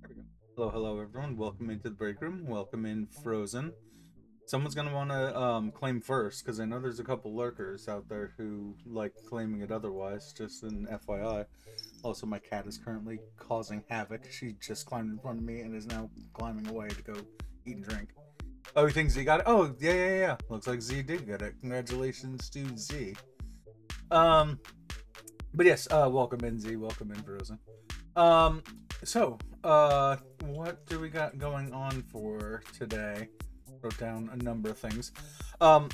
There we go. Hello, everyone. Welcome into the break room. Welcome in, Frozen. Someone's gonna want to claim first because I know there's a couple lurkers out there who like claiming it otherwise. Just an FYI. Also, my cat is currently causing havoc. She just climbed in front of me and is now climbing away to go eat and drink. Oh, you think Z got it? Oh, yeah. Looks like Z did get it. Congratulations to Z. Um, but yes, welcome in, Z. Welcome in, Frozen. Um, what do we got going on for today? Wrote down a number of things. Um,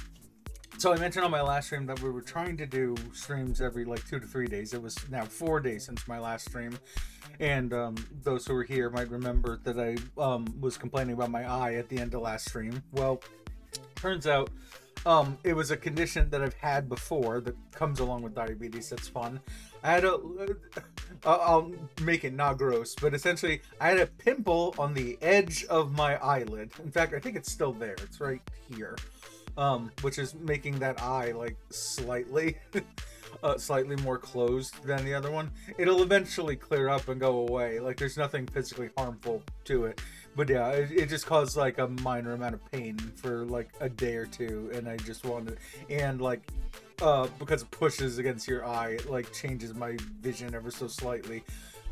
so I mentioned on my last stream that we were trying to do streams every like 2 to 3 days. It was now 4 days since my last stream, and those who were here might remember that I was complaining about my eye at the end of last stream. Well, turns out it was a condition that I've had before that comes along with diabetes. That's fun. I had a, I'll make it not gross, but essentially I had a pimple on the edge of my eyelid. In fact, I think it's still there. It's right here, which is making that eye like slightly, slightly more closed than the other one. It'll eventually clear up and go away. Like there's nothing physically harmful to it, but yeah, it just caused like a minor amount of pain for like a day or two, and I just wanted, and like because it pushes against your eye, it like changes my vision ever so slightly.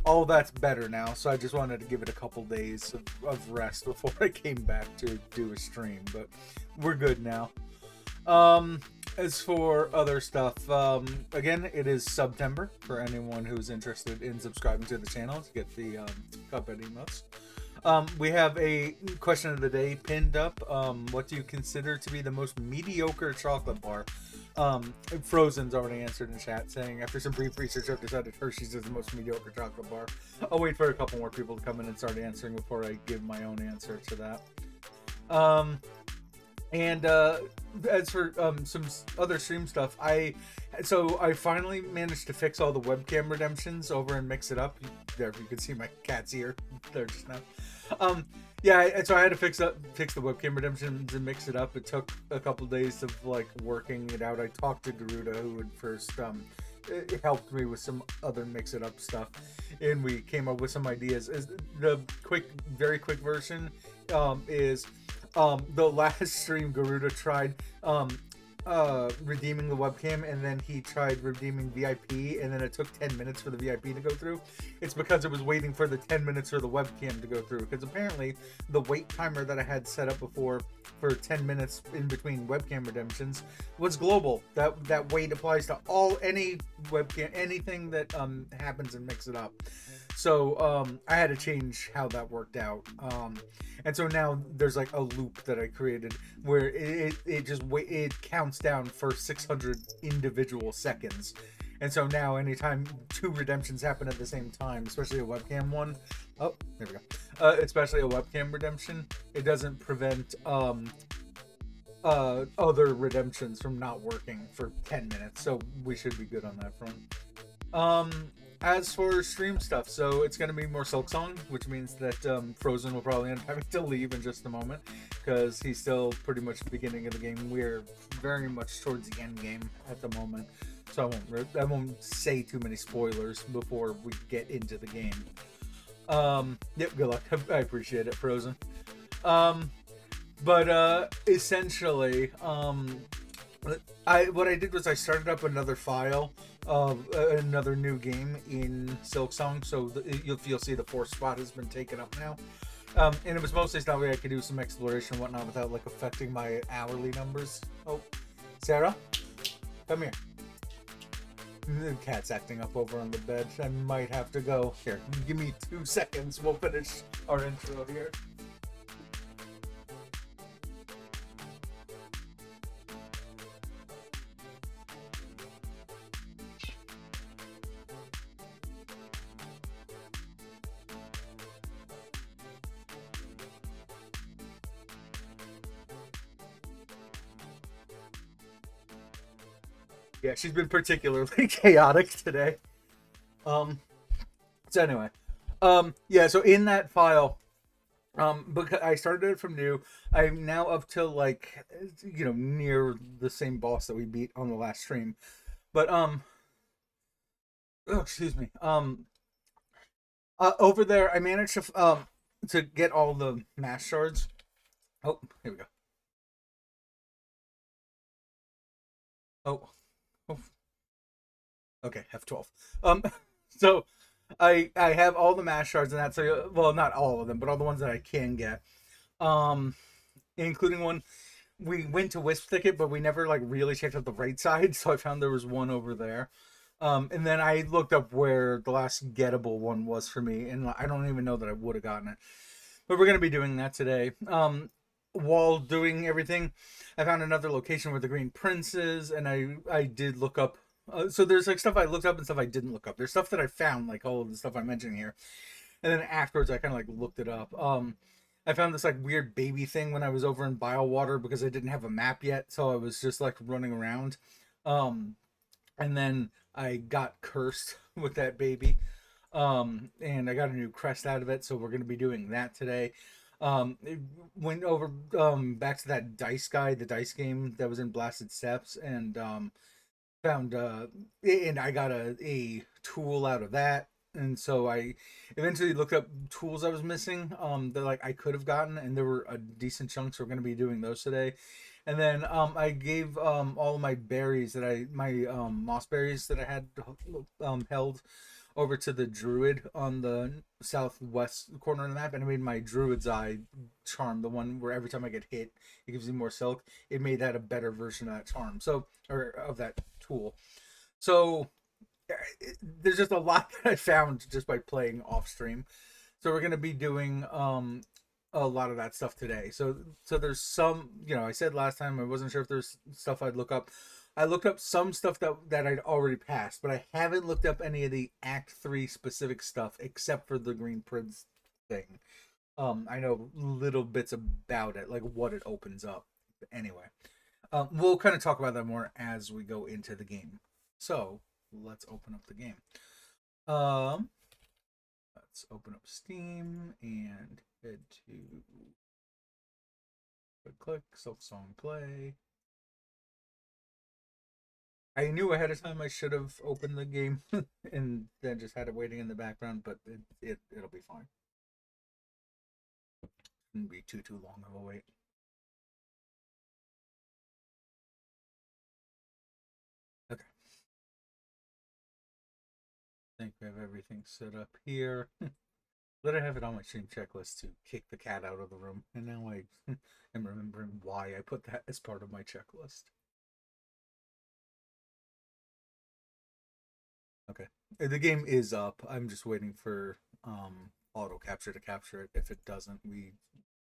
All that's better now, so I just wanted to give it a couple days of rest before I came back to do a stream, but we're good now. As for other stuff, again, it is September for anyone who's interested in subscribing to the channel to get the Cuphead emotes. We have a question of the day pinned up. What do you consider to be the most mediocre chocolate bar? Frozen's already answered in chat saying, after some brief research, I've decided Hershey's is the most mediocre chocolate bar. I'll wait for a couple more people to come in and start answering before I give my own answer to that. And as for some other stream stuff, I finally managed to fix all the webcam redemptions over and mix it up. There, you can see my cat's ear there just now. Yeah, so I had to fix the webcam redemptions and mix it up. It took a couple days of like working it out. I talked to Garuda, who had first it helped me with some other mix it up stuff, and we came up with some ideas. Is the very quick version is the last stream Garuda tried redeeming the webcam, and then he tried redeeming VIP, and then it took 10 minutes for the VIP to go through. It's because it was waiting for the 10 minutes for the webcam to go through, because apparently the wait timer that I had set up before for 10 minutes in between webcam redemptions was global. That wait applies to any webcam, anything that happens and Mix It Up. So I had to change how that worked out. And so now there's like a loop that I created where it counts down for 600 individual seconds. And so now anytime two redemptions happen at the same time, especially a webcam one, oh, there we go. Especially a webcam redemption, it doesn't prevent other redemptions from not working for 10 minutes. So we should be good on that front. As for stream stuff, so it's going to be more Silksong, which means that Frozen will probably end up having to leave in just a moment because he's still pretty much the beginning of the game. We're very much towards the end game at the moment, so I won't say too many spoilers before we get into the game. Yep, good luck. I appreciate it, Frozen. But essentially, what I did was I started up another file of another new game in Silksong, so you'll see the fourth spot has been taken up now. And it was mostly so that way I could do some exploration and whatnot without like affecting my hourly numbers. Oh, Sarah, come here. The cat's acting up over on the bed. I might have to go. Here, give me 2 seconds. We'll finish our intro here. Yeah, she's been particularly chaotic today. So anyway, yeah. So in that file, because I started it from new, I'm now up to like, near the same boss that we beat on the last stream. But oh, excuse me. Over there, I managed to get all the mass shards. Oh, here we go. Oh, oh, okay, F12. Um, so I have all the mass shards and that. So well, not all of them, but all the ones that I can get. Um, including one we went to Wisp Thicket, but we never like really checked out the right side. So I found there was one over there. And then I looked up where the last gettable one was for me, and I don't even know that I would have gotten it. But we're gonna be doing that today. While doing everything, I found another location where the Green Prince is, and I did look up. So there's like stuff I looked up and stuff I didn't look up. There's stuff that I found, like all of the stuff I'm mentioning here, and then afterwards I kind of like looked it up. I found this like weird baby thing when I was over in Biowater because I didn't have a map yet, so I was just like running around. Um, and then I got cursed with that baby. And I got a new crest out of it, so we're gonna be doing that today. It went over back to that dice guy, the dice game that was in Blasted Steps, and found and I got a tool out of that. And so I eventually looked up tools I was missing that like I could have gotten, and there were a decent chunk, so we're gonna be doing those today. And then I gave all of my berries that my moss berries that I had held over to the druid on the southwest corner of the map, and I made my druid's eye charm, the one where every time I get hit it gives you more silk. It made that a better version of that charm, so or of that tool. So there's just a lot that I found just by playing off stream. So we're gonna be doing a lot of that stuff today. So there's some, I said last time I wasn't sure if there's stuff I'd look up. I looked up some stuff that I'd already passed, but I haven't looked up any of the Act 3 specific stuff except for the Green Prince thing. I know little bits about it, like what it opens up. But anyway, we'll kind of talk about that more as we go into the game. So let's open up the game. Let's open up Steam and head to click Silksong play. I knew ahead of time I should have opened the game and then just had it waiting in the background, but it'll be fine. Shouldn't be too long of a wait. Okay. I think we have everything set up here. Let I have it on my stream checklist to kick the cat out of the room, and now I am remembering why I put that as part of my checklist. Okay. The game is up. I'm just waiting for auto capture to capture it. If it doesn't, we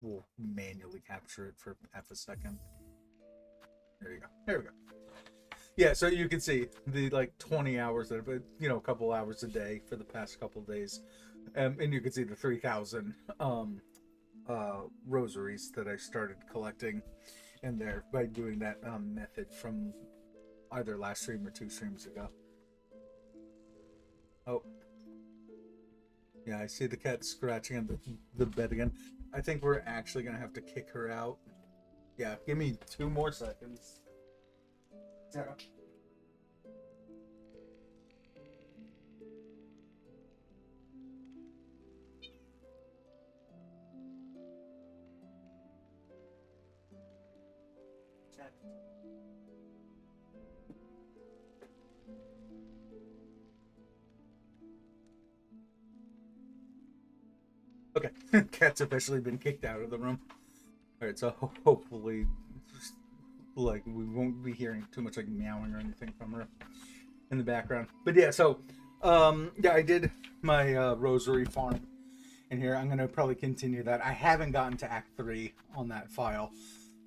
will manually capture it for half a second. There you go. There we go. Yeah, so you can see the like 20 hours that a couple hours a day for the past couple days. And you can see the 3,000 rosaries that I started collecting in there by doing that method from either last stream or 2 streams ago. Oh. Yeah, I see the cat scratching on the bed again. I think we're actually going to have to kick her out. Yeah, give me 2 more seconds. Sarah. Okay, cat's officially been kicked out of the room. All right, so hopefully, like we won't be hearing too much like meowing or anything from her in the background. But yeah, so yeah, I did my rosary farm in here. I'm gonna probably continue that. I haven't gotten to Act 3 on that file,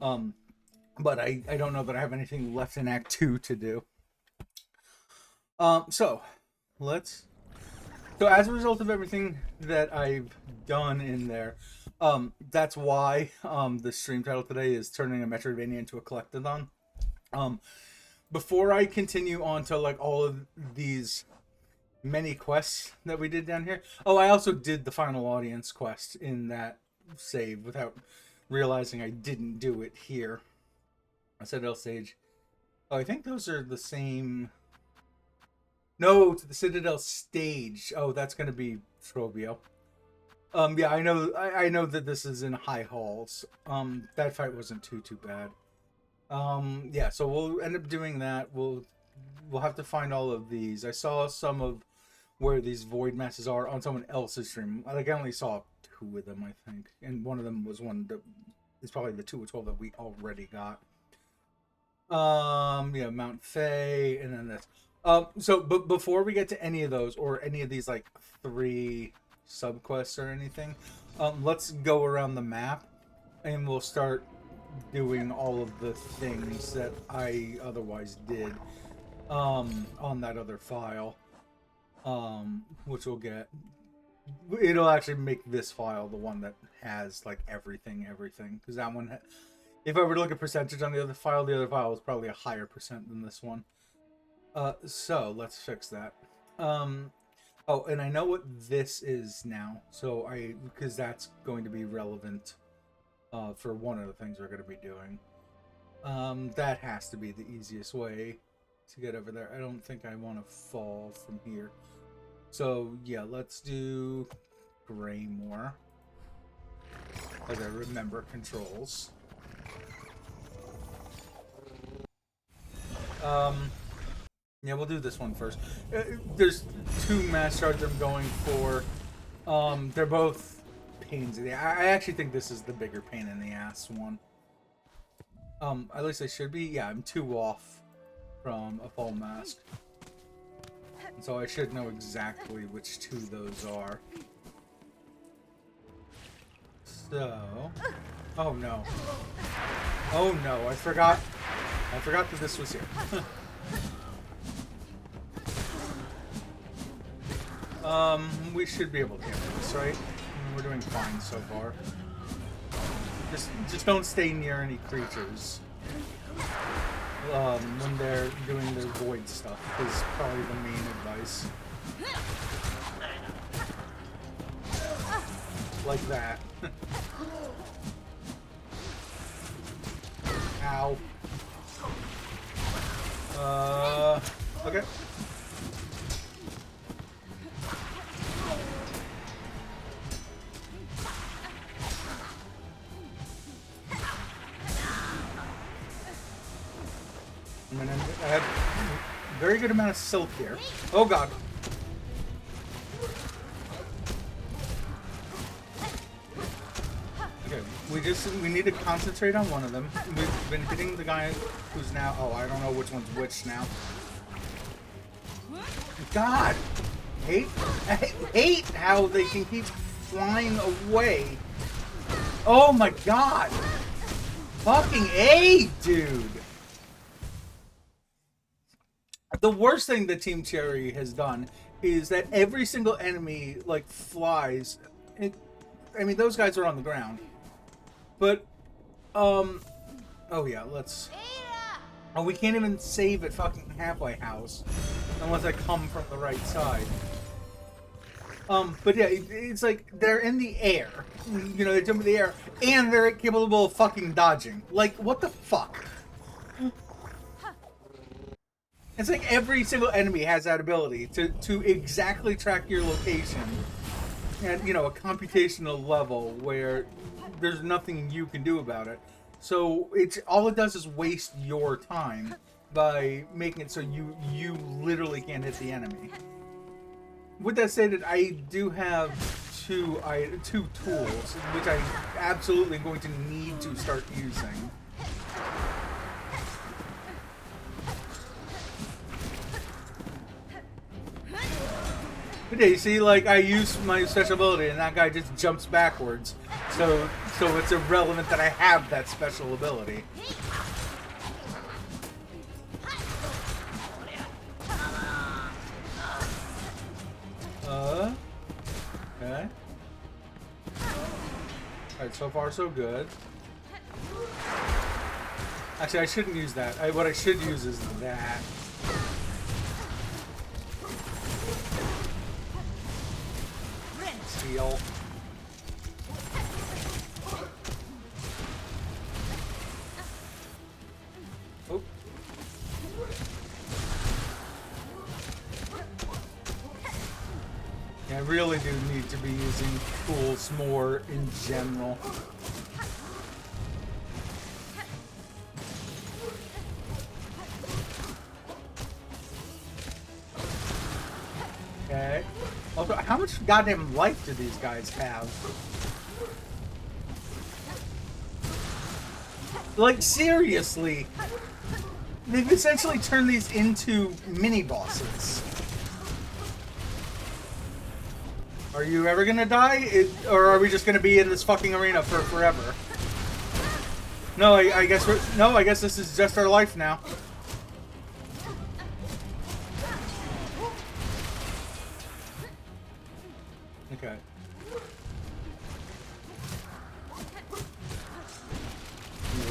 but I don't know that I have anything left in Act 2 to do. So let's. So as a result of everything that I've done in there, that's why the stream title today is turning a Metroidvania into a Collect-A-Thon. Before I continue on to like all of these many quests that we did down here. Oh, I also did the final audience quest in that save without realizing I didn't do it here. Citadel stage. Oh, I think those are the same. No, to the Citadel stage. Oh, that's going to be Trovio. Yeah, I know that this is in high halls. That fight wasn't too bad. Yeah, so we'll end up doing that. We'll have to find all of these. I saw some of where these void masses are on someone else's stream. Like, I only saw 2 of them, I think, and one of them was one that is probably the 2 or 12 that we already got. Yeah, Mount Fay, and then this. So, but before we get to any of those or any of these like 3 subquests or anything, let's go around the map, and we'll start doing all of the things that I otherwise did, on that other file, which we'll get. It'll actually make this file the one that has like everything, because that one. If I were to look at percentage on the other file is probably a higher percent than this one. So let's fix that. Oh, and I know what this is now. So because that's going to be relevant, for one of the things we're going to be doing. That has to be the easiest way to get over there. I don't think I want to fall from here. So yeah, let's do Greymore, as I remember controls. Yeah, we'll do this one first. There's 2 mass shards I'm going for. They're both pains in the ass. I actually think this is the bigger pain in the ass one. At least I should be. Yeah, I'm 2 off from a full mask. So I should know exactly which 2 those are. So... Oh no. Oh no, I forgot that this was here. We should be able to handle this, right? We're doing fine so far. Just don't stay near any creatures. When they're doing their void stuff is probably the main advice. Like that. Ow. Okay. I have a very good amount of silk here. Oh god. Okay, we need to concentrate on one of them. We've been hitting the guy who's now... Oh, I don't know which one's which now. God! I hate how they can keep flying away. Oh my god! Fucking A, dude! The worst thing that Team Cherry has done is that every single enemy, like, flies. I mean, those guys are on the ground. But, oh yeah, let's... Oh, we can't even save at fucking Halfway House unless I come from the right side. But yeah, it's like, they're in the air. You know, they jump in the air, and they're capable of fucking dodging. Like, what the fuck? It's like every single enemy has that ability to exactly track your location at, you know, a computational level where there's nothing you can do about it. So all it does is waste your time by making it so you literally can't hit the enemy. With that stated, I do have two tools which I absolutely am going to need to start using. But yeah, you see, like, I use my special ability and that guy just jumps backwards. So it's irrelevant that I have that special ability. Okay. Alright, so far so good. Actually, I shouldn't use that. What I should use is that. Steal. Oh. I really do need to be using tools more in general. Okay. Also, how much goddamn life do these guys have? Like, seriously. They've essentially turned these into mini-bosses. Are you ever gonna die? Or are we just gonna be in this fucking arena for forever? No, I guess we're... No, I guess this is just our life now. Okay.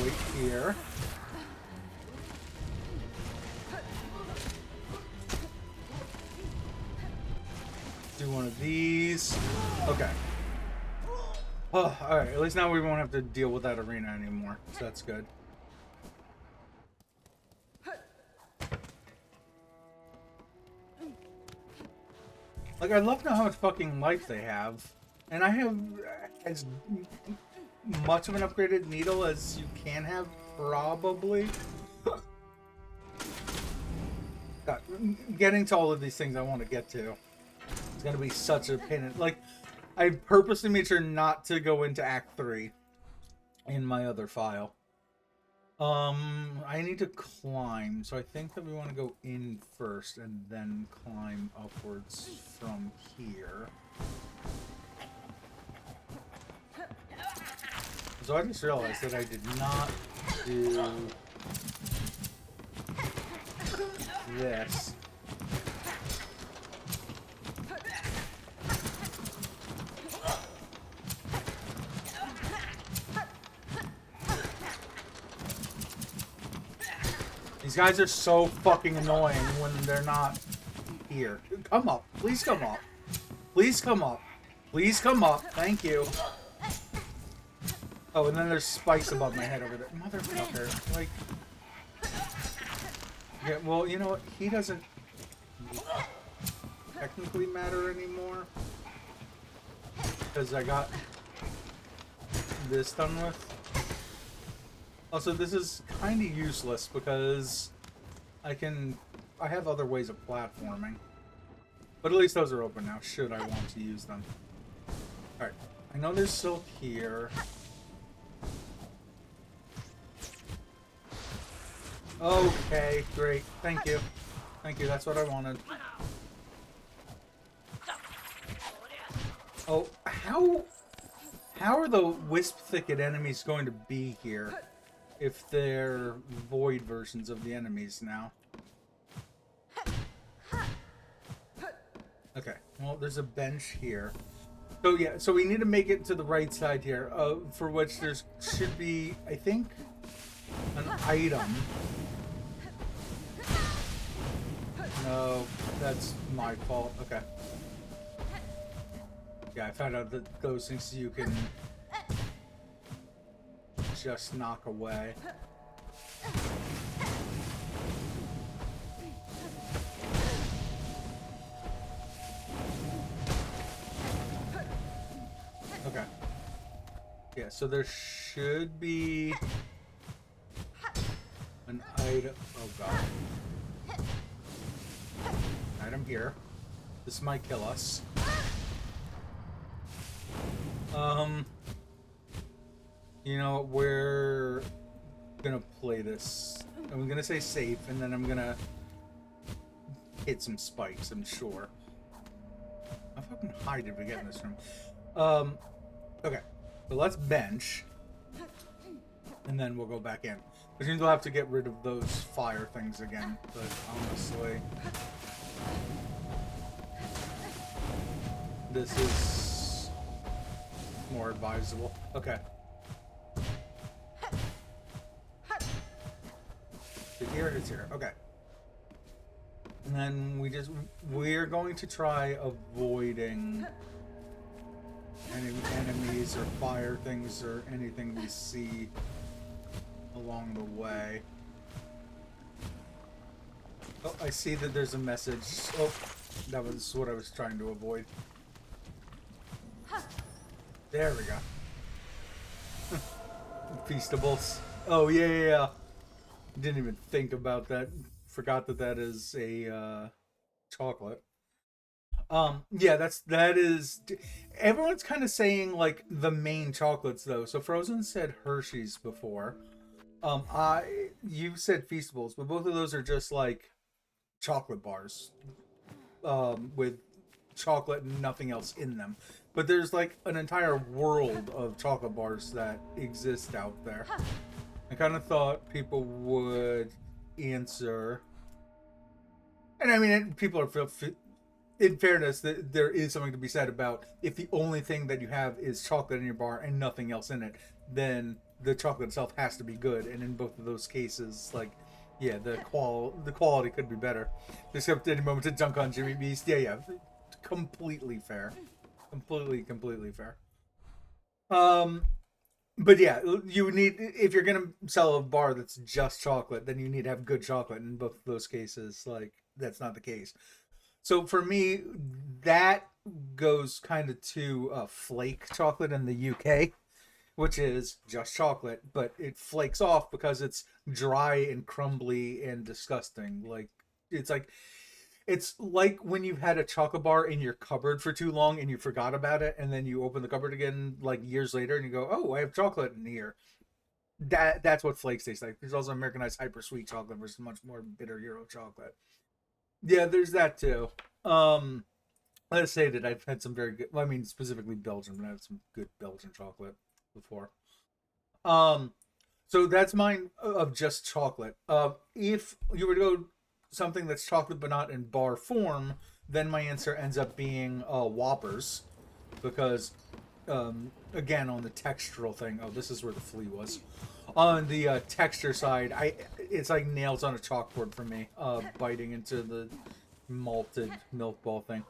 Wait here. Do one of these. Okay. Oh, alright. At least now we won't have to deal with that arena anymore. So that's good. Like, I love to know how much fucking life they have. And I have as much of an upgraded needle as you can have, probably. God, getting to all of these things I want to get to. It's gonna be such a pain in... Like, I purposely made sure not to go into Act 3 in my other file. I need to climb, so I think that we want to go in first and then climb upwards from here. So I just realized that I did not do this. These guys are so fucking annoying when they're not here. Come up. Please come up. Please come up. Please come up. Thank you. Oh, and then there's spikes above my head over there. Motherfucker. Like... Yeah, well, you know what? He doesn't technically matter anymore. Because I got this done with. Also, this is kind of useless because I have other ways of platforming. But at least those are open now, should I want to use them. Alright, I know there's silk here. Okay, great. Thank you. Thank you, that's what I wanted. Oh, how are the wisp thicket enemies going to be here? If they're void versions of the enemies now. Okay, well, there's a bench here. So yeah, so we need to make it to the right side here, for which there should be, I think, an item. No, that's my fault. Okay. Yeah, I found out that those things you can just knock away. Okay. Yeah, so there should be an item. Oh god. Item here. This might kill us. You know, we're gonna play this. I'm gonna say safe, and then I'm gonna hit some spikes, I'm sure. How fucking high did we get in this room? Okay. So let's bench. And then we'll go back in. Which means we'll have to get rid of those fire things again. But honestly... this is more advisable. Okay. Here it is here. Okay. And then we're going to try avoiding any enemies or fire things or anything we see along the way. Oh, I see that there's a message. Oh, that was what I was trying to avoid. There we go. Feastables. Oh yeah. Didn't even think about that. Forgot that that is a chocolate. Yeah, that is. Everyone's kind of saying like the main chocolates though. So Frozen said Hershey's before. You said Feastables, but both of those are just like chocolate bars, with chocolate and nothing else in them. But there's like an entire world of chocolate bars that exist out there. I kind of thought people would answer, and I mean, people are in fairness, there is something to be said about if the only thing that you have is chocolate in your bar and nothing else in it, then the chocolate itself has to be good. And in both of those cases, like, yeah, the quality could be better. Except any moment to dunk on Jimmy Beast. Yeah, completely fair, completely fair. But yeah, you need, if you're gonna sell a bar that's just chocolate, then you need to have good chocolate. In both of those cases, like, that's not the case. So for me, that goes kind of to flake chocolate in the UK, which is just chocolate, but it flakes off because it's dry and crumbly and disgusting. It's like it's like when you've had a chocolate bar in your cupboard for too long and you forgot about it, and then you open the cupboard again like years later and you go, "Oh, I have chocolate in here." That's what flakes taste like. There's also Americanized hyper sweet chocolate versus much more bitter Euro chocolate. Yeah, there's that too. Um, let's say that I've had some very good. Well, I mean, specifically Belgium, but I had some good Belgian chocolate before. Um, so that's mine of just chocolate. If you were to go something that's chocolate but not in bar form, then my answer ends up being Whoppers, because again, on the textural thing. Oh, this is where the flea was. On the texture side, it's like nails on a chalkboard for me. Biting into the malted milk ball thing.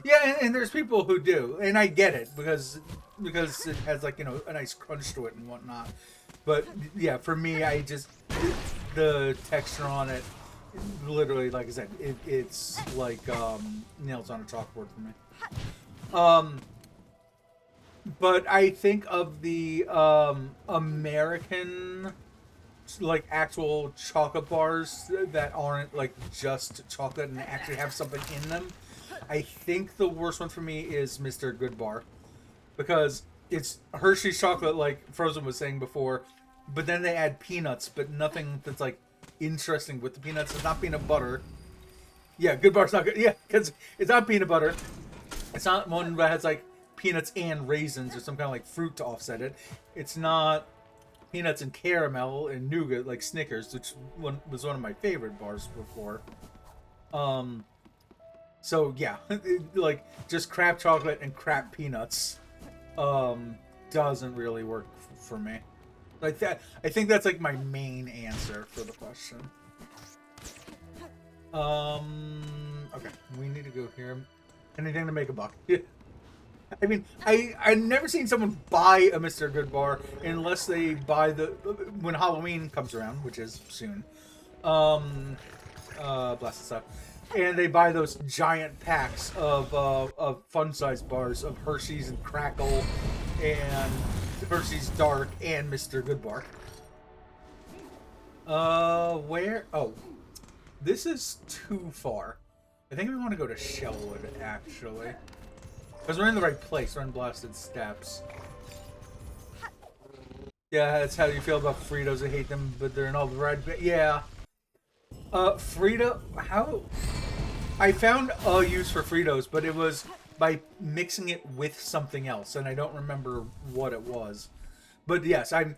Yeah, and there's people who do, and I get it because it has, like, a nice crunch to it and whatnot. But yeah, for me, the texture on it, literally, like I said, it's like nails on a chalkboard for me. Um, but I think of the American, like, actual chocolate bars that aren't like just chocolate and actually have something in them. I think the worst one for me is Mr. Goodbar, because it's Hershey's chocolate, like Frozen was saying before, but then they add peanuts, but nothing that's like interesting with the peanuts. It's not peanut butter. Yeah, Goodbar's not good. Yeah, because it's not peanut butter. It's not one that has like peanuts and raisins or some kind of like fruit to offset it. It's not peanuts and caramel and nougat like Snickers, which was one of my favorite bars before. So yeah, like just crap chocolate and crap peanuts doesn't really work for me. Like that, I think that's like my main answer for the question. Okay, we need to go here. Anything to make a buck. I mean, I've never seen someone buy a Mr. Goodbar unless they buy when Halloween comes around, which is soon. Bless us up. And they buy those giant packs of fun-sized bars of Hershey's and Crackle and Hershey's Dark and Mr. Goodbar. Where? Oh, this is too far. I think we want to go to Shellwood, actually. Because we're in the right place. We're in Blasted Steps. Yeah, that's how you feel about Fritos. I hate them, but they're in all the right... Yeah. Frito... How... I found a use for Fritos, but it was by mixing it with something else, and I don't remember what it was. But yes, I'm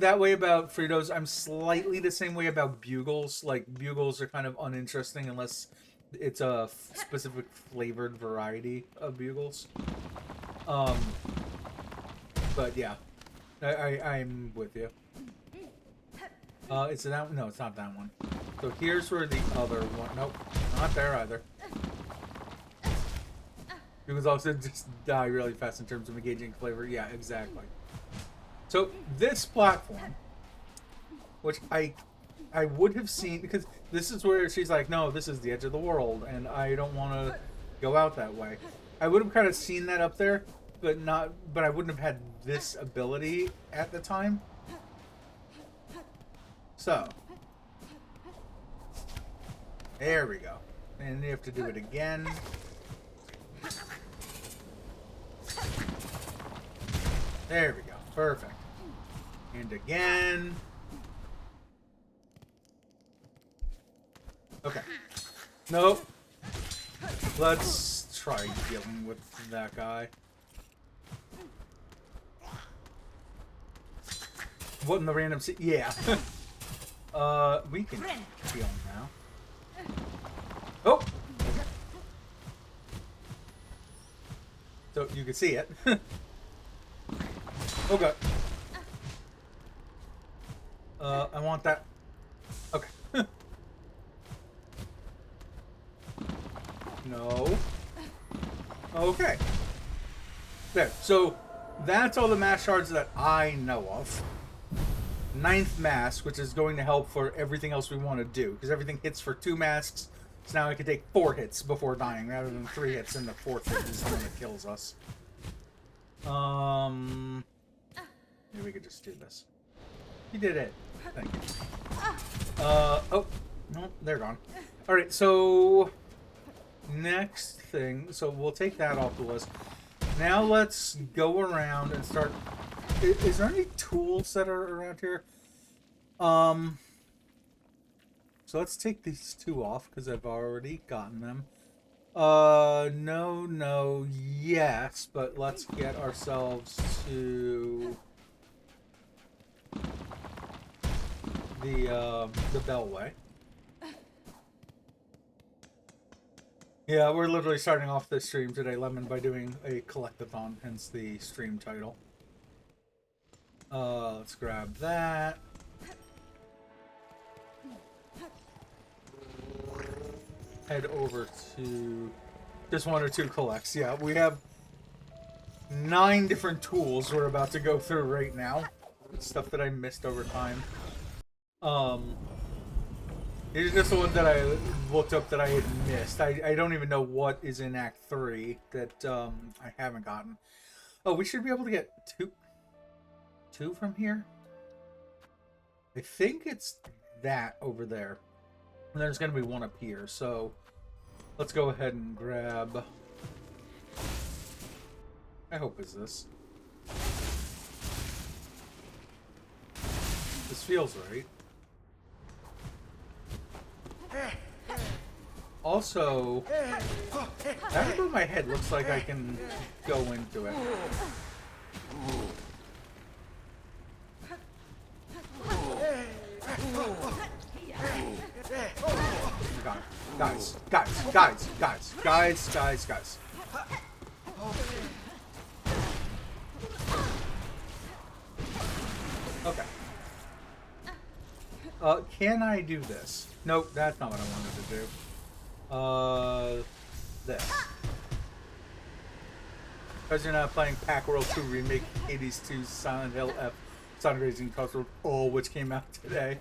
that way about Fritos. I'm slightly the same way about Bugles. Like, Bugles are kind of uninteresting unless it's a specific flavored variety of Bugles. But yeah, I'm with you. Is it that one? No, it's not that one. So here's where the other one... Nope, not there either. Bugles also just die really fast in terms of engaging flavor. Yeah, exactly. So this platform, which I would have seen, because this is where she's like, no, this is the edge of the world, and I don't want to go out that way. I would have kind of seen that up there, but I wouldn't have had this ability at the time. So there we go. And you have to do it again. There we go. Perfect. And again. Okay. Nope. Let's try dealing with that guy. What in the random yeah. We can heal him now. Oh! So you can see it. Okay. I want that. Okay. No. Okay. There. So that's all the mass shards that I know of. 9th mask, which is going to help for everything else we want to do, because everything hits for 2 masks. So now I can take 4 hits before dying, rather than 3 hits, and the 4th hit is the one that kills us. Maybe we could just do this. You did it. Thank you. Oh, no, they're gone. Alright, so next thing, so we'll take that off the list. Now let's go around and start. Is there any tools that are around here? So let's take these 2 off because I've already gotten them. No, yes, but let's get ourselves to the Bellway. Yeah, we're literally starting off this stream today, Lemon, by doing a Collect-A-Thon, hence the stream title. Let's grab that. Head over to just 1 or 2 collects. Yeah, we have 9 different tools we're about to go through right now. Stuff that I missed over time. Here's just the one that I looked up that I had missed. I don't even know what is in Act 3 that I haven't gotten. Oh, we should be able to get 2 from here? I think it's that over there. And there's going to be 1 up here, so let's go ahead and grab... I hope it's this. This feels right. Also, that above my head looks like I can go into it. Guys. Okay. Can I do this? Nope, that's not what I wanted to do. This. Because you're not playing Pack World 2 Remake 80s 2 Silent Hill F Sonic Racing Crossroad All, which came out today.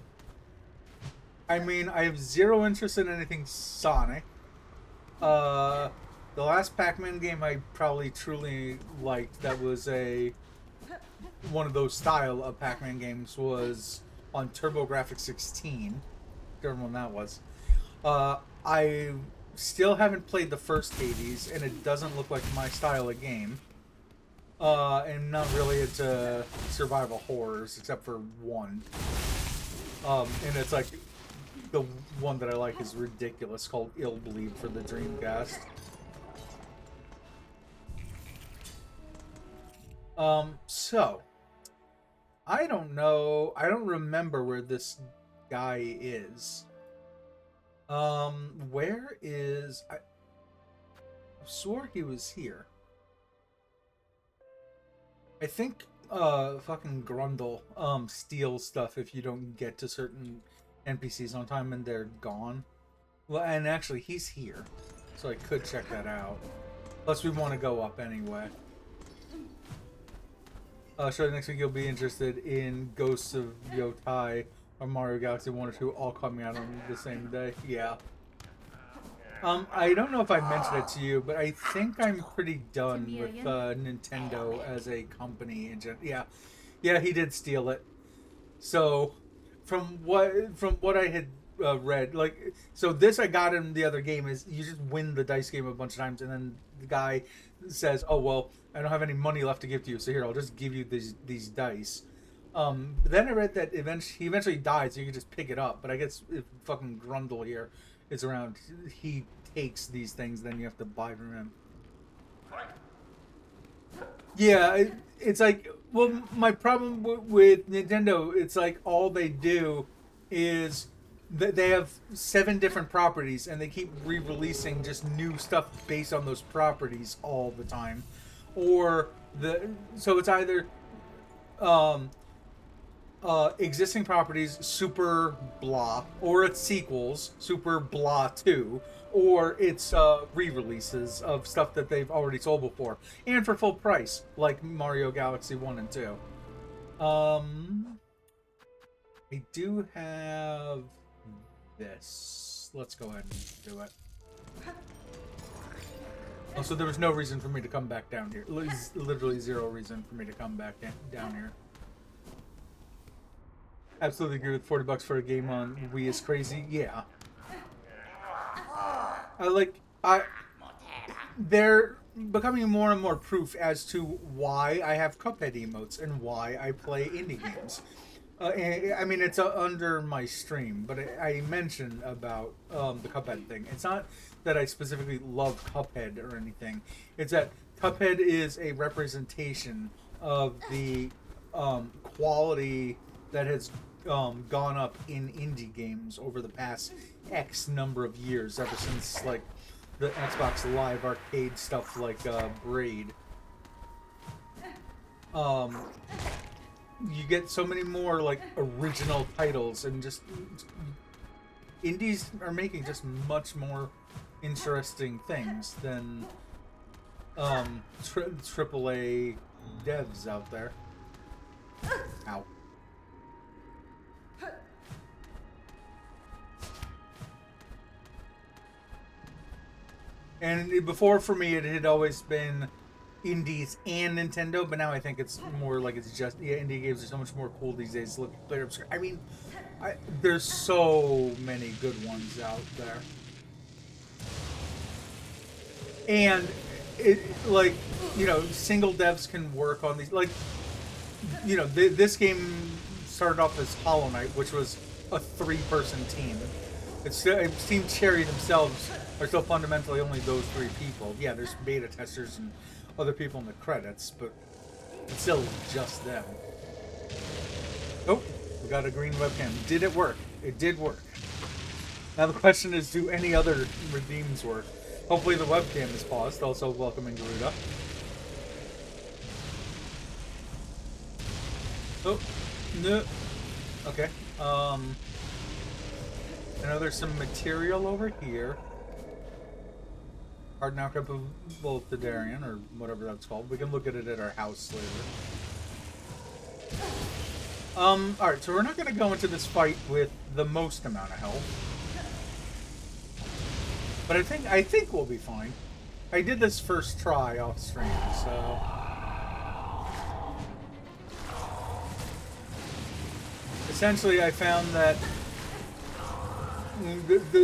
I mean, I have 0 interest in anything Sonic. The last Pac-Man game I probably truly liked that was one of those style of Pac-Man games was on TurboGrafx 16. Whichever one that was. I still haven't played the first Hades, and it doesn't look like my style of game. And not really into survival horrors, except for 1. And it's like, the one that I like is ridiculous, called Ill Bleed for the Dreamcast. So, I don't know, I don't remember where this guy is. Where is... I swore he was here. I think, fucking Grundle, steals stuff if you don't get to certain NPCs on time and they're gone. Well, and actually, he's here. So I could check that out. Plus, we want to go up anyway. Sure, next week you'll be interested in Ghosts of Yotai or Mario Galaxy 1 or 2 all coming out on the same day. Yeah. I don't know if I mentioned it to you, but I think I'm pretty done with Nintendo as a company. Yeah, yeah, he did steal it. So, from what I had read, like, so this I got in the other game is you just win the dice game a bunch of times, and then the guy says, "Oh well, I don't have any money left to give to you, so here I'll just give you these dice." But then I read that he eventually died, so you can just pick it up. But I guess if fucking Grundle here is around, he takes these things, then you have to buy from him. Yeah, it's like, well, my problem with Nintendo, it's like all they do is they have 7 different properties, and they keep re-releasing just new stuff based on those properties all the time, or so it's either um, existing properties, super blah, or it's sequels, super blah 2, or it's re-releases of stuff that they've already sold before, and for full price, like Mario Galaxy 1 and 2. I do have this. Let's go ahead and do it. Also, there was no reason for me to come back down here. Literally zero reason for me to come back down here. Absolutely agree with $40 for a game on Wii is crazy. Yeah. They're becoming more and more proof as to why I have Cuphead emotes and why I play indie games. I mean, it's under my stream, but I mentioned about the Cuphead thing. It's not that I specifically love Cuphead or anything. It's that Cuphead is a representation of the quality that has gone up in indie games over the past X number of years, ever since like the Xbox Live Arcade stuff like Braid. You get so many more like original titles, and just indies are making just much more interesting things than AAA devs out there. Ow. And before, for me, it had always been indies and Nintendo, but now I think it's more like it's just, yeah, indie games are so much more cool these days. Look, I mean, there's so many good ones out there. And it, like, you know, single devs can work on these. Like, you know, this game started off as Hollow Knight, which was a 3-person team. It's Team Cherry themselves are still fundamentally only those 3 people. Yeah, there's beta testers and other people in the credits, but it's still just them. Oh, we got a green webcam. Did it work? It did work. Now the question is, do any other redeems work? Hopefully the webcam is paused. Also welcoming Garuda. Oh, no. Okay. I know there's some material over here. Art now capable to Darien, or whatever that's called. We can look at it at our house later. Alright, so we're not going to go into this fight with the most amount of health. But I think we'll be fine. I did this first try off stream, so... Essentially, I found that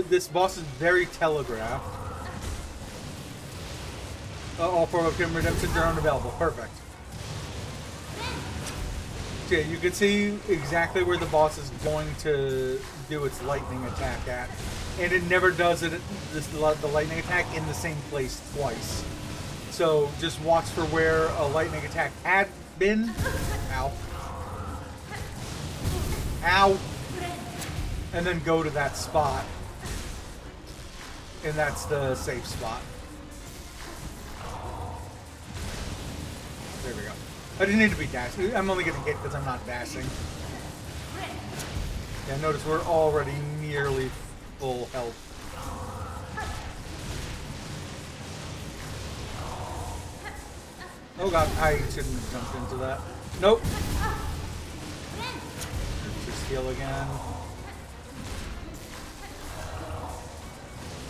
this boss is very telegraphed. All 4 webcam redemptions are unavailable. Perfect. So yeah, you can see exactly where the boss is going to do its lightning attack at. And it never does it, the lightning attack in the same place twice. So just watch for where a lightning attack had been. Ow. Ow! And then go to that spot. And that's the safe spot. There we go. I didn't need to be dashing. I'm only getting hit because I'm not dashing. Yeah, notice we're already nearly full health. Oh god, I shouldn't have jumped into that. Nope. Just heal again.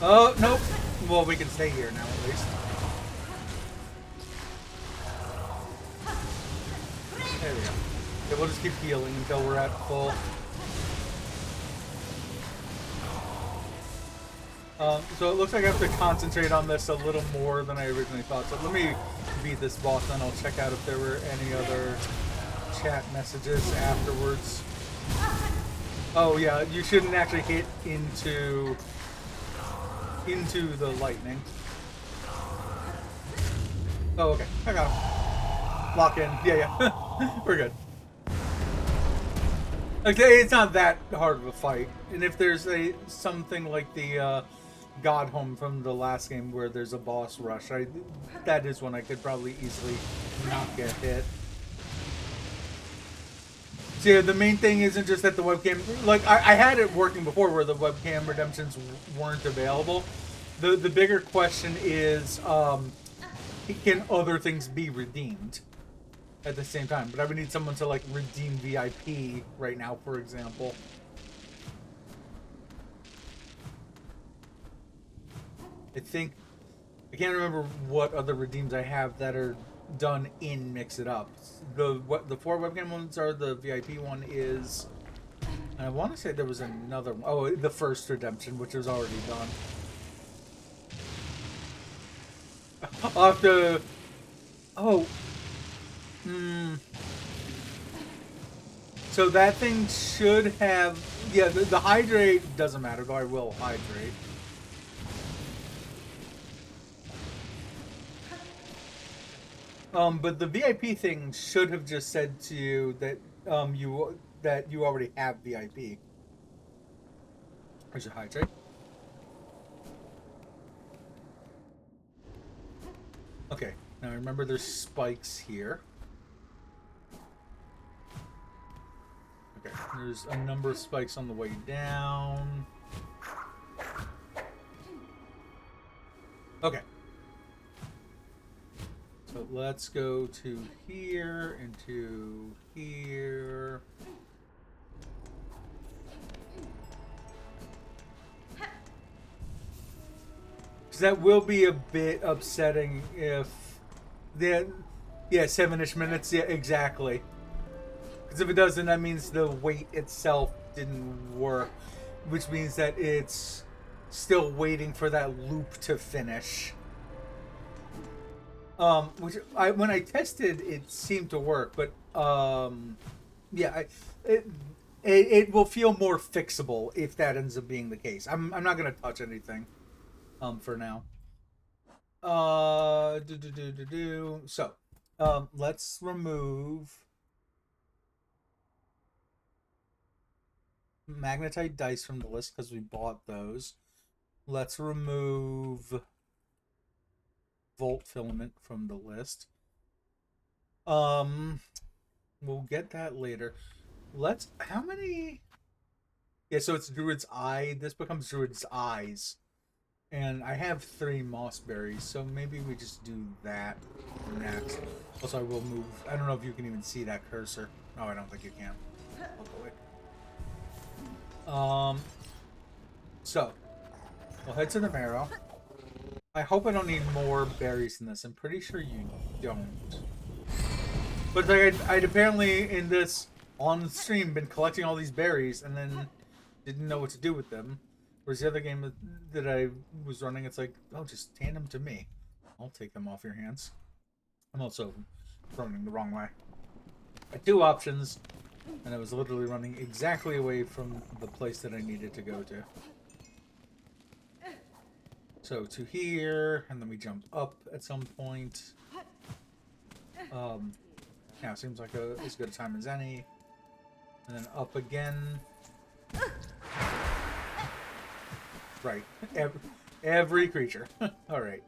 Oh, nope. Well, we can stay here now at least. There we go. Yeah, we'll just keep healing until we're at full. So it looks like I have to concentrate on this a little more than I originally thought. So let me beat this boss, and I'll check out if there were any other chat messages afterwards. Oh yeah, you shouldn't actually hit into the lightning. Oh, okay. I got him. Lock in. Yeah. We're good. Okay, it's not that hard of a fight. And if there's something like the God Home from the last game where there's a boss rush, that is when I could probably easily not get hit. So yeah, the main thing isn't just that the webcam, like I had it working before where the webcam redemptions weren't available. The bigger question is, can other things be redeemed at the same time? But I would need someone to like redeem VIP right now, for example. I can't remember what other redeems I have that are done in Mix It Up. The 4 webcam ones are, the VIP one is, and I want to say there was another one. Oh, the first redemption, which was already done. I'll have to. Oh. So that thing should have. Yeah, the hydrate doesn't matter, though I will hydrate. But the VIP thing should have just said to you that you already have VIP. I should hydrate. Okay, now remember there's spikes here. Okay, there's a number of spikes on the way down. Okay. So let's go to here and to here. Because that will be a bit upsetting if the 7-ish minutes. Yeah, exactly. Because if it doesn't, that means the wait itself didn't work, which means that it's still waiting for that loop to finish. Which when I tested, it seemed to work, but yeah, it will feel more fixable if that ends up being the case. I'm not gonna touch anything, for now. So, let's remove magnetite dice from the list because we bought those. Let's remove volt filament from the list. We'll get that later. How many? Yeah, so it's Druid's Eye. This becomes Druid's Eyes. And I have 3 moss berries, so maybe we just do that next. Also, I will move. I don't know if you can even see that cursor. No, I don't think you can. So we'll head to the marrow. I hope I don't need more berries in this. I'm pretty sure you don't. But like I'd apparently in this on stream been collecting all these berries and then didn't know what to do with them. Whereas the other game that I was running, it's like, oh, just hand them to me. I'll take them off your hands. I'm also running the wrong way. I had 2 options, and I was literally running exactly away from the place that I needed to go to. So to here, and then we jump up at some point. Yeah, seems like as good a time as any. And then up again. Right. Every creature. Alright.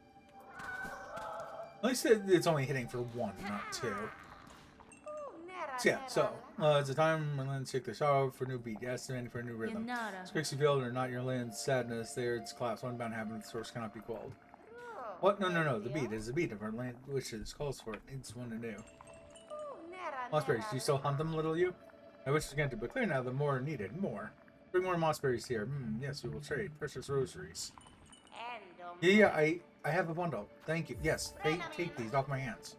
At least it's only hitting for 1, not 2. So yeah, it's a time when lands take the shower for new beat. Yes, demanding for a new rhythm. Speaks of field or not your land's sadness. There it's collapse. One bound happen. The source cannot be quelled. What? No. The beat is the beat of our land wishes. Calls for it. Needs one to new. Mossberries, do you still hunt them, little you? I wish to get to, but clear now. The more needed. More. Bring more mossberries here. Yes, we will trade. Precious rosaries. Yeah, I have a bundle. Thank you. Yes, take these off my hands.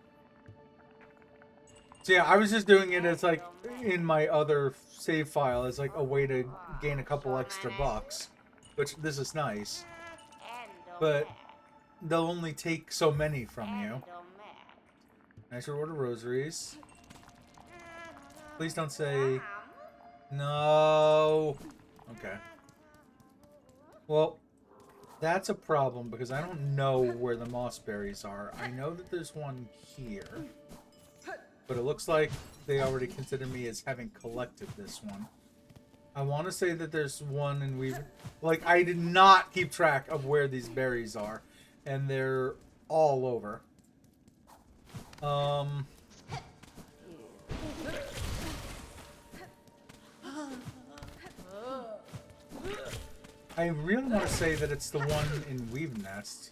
So yeah, I was just doing it as like in my other save file as like a way to gain a couple extra bucks, which this is nice. But they'll only take so many from you. Nice reward of rosaries. Please don't say no. Okay. Well, that's a problem because I don't know where the moss berries are. I know that there's one here, but it looks like they already consider me as having collected this one. I want to say that there's one and we like I did not keep track of where these berries are, and they're all over. I really want to say that it's the one in Weave Nest.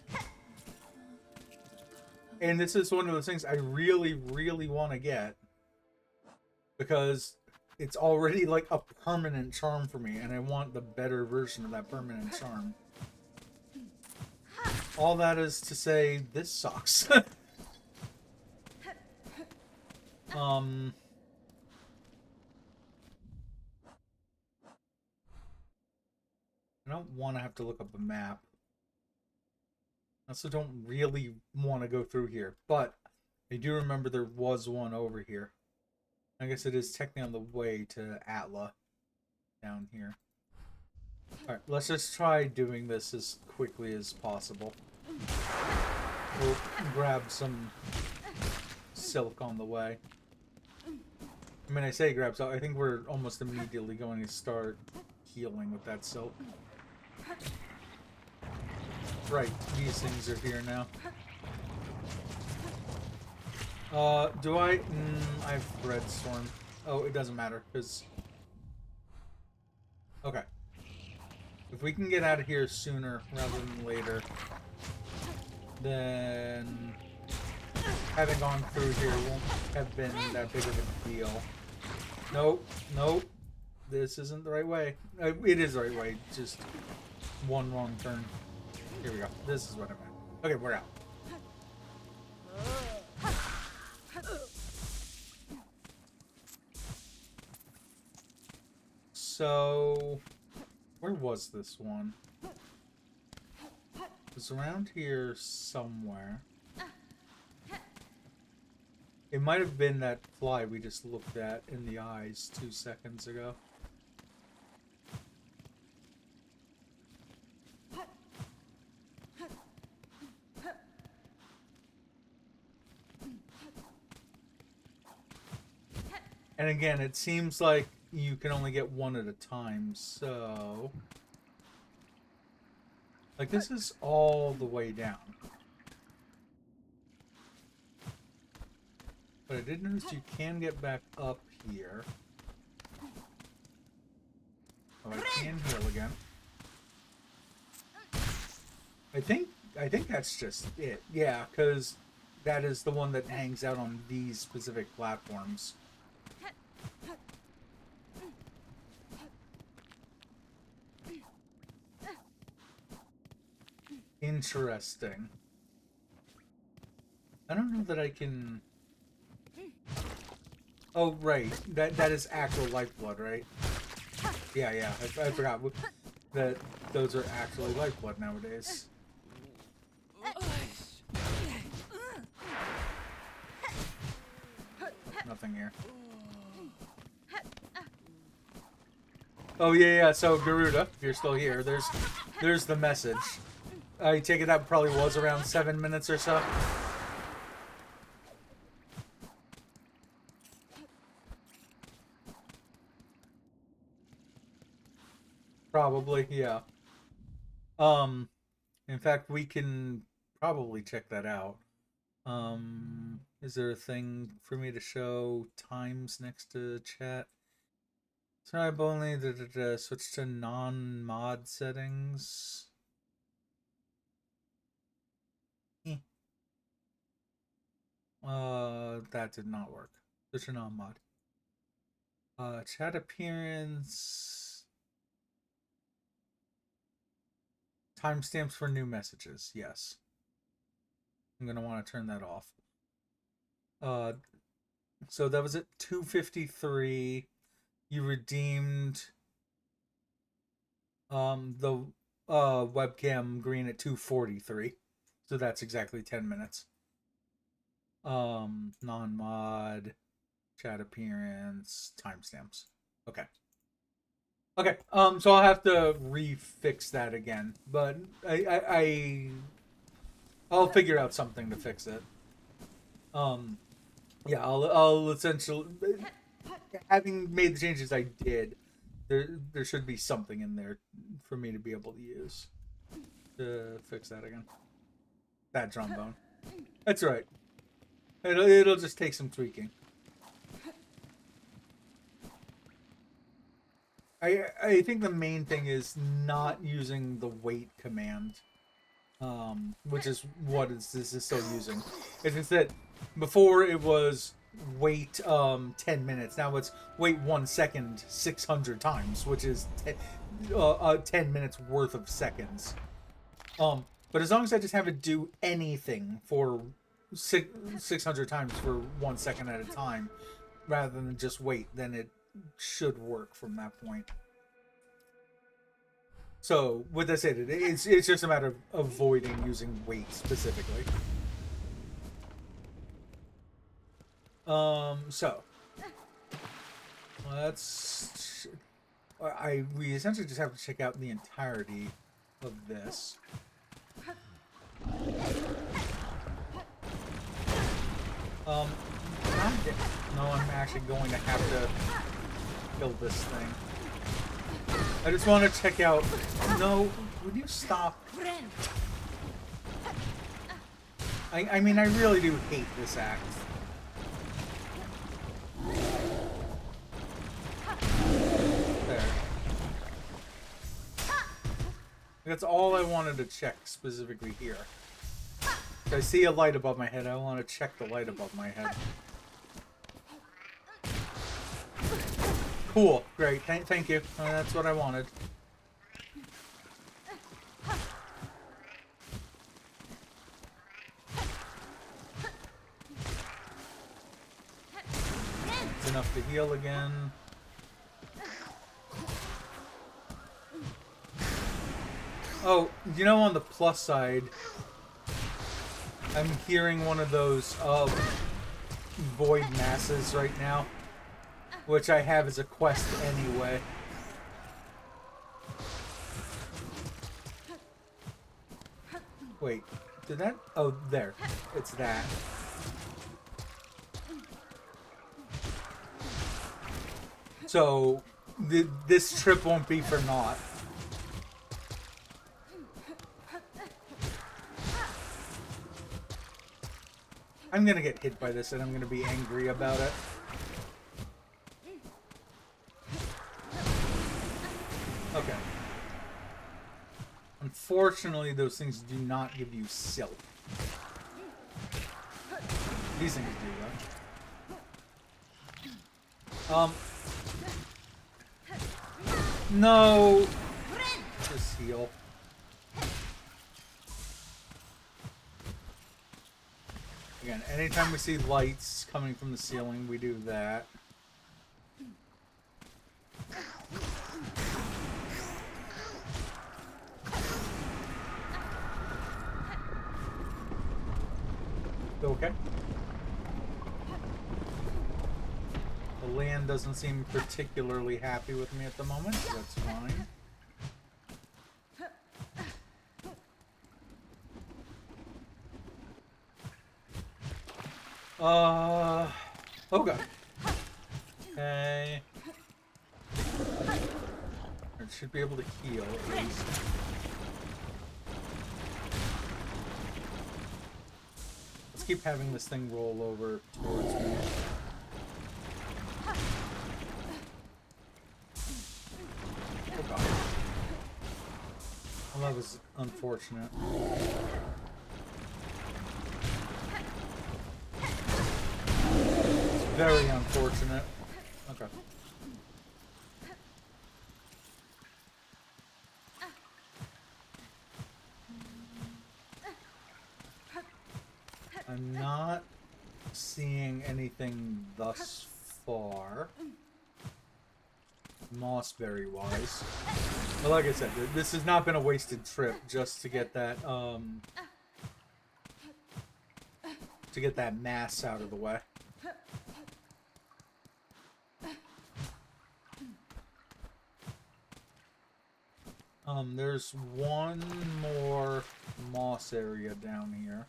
And this is one of those things I really, really want to get. Because it's already like a permanent charm for me. And I want the better version of that permanent charm. All that is to say, this sucks. I don't want to have to look up a map. I also don't really want to go through here, but I do remember there was one over here. I guess it is technically on the way to Atla down here. Alright, let's just try doing this as quickly as possible. We'll grab some silk on the way. I mean, I say grab silk, I think we're almost immediately going to start healing with that silk. Right, these things are here now. Do I? I have Red Storm. Oh, it doesn't matter, because... Okay. If we can get out of here sooner rather than later, then having gone through here won't have been that big of a deal. Nope, nope. This isn't the right way. It is the right way, just one wrong turn. Here we go. This is what I meant. Okay, we're out. So, where was this one? It was around here somewhere. It might have been that fly we just looked at in the eyes 2 seconds ago. And again, it seems like you can only get one at a time, so... Like, this is all the way down. But I did notice you can get back up here. Oh, I can heal again. I think that's just it. Yeah, because that is the one that hangs out on these specific platforms. Interesting. I don't know that I can... Oh, right. That is actual lifeblood, right? Yeah. I forgot that those are actually lifeblood nowadays. Nothing here. Oh, yeah. So, Garuda, if you're still here, there's the message. I take it that probably was around 7 minutes or so. Probably, yeah. In fact, we can probably check that out. Is there a thing for me to show times next to chat? So I've only switch to non-mod settings. That did not work. Switch to non-mod. Chat appearance. Timestamps for new messages. Yes. I'm going to want to turn that off. So that was at 2:53. You redeemed the webcam green at 2:43. So that's exactly 10 minutes. Non-mod, chat appearance, timestamps. Okay. Okay. So I'll have to refix that again, but I'll figure out something to fix it. Yeah, I'll essentially, having made the changes I did, there should be something in there for me to be able to use to fix that again. That trombone. That's right. It'll just take some tweaking. I think the main thing is not using the wait command, which is what this is still using. It's just that before it was wait 10 minutes. Now it's wait 1 second 600 times, which is 10 minutes worth of seconds. But as long as I just have it do anything for 600 times for 1 second at a time, rather than just wait, then it should work from that point. So, with that said, it's just a matter of avoiding using wait specifically. So let's. We essentially just have to check out the entirety of this. No, I'm actually going to have to kill this thing. I just want to check out. No, would you stop? I mean, I really do hate this act. There. That's all I wanted to check specifically here. I see a light above my head. I want to check the light above my head. Cool. Great. Thank you. That's what I wanted. It's enough to heal again. Oh, you know, on the plus side, I'm hearing one of those void masses right now, which I have as a quest anyway. Wait, did that? Oh, there. It's that. So, this trip won't be for naught. I'm gonna get hit by this and I'm gonna be angry about it. Okay. Unfortunately, those things do not give you silk. These things do, though. No! Just heal. Again, anytime we see lights coming from the ceiling, we do that. Okay. The land doesn't seem particularly happy with me at the moment, so that's fine. Oh god. Okay. It should be able to heal at least. Let's keep having this thing roll over towards me. Oh god. Well, that was unfortunate. Very unfortunate. Okay. I'm not seeing anything thus far, mossberry wise. But like I said, this has not been a wasted trip just to get that mass out of the way. There's one more moss area down here,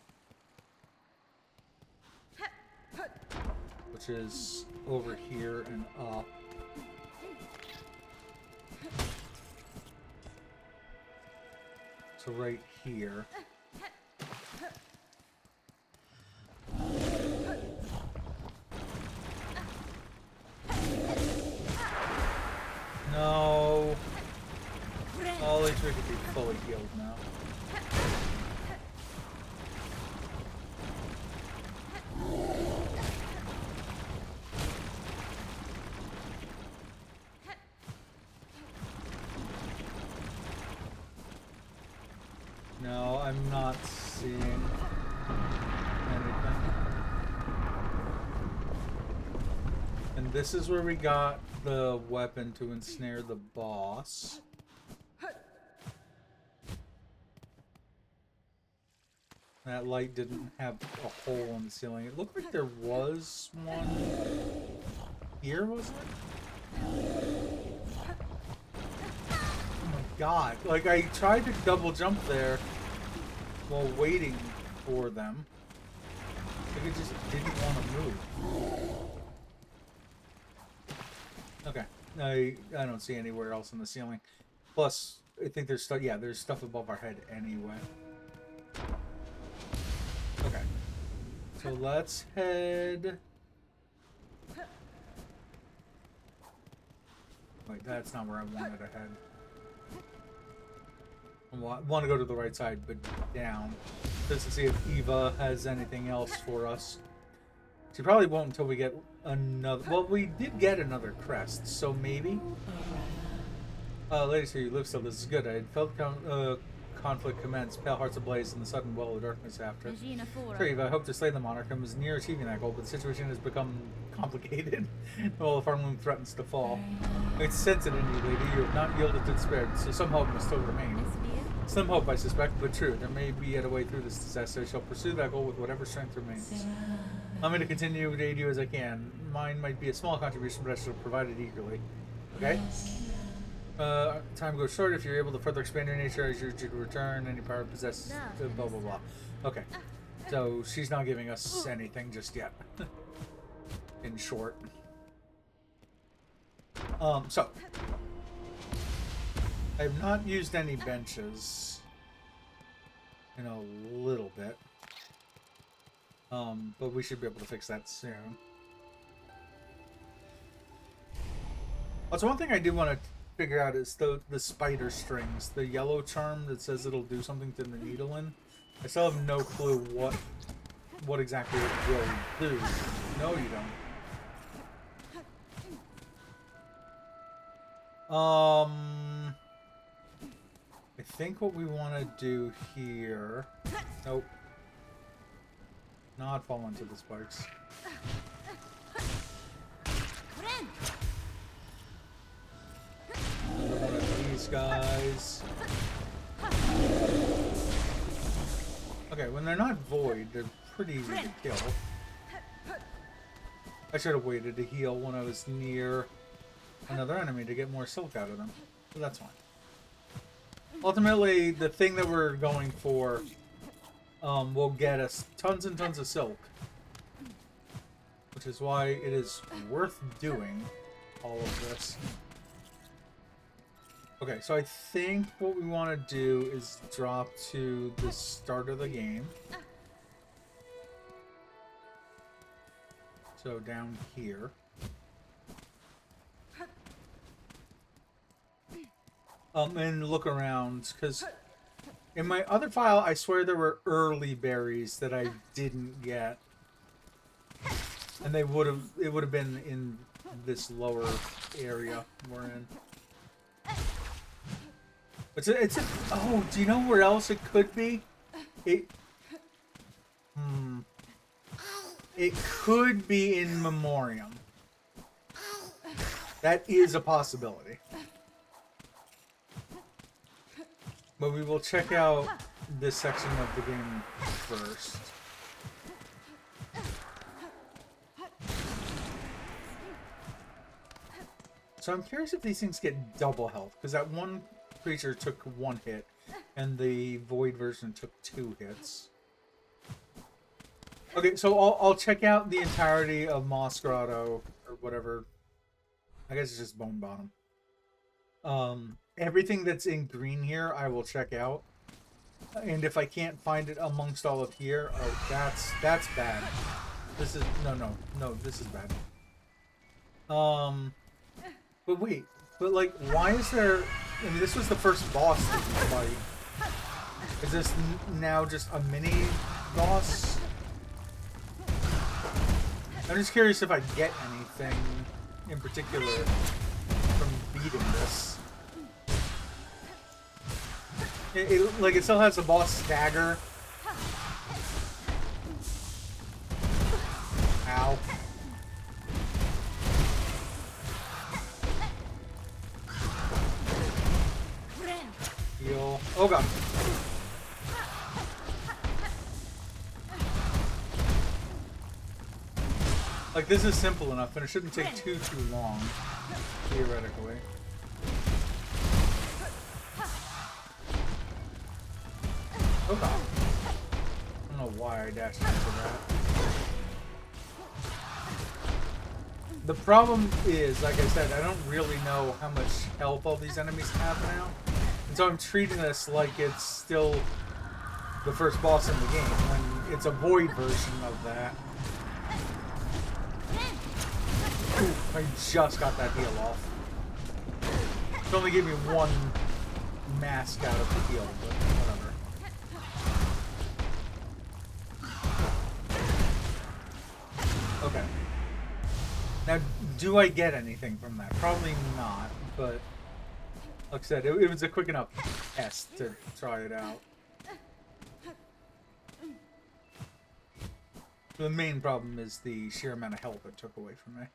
which is over here and up. So right here. No. All these we could be fully healed now. No, I'm not seeing anything. And this is where we got the weapon to ensnare the boss. That light didn't have a hole in the ceiling. It looked like there was one here, was it? Oh my god. Like, I tried to double jump there while waiting for them. Like, it just didn't want to move. Okay. I don't see anywhere else in the ceiling. Plus, I think there's stuff, yeah, there's stuff above our head anyway. Okay. So let's head... Wait, that's not where I wanted to head. I want to go to the right side, but down. Just to see if Eva has anything else for us. She probably won't until we get another... Well, we did get another crest, so maybe? Ladies, here you live still. This is good. I had felt conflict commence, pale hearts ablaze in the sudden well of darkness after. Sure, Eva, I hope to slay the monarch. I was near achieving that goal, but the situation has become complicated. Well, if our moon threatens to fall. It's sensitive in you, lady. You have not yielded to despair, so some hope must still remain. Some hope, I suspect, but true. There may be yet a way through this disaster. I shall pursue that goal with whatever strength remains. I'm going to continue to aid you as I can. Mine might be a small contribution, but I shall provide it eagerly. Okay? Time goes short. If you're able to further expand your nature as you return, any power possessed, blah, blah, blah. Okay. So, she's not giving us anything just yet. In short. So. I have not used any benches in a little bit. But we should be able to fix that soon. Also, one thing I do want to figure out is the spider strings. The yellow charm that says it'll do something to the needle in. I still have no clue what exactly it will do. No, you don't. I think what we want to do here... Nope. Not fall into the spikes. Another one of these guys. Okay, when they're not void, they're pretty easy to kill. I should have waited to heal when I was near another enemy to get more silk out of them. But that's fine. Ultimately, the thing that we're going for will get us tons and tons of silk. Which is why it is worth doing all of this. Okay, so I think what we want to do is drop to the start of the game. So down here. And look around, because in my other file, I swear there were early berries that I didn't get. And it would have been in this lower area we're in. Oh, do you know where else it could be? It could be in memoriam. That is a possibility. But we will check out this section of the game first. So I'm curious if these things get double health, because that one creature took 1 hit, and the Void version took 2 hits. Okay, so I'll check out the entirety of Moss Grotto, or whatever. I guess it's just Bone Bottom. Everything that's in green here, I will check out. And if I can't find it amongst all of here, oh, that's bad. This is, no, this is bad. But wait, like, why is there, I mean, this was the first boss that you fight. Is this now just a mini boss? I'm just curious if I get anything in particular from beating this. Like, it still has the boss stagger. Ow. Heal. Oh god. Like, this is simple enough, and it shouldn't take too long, theoretically. Oh god. I don't know why I dashed into that. The problem is, like I said, I don't really know how much health all these enemies have now. And so I'm treating this like it's still the first boss in the game, when it's a void version of that. Ooh, I just got that heal off. It only gave me 1 mask out of the heal, but whatever. Okay. Now, do I get anything from that? Probably not, but like I said, it was a quick enough test to try it out. The main problem is the sheer amount of health it took away from me.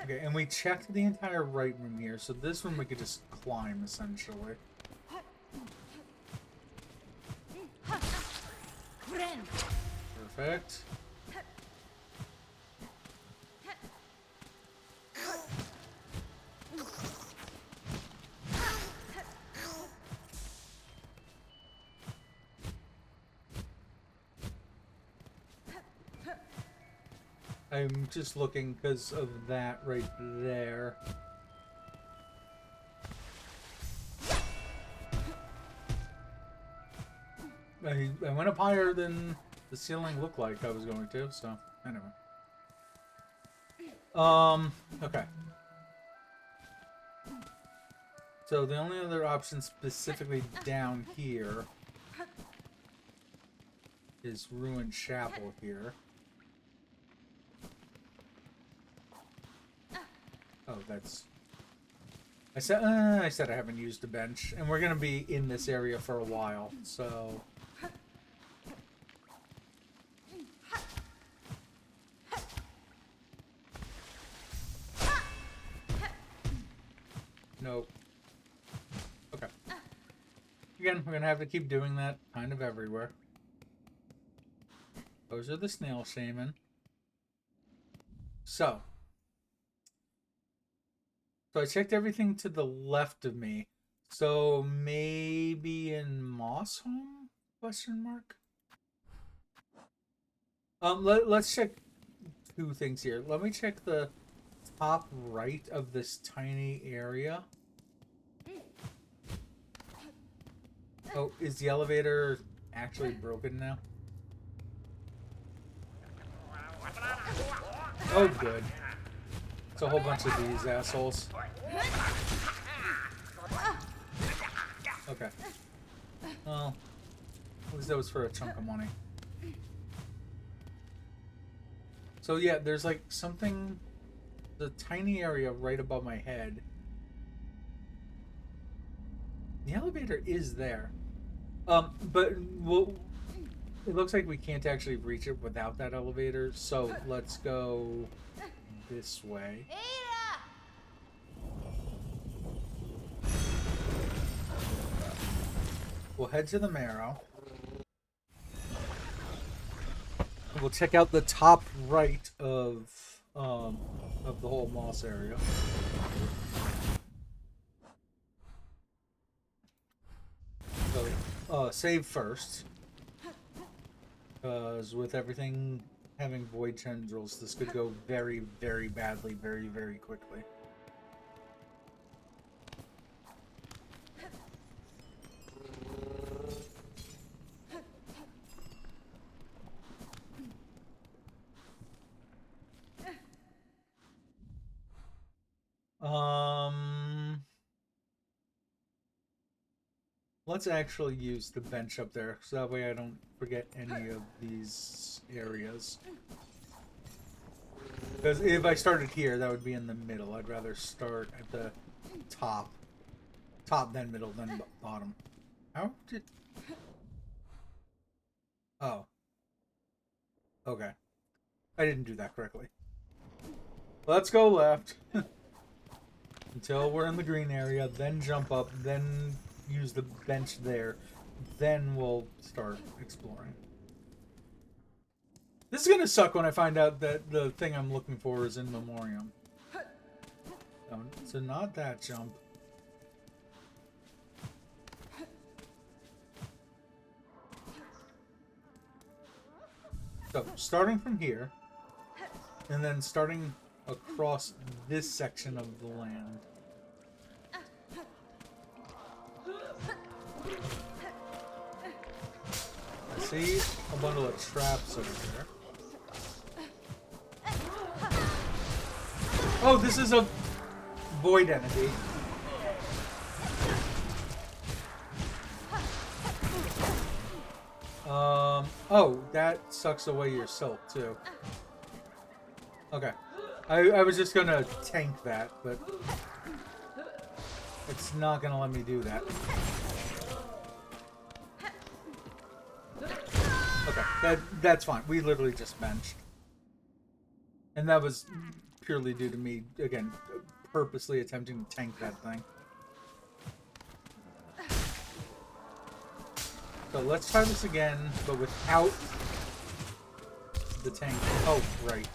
Okay, and we checked the entire right room here, so this room we could just climb, essentially. Perfect. I'm just looking because of that right there. I went up higher than the ceiling looked like I was going to, so anyway. Okay. So the only other option specifically down here is Ruined Chapel here. Oh, that's... I said I haven't used a bench, and we're gonna be in this area for a while, so... Nope. Okay. Again, we're gonna have to keep doing that kind of everywhere. Those are the snail shaman. So I checked everything to the left of me. So maybe in Moss Home? Question mark. Let's check 2 things here. Let me check the top right of this tiny area. Oh, is the elevator actually broken now? Oh, good. It's a whole bunch of these assholes. Okay. Well, at least that was for a chunk of money. So yeah, there's like something, the tiny area right above my head. The elevator is there. But we'll, it looks like we can't actually reach it without that elevator, so let's go this way. We'll head to the Marrow. We'll check out the top right of the whole moss area. So, save first. Because with everything having void tendrils, this could go very, very badly, very, very quickly. Let's actually use the bench up there, so that way I don't forget any of these areas. Because if I started here, that would be in the middle. I'd rather start at the top. Top, then middle, then bottom. How did... Oh. Okay. I didn't do that correctly. Let's go left. Until we're in the green area, then jump up, then use the bench there. Then we'll start exploring. This is gonna suck when I find out that the thing I'm looking for is in Memoriam. No, so not that jump. So, starting from here, and then starting across this section of the land. I see a bundle of traps over there. Oh, this is a void entity. Oh, that sucks away your silk too. Okay. I was just gonna tank that, but it's not gonna let me do that. Okay, that's fine. We literally just benched. And that was purely due to me, again, purposely attempting to tank that thing. So let's try this again, but without the tank. Oh, right.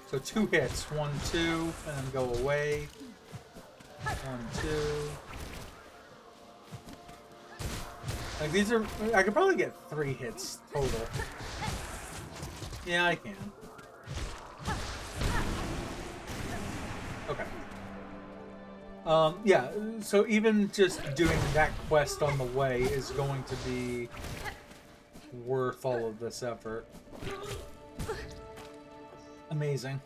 So 2 hits. 1, 2, and then go away. 1, 2. Like, these are... I could probably get 3 hits total. Yeah, I can. Okay. Yeah, so even just doing that quest on the way is going to be worth all of this effort. Amazing.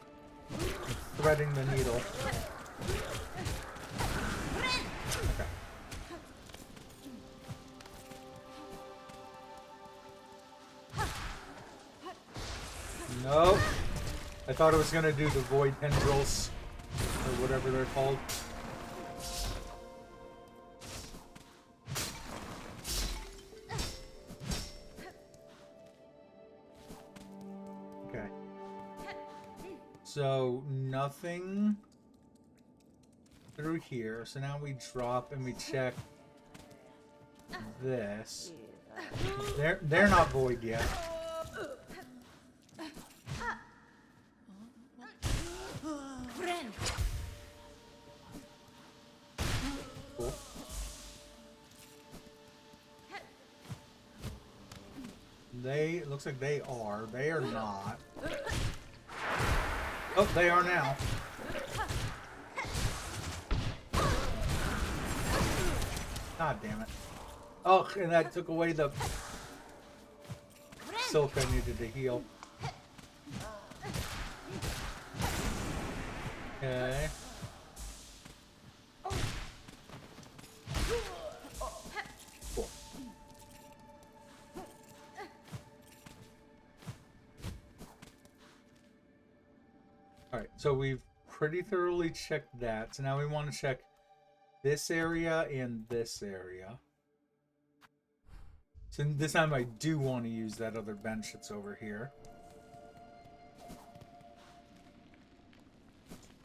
Threading the needle. Okay. Nope. I thought it was gonna do the void tendrils, or whatever they're called. Okay. So, nothing through here. So now we drop and we check this. They're not void yet. Cool. It looks like they are. They are not. Oh, they are now. God damn it. Oh, and that took away the silk I needed to heal. Okay. Cool. Alright, so we've pretty thoroughly checked that. So now we want to check this area and this area. So this time I do want to use that other bench that's over here.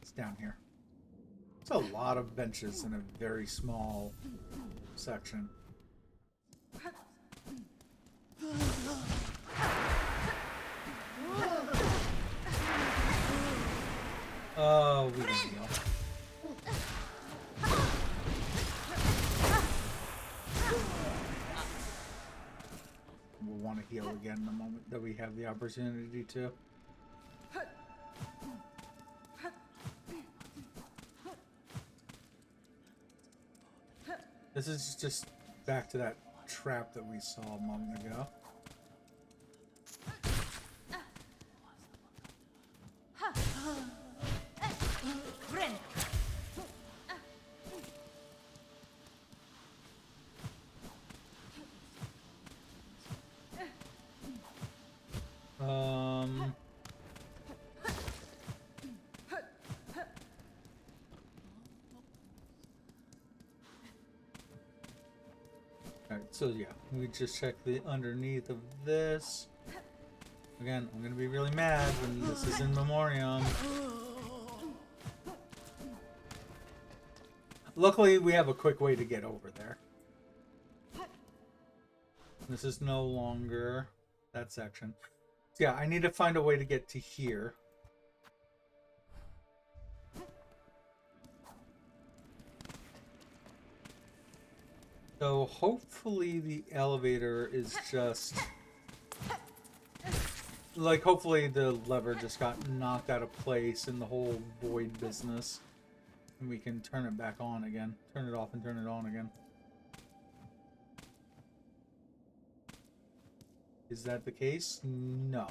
It's down here. It's a lot of benches in a very small section. Oh, we can heal. We'll want to heal again the moment that we have the opportunity to. This is just back to that trap that we saw a moment ago. Alright, so yeah, we just check the underneath of this. Again, I'm gonna be really mad when this is in memoriam. Luckily, we have a quick way to get over there. This is no longer that section. So yeah, I need to find a way to get to here. So hopefully the elevator is just... like, hopefully the lever just got knocked out of place in the whole void business. And we can turn it back on again. Turn it off and turn it on again. Is that the case? No.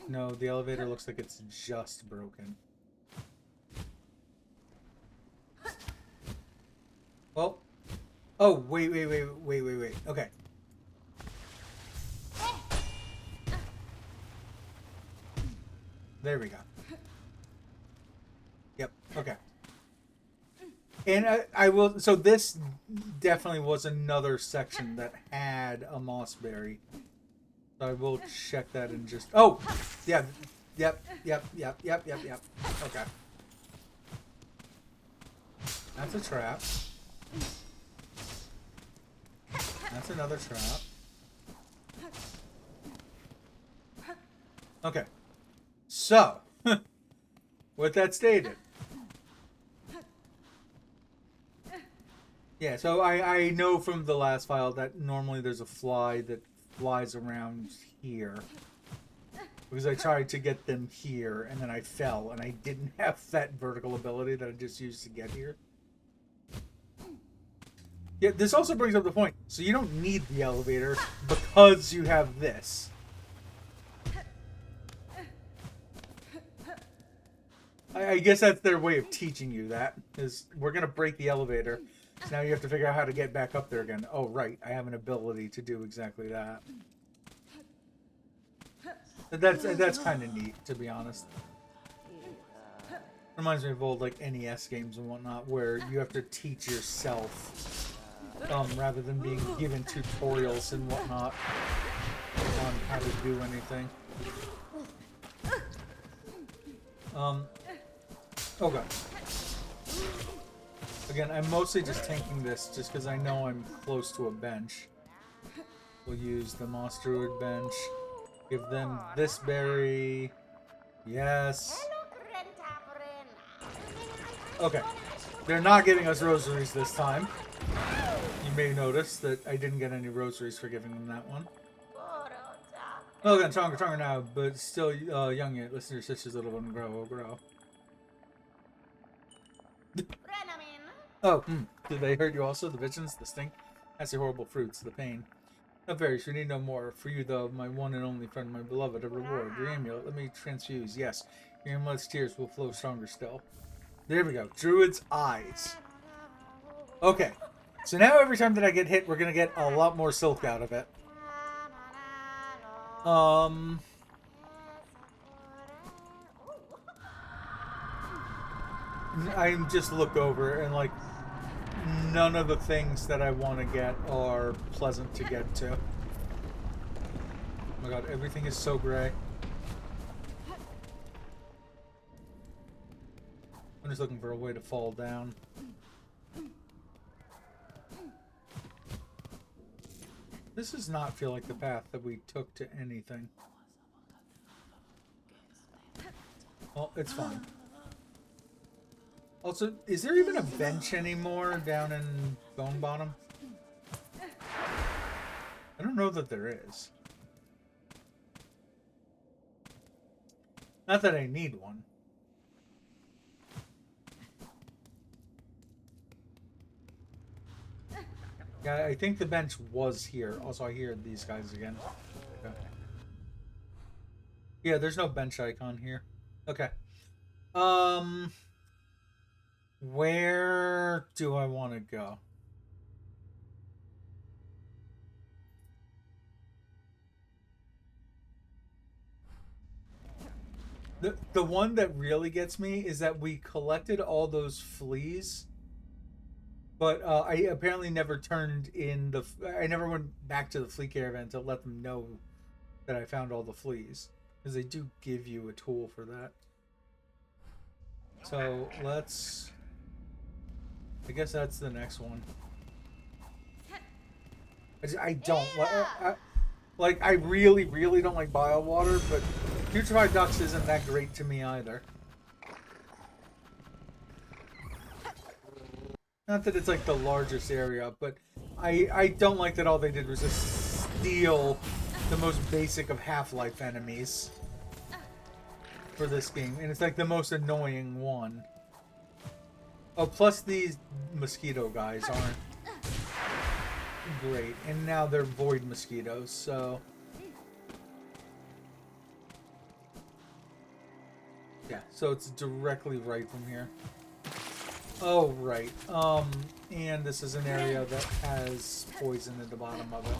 No, the elevator looks like it's just broken. Well... oh, wait. Okay. There we go. Yep, okay. And I will... so this definitely was another section that had a mossberry. So I will check that and just... oh! Yeah. Yep. Okay. That's a trap. That's another trap. Okay. So, with that stated. Yeah, so I know from the last file that normally there's a fly that flies around here. Because I tried to get them here, and then I fell, and I didn't have that vertical ability that I just used to get here. Yeah, this also brings up the point. So you don't need the elevator because you have this. I guess that's their way of teaching you that. Is we're going to break the elevator. So now you have to figure out how to get back up there again. Oh, right. I have an ability to do exactly that. That's kind of neat, to be honest. Reminds me of old like NES games and whatnot, where you have to teach yourself, rather than being given tutorials and whatnot on how to do anything. Oh god. Again, I'm mostly just tanking this just because I know I'm close to a bench. We'll use the Moss Druid bench. Give them this berry. Yes. Okay. They're not giving us rosaries this time. You may notice that I didn't get any rosaries for giving them that one. Oh, again, stronger now, but still young yet. Listen to your sister's little one grow. Oh, did they hurt you also? The visions, the stink? That's the horrible fruits, the pain. Not very, we need no more. For you, though, my one and only friend, my beloved, a reward. Your amulet, let me transfuse. Yes, your amulet's tears will flow stronger still. There we go. Druid's eyes. Okay. So now every time that I get hit, we're going to get a lot more silk out of it. I just look over and like none of the things that I want to get are pleasant to get to. Oh my god, everything is so gray. I'm just looking for a way to fall down. This does not feel like the path that we took to anything. Well, it's fine. Also, is there even a bench anymore down in Bone Bottom? I don't know that there is. Not that I need one. Yeah, I think the bench was here. Also, I hear these guys again. Okay. Yeah, there's no bench icon here. Okay. Where do I want to go? The one that really gets me is that we collected all those fleas, but I apparently never turned in the. I never went back to the flea caravan to let them know that I found all the fleas, because they do give you a tool for that. So let's. I guess that's the next one. I don't like. I really, really don't like bio water, but putrefied ducks isn't that great to me either. Not that it's like the largest area, but I don't like that all they did was just steal the most basic of Half-Life enemies for this game, and it's like the most annoying one. Oh, plus these mosquito guys aren't great, and now they're void mosquitoes, so yeah, so it's directly right from here. Oh, right. And this is an area that has poison at the bottom of it.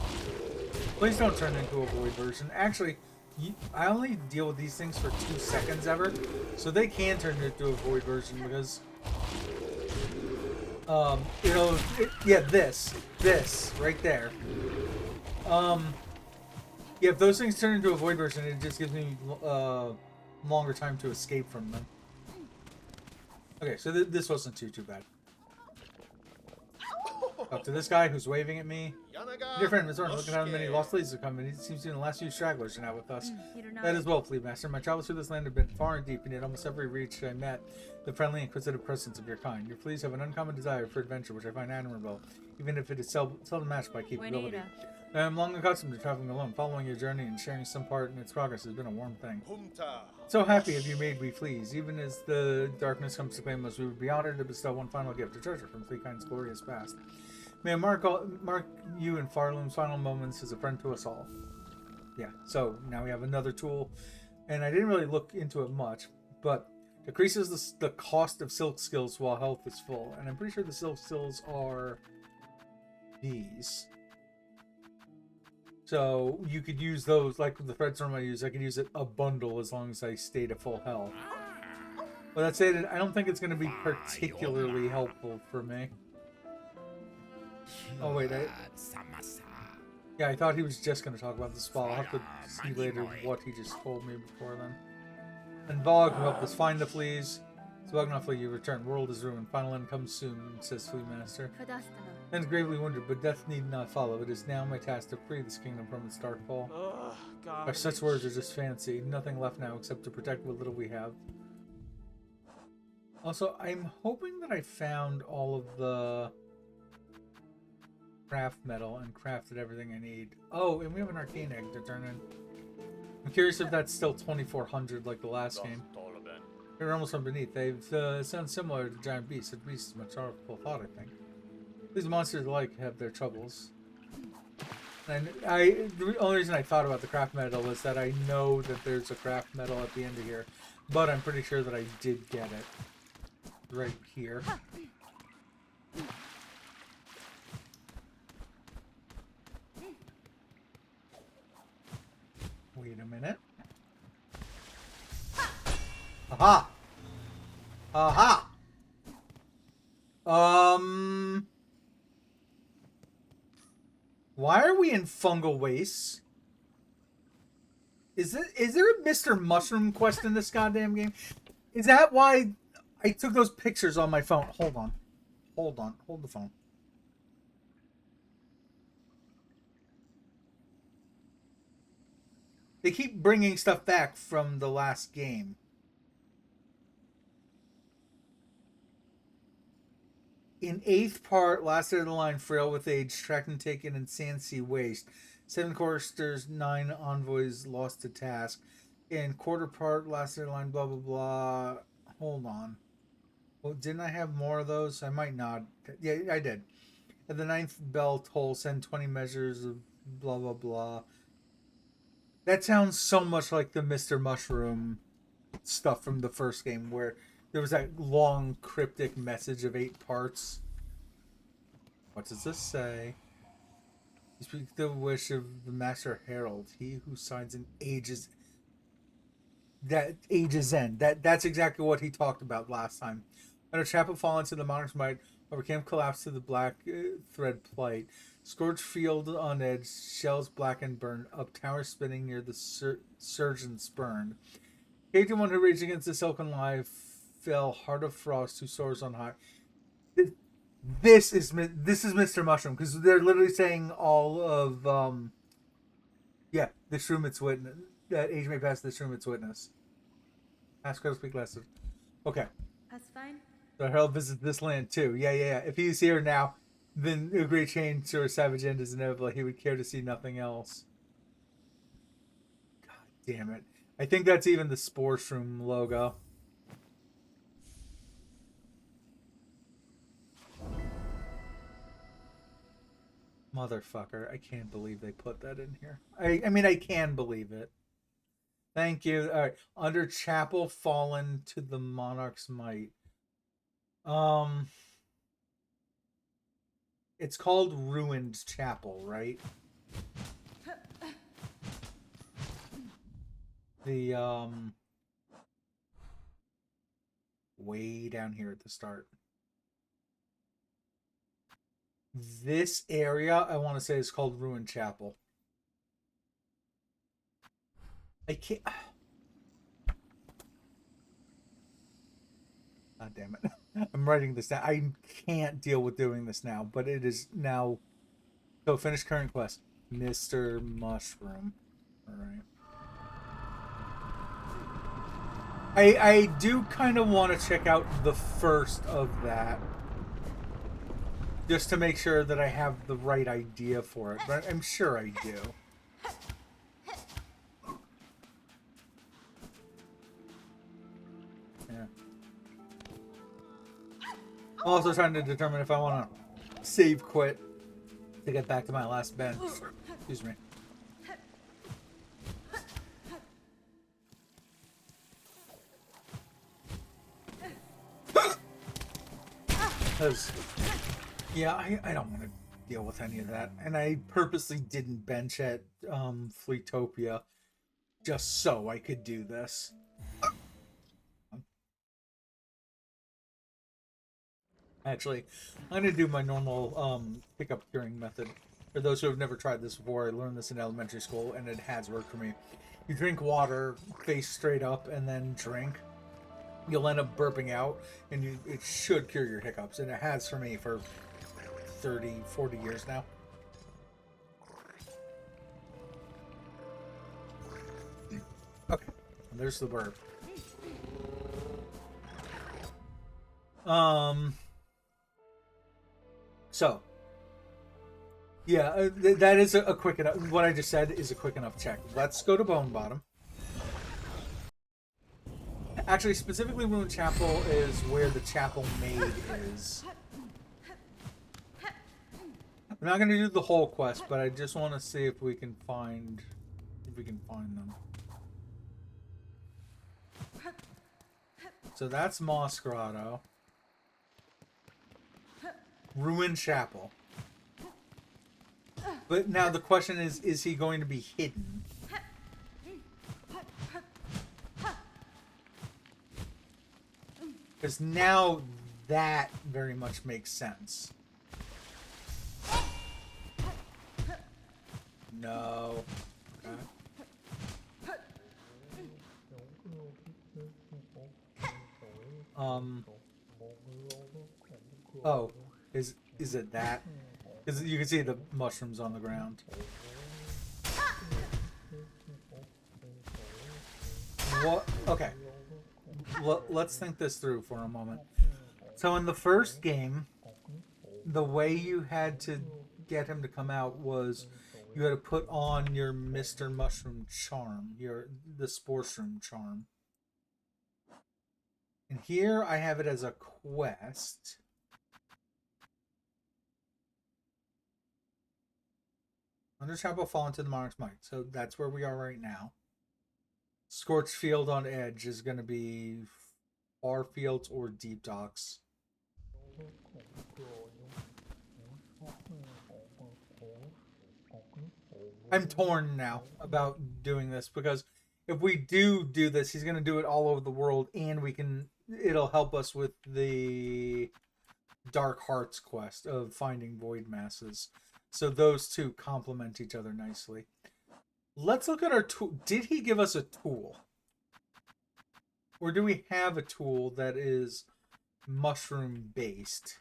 Please don't turn into a void version. Actually, I only deal with these things for 2 seconds ever, so they can turn into a void version because, yeah, this right there. Yeah, if those things turn into a void version, it just gives me longer time to escape from them. Okay, so this wasn't too bad. Up to this guy who's waving at me. Dear friend, Miss Orton, look at how many lost fleas have come, and it seems to be the last few stragglers are now with us. That is well, Flea Master. My travels through this land have been far and deep, and yet almost every reach I met the friendly and inquisitive presence of your kind. Your fleas have an uncommon desire for adventure, which I find admirable, even if it is seldom matched by capability. I am long accustomed to traveling alone. Following your journey and sharing some part in its progress has been a warm thing. So happy have you made we fleas. Even as the darkness comes to claim us, we would be honored to bestow one final gift, a treasure from Fleakind's glorious past. May I mark you in Farloom's final moments as a friend to us all. Yeah, so now we have another tool, and I didn't really look into it much, but decreases the cost of silk skills while health is full, and I'm pretty sure the silk skills are these. So you could use those, like the thread storm I use, I could use it a bundle as long as I stayed at full health. But that said, I don't think it's going to be particularly helpful for me. Oh wait, yeah, I thought he was just going to talk about the spa. I'll have to see later what he just told me before then. And Vogue, who helped us find the fleas. Svognofly, you return. World is ruined. Final end comes soon, says Flea Master. And is gravely wounded, but death need not follow. It is now my task to free this kingdom from its darkfall. Our such words are just fancy. Nothing left now except to protect what little we have. Also, I'm hoping that I found all of the craft metal and crafted everything I need. Oh, and we have an arcane egg to turn in. I'm curious if that's still 2400 like the last game. They're almost from beneath. They've sound similar to giant beasts. A beast is much powerful thought, I think. These monsters alike have their troubles. And the only reason I thought about the craft metal was that I know that there's a craft metal at the end of here, but I'm pretty sure that I did get it right here. Wait a minute. Aha! Aha! Why are we in fungal wastes? Is there a Mr. Mushroom quest in this goddamn game? Is that why I took those pictures on my phone? Hold on. Hold on. Hold the phone. They keep bringing stuff back from the last game. In 8th part, last of the line, frail with age, tracked and taken in Sand Sea Waste. 7 choristers, 9 envoys lost to task. In quarter part, last of the line, blah, blah, blah. Hold on. Well, didn't I have more of those? I might not. Yeah, I did. At the 9th bell toll, send 20 measures of blah, blah, blah. That sounds so much like the Mr. Mushroom stuff from the first game, where there was that long cryptic message of 8 parts. What does this say? You speak the wish of the Master Herald, he who signs an age's end. That's exactly what he talked about last time. Under Chapel fall into the monarch's might, over camp collapse to the black thread plight. Scorched field on edge, shells black and burned, up tower spinning near the surgeon burned. Cage one who raged against the silken life fell, heart of frost, who soars on high. This is Mr. Mushroom, because they're literally saying all of yeah, this room its witness. That age may pass, this room its witness. Ask her to speak less. Okay. That's fine. The Herald visits this land too. Yeah. If he's here now, then a great change to our savage end is inevitable. He would care to see nothing else. God damn it. I think that's even the Spore Shroom logo. Motherfucker. I can't believe they put that in here. I mean, I can believe it. Thank you. All right. Under Chapel fallen to the monarch's might. It's called Ruined Chapel, right? The way down here at the start. This area, I want to say, is called Ruined Chapel. I can't. God damn it. I'm writing this down. I can't deal with doing this now, but it is now. So finish current quest. Mr. Mushroom. Alright. I do kind of want to check out the first of that. Just to make sure that I have the right idea for it. But I'm sure I do. Yeah. I'm also trying to determine if I want to save quit to get back to my last bench. Excuse me. Because, yeah, I don't want to deal with any of that. And I purposely didn't bench at Fleetopia just so I could do this. Actually, I'm going to do my normal pickup curing method. For those who have never tried this before, I learned this in elementary school, and it has worked for me. You drink water, face straight up, and then drink. You'll end up burping out, and it should cure your hiccups. And it has for me for 30, 40 years now. Okay, and there's the burp. So, yeah, that is a quick enough. What I just said is a quick enough check. Let's go to Bone Bottom. Actually, specifically, Ruined Chapel is where the chapel maid is. I'm not going to do the whole quest, but I just want to see if we can find them. So that's Moss Grotto. Ruined Chapel. But now the question is he going to be hidden? Because now that very much makes sense. No. Okay. Oh, is it that? Because you can see the mushrooms on the ground. What? Okay. Let's think this through for a moment. So in the first game, the way you had to get him to come out was you had to put on your Mr. Mushroom charm, the Spore Shroom charm. And here I have it as a quest. Underchap will fall into the monarch's might. So that's where we are right now. Scorched Field on Edge is going to be Far Fields or Deep Docks. I'm torn now about doing this because if we do this, he's going to do it all over the world, and it'll help us with the Dark Hearts quest of finding void masses. So those two complement each other nicely. Let's look at our tool. Did he give us a tool? Or do we have a tool that is mushroom based?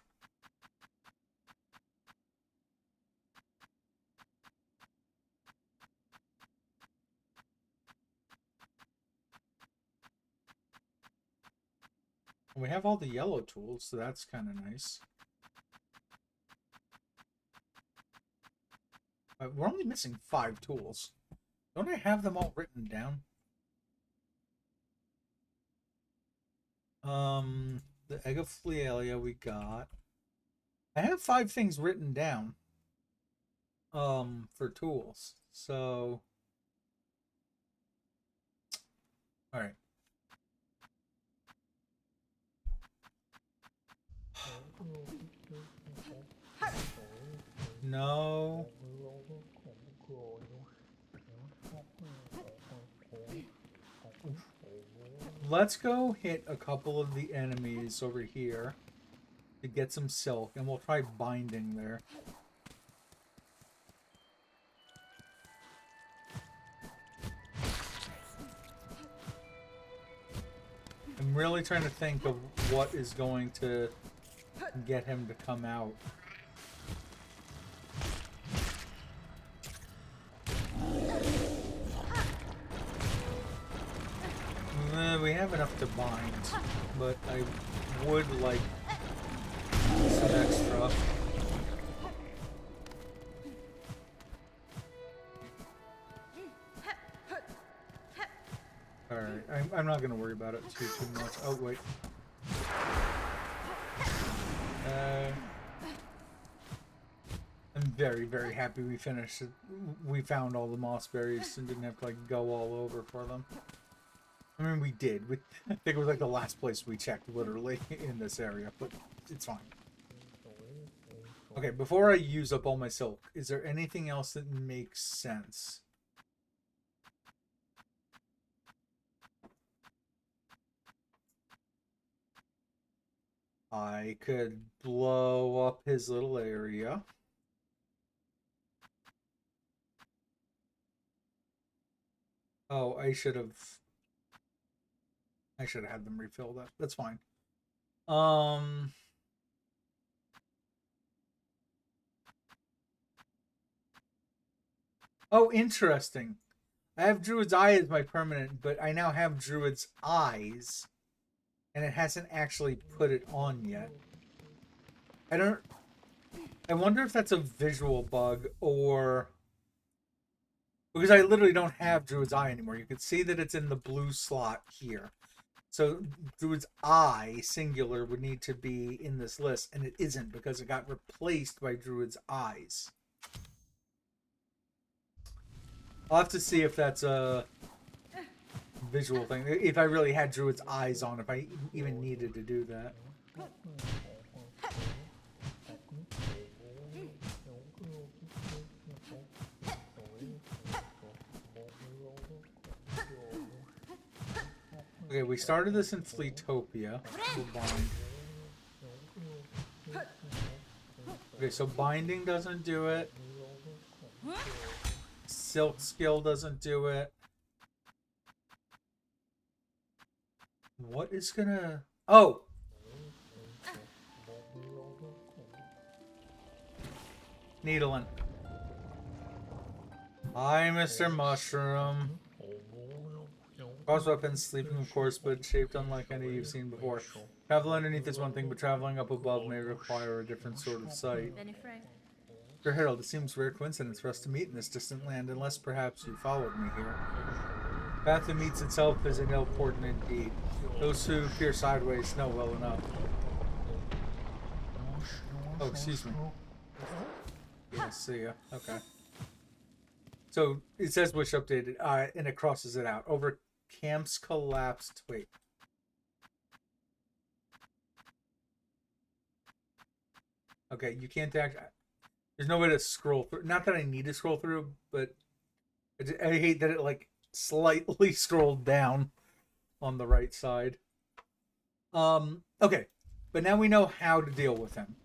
We have all the yellow tools, so that's kind of nice. We're only missing 5 tools. Don't I have them all written down? The Egg of Flealia we got. I have 5 things written down. For tools. So, all right. No. Let's go hit a couple of the enemies over here to get some silk, and we'll try binding there. I'm really trying to think of what is going to get him to come out. We have enough to bind, but I would like some extra. Alright, I'm not going to worry about it too much. Oh, wait. I'm very, very happy we finished it. We found all the moss berries and didn't have to, like, go all over for them. I mean, we did. I think it was, like, the last place we checked, literally, in this area. But it's fine. Okay, before I use up all my silk, is there anything else that makes sense? I could blow up his little area. Oh, I should have had them refill that. That's fine. Oh, interesting. I have Druid's Eye as my permanent, but I now have Druid's Eyes, and it hasn't actually put it on yet. I wonder if that's a visual bug, or... Because I literally don't have Druid's Eye anymore. You can see that it's in the blue slot here. So Druid's Eye, singular, would need to be in this list, and it isn't because it got replaced by Druid's Eyes. I'll have to see if that's a visual thing. If I really had Druid's Eyes on, if I even needed to do that. Okay, we started this in Fleetopia. We'll bind. Okay, so binding doesn't do it. Silk skill doesn't do it. What is gonna... Oh! Needling. Hi, Mr. Mushroom. Cross weapons, sleeping of course, but shaped unlike any you've seen before. Travel underneath is one thing, but traveling up above may require a different sort of sight. Sir Harold, it seems a rare coincidence for us to meet in this distant land, unless perhaps you followed me here. The path that meets itself is an ill portent indeed. Those who peer sideways know well enough. Oh, excuse me. Yeah, see ya. Okay. So it says wish updated, and it crosses it out. Over camps collapsed. Wait. Okay, you can't actually... There's no way to scroll through. Not that I need to scroll through, but I hate that it like slightly scrolled down on the right side. Okay, but now we know how to deal with him.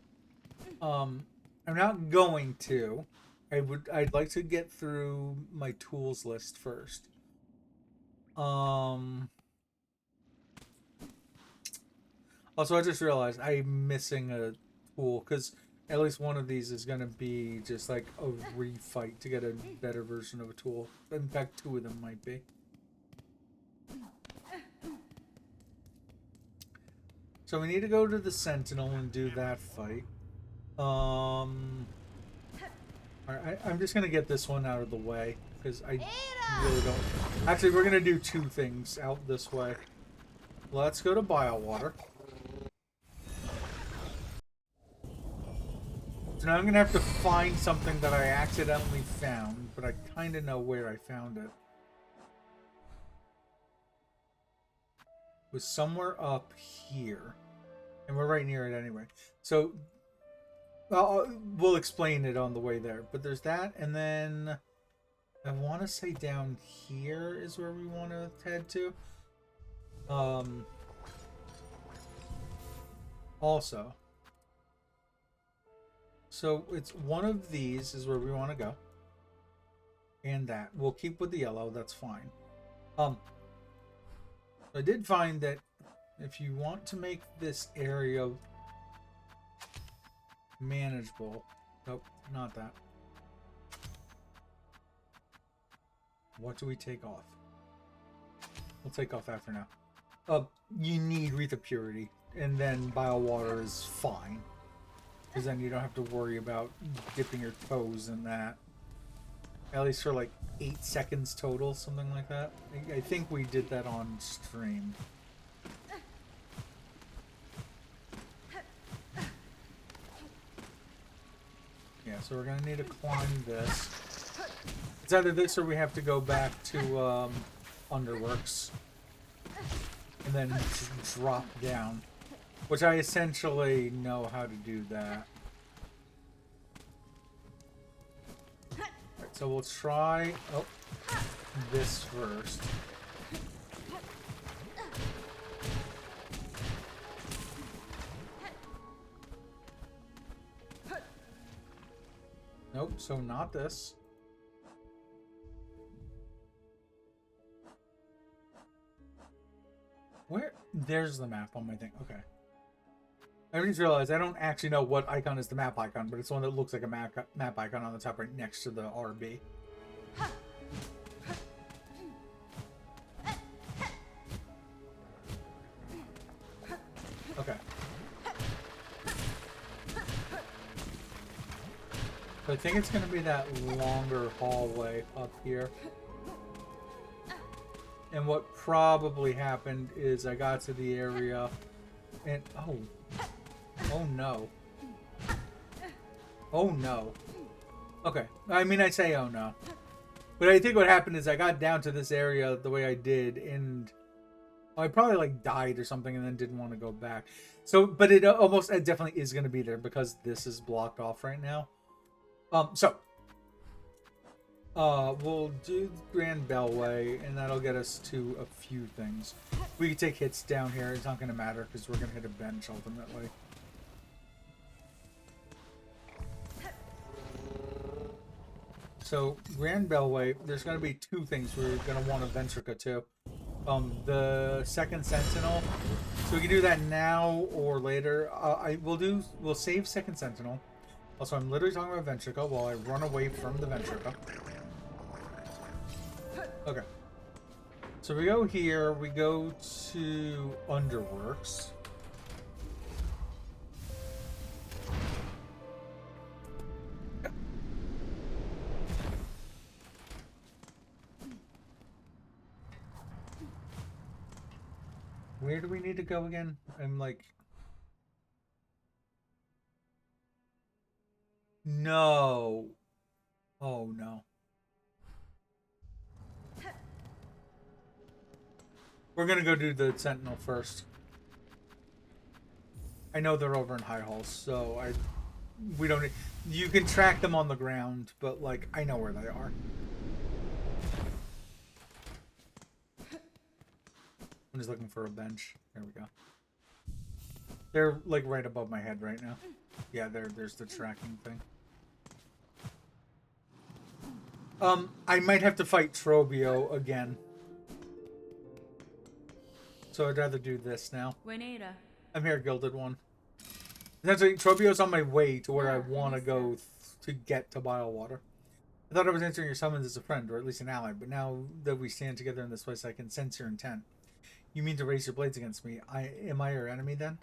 I'm not going to. I'd like to get through my tools list first. Also, I just realized I'm missing a tool because at least one of these is going to be just like a refight to get a better version of a tool. In fact, two of them might be. So we need to go to the Sentinel and do that fight. Alright, I'm just going to get this one out of the way because I really don't... Actually, we're going to do two things out this way. Let's go to Biowater. So now I'm going to have to find something that I accidentally found, but I kind of know where I found it. It was somewhere up here. And we're right near it anyway. So, we'll explain it on the way there. But there's that, and then... I want to say down here is where we want to head to. Also... So it's one of these is where we want to go. And that. We'll keep with the yellow, that's fine. I did find that if you want to make this area manageable... Nope, not that. What do we take off? We'll take off after now. You need Wreath of Purity, and then Biowater is fine. Because then you don't have to worry about dipping your toes in that. At least for like 8 seconds total, something like that. I think we did that on stream. Yeah, so we're going to need to climb this. It's either this or we have to go back to Underworks. And then drop down. Which I essentially know how to do that. Alright, so we'll try this first. Nope, so not this. Where? There's the map on my thing. Okay. I just realized I don't actually know what icon is the map icon, but it's the one that looks like a map icon on the top right next to the RB. Okay. So I think it's going to be that longer hallway up here. And what probably happened is I got to the area and... Oh no. Oh no. Okay. I mean, I say oh no. But I think what happened is I got down to this area the way I did and I probably like died or something and then didn't want to go back. So, but it definitely is going to be there because this is blocked off right now. We'll do Grand Bellway and that'll get us to a few things. We can take hits down here. It's not going to matter because we're going to hit a bench ultimately. So Grand Bellway, there's gonna be two things we're gonna want to Ventrica to. The second Sentinel. So we can do that now or later. We'll save second Sentinel. Also, I'm literally talking about Ventrica while I run away from the Ventrica. Okay. So we go here, we go to Underworks. Where do we need to go again? I'm like... No. Oh, no. We're gonna go do the Sentinel first. I know they're over in High Halls, so we don't need... You can track them on the ground, but, like, I know where they are. I'm just looking for a bench. There we go. They're, like, right above my head right now. Yeah, there's the tracking thing. I might have to fight Trobio again. So I'd rather do this now. I'm here, Gilded One. Essentially, Trobio's on my way to where I want to go to get to Bilewater. I thought I was answering your summons as a friend, or at least an ally, but now that we stand together in this place, I can sense your intent. You mean to raise your blades against me? Am I your enemy then?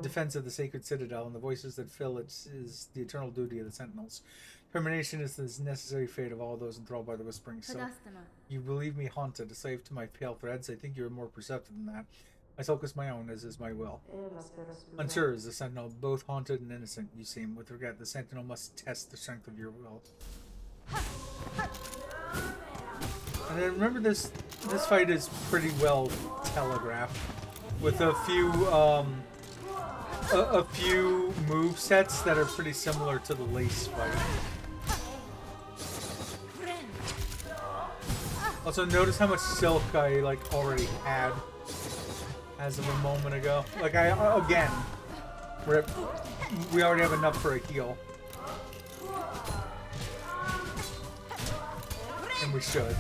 Defense of the sacred citadel and the voices that fill it is the eternal duty of the sentinels. Termination is the necessary fate of all those enthralled by the whispering silk. You believe me haunted, a slave to my pale threads. I think you are more perceptive than that. My silk is my own, as is my will. Unsure is the sentinel, both haunted and innocent, you seem. With regret, the sentinel must test the strength of your will. And then remember, this fight is pretty well telegraphed, with a few move sets that are pretty similar to the Lace fight. Also, notice how much silk I already had as of a moment ago. Again, we already have enough for a heal, and we should.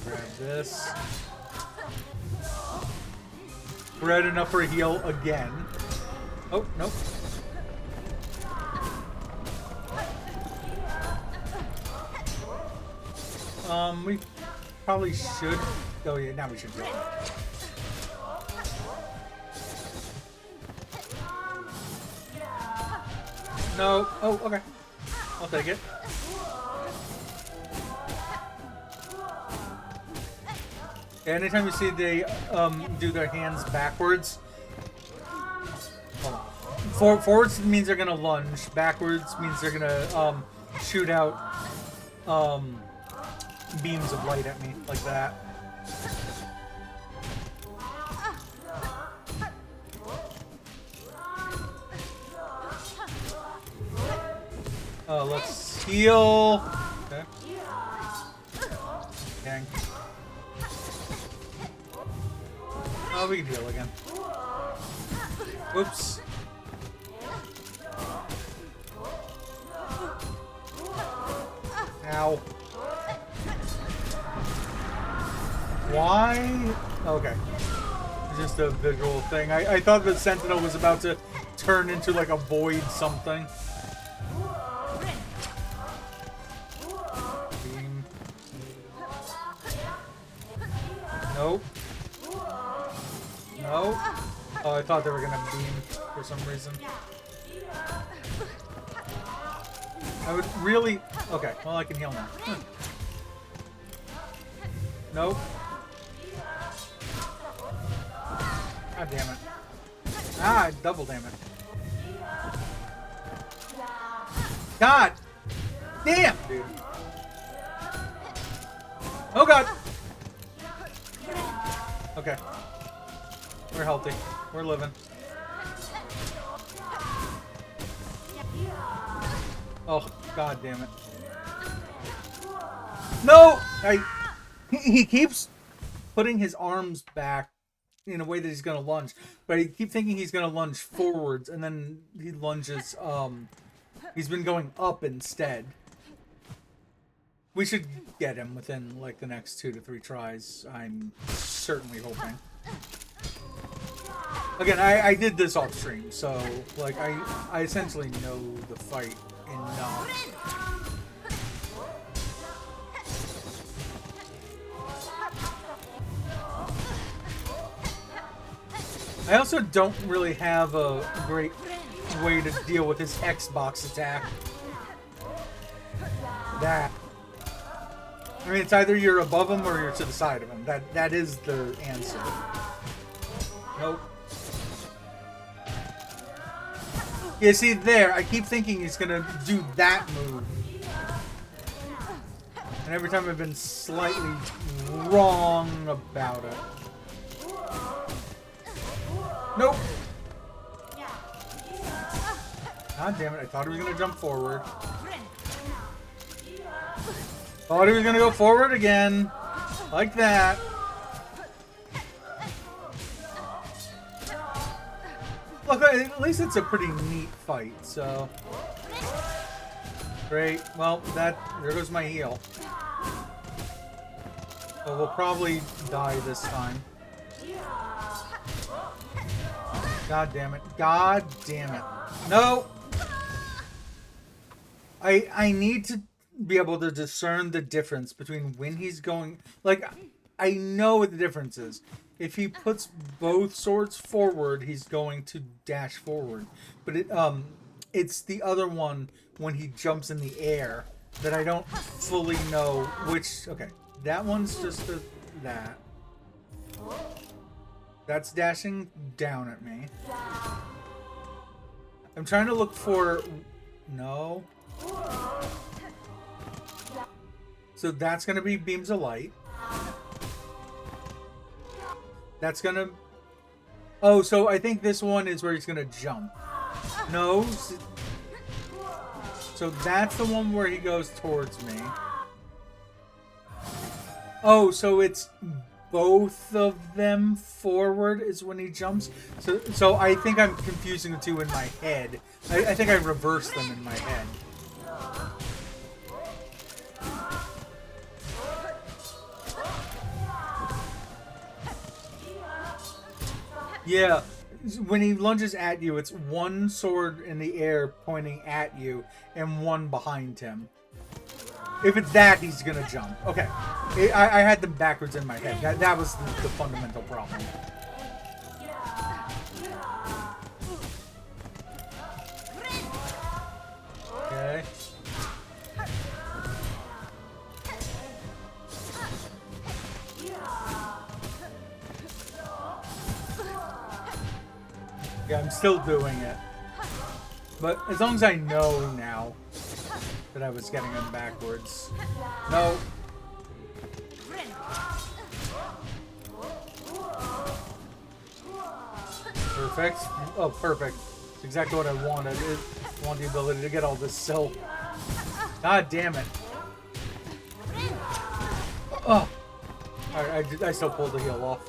Grab this. We're at enough for a heal again. Oh, nope. We probably should. Oh yeah, now we should go. No. Oh, okay. I'll take it. Anytime you see they do their hands backwards, forwards means they're gonna lunge. Backwards means they're gonna shoot out beams of light at me like that. Let's heal. Okay. Dang. Oh, we can heal again. Oops. Ow. Why? Okay. It's just a visual thing. I thought the Sentinel was about to turn into like a void something. Beam. Nope. No. Oh, I thought they were gonna beam for some reason. I would really... Okay, well I can heal now. Nope. God damn it. Ah, double damn it. God! Damn, dude. Oh god! Okay. We're healthy. We're living. Oh, god damn it. No! He keeps putting his arms back in a way that he's gonna lunge, but I keep thinking he's gonna lunge forwards, and then he lunges. He's been going up instead. We should get him within like the next 2 to 3 tries. I'm certainly hoping. Again, I did this off stream, so like I essentially know the fight enough. I also don't really have a great way to deal with his Xbox attack. That. I mean, it's either you're above him or you're to the side of him. That is the answer. Nope. Yeah, see there, I keep thinking he's gonna do that move. And every time I've been slightly wrong about it. Nope. God damn it, I thought he was gonna jump forward. Thought he was gonna go forward again. Like that. Look, at least it's a pretty neat fight, so. Great. Well, there goes my heal. So we'll probably die this time. God damn it. God damn it. No! I need to be able to discern the difference between when he's going... Like, I know what the difference is. If he puts both swords forward, he's going to dash forward. But it's the other one when he jumps in the air that I don't fully know which... Okay, that one's just that. That's dashing down at me. I'm trying to look for... No. So that's going to be beams of light. That's going to... Oh, so I think this one is where he's going to jump. No. So that's the one where he goes towards me. Oh, so it's... Both of them forward is when he jumps. So I think I'm confusing the two in my head. I think I reversed them in my head. Yeah, when he lunges at you, it's one sword in the air pointing at you and one behind him. If it's that, he's gonna jump. Okay. I had them backwards in my head. That was the fundamental problem. Okay. Yeah, I'm still doing it. But as long as I know now that I was getting them backwards. No. Perfect. Oh, perfect. It's exactly what I wanted. I want the ability to get all this silk. God damn it. Oh. Alright, I still pulled the heel off.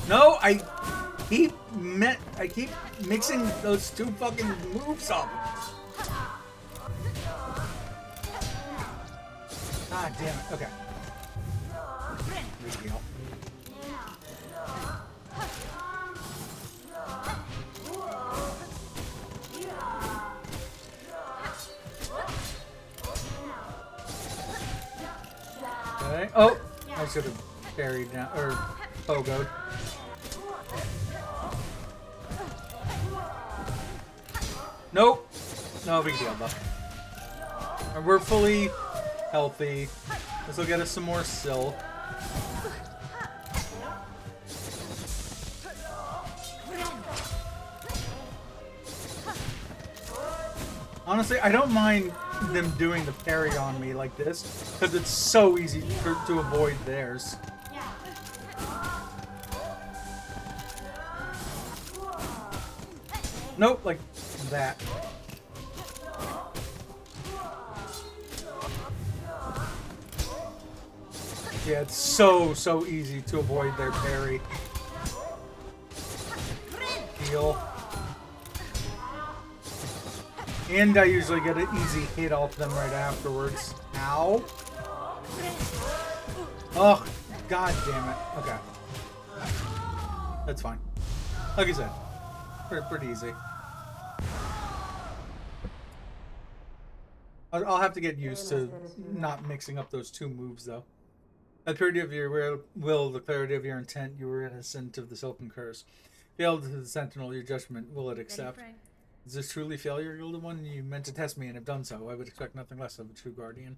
No, I keep mixing those two fucking moves up. God damn it. Okay. Big deal. Okay. Oh, I should have buried down or pogoed. Nope. No big deal, though. And we're fully healthy. This will get us some more silk. Honestly, I don't mind them doing the parry on me like this, because it's so easy to avoid theirs. Nope, like that. Yeah, it's so easy to avoid their parry. Heal. And I usually get an easy hit off them right afterwards. Ow. Oh, god damn it. Okay. That's fine. Like I said, pretty easy. I'll have to get used to not mixing up those two moves, though. At the clarity of your will, the clarity of your intent, you were innocent of the Silken Curse. Failed to the Sentinel, your judgment, will it accept? Is this truly failure, Gilded One? You meant to test me and have done so. I would expect nothing less of a true guardian.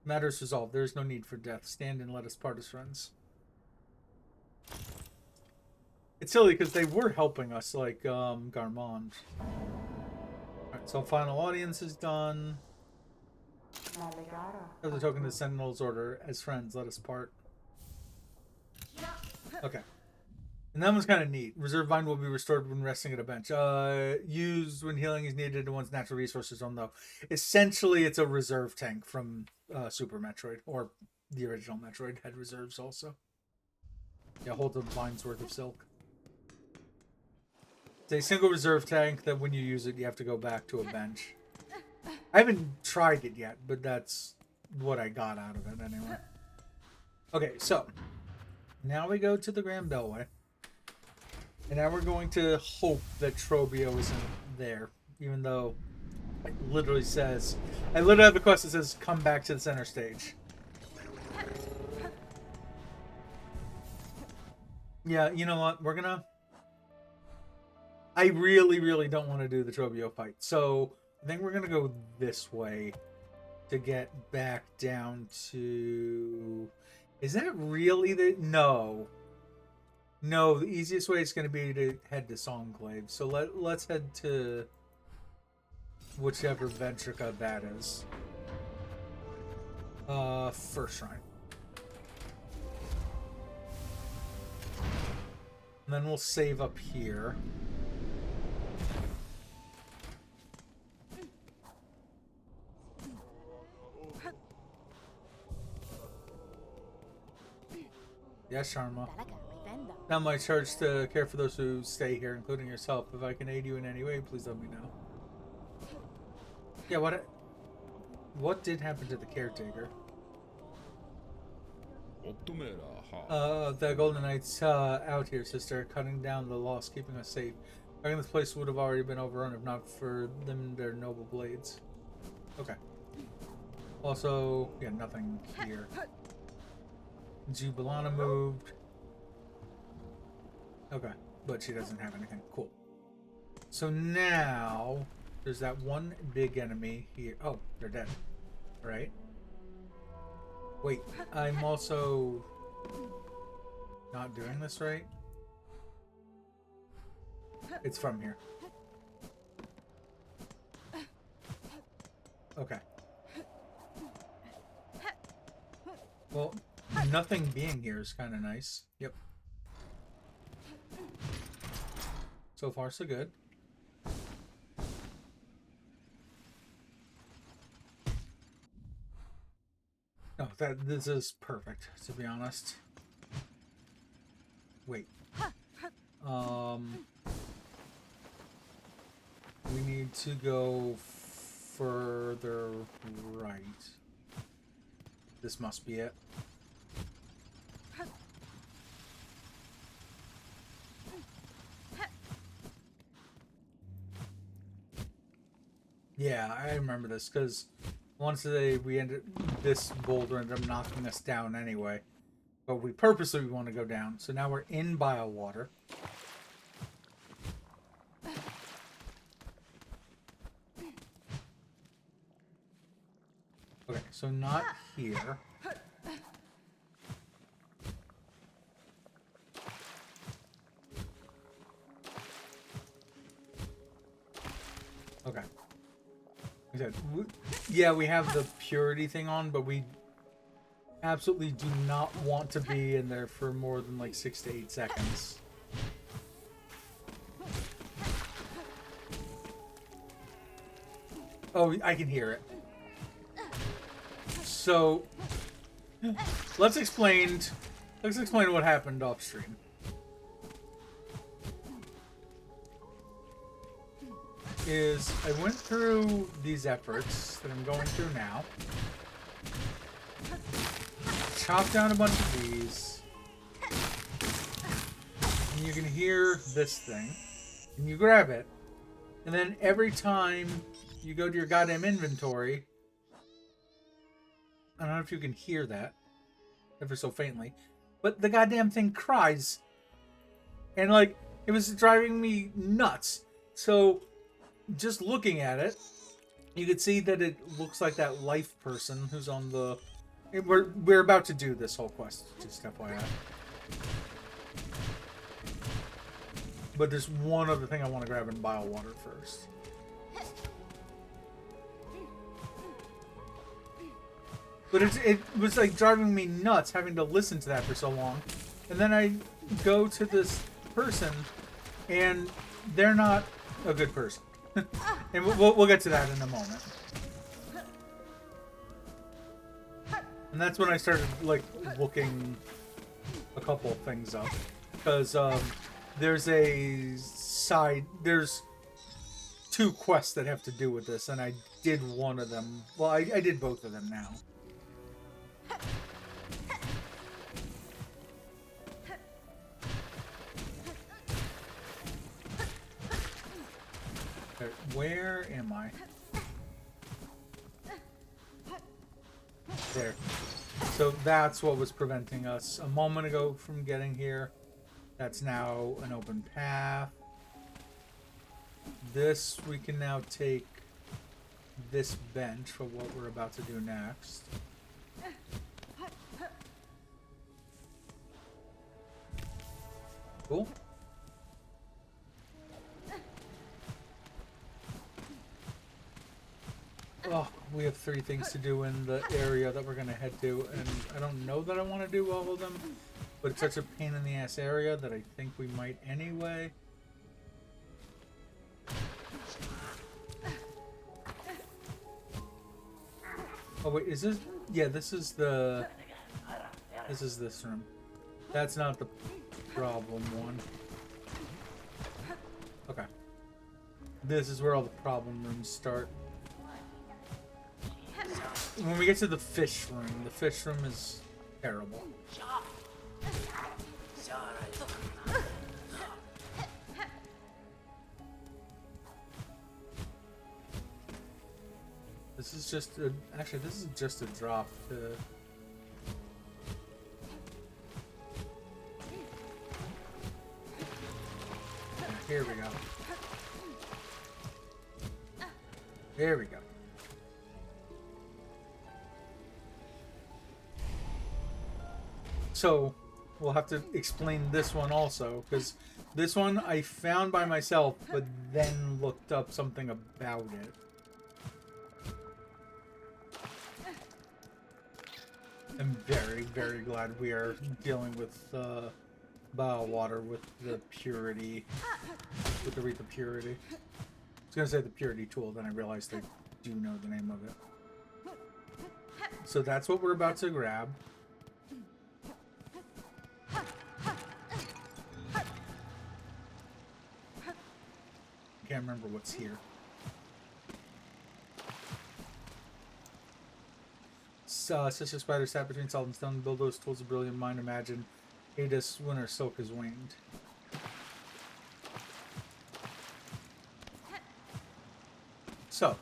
Matters resolved. There is no need for death. Stand and let us part as friends. It's silly because they were helping us, like Garmond. Alright, so final audience is done. Have the token of the Sentinel's order. As friends, let us part. Okay. And that one's kind of neat. Reserve Vine will be restored when resting at a bench. Used when healing is needed and one's natural resources on, though. Essentially, it's a reserve tank from Super Metroid. Or the original Metroid had reserves also. Yeah, hold the vine's worth of silk. It's a single reserve tank that when you use it, you have to go back to a bench. I haven't tried it yet, but that's what I got out of it anyway. Okay, so now we go to the Grand Bellway. And now we're going to hope that Trobio isn't there, even though it literally says, I literally have the quest that says, come back to the center stage. Yeah, you know what? We're gonna... I really don't want to do the Trobio fight. So I think we're gonna go this way to get back down to... Is that really the... No. No, the easiest way is going to be to head to Songclave. So let's head to whichever Ventrica that is. First shrine. And then we'll save up here. Yes, Sharma. Not my charge to care for those who stay here, including yourself. If I can aid you in any way, please let me know. Yeah, what did happen to the caretaker? The Golden Knights out here, sister, cutting down the loss, keeping us safe. I reckon this place would have already been overrun if not for them and their noble blades. Okay. Also, yeah, nothing here. Jubilana moved. Okay, but she doesn't have anything. Cool. So now, there's that one big enemy here. Oh, they're dead. Right? Wait, I'm also not doing this right? It's from here. Okay. Well, nothing being here is kind of nice. Yep. So far, so good. No, this is perfect, to be honest. Wait. We need to go further right. This must be it. Yeah, I remember this because once this boulder ended up knocking us down anyway. But we purposely want to go down. So now we're in Biowater. Okay, so not here. Okay. Yeah, we have the purity thing on, but we absolutely do not want to be in there for more than like 6 to 8 seconds. Oh, I can hear it. So, let's explain what happened off stream. Is I went through these efforts that I'm going through now. Chop down a bunch of these. And you can hear this thing. And you grab it. And then every time you go to your goddamn inventory, I don't know if you can hear that, ever so faintly, but the goddamn thing cries. And, like, it was driving me nuts. So, just looking at it, you could see that it looks like that life person who's on the... We're about to do this whole quest, just FYI. But there's one other thing I want to grab in bile water first. But it was like driving me nuts having to listen to that for so long. And then I go to this person, and they're not a good person. And we'll get to that in a moment. And that's when I started, like, looking a couple things up. Because there's two quests that have to do with this, and I did one of them. Well, I did both of them now. Where am I? There. So that's what was preventing us a moment ago from getting here. That's now an open path. This, we can now take this bench for what we're about to do next. Cool. Oh, we have 3 things to do in the area that we're going to head to, and I don't know that I want to do all of them, but it's such a pain in the ass area that I think we might anyway. Oh wait, is this... Yeah, this is the... This is this room. That's not the problem one. Okay. This is where all the problem rooms start. When we get to the fish room is terrible. This is just a... Actually, this is just a drop to... Here we go. There we go. So, we'll have to explain this one also, because this one I found by myself, but then looked up something about it. I'm very, very glad we are dealing with bile water with the purity, with the Aretha purity. I was going to say the purity tool, then I realized I do know the name of it. So that's what we're about to grab. Can't remember what's here. Such a spider sat between salt and stone. Build those tools of brilliant mind. Imagine Hades when her silk is winged. So.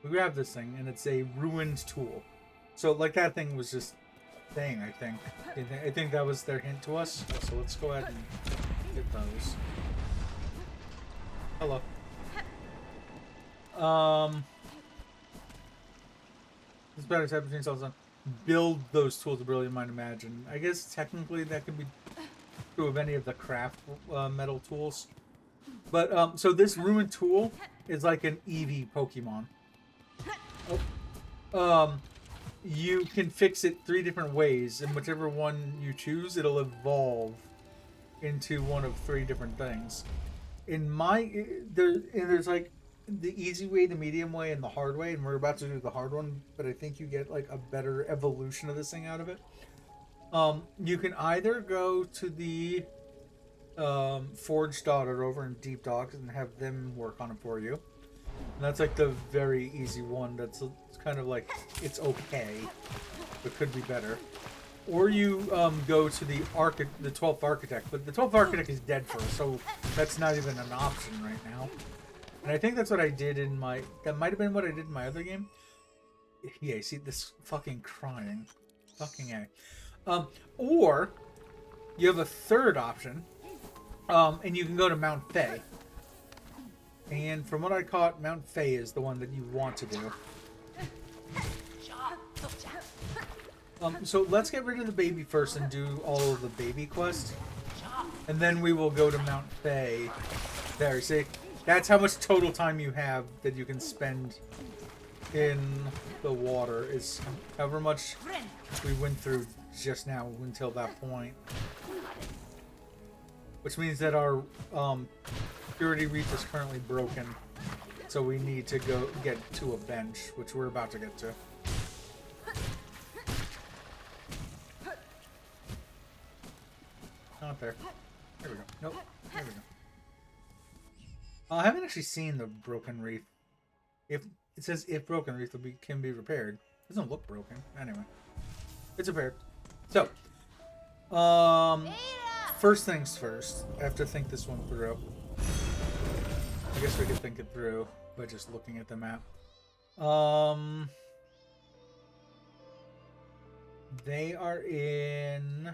We grab this thing, and it's a ruined tool. So, like, that thing was just thing, I think. I think that was their hint to us. So let's go ahead and get those. Hello. This better type between cells on. Build those tools of brilliant mind imagine. I guess technically that could be true of any of the craft metal tools. But so this ruined tool is like an Eevee Pokemon. Oh. You can fix it 3 different ways, and whichever one you choose, it'll evolve into one of 3 different things. In my there's like the easy way, the medium way, and the hard way, and we're about to do the hard one, but I think you get like a better evolution of this thing out of it. You can either go to the Forged Daughter over in Deep Dogs and have them work on it for you. And that's like the very easy one. That's it's kind of like it's okay, but could be better. Or you go to the 12th Architect, but the 12th Architect is dead first, so that's not even an option right now. And I think that's what I did in my... That might have been what I did in my other game. Yeah, see, this fucking crying. Fucking A. Or you have a third option, and you can go to Mount Fae. And from what I caught, Mount Fae is the one that you want to do. So let's get rid of the baby first and do all of the baby quests. And then we will go to Mount Fae. There, see? That's how much total time you have that you can spend in the water. Is however much we went through just now until that point. Which means that our purity reef is currently broken. So we need to go get to a bench, which we're about to get to. Not there. There we go. Nope. There we go. I haven't actually seen the broken reef. If it says if broken reef can be repaired, it doesn't look broken. Anyway, it's repaired. So, first things first. I have to think this one through. I guess we could think it through by just looking at the map. They are in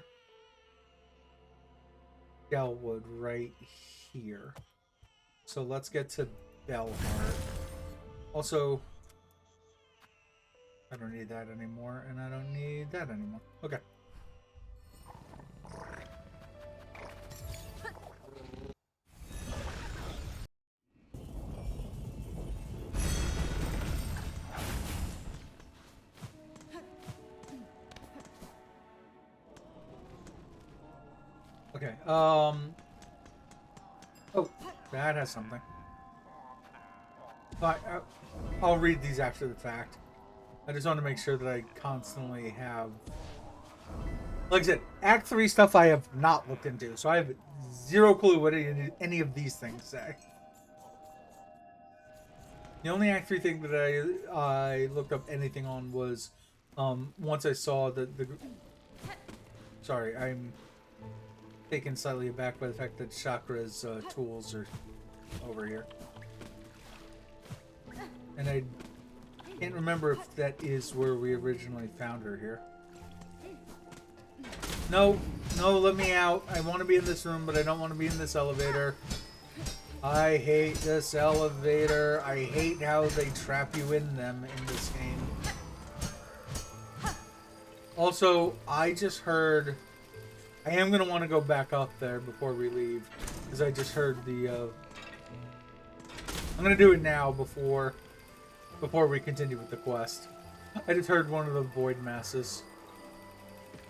Delwood right here. So let's get to Bellheart. Also, I don't need that anymore, and I don't need that anymore. Okay. Okay, oh, that has something. But I'll read these after the fact. I just want to make sure that I constantly have... Like I said, Act 3 stuff I have not looked into, so I have zero clue what any of these things say. The only Act 3 thing that I looked up anything on was once I saw the... Sorry, I'm taken slightly aback by the fact that Chakra's tools are over here. And I can't remember if that is where we originally found her here. No, no, let me out. I want to be in this room, but I don't want to be in this elevator. I hate this elevator. I hate how they trap you in them in this game. Also, I just heard... I am going to want to go back up there before we leave, because I just heard the... I'm going to do it now before we continue with the quest. I just heard one of the void masses.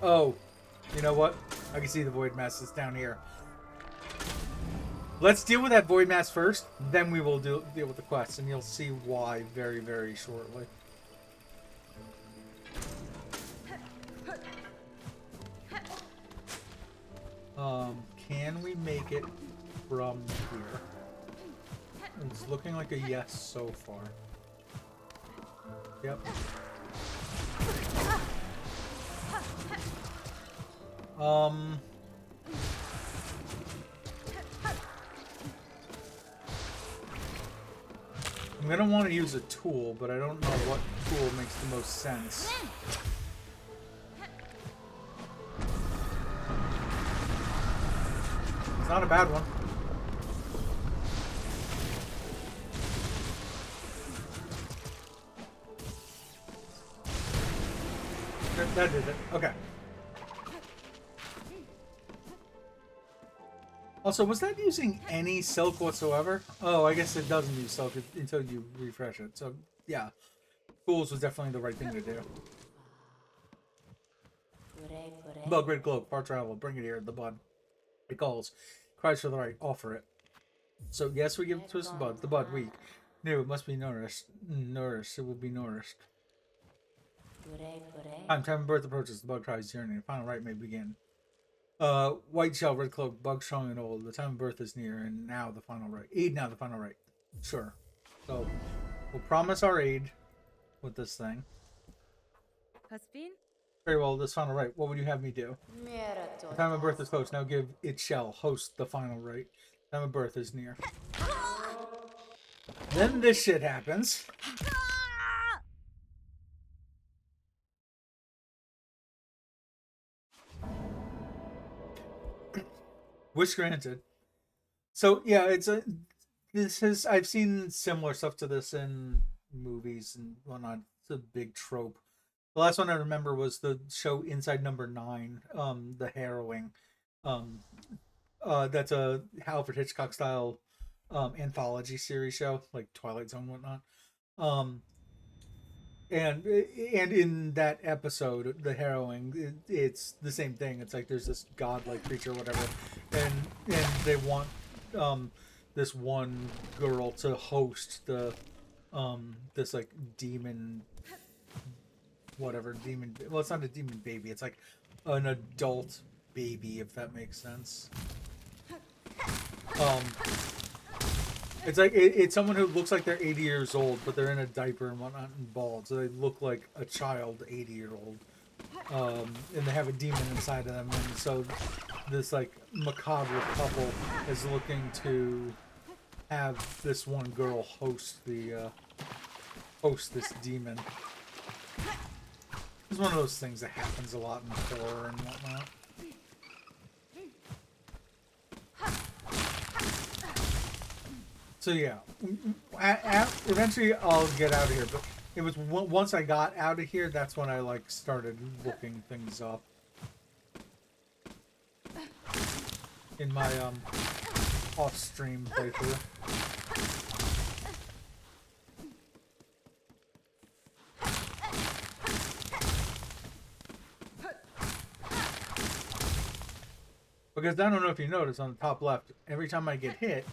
Oh, you know what? I can see the void masses down here. Let's deal with that void mass first, then we will deal with the quest, and you'll see why very, very shortly. Can we make it from here? It's looking like a yes so far. Yep. I'm gonna want to use a tool, but I don't know what tool makes the most sense. It's not a bad one. That did it. Okay. Also, was that using any silk whatsoever? Oh, I guess it doesn't use silk until you refresh it. So, yeah. Tools was definitely the right thing to do. Bug, red cloak, far travel, bring it here, the bud. It calls. Cries for the right, offer it. So, yes, we give it to us the bud, weak. New, it must be nourished. Nourished, it will be nourished. Time of birth approaches, the bug cries yearning. The final rite may begin. White shell, red cloak, bug strong and old. The time of birth is near, and now the final rite. Aid now, the final rite. Sure. So, we'll promise our aid with this thing. Very well, this final rite. What would you have me do? The time of birth is close. Now give it shall host the final rite. Time of birth is near. Then this shit happens. Wish granted. So yeah, I've seen similar stuff to this in movies and whatnot. It's a big trope. The last one I remember was the show Inside Number 9, the harrowing. That's a Alfred Hitchcock style anthology series show, like Twilight Zone and whatnot. And in that episode, the harrowing, it's the same thing. It's like there's this godlike creature, or whatever, and they want this one girl to host the this like demon, whatever demon. Well, it's not a demon baby. It's like an adult baby, if that makes sense. It's like it's someone who looks like they're 80 years old, but they're in a diaper and whatnot and bald, so they look like a child, 80-year-old. And they have a demon inside of them, and so this like macabre couple is looking to have this one girl host this demon. It's one of those things that happens a lot in horror and whatnot. So yeah, eventually I'll get out of here. But it was once I got out of here, that's when I like started looking things up in my off-stream playthrough. Because I don't know if you notice on the top left, every time I get hit,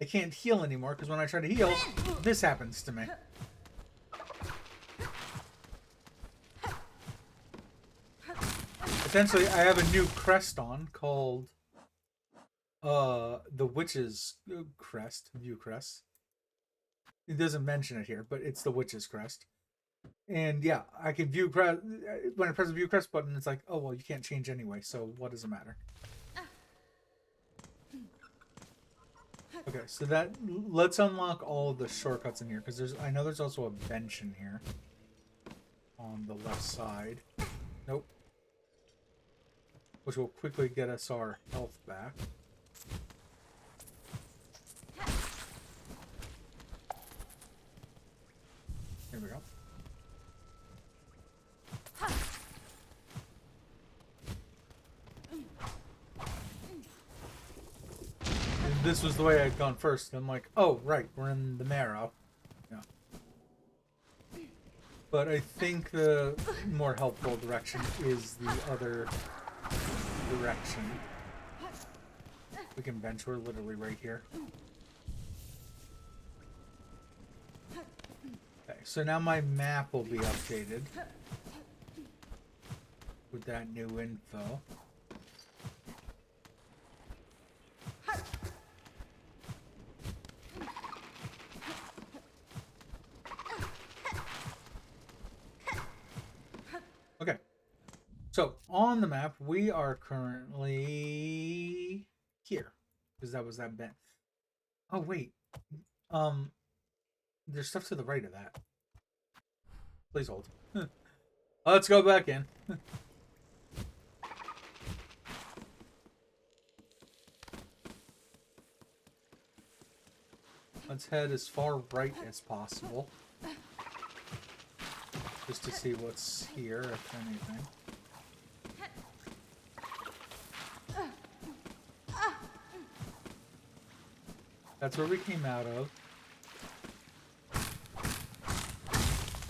I can't heal anymore, because when I try to heal, this happens to me. Essentially, I have a new crest on called the Witch's Crest, View Crest. It doesn't mention it here, but it's the Witch's Crest. And yeah, I can view crest. When I press the View Crest button, it's like, oh, well, you can't change anyway, so what does it matter? Okay, so let's unlock all of the shortcuts in here, because I know there's also a bench in here on the left side. Nope. Which will quickly get us our health back. Here we go. This was the way I'd gone first. I'm like, oh, right, we're in the marrow. Yeah. But I think the more helpful direction is the other direction. We can bench, we're literally right here. Okay, so now my map will be updated with that new info. Okay, so on the map, we are currently here, because that was that bend. Oh, wait. There's stuff to the right of that. Please hold. Let's go back in. Let's head as far right as possible. Just to see what's here, if anything. That's where we came out of.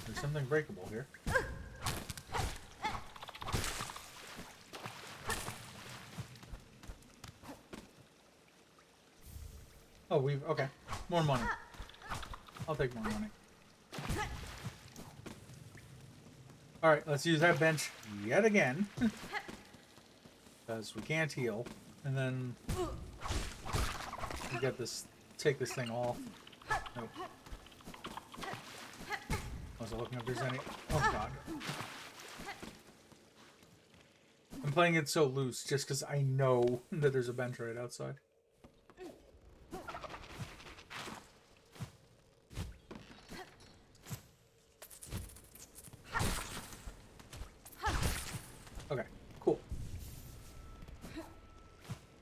There's something breakable here. Oh, okay. More money. I'll take more money. Alright, let's use that bench yet again. Because we can't heal. And then we get this, take this thing off. Nope. I was looking if there's any. Oh god. I'm playing it so loose just because I know that there's a bench right outside. Okay, cool.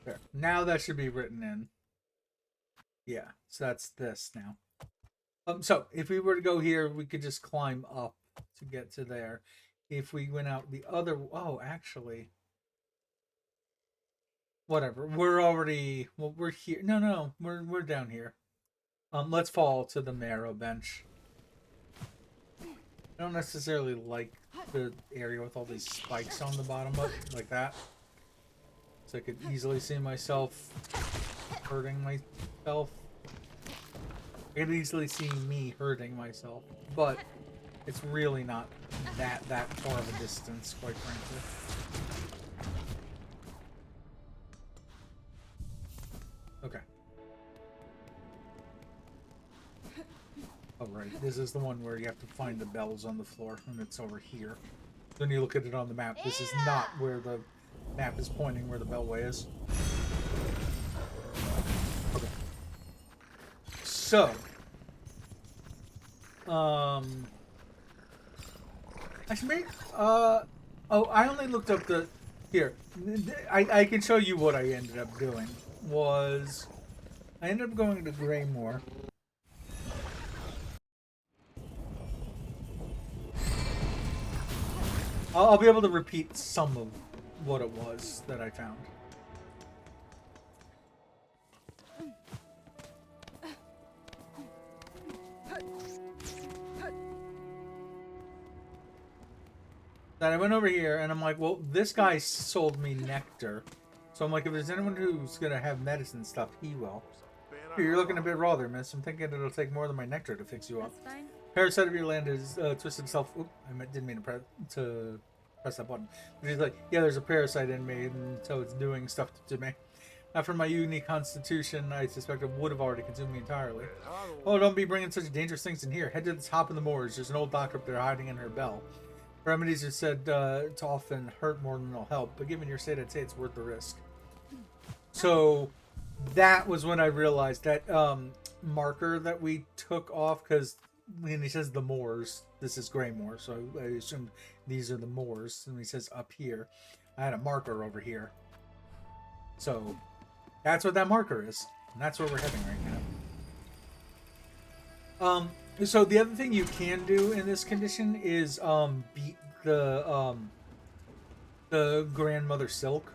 There. Now that should be written in. Yeah, so that's this now. So if we were to go here, we could just climb up to get to there. If we went out the other, oh, actually, whatever. We're already, well, we're here. No, we're down here. Let's fall to the marrow bench. I don't necessarily like the area with all these spikes on the bottom of it, like that. So I could easily see myself hurting myself. I could easily see me hurting myself, but it's really not that far of a distance, quite frankly. Okay. Oh, right. This is the one where you have to find the bells on the floor, and it's over here. Then you look at it on the map. This is not where the map is pointing where the bellway is. Okay. So, actually, oh, I only looked up the, here, I can show you what I ended up doing, was, I ended up going to Greymoor. I'll be able to repeat some of what it was that I found. That I went over here and I'm like, well, this guy sold me nectar. So I'm like, if there's anyone who's going to have medicine stuff, he will. Here, you're looking a bit raw there, miss. I'm thinking it'll take more than my nectar to fix you up. Parasite of your land has twisted itself. Oop, didn't mean to press that button. But he's like, yeah, there's a parasite in me, and so it's doing stuff to me. After my unique constitution, I suspect it would have already consumed me entirely. Oh, don't be bringing such dangerous things in here. Head to the top of the moors. There's an old doctor up there hiding in her bell. Remedies are said to often hurt more than they'll help, but given your state, I'd say it's worth the risk. So that was when I realized that marker that we took off, because when he says the moors, this is Greymoor, so I assumed these are the moors. And he says up here, I had a marker over here. So that's what that marker is. And that's where we're heading right now. So the other thing you can do in this condition is beat the grandmother Silk.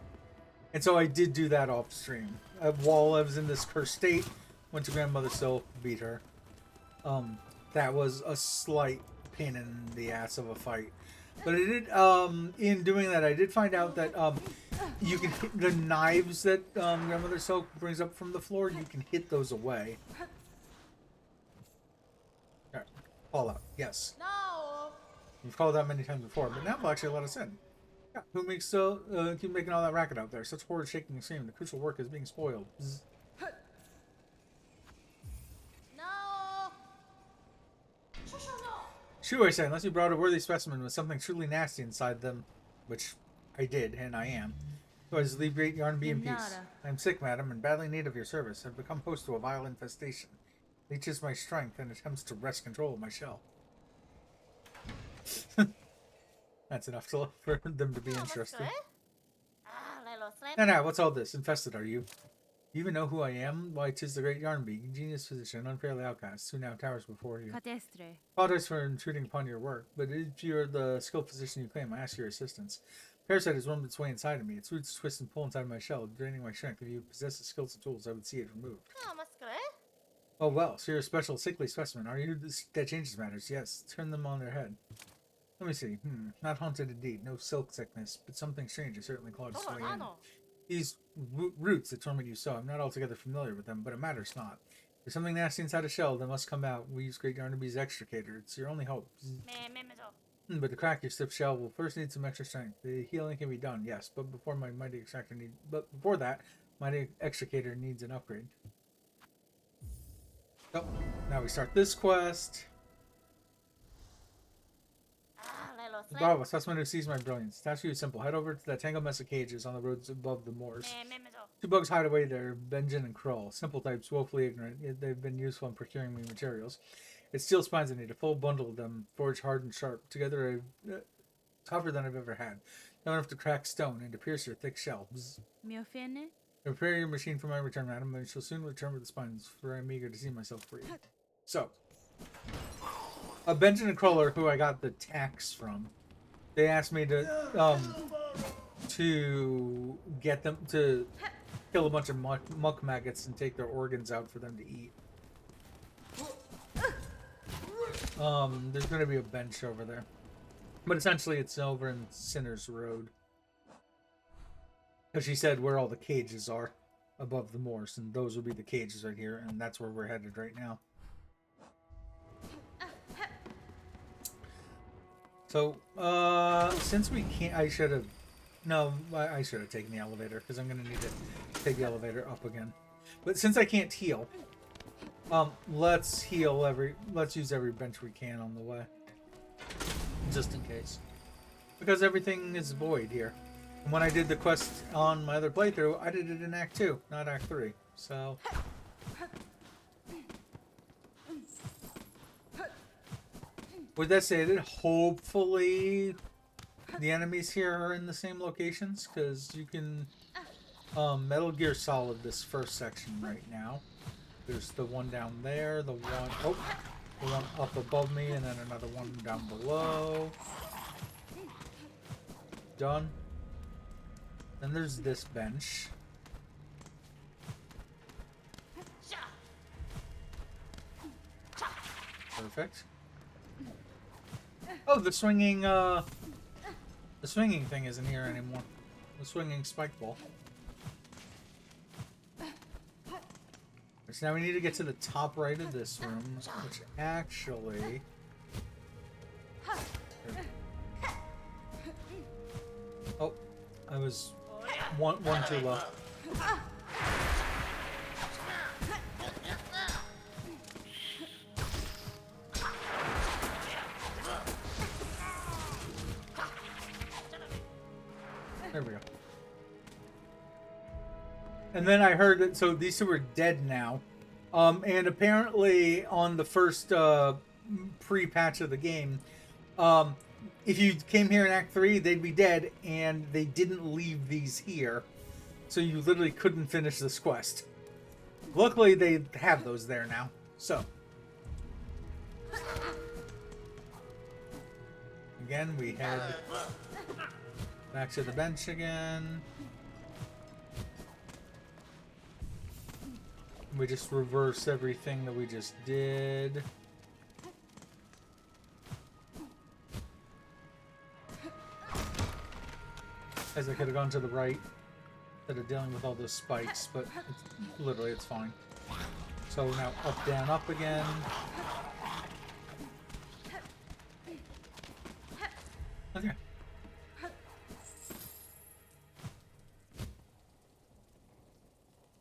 And so I did do that off stream. While I was in this cursed state, went to grandmother Silk, beat her. That was a slight pain in the ass of a fight. But I did, in doing that, I did find out that you can hit the knives that grandmother Silk brings up from the floor. You can hit those away. Alright, fall out. Yes. No. You've called that many times before, but now will actually let us in. Yeah, who makes keep making all that racket out there? Such horrid shaking and screaming. The crucial work is being spoiled. Bzz. Shoo, I say, unless you brought a worthy specimen with something truly nasty inside them, which I did, and I am. Otherwise, leave Great Yarn be in peace. I am sick, madam, and badly in need of your service. I've become host to a vile infestation. Leeches my strength and attempts to wrest control of my shell. That's enough for them to be interested. Now, what's all this? Infested, are you? Do you even know who I am? Why, 'tis the great Yarnby, genius physician, unfairly outcast, who now towers before you. Apologize for intruding upon your work, but if you're the skilled physician you claim, I ask your assistance. Parasite has wormed its way inside of me. Its roots twist and pull inside my shell, draining my strength. If you possess the skills and tools, I would see it removed. Oh well, so you're a special sickly specimen. Are you? That changes matters. Yes, turn them on their head. Let me see. Not haunted indeed. No silk sickness, but something strange has certainly clawed its way in. These roots that torment you so, I'm not altogether familiar with them, but it matters not. There's something nasty inside a shell that must come out. We use Great Yarnaby's extricator. It's your only hope. But to crack your stiff shell, we'll first need some extra strength. The healing can be done, yes, but before that, mighty extricator needs an upgrade. So now we start this quest. Bravo, Sussman who sees my brilliance. Task you is simple. Head over to that tangled mess of cages on the roads above the moors. Two bugs hide away there, Benjamin and Krull. Simple types, woefully ignorant, yet they've been useful in procuring me materials. It's steel spines I need, a full bundle of them, forged hard and sharp. Together, tougher than I've ever had. Not enough to crack stone and to pierce your thick shell. Prepare your machine for my return, madam, and shall soon return with the spines, for I'm eager to see myself free. So, Benjamin and Krull, who I got the tax from, they asked me to get them to kill a bunch of muck maggots and take their organs out for them to eat. There's going to be a bench over there. But essentially it's over in Sinner's Road. Because she said where all the cages are above the moors. And those will be the cages right here. And that's where we're headed right now. So, since we can't... I should have taken the elevator. Because I'm going to need to take the elevator up again. But since I can't heal... let's use every bench we can on the way. Just in case. Because everything is void here. And when I did the quest on my other playthrough, I did it in Act 2, not Act 3. So... with that said, hopefully the enemies here are in the same locations. Because you can Metal Gear Solid this first section right now. There's the one down there, the one up above me, and then another one down below. Done. Then there's this bench. Perfect. Oh, the swinging thing isn't here anymore. The swinging spike ball. So now we need to get to the top right of this room, which actually... Oh, I was one too low. There we go. And then I heard that, so these two are dead now. And apparently on the first pre-patch of the game, if you came here in Act 3, they'd be dead, and they didn't leave these here. So you literally couldn't finish this quest. Luckily, they have those there now. So. Again, we head back to the bench again. We just reverse everything that we just did. As I could have gone to the right instead of dealing with all those spikes, but it's fine. So now up, down, up again. Okay.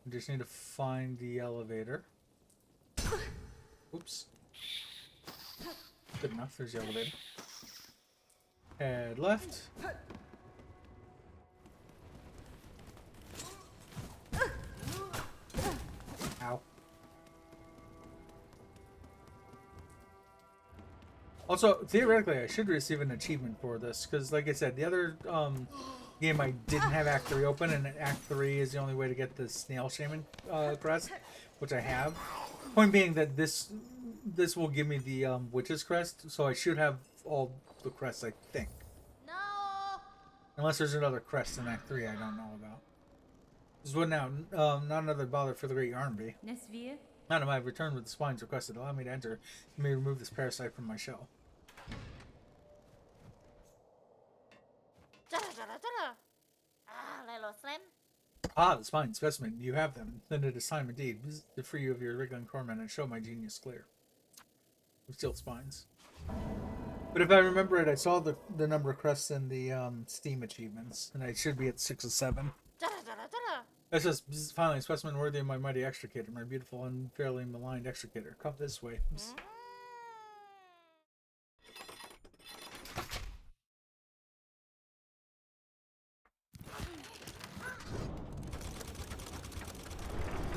We just need to find the elevator. Oops. Good enough, there's the elevator. Head left. Ow. Also, theoretically, I should receive an achievement for this, because like I said, the other game I didn't have Act 3 open, and Act 3 is the only way to get the Snail Shaman crest, which I have. Point being that this will give me the Witch's crest, so I should have all the crests, I think. No. Unless there's another crest in Act 3 I don't know about. This is what now? Not another bother for the Great Yarnby. Madam, I have returned with the spines requested. Allow me to enter. You may remove this parasite from my shell. Ah, the spine specimen. You have them. Then it is time indeed to free you of your wriggling torment and show my genius clear. Still spines. But if I remember it, I saw the number of crests in the Steam achievements, and I should be at 6 or 7. This is finally a specimen worthy of my mighty extricator, my beautiful and fairly maligned extricator. Come this way.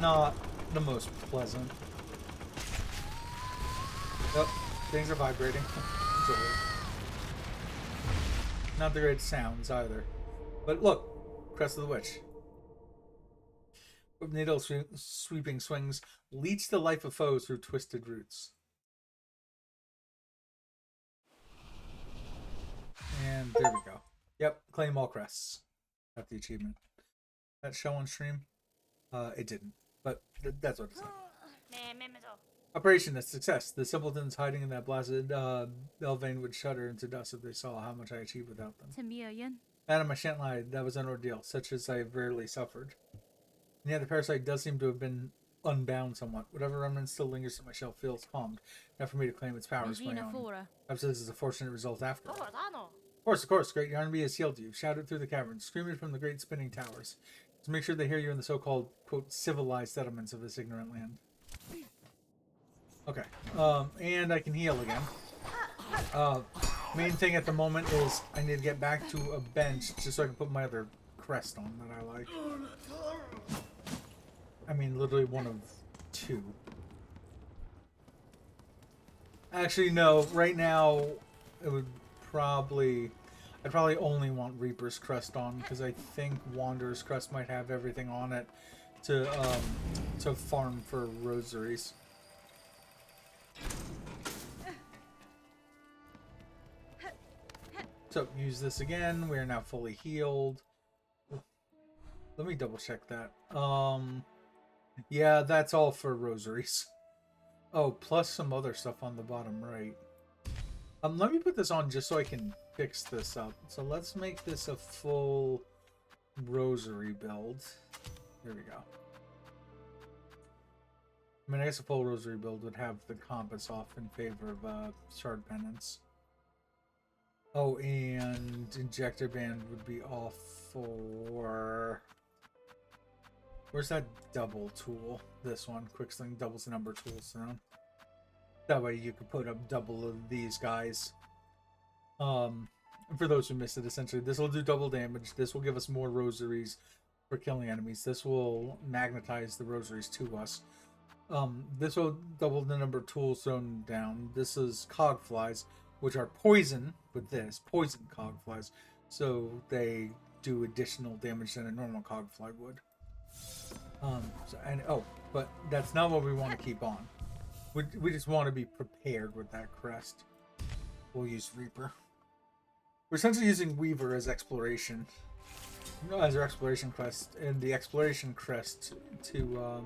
Not the most pleasant. Oh, things are vibrating. Not the great sounds either. But look, Crest of the Witch. With needle sweeping swings, leech the life of foes through twisted roots. And there we go. Yep, claim all crests. Got the achievement. That show on stream? It didn't. But that's what it's like. Operation a success. The simpletons hiding in that blasted Belvane would shudder into dust if they saw how much I achieved without them. Madam, I shan't lie. That was an ordeal, such as I have rarely suffered. And yet the parasite does seem to have been unbound somewhat. Whatever remnant still lingers in my shell feels calmed. Not for me to claim its powers my own. Perhaps this is a fortunate result after all. Of course, great Yarnby has healed you. Shout it through the caverns. Scream it from the great spinning towers. To make sure they hear you in the so-called, quote, civilized settlements of this ignorant land. Okay. And I can heal again. Main thing at the moment is I need to get back to a bench just so I can put my other crest on that I like. I mean, literally one of 2. Actually, no. Right now, it would probably... I'd probably only want Reaper's Crest on, because I think Wanderer's Crest might have everything on it to farm for rosaries. So, use this again. We are now fully healed. Let me double check that. Yeah, that's all for rosaries. Oh, plus some other stuff on the bottom right. Let me put this on just so I can fix this up. So let's make this a full rosary build. There we go. I mean, I guess a full rosary build would have the compass off in favor of shard penance. Oh, and injector band would be off for... Where's that double tool? This one. Quick sling doubles the number of tools thrown. That way you could put up double of these guys. For those who missed it, essentially, this will do double damage. This will give us more rosaries for killing enemies. This will magnetize the rosaries to us. This will double the number of tools thrown down. This is cog flies, which are poison with this. Poison cog flies. So they do additional damage than a normal cog fly would. But that's not what we want to keep on. We just want to be prepared with that crest. We'll use Reaper. We're essentially using Weaver as exploration. As our exploration quest. And the exploration crest to,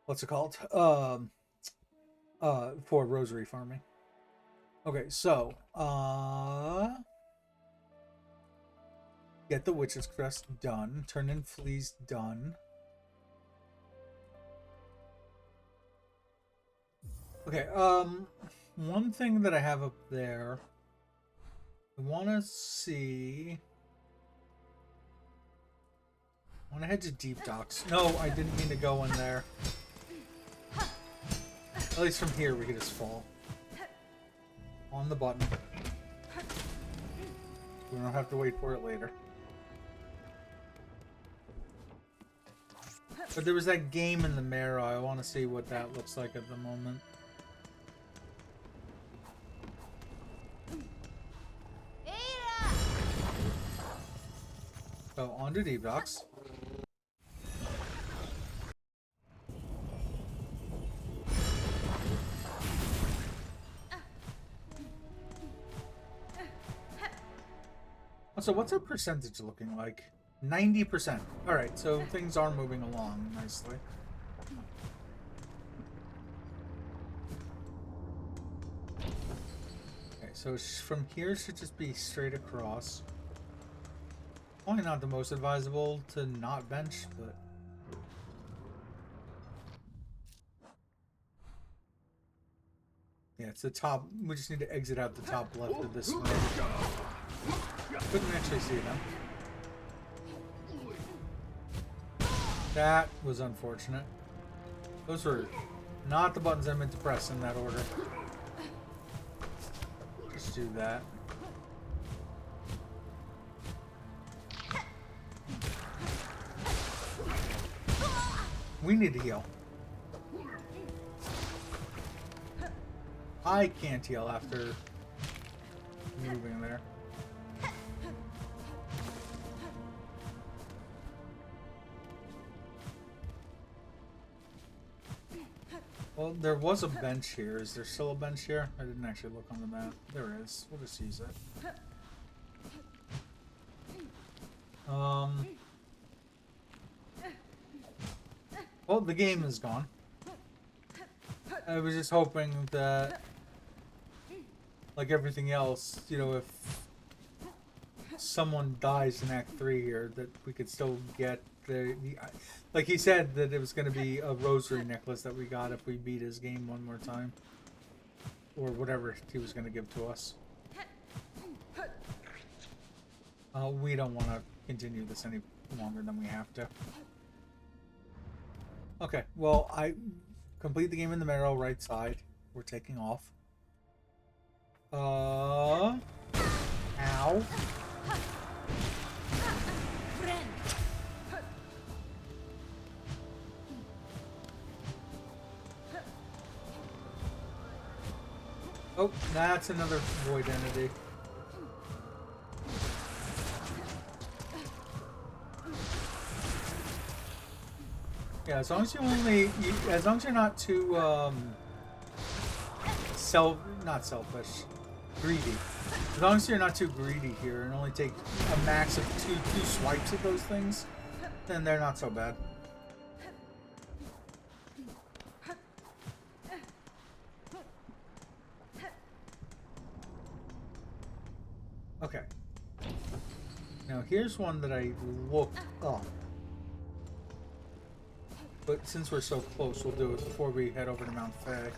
what's it called? For rosary farming. Okay, so, get the Witch's Crest done. Turn in Fleas done. Okay, one thing that I have up there, I want to see... I want to head to Deep Docks. No, I didn't mean to go in there. At least from here we can just fall. On the button. We don't have to wait for it later. But there was that game in the mirror. I want to see what that looks like at the moment. So, on to Deep Docks. So what's our percentage looking like? 90%. Alright, so things are moving along nicely. Okay, so from here should just be straight across. Probably not the most advisable to not bench, but... Yeah, it's the top. We just need to exit out the top left of this room. Couldn't actually see them. That was unfortunate. Those were not the buttons I meant to press in that order. Just do that. We need to heal. I can't heal after moving there. Well, there was a bench here. Is there still a bench here? I didn't actually look on the map. There is. We'll just use it. Well, the game is gone. I was just hoping that, like everything else, you know, if someone dies in Act 3 here, that we could still get the like he said, that it was going to be a rosary necklace that we got if we beat his game one more time. Or whatever he was going to give to us. We don't want to continue this any longer than we have to. Okay, well, I complete the game in the middle, right side. We're taking off. Ow. Oh, that's another void entity. Yeah, as long as you as long as you're not too, not selfish, greedy. As long as you're not too greedy here and only take a max of two swipes at those things, then they're not so bad. Okay. Now here's one that I looked up. But since we're so close, we'll do it before we head over to Mount Faye.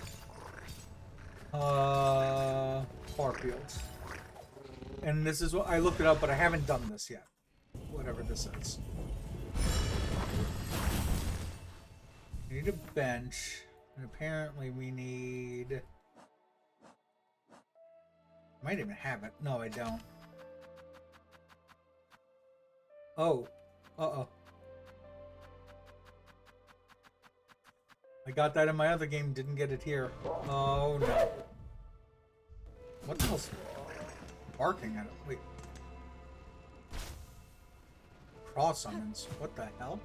Farfields. And this is what I looked it up, but I haven't done this yet. Whatever this is. We need a bench. And apparently we need... I might even have it. No, I don't. Oh. Uh-oh. I got that in my other game, didn't get it here. Oh no. What the hell's barking at it? Wait. Cross summons. What the hell?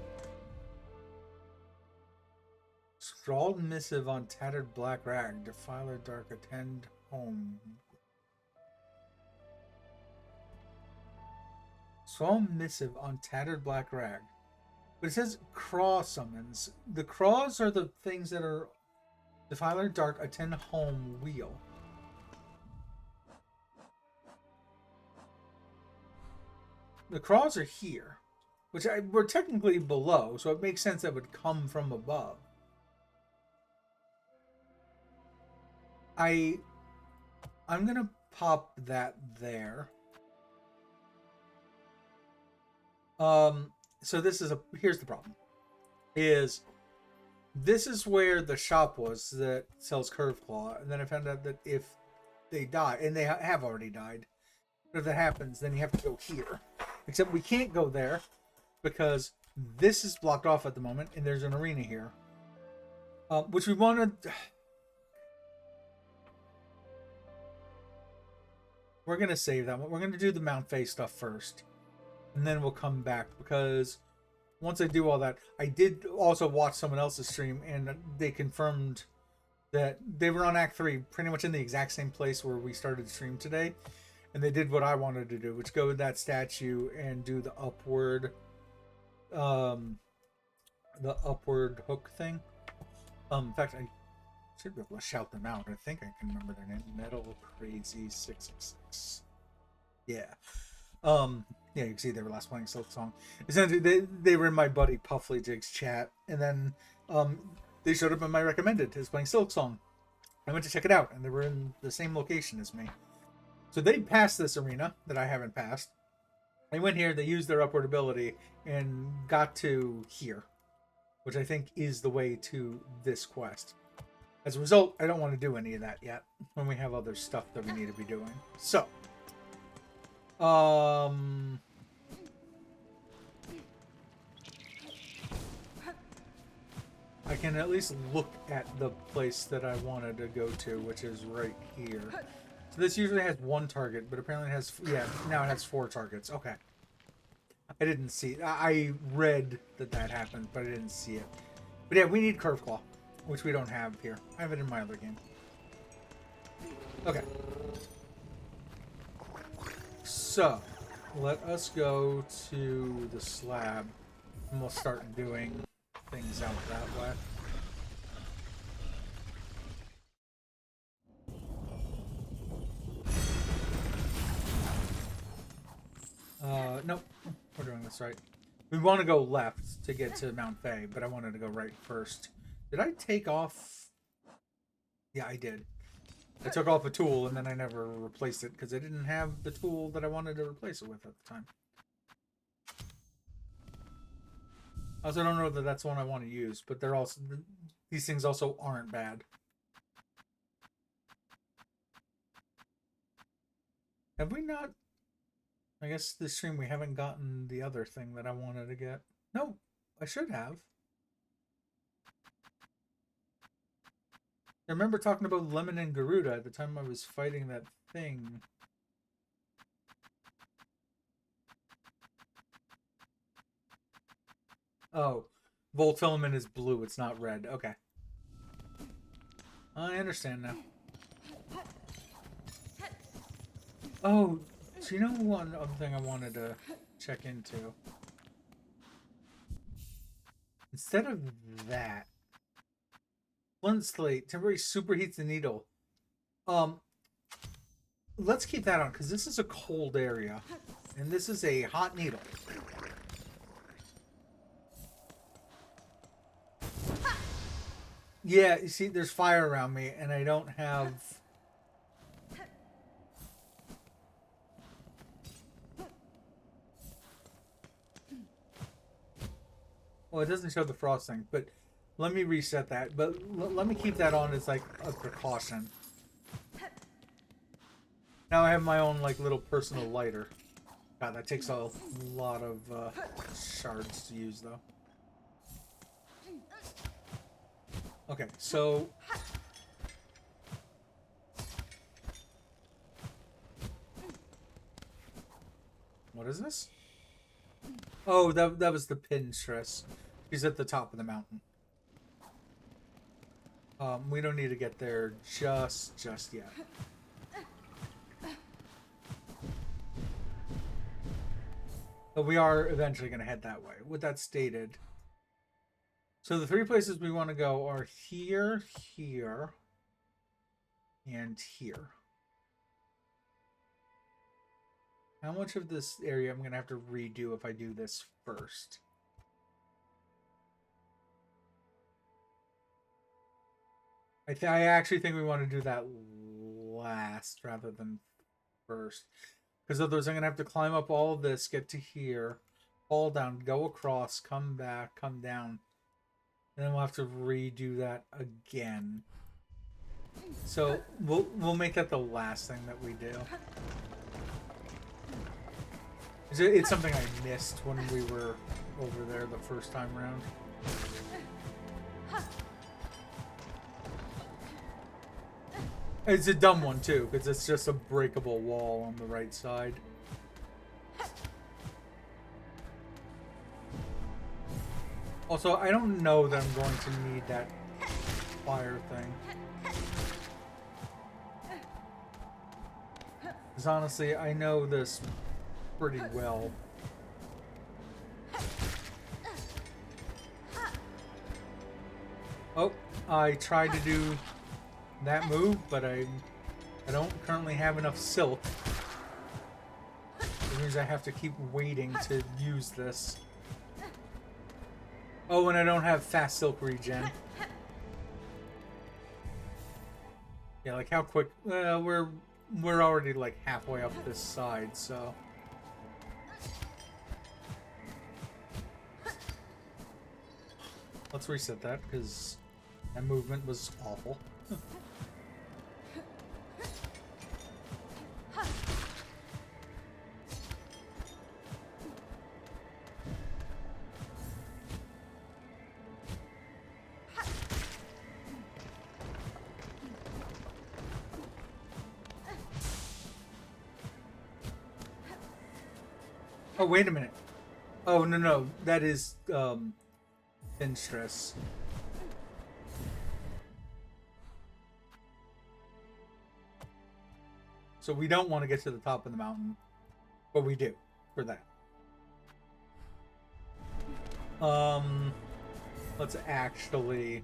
Scrawled missive on tattered black rag. Defiler dark, attend home. Scrawled missive on tattered black rag. But it says craw summons. The craws are the things that are Defiler Dark attend home wheel. The craws are here, which we're technically below, so it makes sense that would come from above. I'm gonna pop that there. So this is here's the problem. This is where the shop was that sells Curve Claw, and then I found out that if they die, and they have already died, but if that happens, then you have to go here. Except we can't go there, because this is blocked off at the moment, and there's an arena here. Which we wanted... We're going to save that one. We're going to do the Mount Faye stuff first. And then we'll come back, because once I do all that, I did also watch someone else's stream, and they confirmed that they were on Act 3, pretty much in the exact same place where we started the stream today. And they did what I wanted to do, which go with that statue and do the upward hook thing. In fact, I should be able to shout them out. I think I can remember their name. Metal Crazy 666. Yeah. Yeah, you can see they were last playing Silksong. Essentially, they were in my buddy Puffly Jig's chat, and then they showed up in my recommended as playing Silksong. I went to check it out, and they were in the same location as me. So they passed this arena that I haven't passed. They went here, they used their upward ability, and got to here, which I think is the way to this quest. As a result, I don't want to do any of that yet, when we have other stuff that we need to be doing. So, I can at least look at the place that I wanted to go to, which is right here. So this usually has one target, but apparently it has, yeah, now it has 4 targets. Okay. I didn't see, I read that happened, but I didn't see it. But yeah, we need Curve Claw, which we don't have here. I have it in my other game. Okay. So, let us go to the slab, and we'll start doing things out that way. Nope. We're doing this right. We want to go left to get to Mount Faye, but I wanted to go right first. Did I take off? Yeah, I did. I took off a tool, and then I never replaced it, because I didn't have the tool that I wanted to replace it with at the time. I also don't know that that's one I want to use, but they're also, these things also aren't bad. Have we not? I guess this stream we haven't gotten the other thing that I wanted to get. No, I should have. I remember talking about Lemon and Garuda at the time I was fighting that thing. Oh, Voltfilament is blue, it's not red. Okay. I understand now. Oh, so you know one other thing I wanted to check into? Instead of that, Flint Slate, temporary superheats the needle. Let's keep that on, because this is a cold area. And this is a hot needle. Yeah, you see, there's fire around me, and I don't have... Well, it doesn't show the frosting, but let me reset that. But let me keep that on as, like, a precaution. Now I have my own, like, little personal lighter. God, that takes a lot of shards to use, though. Okay, so... What is this? Oh, that was the Pinstress. She's at the top of the mountain. We don't need to get there just yet. But we are eventually going to head that way. With that stated, so the 3 places we want to go are here, here, and here. How much of this area I'm going to have to redo if I do this first? I actually think we want to do that last rather than first. Because otherwise I'm going to have to climb up all of this, get to here, fall down, go across, come back, come down. And then we'll have to redo that again. So we'll make that the last thing that we do. It's something I missed when we were over there the first time around. It's a dumb one too, because it's just a breakable wall on the right side. Also, I don't know that I'm going to need that fire thing. Because honestly, I know this pretty well. Oh, I tried to do that move, but I don't currently have enough silk. It means I have to keep waiting to use this. Oh, and I don't have fast silk regen. Yeah, like how quick? We're already like halfway up this side, so. Let's reset that because that movement was awful. Oh, wait a minute. Oh, no. That is, thin stress. So we don't want to get to the top of the mountain, but we do for that. Let's actually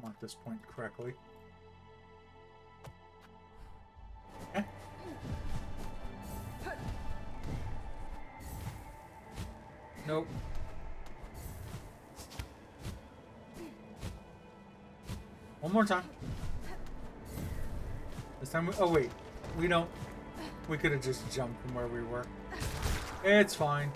mark this point correctly. Okay. Nope. One more time. This time we... Oh, wait. We don't... We could have just jumped from where we were. It's fine.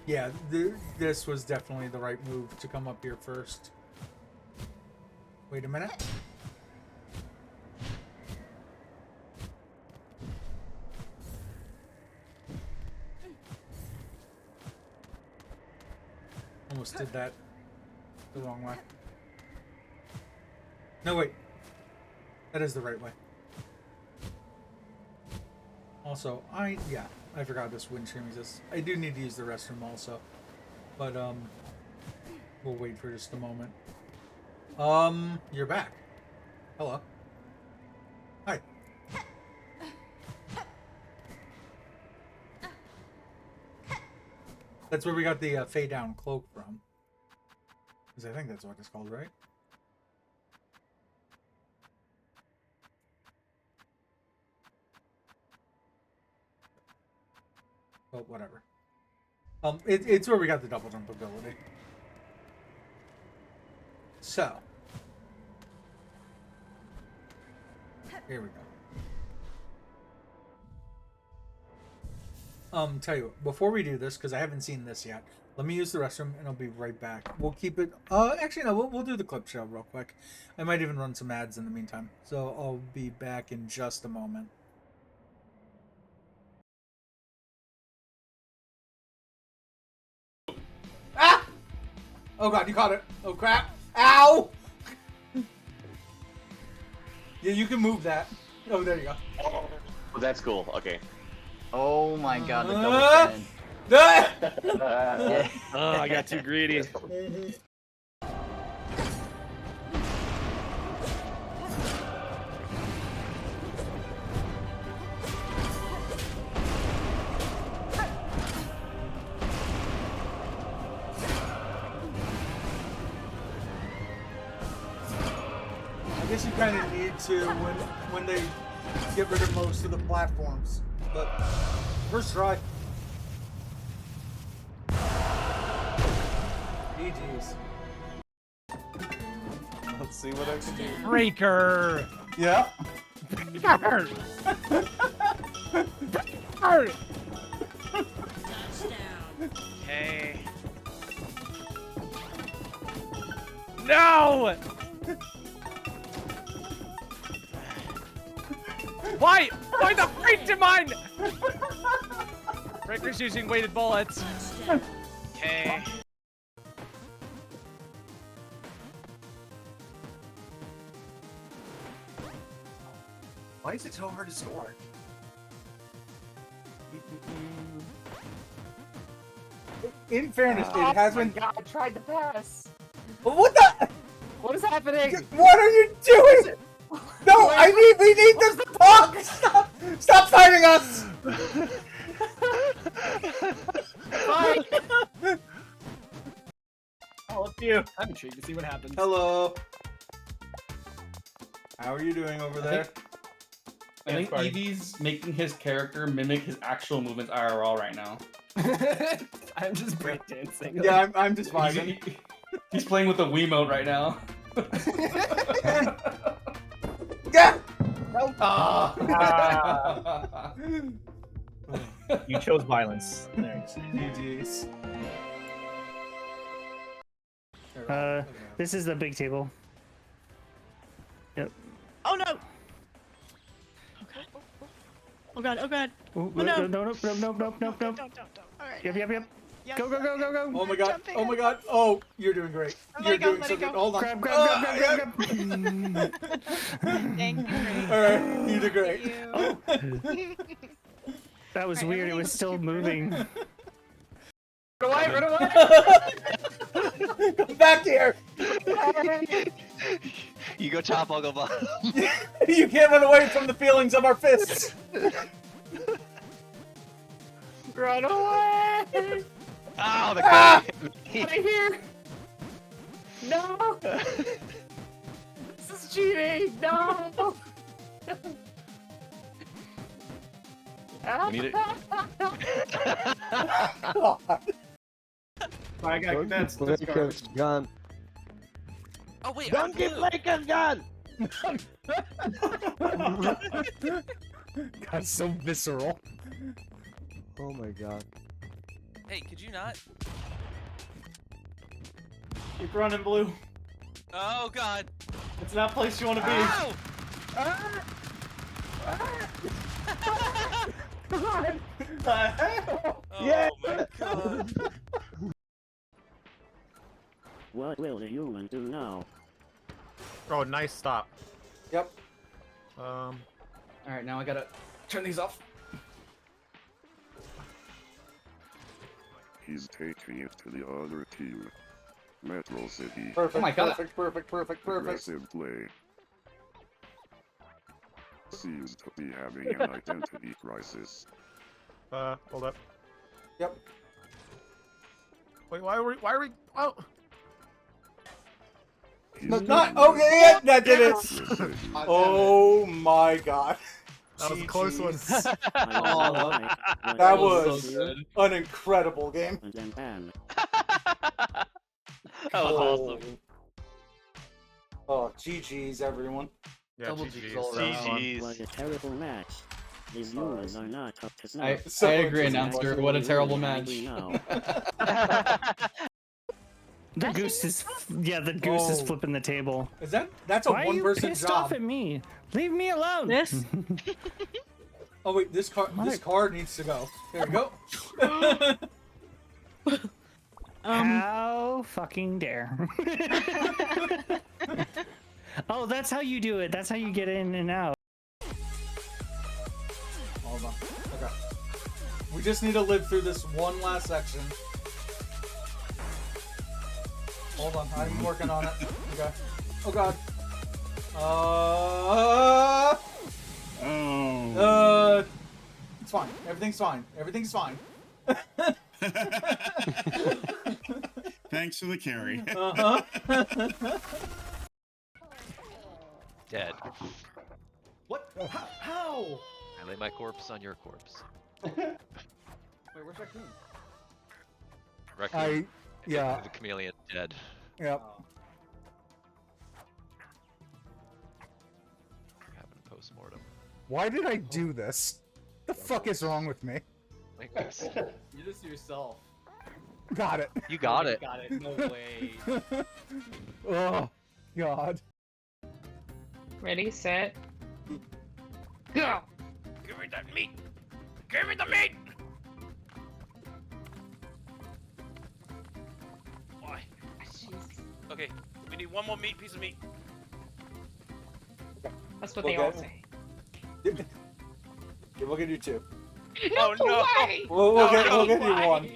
Yeah, this was definitely the right move to come up here first. Wait a minute. Almost did that the wrong way. No, wait. That is the right way. Also, I forgot this wind stream exists. I do need to use the restroom also. But, we'll wait for just a moment. You're back. Hello. Hi. That's where we got the fade down cloak from. Because I think that's what it's called, right? Well, whatever. It's where we got the double jump ability. So. Here we go. Tell you what, before we do this, because I haven't seen this yet, let me use the restroom and I'll be right back. We'll keep it, actually no, we'll do the clip show real quick. I might even run some ads in the meantime. So I'll be back in just a moment. Ah! Oh god, you caught it. Oh crap. Ow! Yeah, you can move that. Oh, there you go. Oh, that's cool. Okay. Oh my god, the double spin. Yeah. Oh, I got too greedy. I guess you kind of need to when they get rid of most of the platforms. But first try. GG's. Let's see what I can do. Breaker! Yeah. Breaker! Breaker! Okay. No! Why? Why the freak to mine? Breaker's using weighted bullets. Okay. Why is it so hard to score? In fairness, it has been. God, I tried to pass. What the? What is happening? What are you doing? No, we need this to talk. Stop fighting us. Fine. I'll help you. I'm intrigued to see what happens. Hello. How are you doing over there? I think Evie's making his character mimic his actual movements IRL right now. I'm just breakdancing. Yeah, I'm just vibing. He's playing with the Wiimote right now. Yeah! You chose violence. GG's. This is the big table. Yep. Oh no! Oh god, oh god. Ooh, Oh, no. No. Don't. Alright. Yep. Yes. Go. Oh my god. Jumping. Oh my god. Oh, you're doing great. Oh, You're let it go, doing let so it good. go. Hold on. Grab. Thank you, great. Alright, you did great. Thank you. That was weird. It was still moving. Run away! Come back here! You go top, I'll go bottom. You can't run away from the feelings of our fists! Run away! Ow, the Ah! Right here! No! This is cheating! No! We need it. I got that's gun. Oh wait, Don't give Lakers gun! That's so visceral. Oh my god. Hey, could you not? Keep running, Blue. Oh god. It's not a place you want to be. Ow! God! Oh Yeah. my god. What will the human do now? Oh, nice stop. Yep. Alright, now I gotta turn these off. He's taking it to the other team. Metro City. Perfect, Oh my god. perfect. Aggressive play. Seems to be having an identity crisis. Hold up. Yep. Wait, why are we? Oh! No, not okay. Yeah, that did it. Oh my god. That was a close one. That was an incredible game. That was awesome. Oh, GG's everyone. Yeah, Double GG's. G's all around. GG's. What a terrible match. The humans are not up to I snuff. agree, announcer. What a terrible match. The goose is the goose is Oh. flipping the table. Is that's a Why are you one-person pissed job? off at me? Leave me alone. This? Oh wait, this card needs to go. There we go. How fucking dare. Oh, that's how you do it. That's how you get in and out. Hold on. Okay. We just need to live through this one last section. Hold on, I'm working on it. Okay. Oh god. It's fine. Everything's fine. Everything's fine. Thanks for the carry. Dead. What? How? I lay my corpse on your corpse. Wait, where's Raccoon? Raccoon. Yeah. The chameleon dead. Yep. Having a post-mortem. Why did I do this? The fuck is wrong with me? You're just yourself. Got it. You got it. Got it. No way. Oh, God. Ready, set, Go! Give me that meat! Give me the meat! Why? Okay, we need one more piece of meat. That's what they all say. Yeah, we'll get you two. Oh no! We'll get you one.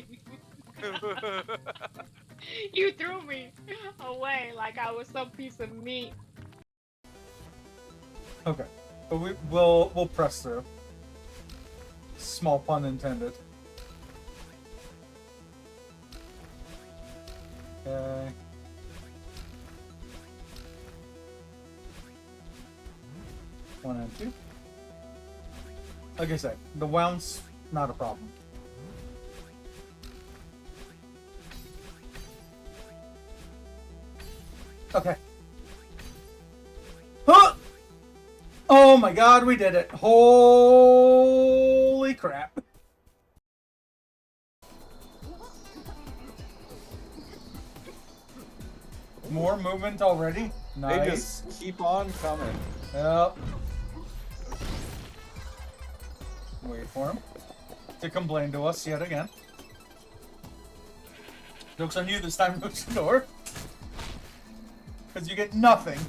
You threw me away like I was some piece of meat. Okay. But we'll press through. Small pun intended. Okay. 1 and 2. Like I said, the wounds, not a problem. Okay. Huh! Oh my god, we did it. Holy crap. More movement already? Nice. They just keep on coming. Yep. Wait for him to complain to us yet again. Joke's on you this time, Luchador. Because you get nothing.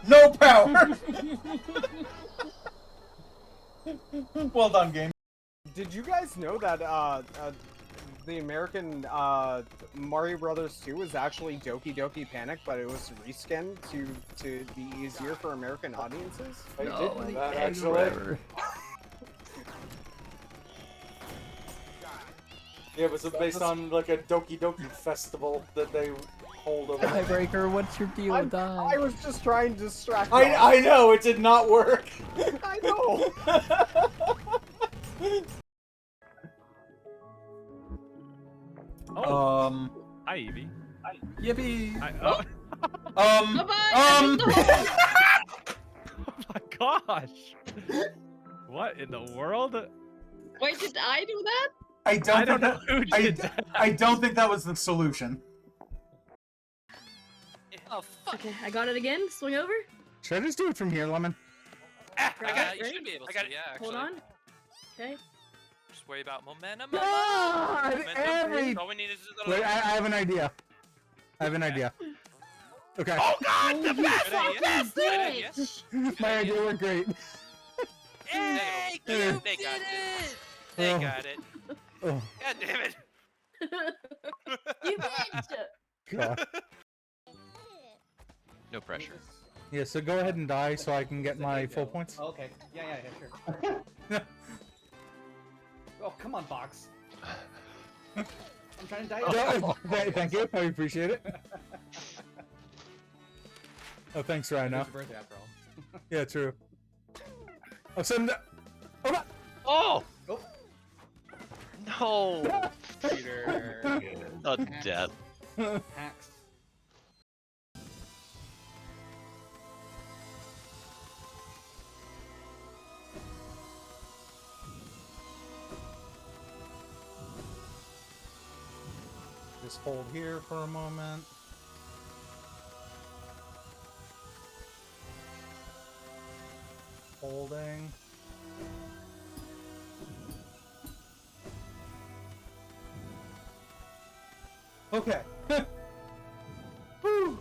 No power! Well done, game. Did you guys know that the American Mario Brothers 2 was actually Doki Doki Panic, but it was reskinned to be easier for American audiences? I did know that, actually. Yeah, it was based on like a Doki Doki festival that they hold over. Tiebreaker, what's your deal with that? I was just trying to distract I know, it did not work. I know. Hi, Evie. Yippee! Bye-bye. Oh my gosh! What in the world? Wait, did I do that? I don't know think who did that. I don't think that was the solution. Oh, fuck. Okay, I got it again. Swing over. Should I just do it from here, Lemon? I got Right, it. You should be able to. Yeah, actually. Hold on. Okay. Just worry about momentum. God, Momentum. All we need is a little. Wait, I have an idea. I have an idea. Okay. Oh God, the best! Good idea. Yes. My idea went great. Hey, They you got did it! They got it. Oh, God damn it! You bitch! God. No pressure. Yeah, so go ahead and die so I can get my full points. Okay. Yeah, sure. Oh, come on, Fox. I'm trying to die. Thank you, I appreciate it. Oh, thanks, Rhino. It's your birthday after all. Yeah, true. Oh, send that. Oh! Oh. No! Peter. Not death. Hacks. Just hold here for a moment. Holding. Okay. Whew.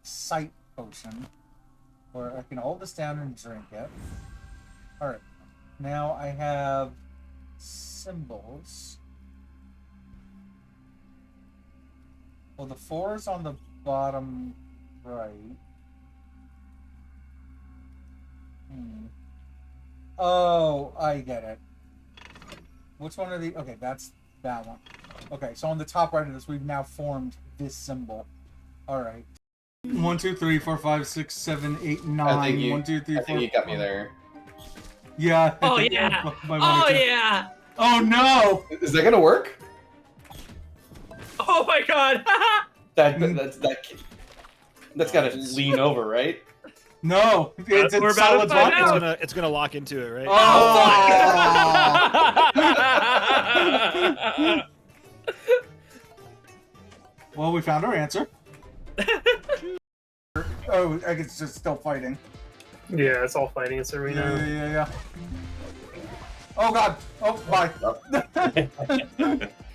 Sight potion. Where I can hold this down and drink it. Alright. Now I have symbols. Well, the 4 is on the bottom right. Oh, I get it. Which one are the... Okay, that's that one. Okay, so on the top right of this, we've now formed this symbol. Alright. 1, 2, 3, 4, 5, 6, 7, 8, 9. I think you, 1, 2, 3, 4. I think you got me there. Yeah. Oh yeah! Oh yeah! Oh no! Is that gonna work? Oh my god! That's gotta lean over, right? No, it's We're a about solid to find rock. out. It's gonna lock into it, right? Oh! Well, we found our answer. Oh, I guess it's just still fighting. Yeah, it's all fighting. It's arena. Yeah. Oh god! Oh, bye.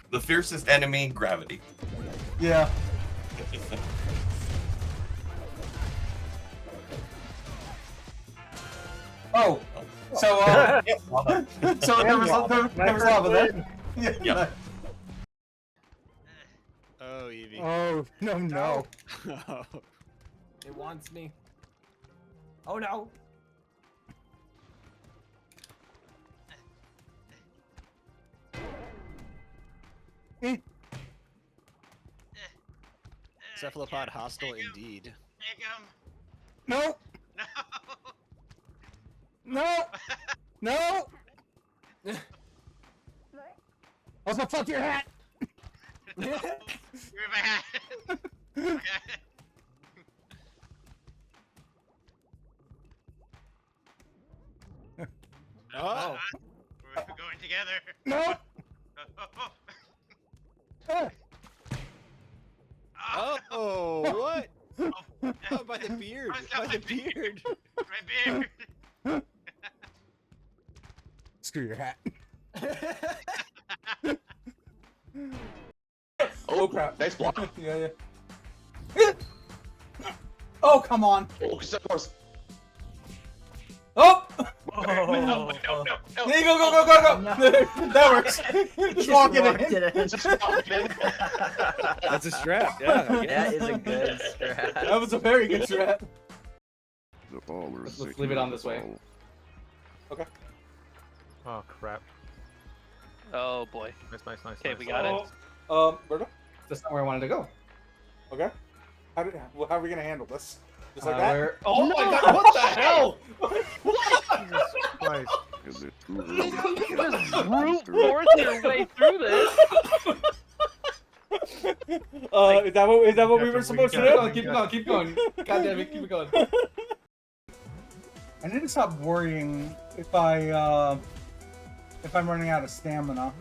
The fiercest enemy, gravity. Yeah. Oh, so so there was lava there. Yeah. Yep. Oh, Evie. Oh, no. It wants me. Oh no! Cephalopod hostile indeed. him. No. No. No. No. Also, fuck your hat. Give me my hat. Okay. Oh. We're going together. No. Oh, what? Oh, by the beard. By the beard. My beard. Screw your hat. Oh crap! Nice block. Yeah, yeah. Oh come on! Oh, so close. Oh! No. There you go! That works. Just walk it in. Just walk it in. That's a strap, yeah. That is a good strat. That was a very good strat. The baller is Let's leave it on this way. Okay. Oh, crap. Oh boy. Nice. Okay, we got it. Berto? That's not where I wanted to go. Okay. How are we gonna handle this? Just like that? Oh my god, what the hell? Jesus Christ. Is it too early? You just brute force your way through this. Is that what we were supposed to do? Keep going. God damn it, keep it going. I need to stop worrying if I'm running out of stamina.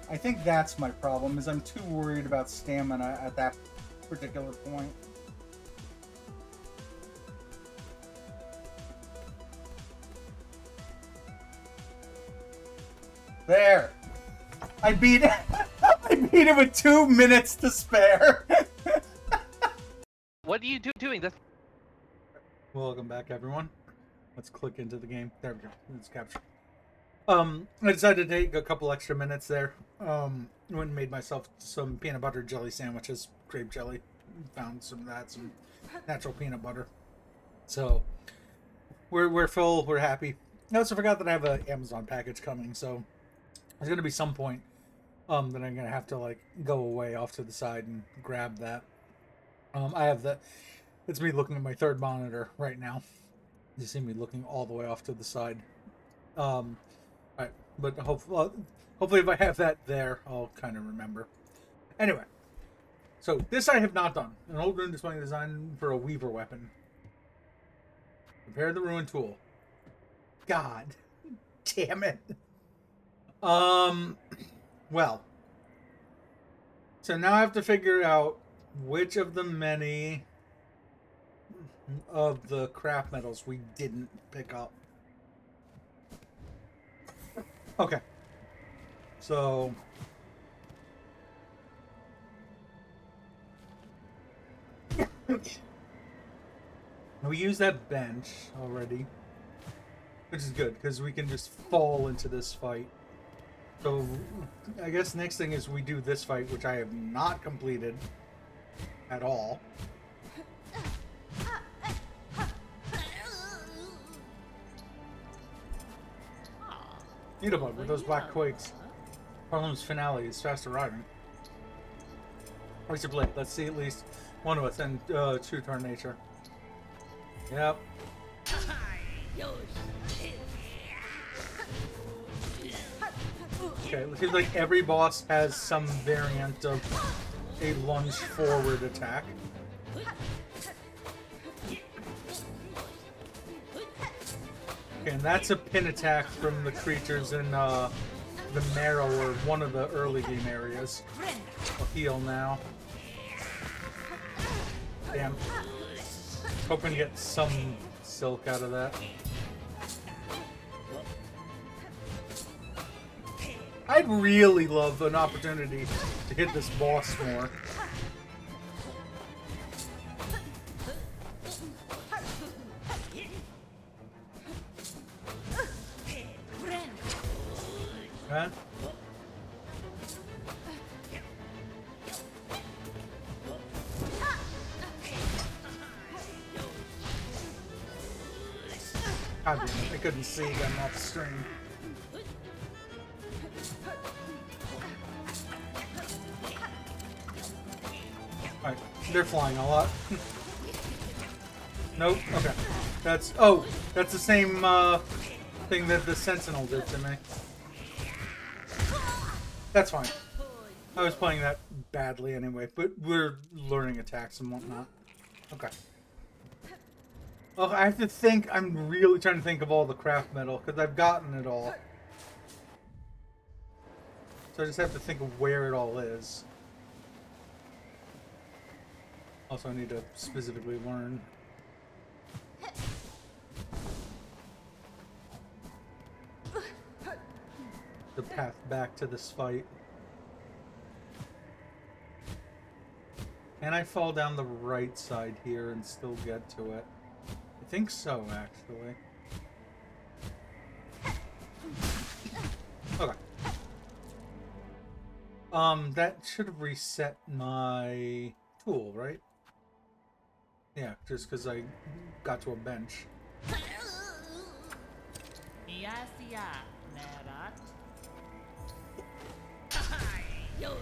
I think that's my problem, is I'm too worried about stamina at that particular point. There! I beat it! I beat it with 2 minutes to spare! What are you doing? That's Welcome back, everyone. Let's click into the game. There we go. Let's capture. I decided to take a couple extra minutes there. Went and made myself some peanut butter jelly sandwiches, grape jelly. Found some of that, some natural peanut butter. So we're full. We're happy. I also forgot that I have an Amazon package coming, so there's gonna be some point that I'm gonna have to like go away off to the side and grab that. I have the. It's me looking at my third monitor right now. You see me looking all the way off to the side. Alright, but hopefully if I have that there, I'll kind of remember. Anyway, so this I have not done. An old rune displaying design for a weaver weapon. Prepare the ruin tool. God damn it. Well. So now I have to figure out which of the many of the craft metals we didn't pick up. Okay. So we use that bench already, which is good because we can just fall into this fight. So I guess next thing is we do this fight, which I have not completed at all. Unibug with those black quakes. Harlem's finale is fast arriving. Oyster Blade, let's see at least one of us and true to our nature. Yep. Okay, it seems like every boss has some variant of a lunge forward attack. Okay, and that's a pin attack from the creatures in the marrow or one of the early game areas. I'll heal now. Damn. Hoping to get some silk out of that. I'd really love an opportunity to hit this boss more. Huh? God damn it, I couldn't see them off stream. They're flying a lot. Nope. Okay. That's the same thing that the Sentinel did to me. That's fine. I was playing that badly anyway, but we're learning attacks and whatnot. Okay. Oh, I have to think. I'm really trying to think of all the craft metal because I've gotten it all. So I just have to think of where it all is. Also, I need to specifically learn. The path back to this fight. Can I fall down the right side here and still get to it? I think so, actually. Okay. That should have reset my tool, right? Yeah, just because I got to a bench.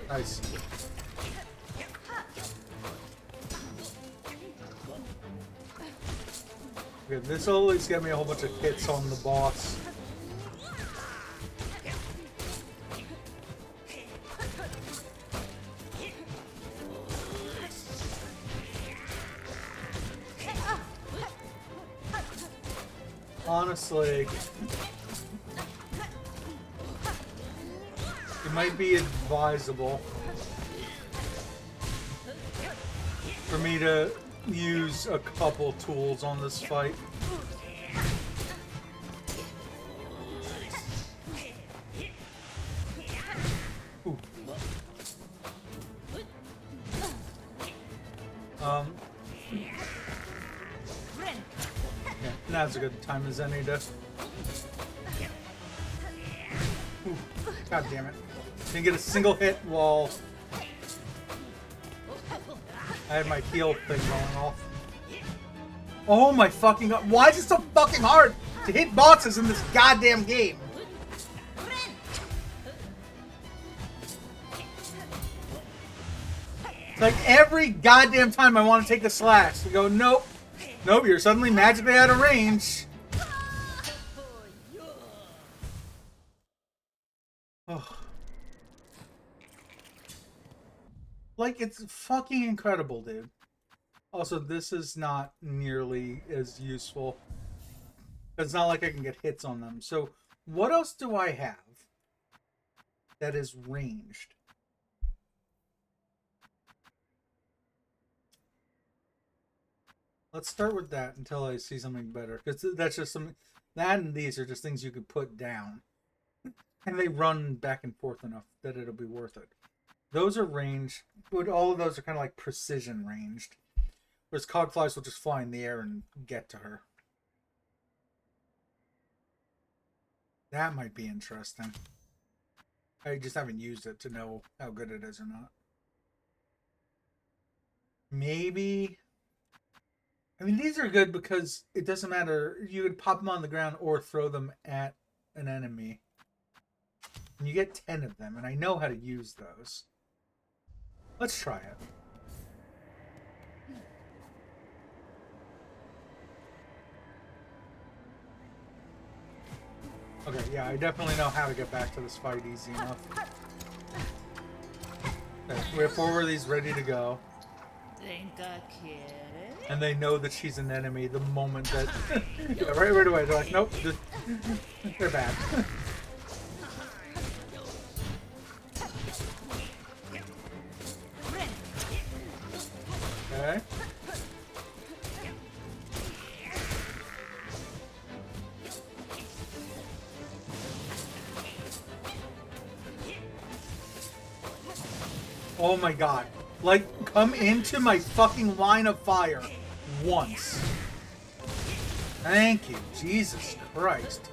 Nice. Okay, this will at least get me a whole bunch of hits on the boss. Honestly, it might be advisable for me to use a couple tools on this fight. Ooh. Yeah, now's a good time as any to. Ooh, God damn it! Didn't get a single hit while I had my heal thing going off. Oh my fucking god. Why is it so fucking hard to hit bosses in this goddamn game? It's like every goddamn time I want to take a slash, you go, nope. Nope, you're suddenly magically out of range. Oh. Like, it's fucking incredible, dude. Also, this is not nearly as useful. It's not like I can get hits on them. So, what else do I have that is ranged? Let's start with that until I see something better. Because that's just something... That and these are just things you could put down. And they run back and forth enough that it'll be worth it. Those are ranged, but all of those are kind of like precision ranged. Whereas cogflies will just fly in the air and get to her. That might be interesting. I just haven't used it to know how good it is or not. Maybe... I mean, these are good because it doesn't matter. You could pop them on the ground or throw them at an enemy. And you get 10 of them, and I know how to use those. Let's try it. Okay, yeah, I definitely know how to get back to this fight easy enough. Okay, we have 4 of these ready to go. And they know that she's an enemy the moment that... yeah, right away, they're like, nope, they're bad. Okay. Oh my god. Like, come into my fucking line of fire once. Thank you. Jesus Christ.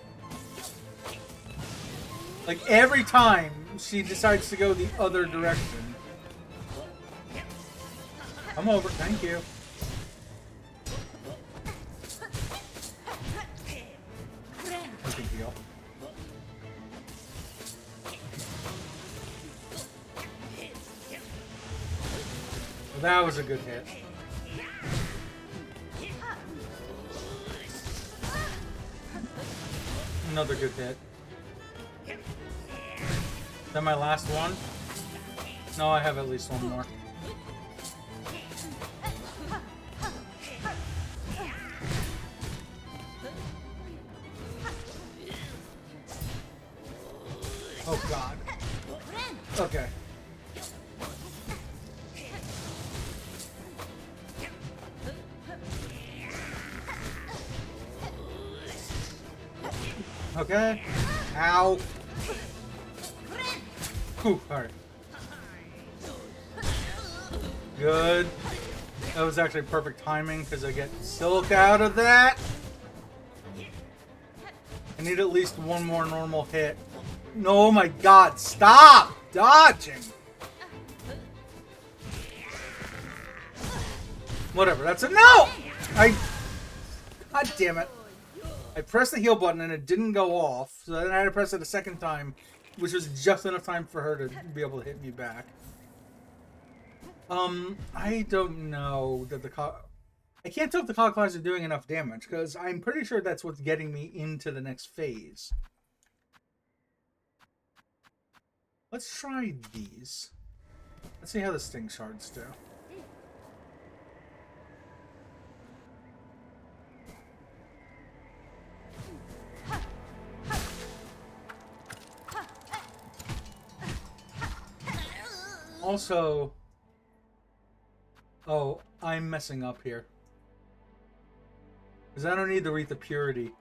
Like, every time she decides to go the other direction. I'm over. Thank you. I can heal. That was a good hit. Another good hit. Is that my last one? No, I have at least one more. Oh god. Okay. Okay. Ow. Whew, alright. Good. That was actually perfect timing because I get silk out of that. I need at least one more normal hit. No, oh my god, stop dodging. Whatever, that's a no! God damn it. I pressed the heal button and it didn't go off, so then I had to press it a second time, which was just enough time for her to be able to hit me back. I don't know that I can't tell if the Collect-A-Thons are doing enough damage, because I'm pretty sure that's what's getting me into the next phase. Let's try these. Let's see how the Sting Shards do. Also, oh, I'm messing up here. Because I don't need the Wreath of Purity.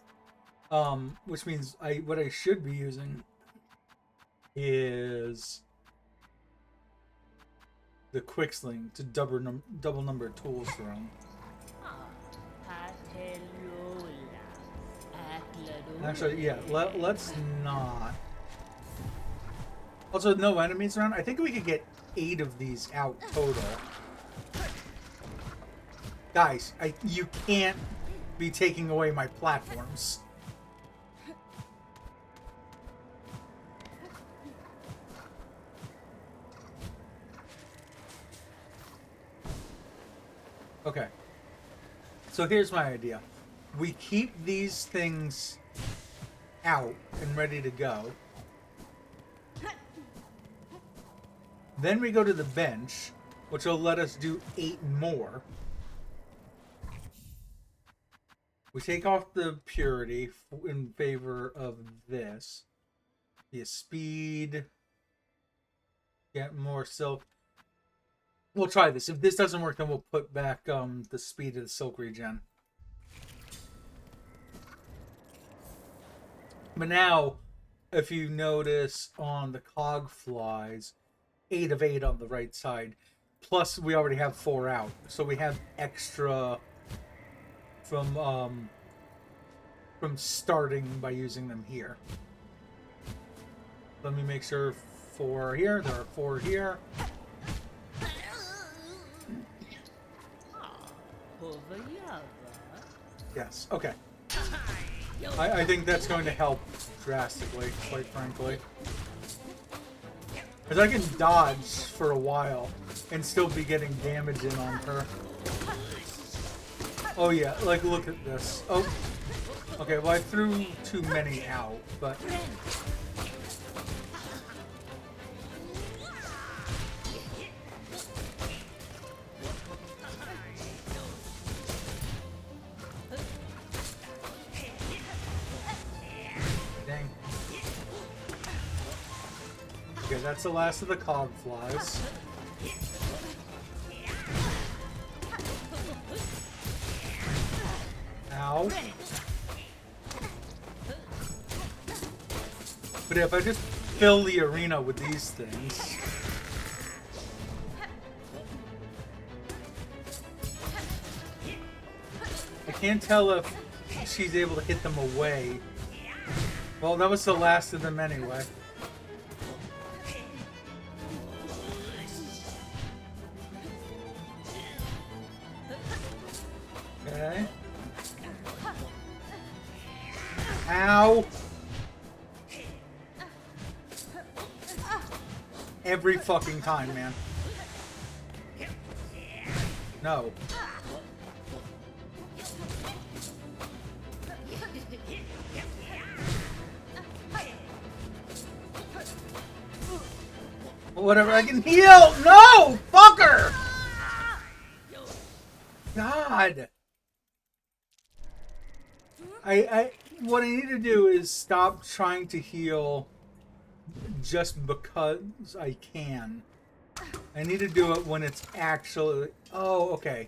Which means what I should be using is the Quick Sling to double number of tools thrown. Actually, yeah, let's not. Also, no enemies around. I think we could get 8 of these out total. Guys, you can't be taking away my platforms. Okay. So here's my idea. We keep these things out and ready to go. Then we go to the bench, which will let us do 8 more. We take off the purity in favor of this. The speed. Get more silk. We'll try this. If this doesn't work, then we'll put back the speed of the silk regen. But now, if you notice on the cog flies, 8 of 8 on the right side. Plus, we already have 4 out, so we have extra from starting by using them here. Let me make sure 4 here. There are 4 here. Yes. Okay. I think that's going to help drastically, quite frankly. Because I can dodge for a while and still be getting damage in on her. Oh yeah, like look at this. Oh, okay, well I threw too many out, but... Dang. Okay, that's the last of the cog flies. Ow. But if I just fill the arena with these things... I can't tell if she's able to hit them away. Well, that was the last of them anyway. Okay. Ow! Every fucking time, man. No. Whatever, I can heal! No! Fucker! God! What I need to do is stop trying to heal just because I can. I need to do it when it's actually... Oh, okay.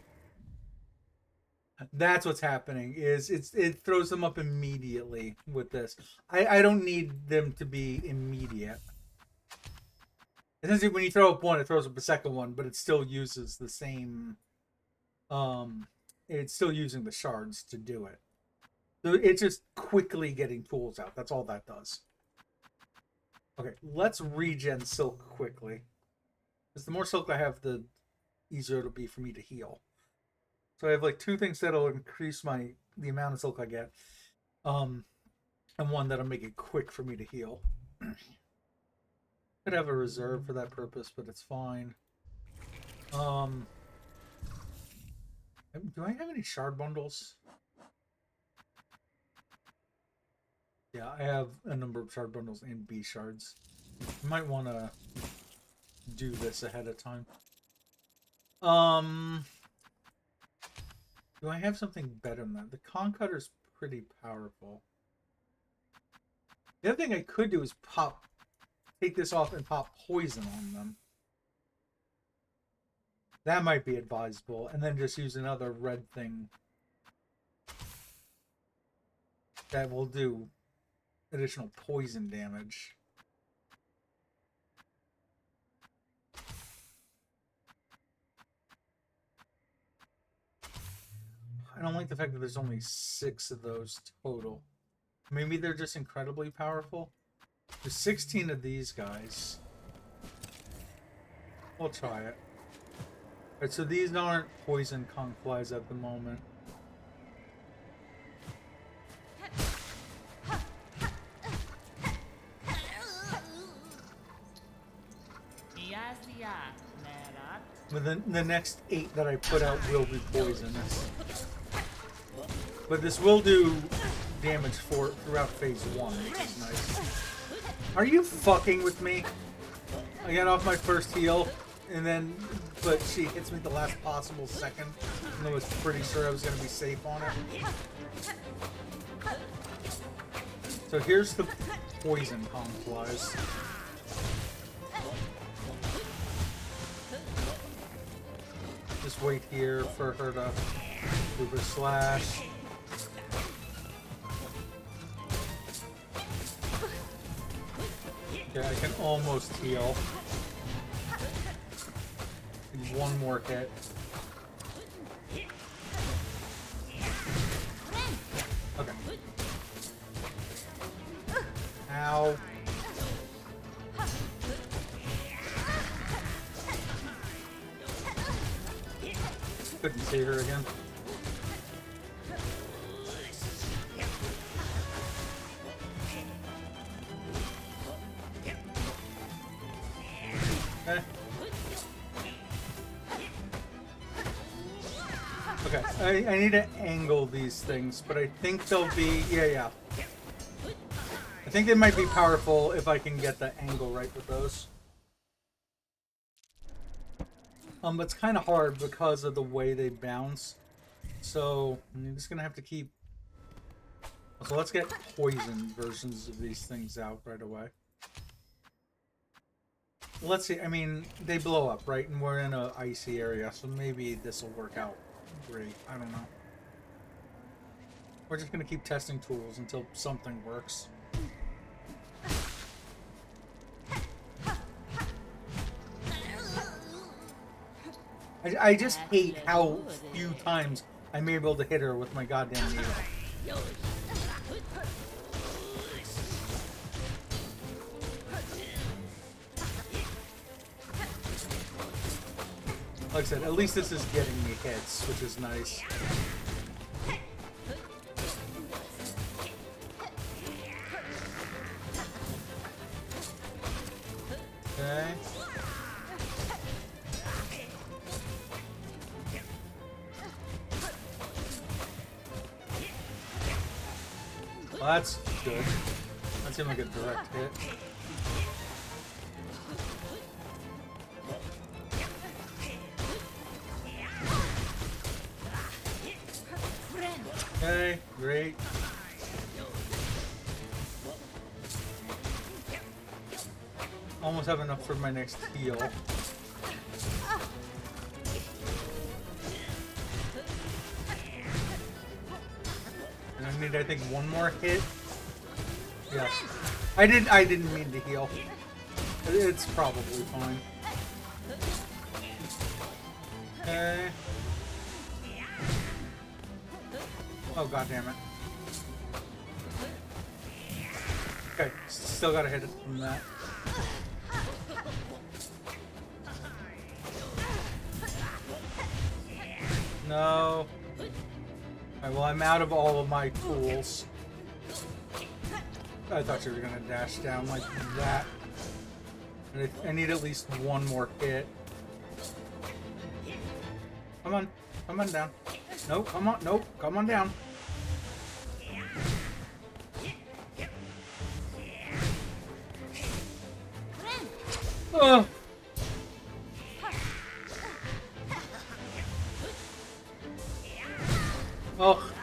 That's what's happening, is it throws them up immediately with this. I don't need them to be immediate. Essentially, when you throw up one, it throws up a second one, but it still uses the same... it's still using the shards to do it. So it's just quickly getting tools out. That's all that does. Okay, let's regen silk quickly. Because the more silk I have, the easier it'll be for me to heal. So I have like 2 things that'll increase the amount of silk I get. And one that'll make it quick for me to heal. Could have a reserve for that purpose, but it's fine. Do I have any shard bundles? Yeah, I have a number of shard bundles and B shards. I might want to do this ahead of time. Do I have something better than that? The Con Cutter's pretty powerful. The other thing I could do is take this off and pop poison on them. That might be advisable. And then just use another red thing that will do additional poison damage. I don't like the fact that there's only 6 of those total. Maybe they're just incredibly powerful. There's 16 of these guys. We'll try it. Alright, so these aren't poison conch flies at the moment. But the next 8 that I put out will be poisonous. But this will do damage throughout phase 1, which is nice. Are you fucking with me? I got off my first heal, but she hits me at the last possible second, and I was pretty sure I was going to be safe on it. So here's the poison conch flies. Just wait here for her to do her slash. Okay, I can almost heal. Need one more hit. Okay. Ow. Couldn't see her again. Okay, I need to angle these things, but I think they'll be... Yeah. I think they might be powerful if I can get the angle right with those. But it's kind of hard because of the way they bounce. So, I'm just going to have to keep... So let's get poison versions of these things out right away. Let's see, I mean, they blow up, right? And we're in an icy area, so maybe this will work out great. I don't know. We're just going to keep testing tools until something works. I just hate how few times I'm able to hit her with my goddamn needle. Like I said, at least this is getting me hits, which is nice. Okay. Well, that's good. That seemed like a direct hit. Okay, great. Almost have enough for my next heal. And I need, I think, one more hit. Yes. I didn't mean to heal. It's probably fine. Okay. Oh, god damn it. Okay, still gotta hit it from that. No. Alright, well, I'm out of all of my tools. I thought you were gonna dash down like that. I need at least one more hit. Come on. Come on down. No, come on. Nope. Come on down. Oh. Oh.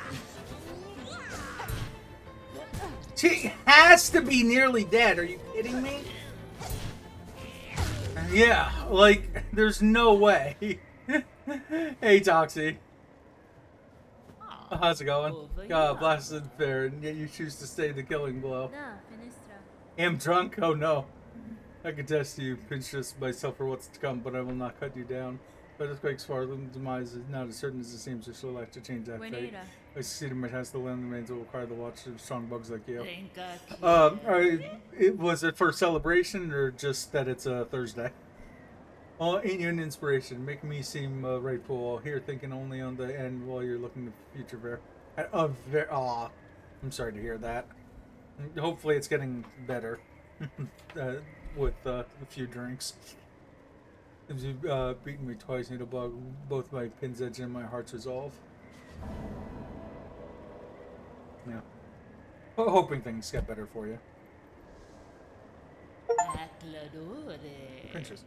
She has to be nearly dead. Are you kidding me? Yeah, like, there's no way. Hey, Toxie. How's it going? God, blasted fair, and yet you choose to stay the killing blow. Am drunk? Oh no. I can test you, pinch just myself for what's to come, but I will not cut you down. But as Quake's far demise is not as certain as it seems, I still like to change that fate. I succeeded in my task to land the remains will require the watch of strong bugs like you. Was it for celebration or just that it's a Thursday? Oh, ain't you an inspiration? Make me seem rightful here, thinking only on the end while you're looking to future fair. Aw, I'm sorry to hear that. Hopefully it's getting better with a few drinks. You've beaten me twice, need a bug, both my pin's edge and my heart's resolve. Yeah. Well, hoping things get better for you. Princess.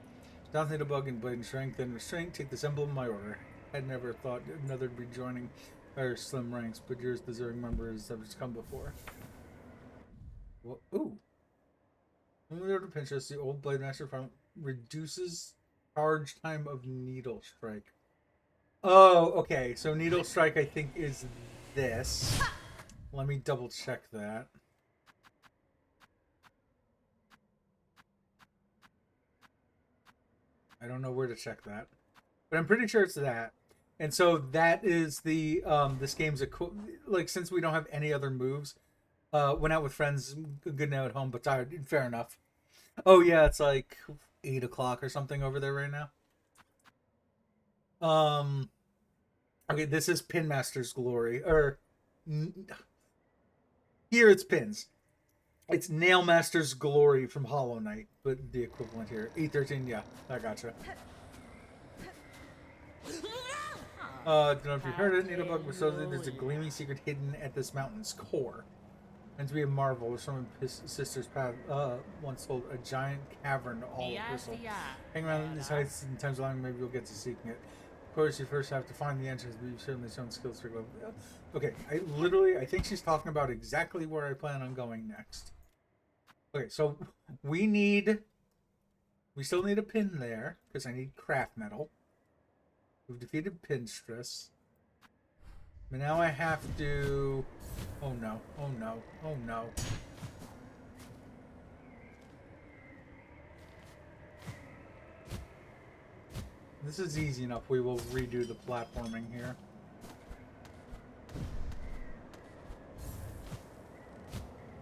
Down need a bug in blade and strength and restraint. Take this emblem of my order. I'd never thought another would be joining our slim ranks, but yours deserving members have come before. Well, ooh. When we order Princess, the old blade master reduces charge time of needle strike. Oh, okay. So needle strike, I think, is this. Let me double check that. I don't know where to check that, but I'm pretty sure it's that. And so that is the this game's like, since we don't have any other moves, went out with friends, good now at home, but tired. Fair enough. Oh yeah, it's like 8 o'clock or something over there right now. Okay, this is Pin Master's Glory, or here it's Pins. It's Nail Master's Glory from Hollow Knight, but the equivalent here. 813, yeah, I gotcha. Don't know if you heard it, Needlebug, but so there's a gleaming secret hidden at this mountain's core. And to be a marvel, someone his sister's path once told a giant cavern all of crystal. Hang around these heights and times along, maybe you'll get to seeking it. Of course, you first have to find the entrance, but you've certainly shown skills for level. Okay, I think she's talking about exactly where I plan on going next. Okay, so we still need a pin there, because I need craft metal. We've defeated Pinstress. But now I have to... Oh no, oh no, oh no. This is easy enough. We will redo the platforming here.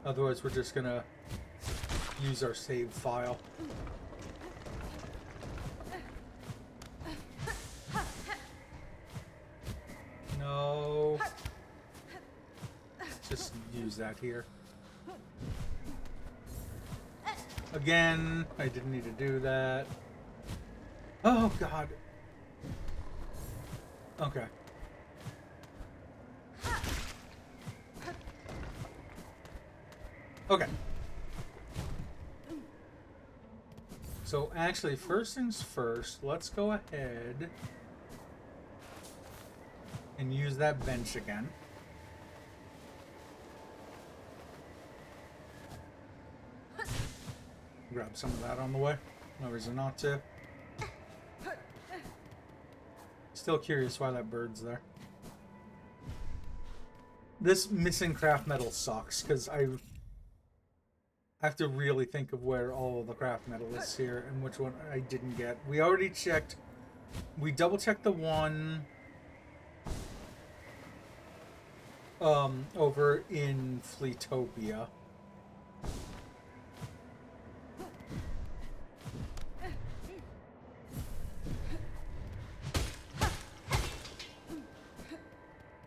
Otherwise, we're just gonna use our save file. No. Just use that here. Again, I didn't need to do that. Oh, God. Okay. Okay. So actually, first things first, let's go ahead and use that bench again. Grab some of that on the way. No reason not to. Still curious why that bird's there. This missing craft metal sucks, because I have to really think of where all of the craft metal is here and which one I didn't get. We already checked. We double checked the one over in Fleetopia.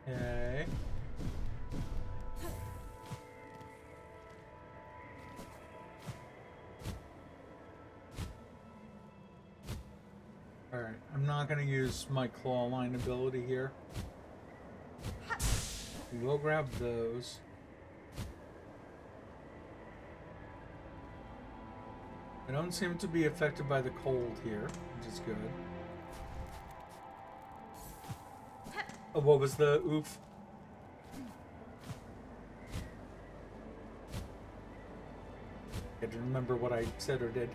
Okay. Alright, I'm not going to use my claw line ability here. We'll grab those. I don't seem to be affected by the cold here, which is good. Oh, what was the oof? I didn't remember what I said or did.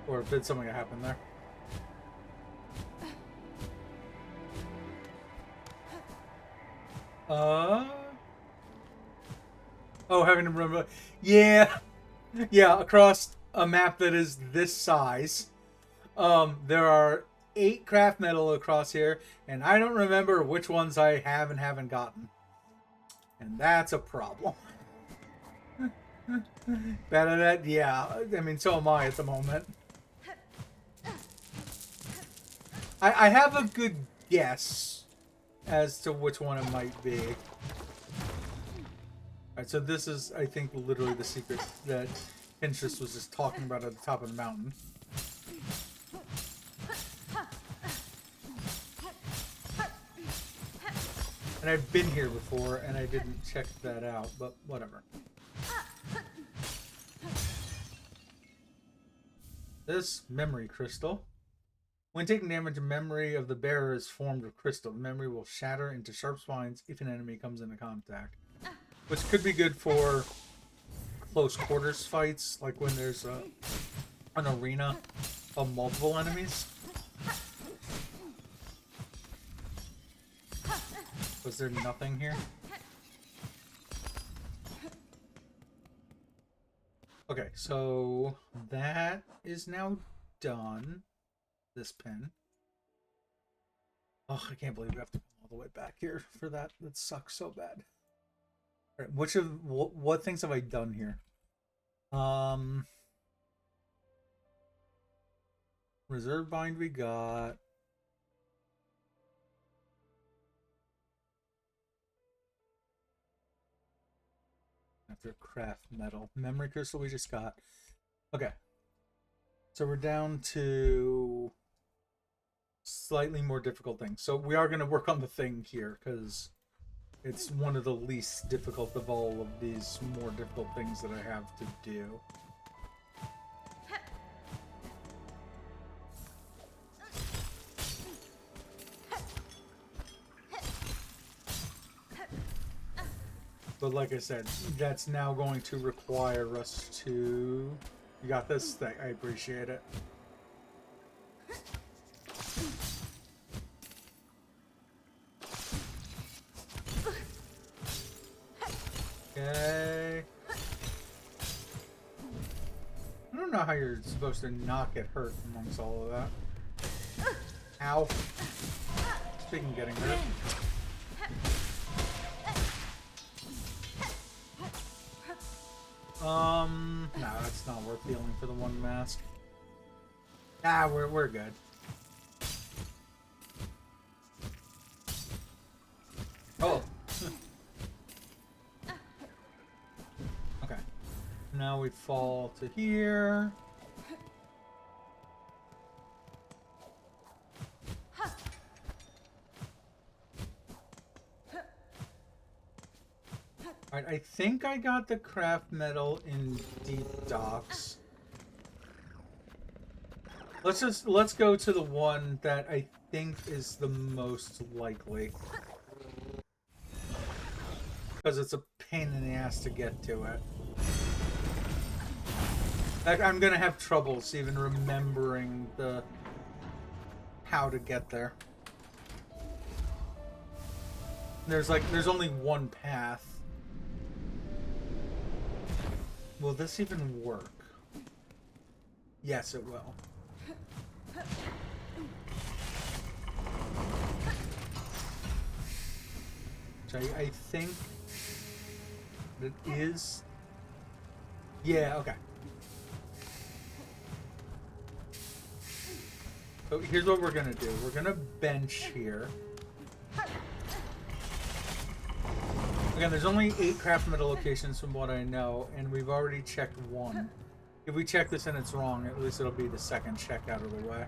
Or did something happen there. Oh, having to remember. Yeah. Yeah, across a map that is this size. There are 8 craft metal across here, and I don't remember which ones I have and haven't gotten. And that's a problem. Better that, yeah. I mean, so am I at the moment. I have a good guess as to which one it might be. Alright, so this is, I think, literally the secret that Pinterest was just talking about at the top of the mountain. And I've been here before, and I didn't check that out, but whatever. This memory crystal. When taking damage, a memory of the bearer is formed of crystal. The memory will shatter into sharp spines if an enemy comes into contact. Which could be good for close quarters fights, like when there's an arena of multiple enemies. Was there nothing here? Okay, so that is now done. This pen. Oh, I can't believe we have to come all the way back here for that. That sucks so bad. All right, which of what things have I done here? Reserve bind we got. After craft metal. Memory crystal we just got. Okay. So we're down to slightly more difficult things. So we are going to work on the thing here because it's one of the least difficult of all of these more difficult things that I have to do. But like I said, that's now going to require us to... You got this? I appreciate it. Okay. I don't know how you're supposed to not get hurt amongst all of that. Ow. Speaking of getting hurt. No, that's not worth healing for the one mask. Ah, we're good. Oh. Okay. Now we fall to here. Alright, I think I got the craft metal in deep docks. Let's go to the one that I think is the most likely. Because it's a pain in the ass to get to it. I'm gonna have troubles even remembering how to get there. There's only one path. Will this even work? Yes, it will. Which I think it is. Yeah, okay. So here's what we're gonna do. We're gonna bench here. Again, there's only 8 craft metal locations from what I know, and we've already checked one. If we check this and it's wrong, at least it'll be the second check out of the way.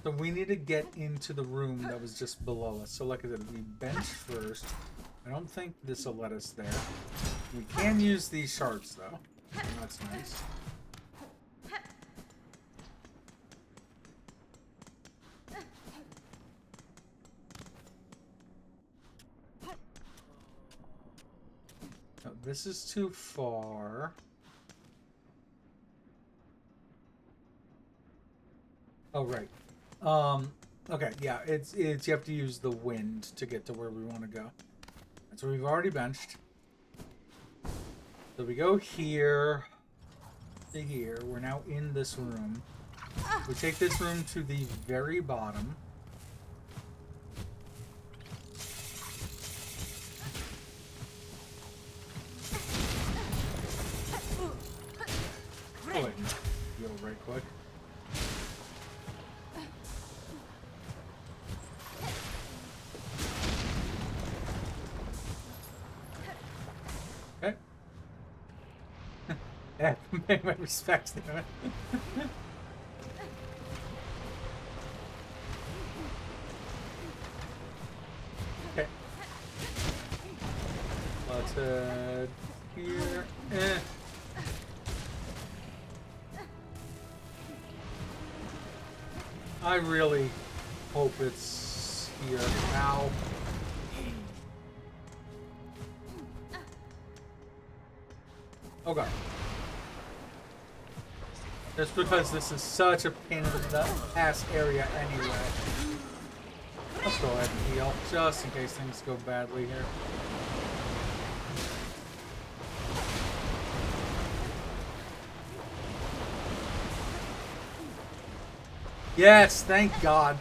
So we need to get into the room that was just below us. So like I said, we bench first. I don't think this will let us there. We can use these shards though. And that's nice. No, this is too far. Oh, right. Okay, yeah, it's you have to use the wind to get to where we want to go. So we've already benched. So we go here to here. We're now in this room. We take this room to the very bottom. Oh wait, heal right quick. Okay. Yeah, pay my respects, damn it. Okay. Let's head here. I really hope it's here now. Oh god. Just because this is such a pain in the ass area anyway. Let's go ahead and heal, just in case things go badly here. Yes, thank God.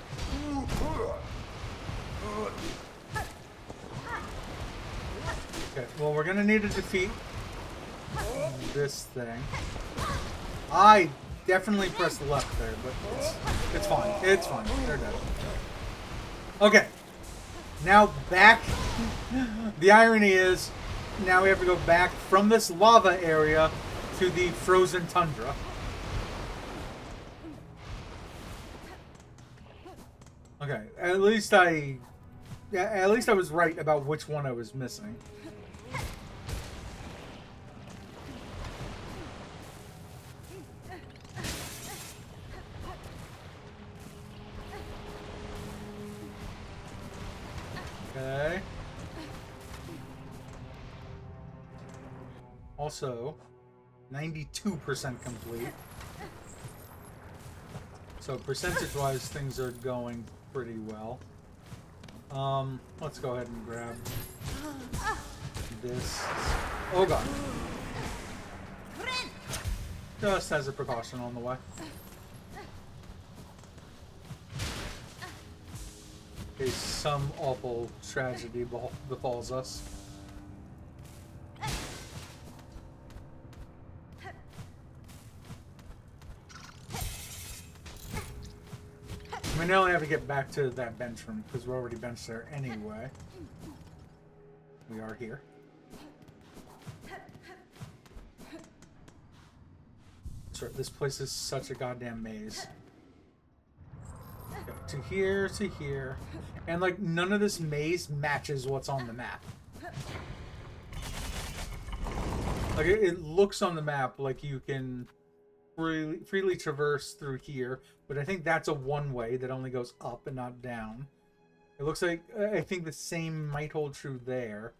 Okay, well, we're gonna need to defeat this thing. I definitely pressed left there, but it's fine. It's fine. They're dead. Okay. Now back. The irony is, now we have to go back from this lava area to the frozen tundra. Okay, at least I was right about which one I was missing. Okay. Also, 92% complete. So percentage-wise, things are going pretty well. Let's go ahead and grab this. Oh god. Just as a precaution on the way. In case some awful tragedy befalls us. We now only have to get back to that bench room because we're already benched there anyway. We are here. That's right, this place is such a goddamn maze. Okay, to here to here. And, like, none of this maze matches what's on the map. Like, it looks on the map like you can freely traverse through here, but I think that's a one-way that only goes up and not down. It looks like, I think the same might hold true there.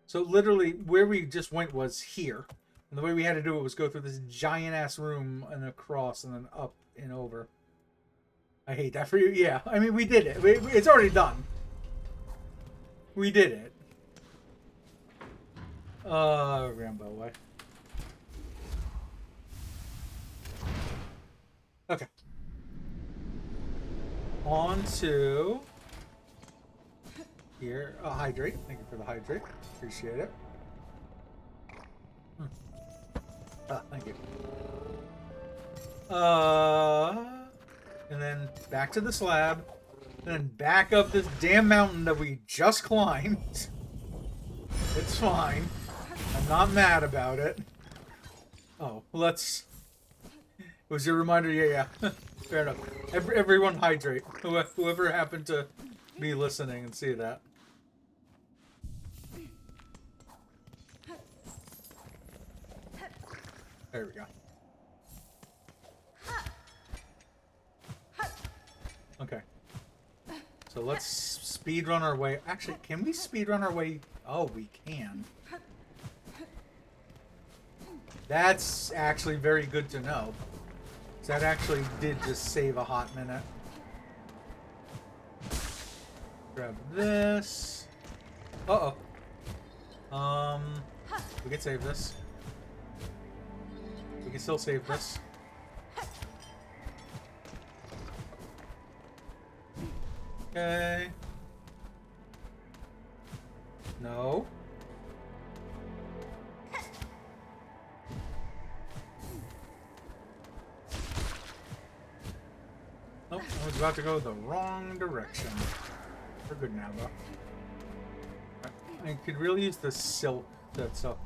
So literally, where we just went was here. And the way we had to do it was go through this giant-ass room and across and then up and over. I hate that for you. Yeah, I mean, we did it. It's already done. We did it. Rambo way. Okay. On to here. Hydrate. Thank you for the hydrate. Appreciate it. Thank you. And then back to the slab. And then back up this damn mountain that we just climbed. It's fine. I'm not mad about it. Oh, let's... Was your reminder? Yeah. Fair enough. Everyone hydrate. Whoever happened to be listening and see that. There we go. Okay. So let's speed run our way. Actually, can we speed run our way? Oh, we can. That's actually very good to know. That actually did just save a hot minute. Grab this. Uh-oh. We can save this. We can still save this. Okay. No. Nope, I was about to go the wrong direction. We're good now, though. I could really use the silk that's up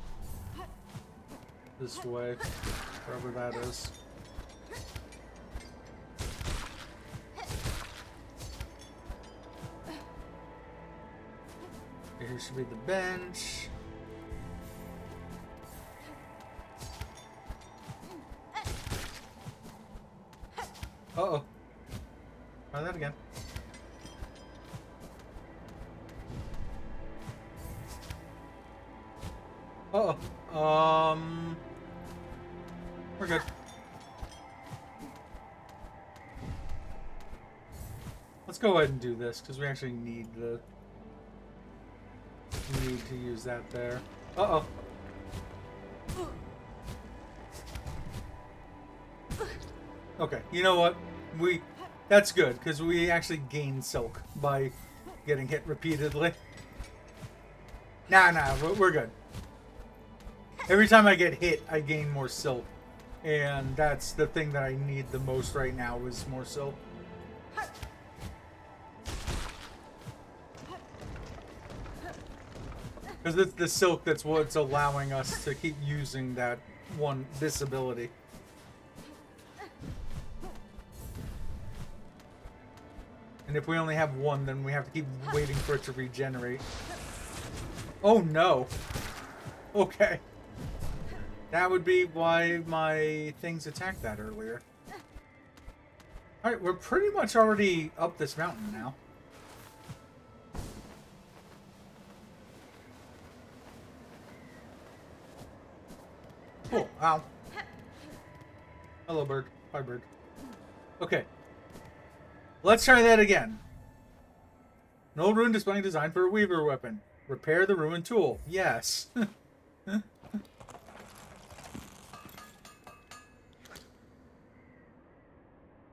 this way, wherever that is. Here should be the bench. Uh-oh. Try that again. Uh-oh. We're good. Let's go ahead and do this, because we actually need to use that there. Uh-oh. Okay, you know what? That's good, because we actually gain silk by getting hit repeatedly. Nah, we're good. Every time I get hit, I gain more silk. And that's the thing that I need the most right now is more silk. Because it's the silk that's what's allowing us to keep using this ability. And if we only have one, then we have to keep waiting for it to regenerate. Oh no! Okay. That would be why my things attacked that earlier. Alright, we're pretty much already up this mountain now. Cool. Ow. Hello, bird. Hi, bird. Okay. Let's try that again. An old ruin displaying design for a weaver weapon. Repair the ruined tool. Yes.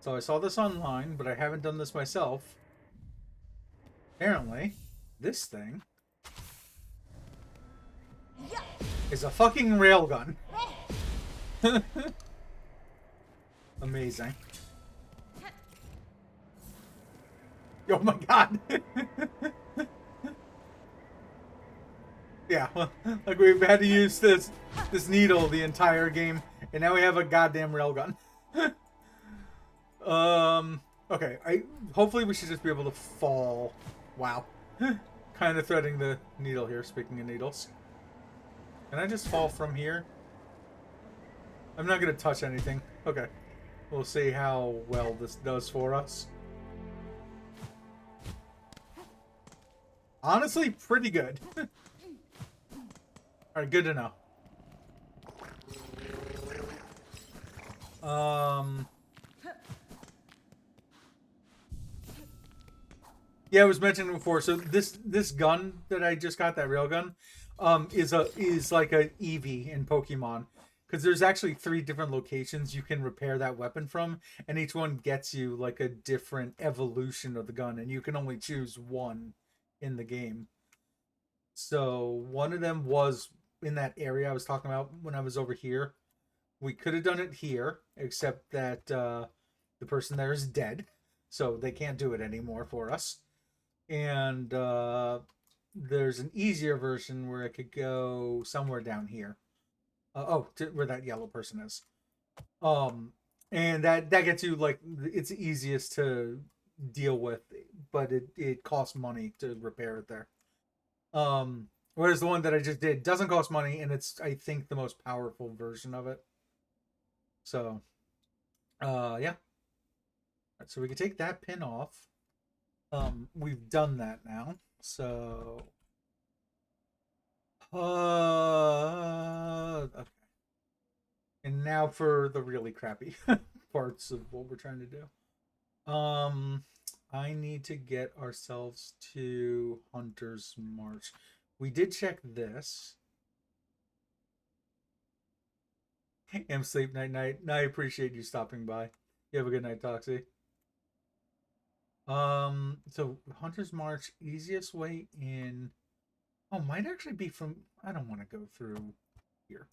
So I saw this online, but I haven't done this myself. Apparently, this thing is a fucking railgun. Amazing. Oh my god. Yeah, well, like we've had to use this needle the entire game, and now we have a goddamn railgun. Okay, hopefully we should just be able to fall. Wow. Kind of threading the needle here, speaking of needles. Can I just fall from here? I'm not going to touch anything. Okay. We'll see how well this does for us. Honestly, pretty good. Alright, good to know. Yeah, I was mentioning before. So this gun that I just got, that railgun, is like a Eevee in Pokemon, because there's actually 3 different locations you can repair that weapon from, and each one gets you like a different evolution of the gun, and you can only choose one in the game. So one of them was in that area I was talking about when I was over here. We could have done it here, except that the person there is dead, so they can't do it anymore for us. And there's an easier version where it could go somewhere down here. Where that yellow person is. And that gets you, like, it's easiest to deal with, but it costs money to repair it there. Whereas the one that I just did doesn't cost money, and it's, I think, the most powerful version of it. So, yeah. So we can take that pin off. We've done that now. So, okay. And now for the really crappy parts of what we're trying to do. I need to get ourselves to Hunter's March. We did check this. Am sleep night. And I appreciate you stopping by. You have a good night, Toxie. So Hunter's March, easiest way in. Oh, might actually be from. I don't want to go through here.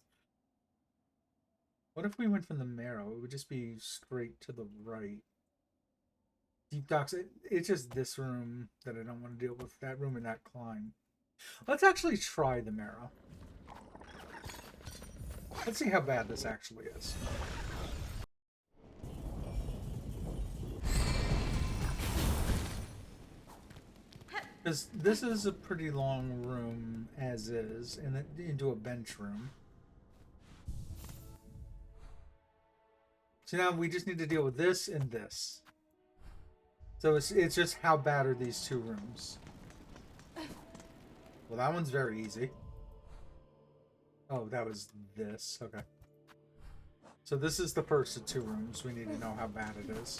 What if we went from the marrow? It would just be straight to the right. Deep docks. It's just this room that I don't want to deal with. That room and that climb. Let's actually try the marrow. Let's see how bad this actually is. Because this is a pretty long room as is, and into a bench room. So now we just need to deal with this and this. So it's just how bad are these 2 rooms. Well, that one's very easy. Oh, that was this. Okay. So this is the first of 2 rooms. We need to know how bad it is.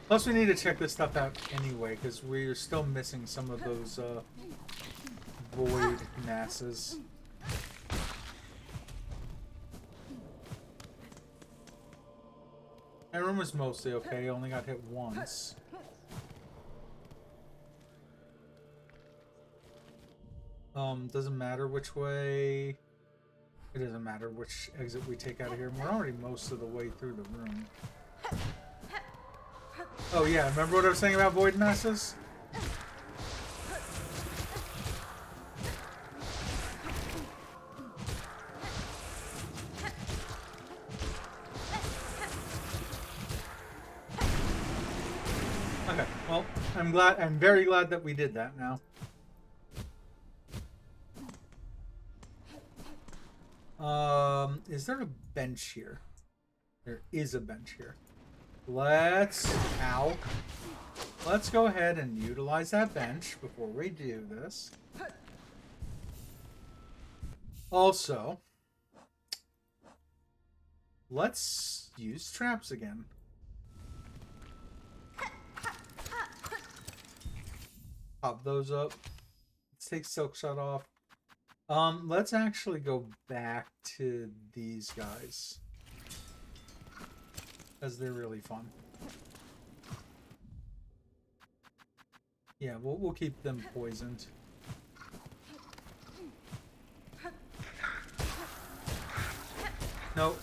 Plus, we need to check this stuff out anyway, because we're still missing some of those void masses. That room was mostly okay. Only got hit once. Doesn't matter which way. It doesn't matter which exit we take out of here. We're already most of the way through the room. Oh yeah, remember what I was saying about void masses? Okay, well, I'm very glad that we did that now. Is there a bench here? There is a bench here. Let's go ahead and utilize that bench before we do this. Also, let's use traps again. Pop those up. Let's take Silksong off. Let's actually go back to these guys, because they're really fun. Yeah, we'll keep them poisoned. No,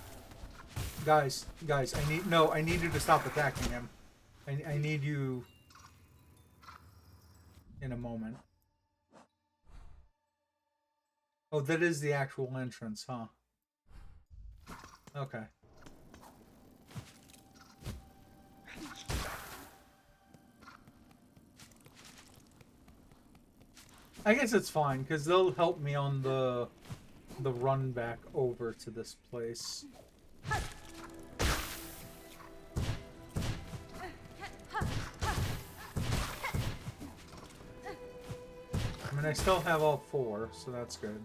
guys, I need you to stop attacking him. I need you in a moment. Oh, that is the actual entrance, huh? Okay. I guess it's fine, because they'll help me on the run back over to this place. I mean, I still have all 4, so that's good.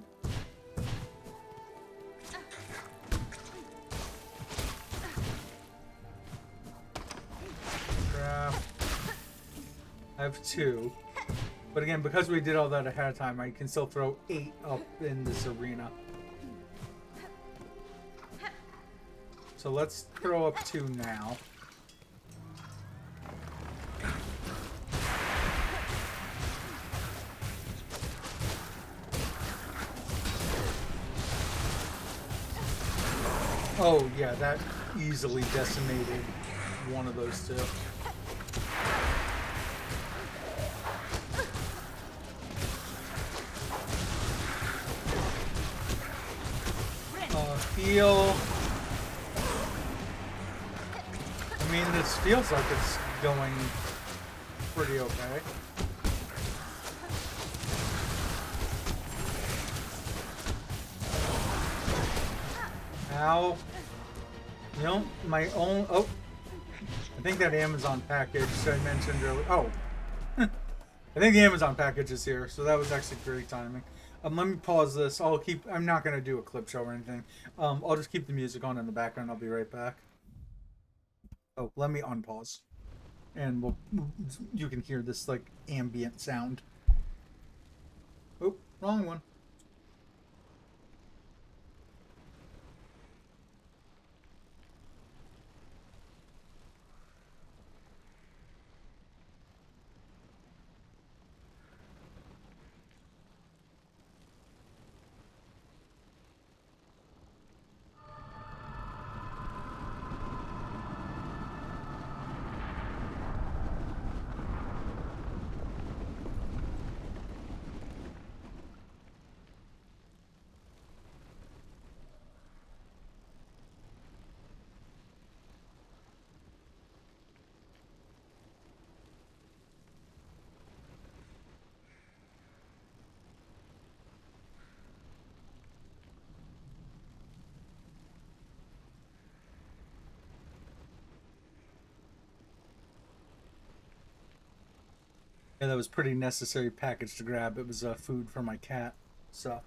Craft. I have 2. But again, because we did all that ahead of time, I can still throw 8 up in this arena. So let's throw up 2 now. Oh yeah, that easily decimated one of those 2. Heal. I mean, this feels like it's going pretty okay. Ow. You know, my own... Oh. I think that Amazon package I mentioned earlier... Oh. I think the Amazon package is here, so that was actually great timing. Let me pause this. I'm not going to do a clip show or anything. I'll just keep the music on in the background. I'll be right back. Oh, let me unpause. And you can hear this, like, ambient sound. Oh, wrong one. Yeah, that was pretty necessary package to grab. It was food for my cat. So,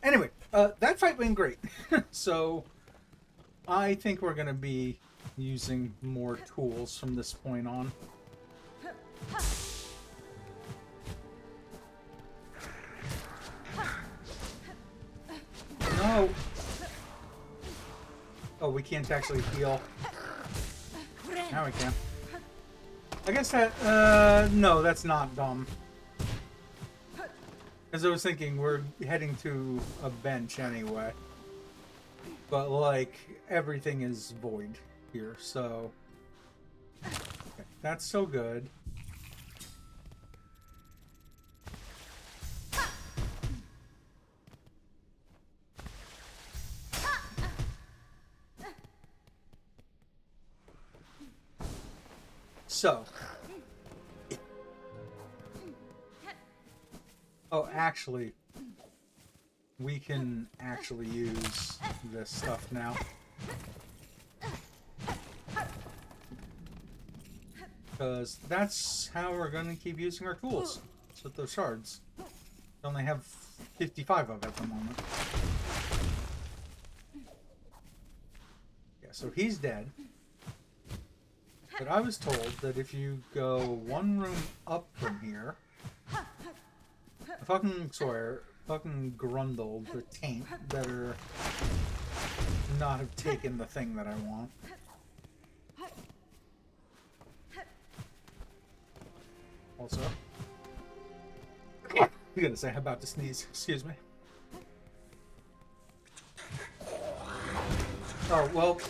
anyway, that fight went great. So, I think we're gonna be using more tools from this point on. No. Oh, we can't actually heal. Now we can. I guess that, no, that's not dumb. Because I was thinking we're heading to a bench anyway. But, like, everything is void here, so... Okay, that's so good. So... Oh, actually, we can actually use this stuff now. Because that's how we're going to keep using our tools. It's with those shards. We only have 55 of at the moment. Yeah, so he's dead. But I was told that if you go one room up from here... I fucking swear, fucking Grundle, the taint, better not have taken the thing that I want. Also, I'm gonna say I'm about to sneeze, excuse me. Oh, well.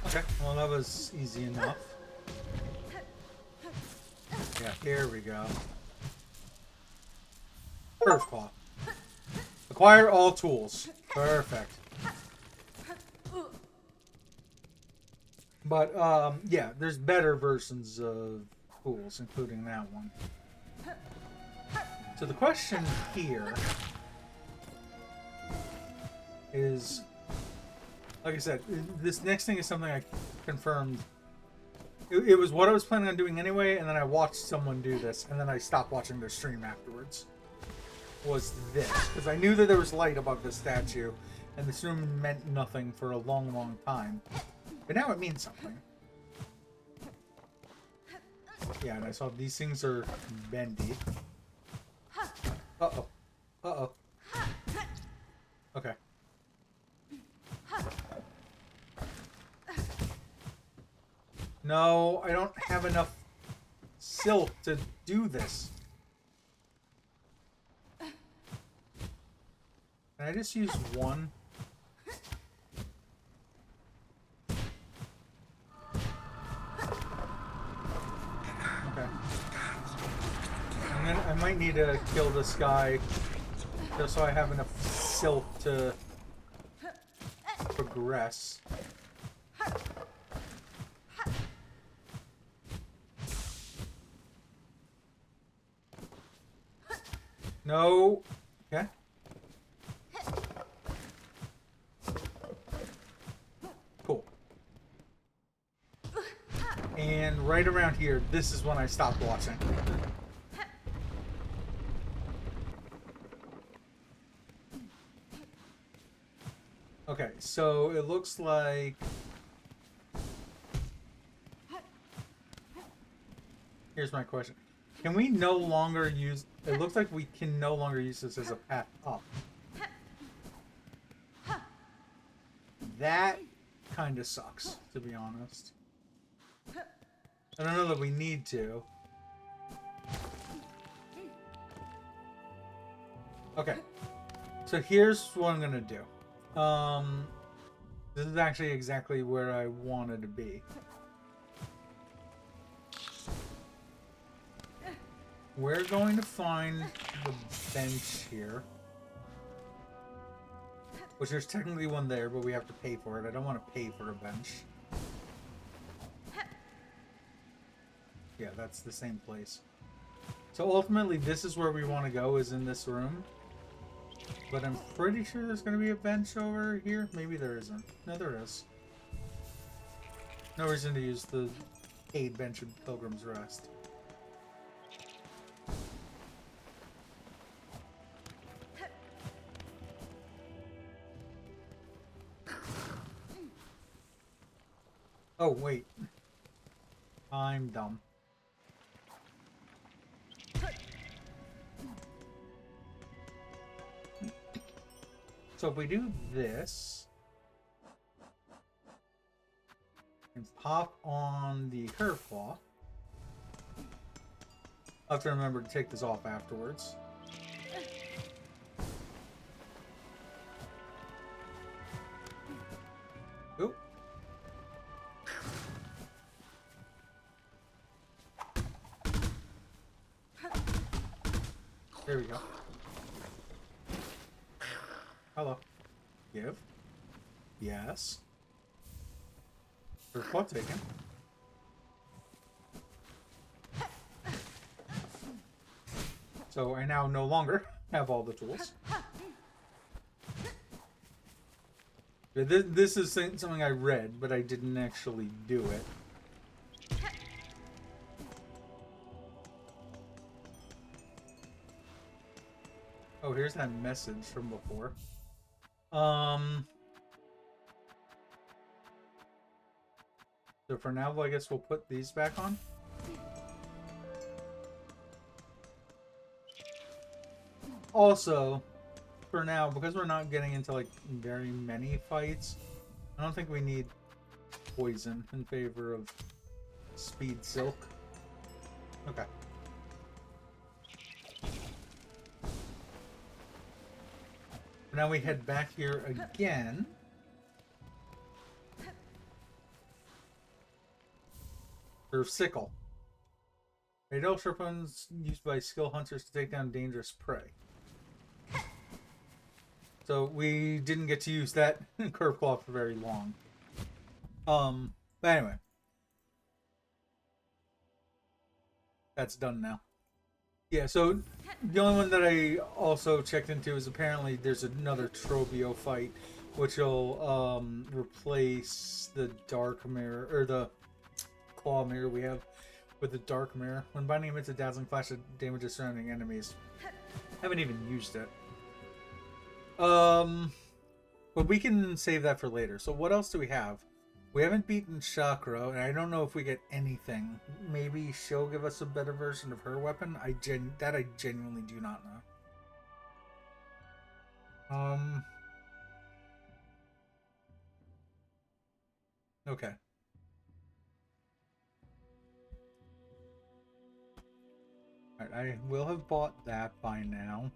Okay, well that was easy enough. Yeah, here we go. Earth Claw. Acquire all tools. Perfect. But, yeah, there's better versions of tools, including that one. So the question here is, like I said, this next thing is something I confirmed. It was what I was planning on doing anyway, and then I watched someone do this, and then I stopped watching their stream afterwards. Was this. Because I knew that there was light above the statue, and this room meant nothing for a long, long time. But now it means something. Yeah, and I saw these things are bendy. Uh-oh. Uh-oh. Okay. No, I don't have enough silk to do this. Can I just use one? Okay. And then I might need to kill this guy just so I have enough silk to progress. No. Okay. Cool. And right around here, this is when I stopped watching. Okay, so it looks like... Here's my question. Can we no longer use... It looks like we can no longer use this as a path up. That kind of sucks, to be honest. I don't know that we need to. Okay. So here's what I'm gonna do. This is actually exactly where I wanted to be. We're going to find the bench here. Which there's technically one there, but we have to pay for it. I don't want to pay for a bench. Yeah, that's the same place. So ultimately, this is where we want to go, is in this room. But I'm pretty sure there's going to be a bench over here. Maybe there isn't. No, there is. No reason to use the paid bench of Pilgrim's Rest. Oh, wait. I'm dumb. So if we do this and pop on the curve claw, I'll have to remember to take this off afterwards. Oop. There we go. Hello. Give. Yes. First plot taken. So I now no longer have all the tools. This is something I read, but I didn't actually do it. Oh, here's that message from before. So for now, I guess we'll put these back on. Also, for now, because we're not getting into like very many fights, I don't think we need poison in favor of speed silk. Okay. Now we head back here again. For sickle. Fatal weapons used by skill hunters to take down dangerous prey. So we didn't get to use that curve claw for very long. But anyway. That's done now. Yeah, so the only one that I also checked into is apparently there's another Trobio fight, which will replace the dark mirror, or the claw mirror we have with the dark mirror. When binding emits a dazzling flash that damages surrounding enemies. I haven't even used it. But we can save that for later. So what else do we have? We haven't beaten Chakra, and I don't know if we get anything. Maybe she'll give us a better version of her weapon. I genuinely do not know. Okay. Alright, I will have bought that by now.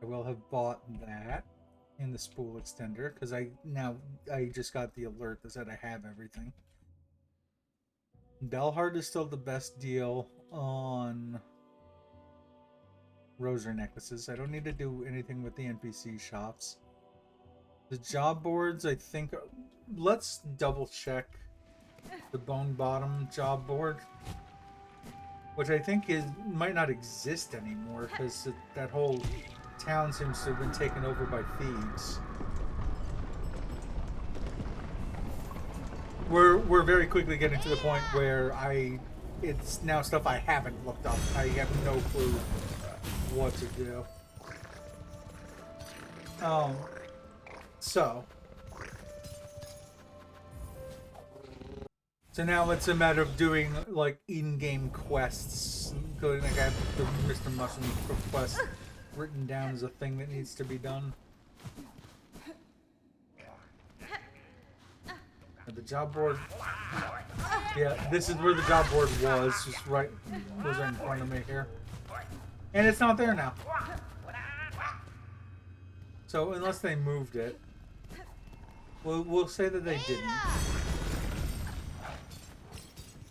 I will have bought that in the spool extender, because I just got the alert that said I have everything. Belhard is still the best deal on rosary necklaces. I don't need to do anything with the NPC shops. The job boards, I think... Let's double check the Bone Bottom job board, which I think might not exist anymore, because that whole town seems to have been taken over by thieves. We're very quickly getting to the point where it's now stuff I haven't looked up. I have no clue what to do. So now it's a matter of doing like in-game quests. Like I have the Mr. Mushroom quest written down as a thing that needs to be done. The job board. Yeah, this is where the job board was. Just right in front of me here. And it's not there now. So unless they moved it, we'll say that they didn't.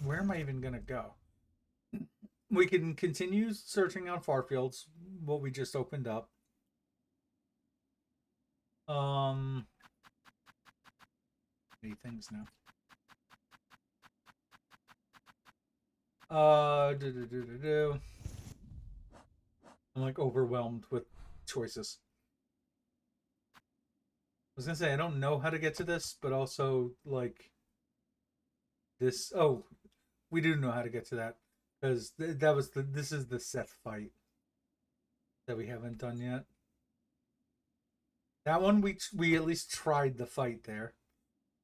Where am I even gonna go? We can continue searching on Farfields, what we just opened up. Many things now. I'm like overwhelmed with choices. I was gonna say I don't know how to get to this, but also like this. Oh, we do know how to get to that, because this is the Seth fight that we haven't done yet. That one we at least tried the fight there,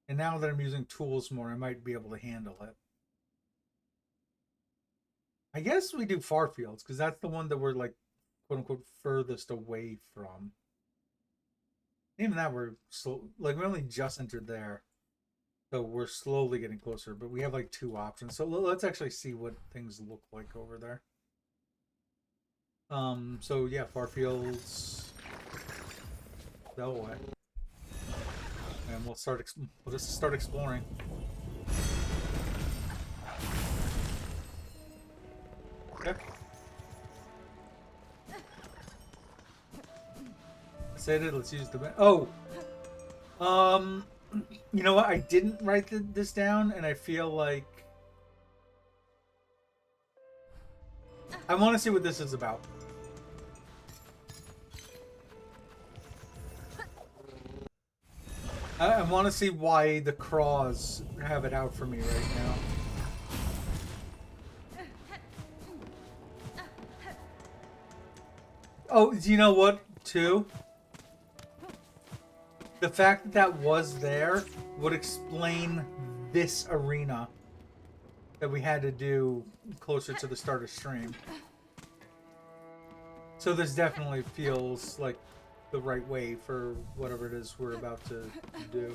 and now that I'm using tools more, I might be able to handle it. I guess we do Farfields, because that's the one that we're like quote unquote furthest away from. Even that we're we only just entered there. So we're slowly getting closer, but we have like 2 options. So let's actually see what things look like over there. So yeah, Farfields. That way. And we'll just start exploring. Okay. Said it. Let's use the. Oh. You know what? I didn't write this down, and I feel like I want to see what this is about. I want to see why the Craws have it out for me right now. Oh, do you know what, too? The fact that was there would explain this arena that we had to do closer to the start of stream. So this definitely feels like the right way for whatever it is we're about to do.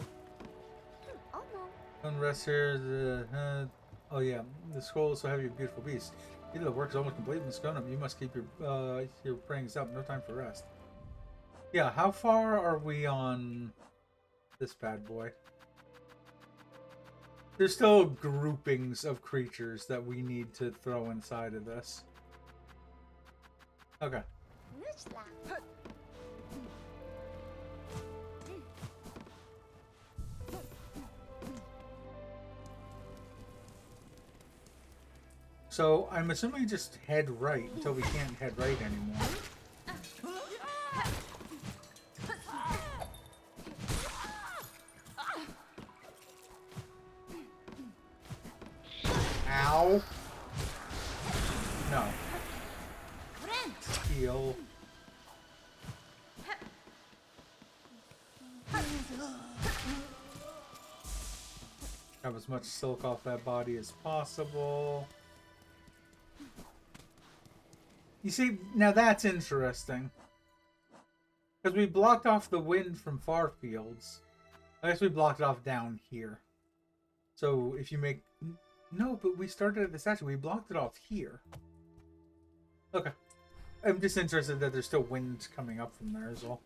Unrest here. Oh yeah, the scroll is so heavy, beautiful beast. Either the work is almost complete in the Sconum. You must keep your prayings up. No time for rest. Yeah, how far are we on this bad boy? There's still groupings of creatures that we need to throw inside of this. Okay. So I'm assuming just head right until we can't head right anymore. Ow. No. Heal. Have as much silk off that body as possible. You see, now that's interesting. Because we blocked off the wind from far fields. I guess we blocked it off down here. So if you make... No, but we started at the statue. We blocked it off here. Okay. I'm just interested that there's still wind coming up from there as well.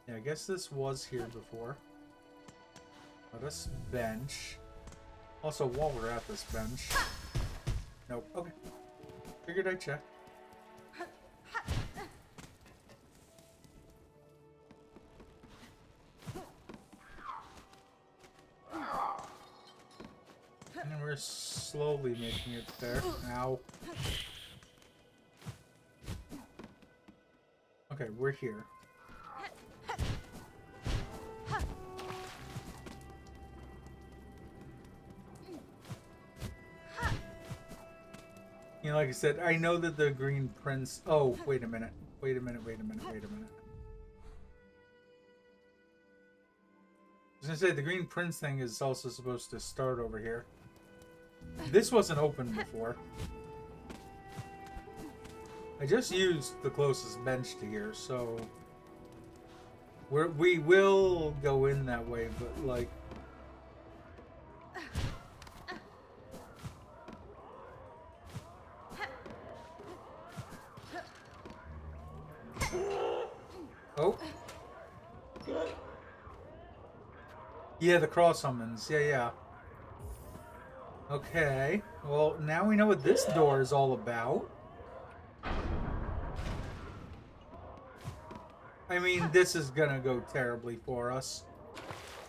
Yeah, I guess this was here before. Let us bench. Also, while we're at this bench... Nope. Okay. Figured I'd check. And we're slowly making it there. Ow. Okay, we're here. You know, like I said, I know that the Green Prince... Oh, wait a minute. Wait a minute. I was gonna say, the Green Prince thing is also supposed to start over here. This wasn't open before. I just used the closest bench to here, so... we will go in that way, but, like... Oh. Yeah, the cross summons. Yeah. Okay. Well, now we know what this door is all about. I mean, this is gonna go terribly for us.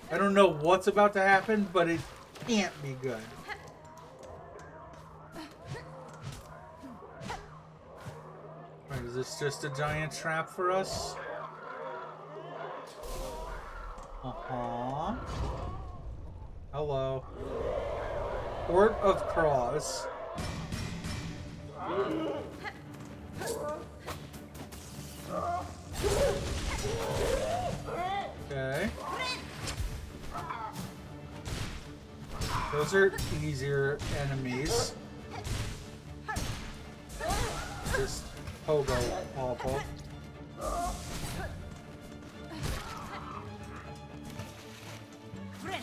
I don't know what's about to happen, but it can't be good. Right, is this just a giant trap for us? Uh-huh. Hello. Port of Cross. Okay. Those are easier enemies. Just hobo awful.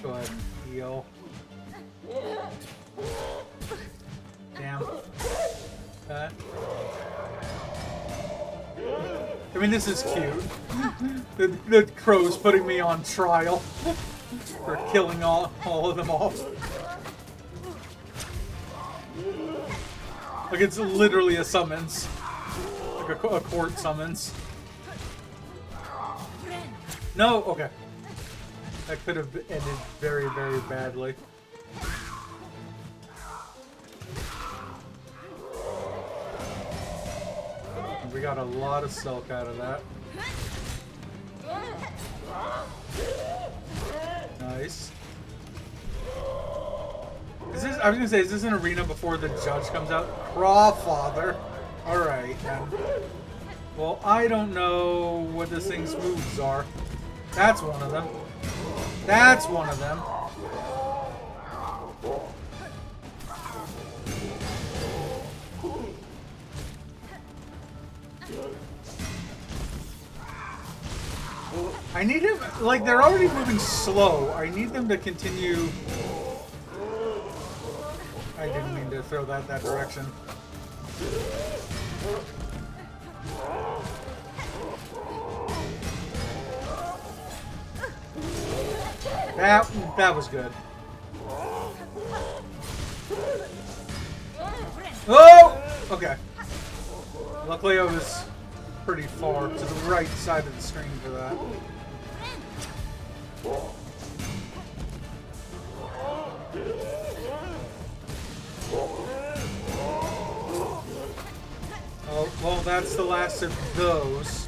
Go ahead and heal. Damn. Okay. I mean, this is cute. The crow's putting me on trial for killing all of them off. Like, it's literally a summons. Like a court summons. No? Okay. That could have ended very, very badly. We got a lot of silk out of that. Nice. Is this, I was gonna say, is this an arena before the judge comes out? Crawfather. Alright, then. Well, I don't know what this thing's moves are. That's one of them. That's one of them. I need him, like, they're already moving slow. I need them to continue. I didn't mean to throw that direction. That was good. Oh! Okay. Luckily I was pretty far to the right side of the screen for that. Well, that's the last of those.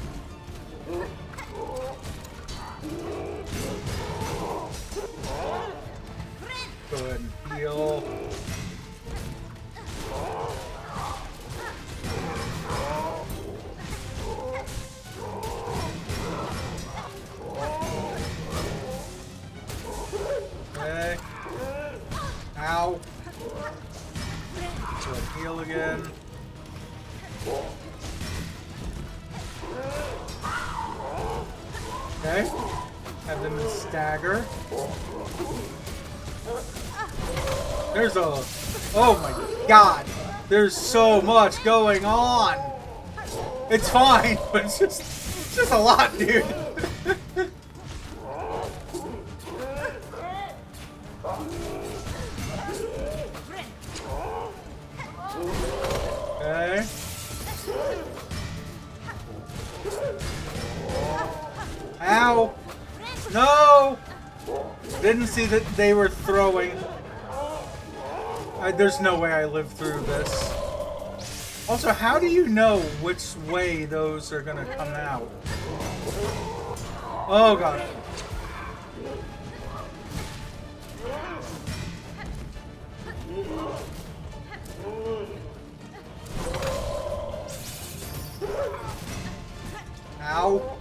Go ahead and heal. Okay. Ow. Go ahead and heal again. Okay. Have them in stagger. There's a... Oh my god! There's so much going on! It's fine, but it's just a lot, dude. Okay. Ow! No! Didn't see that they were throwing. There's no way I lived through this. Also, how do you know which way those are gonna come out? Oh god. Ow.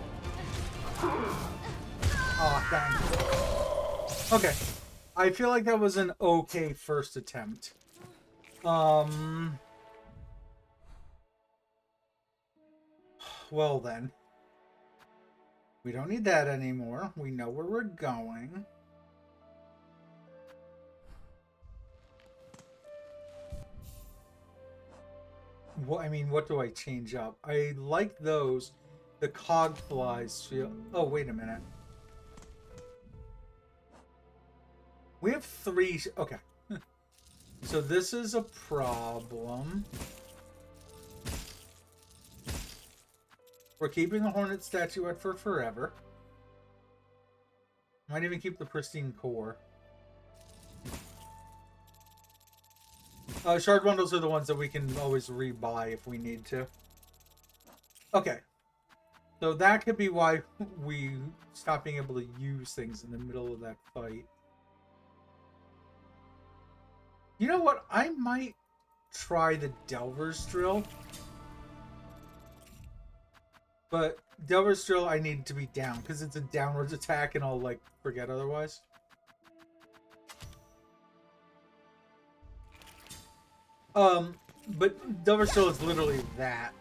Oh, dang. Okay. I feel like that was an okay first attempt. Well then. We don't need that anymore. We know where we're going. Well, I mean, what do I change up? I like those. The cog flies feel... Oh, wait a minute. We have 3... Okay. So this is a problem. We're keeping the Hornet statuette for forever. Might even keep the pristine core. Shard bundles are the ones that we can always rebuy if we need to. Okay. So that could be why we stopped being able to use things in the middle of that fight. You know what? I might try the Delver's Drill. But Delver's Drill, I need to be down because it's a downwards attack and I'll, like, forget otherwise. But Delver's Drill is literally that.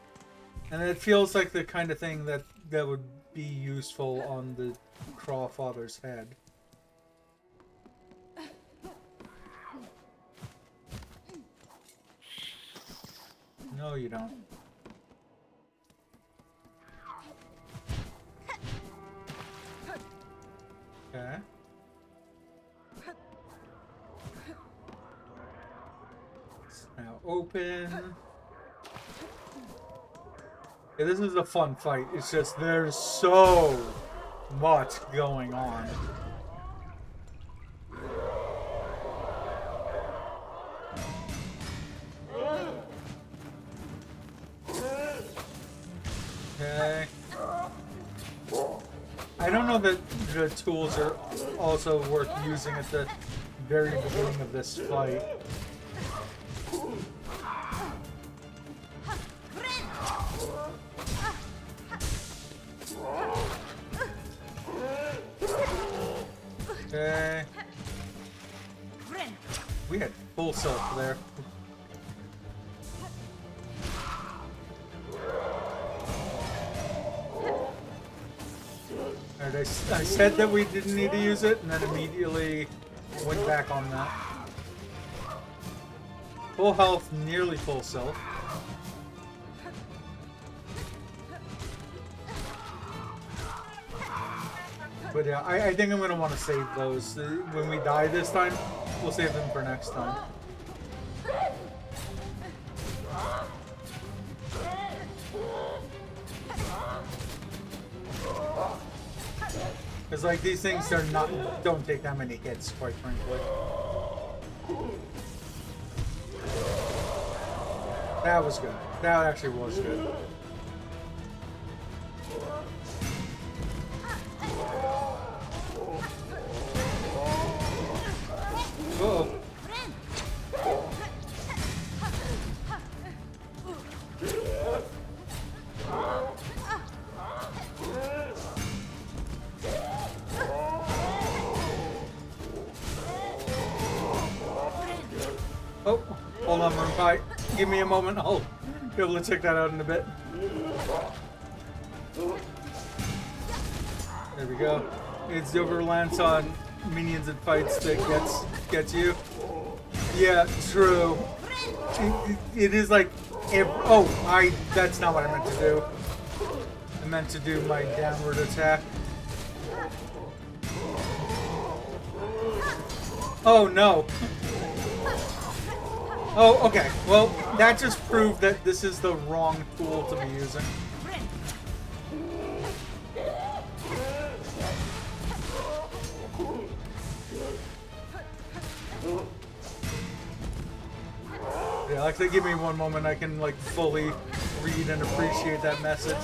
And it feels like the kind of thing that would be useful on the Crawfather's head. No, you don't. Okay. It's now open. Yeah, this is a fun fight. It's just there's so much going on. Okay. I don't know that the tools are also worth using at the very beginning of this fight. Okay. We had full self there. Alright, I said that we didn't need to use it, and then immediately went back on that. Full health, nearly full self. But yeah, I think I'm going to want to save those. When we die this time, we'll save them for next time. Because like these things don't take that many hits, quite frankly. That was good. That actually was good. Uh-oh. Oh, hold on, Moon Pie. Give me a moment. I'll be able to check that out in a bit. There we go. It's the overlance on minions and fights that gets you. Yeah, true. It is like, that's not what I meant to do. I meant to do my downward attack. Oh no. Oh, okay. Well, that just proved that this is the wrong tool to be using. Yeah, like they give me one moment, I can like fully read and appreciate that message.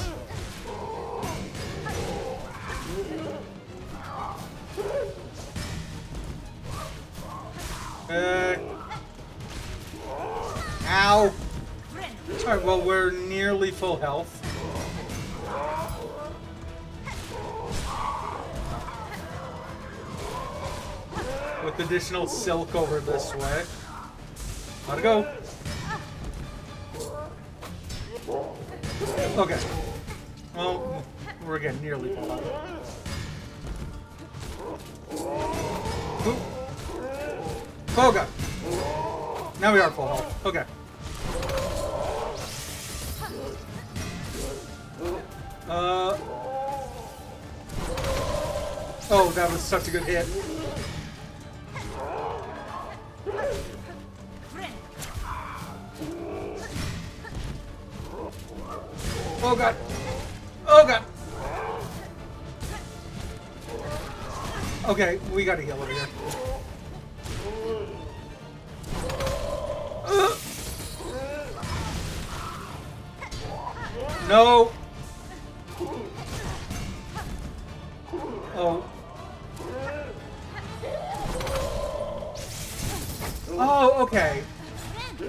Ow! Alright, well, we're nearly full health. With additional silk over this way. Gotta go. Okay. Well, we're again nearly full health. Oop. Oh god. Now we are full health. Okay. Oh, that was such a good hit. Oh god. Oh god. Okay, we gotta heal over here. No. Oh. Oh, okay.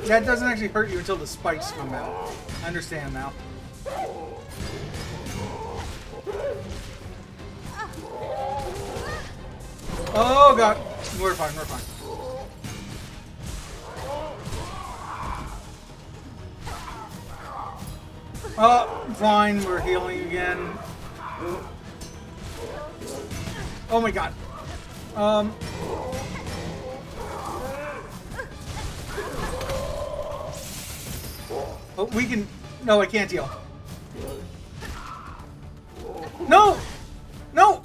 That doesn't actually hurt you until the spikes come out. I understand now. Oh god. We're fine, we're fine. Fine, we're healing again. Oh my god. Oh, we can... No, I can't heal. No! No!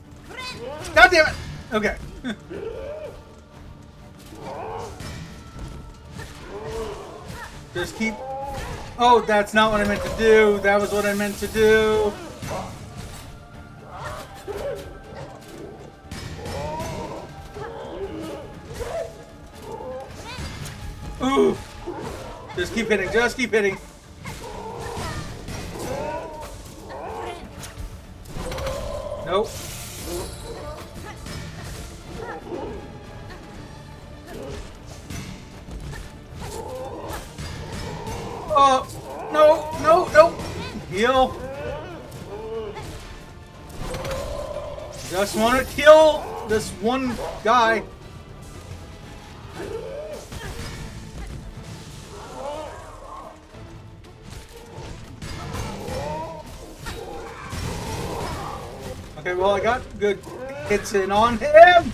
God damn it! Okay. Just keep... Oh, that's not what I meant to do. That was what I meant to do. Ooh. Just keep hitting. Just keep hitting. Nope. Oh, no, no, no. Heal. Just want to kill this one guy. Okay, well, I got good hits in on him.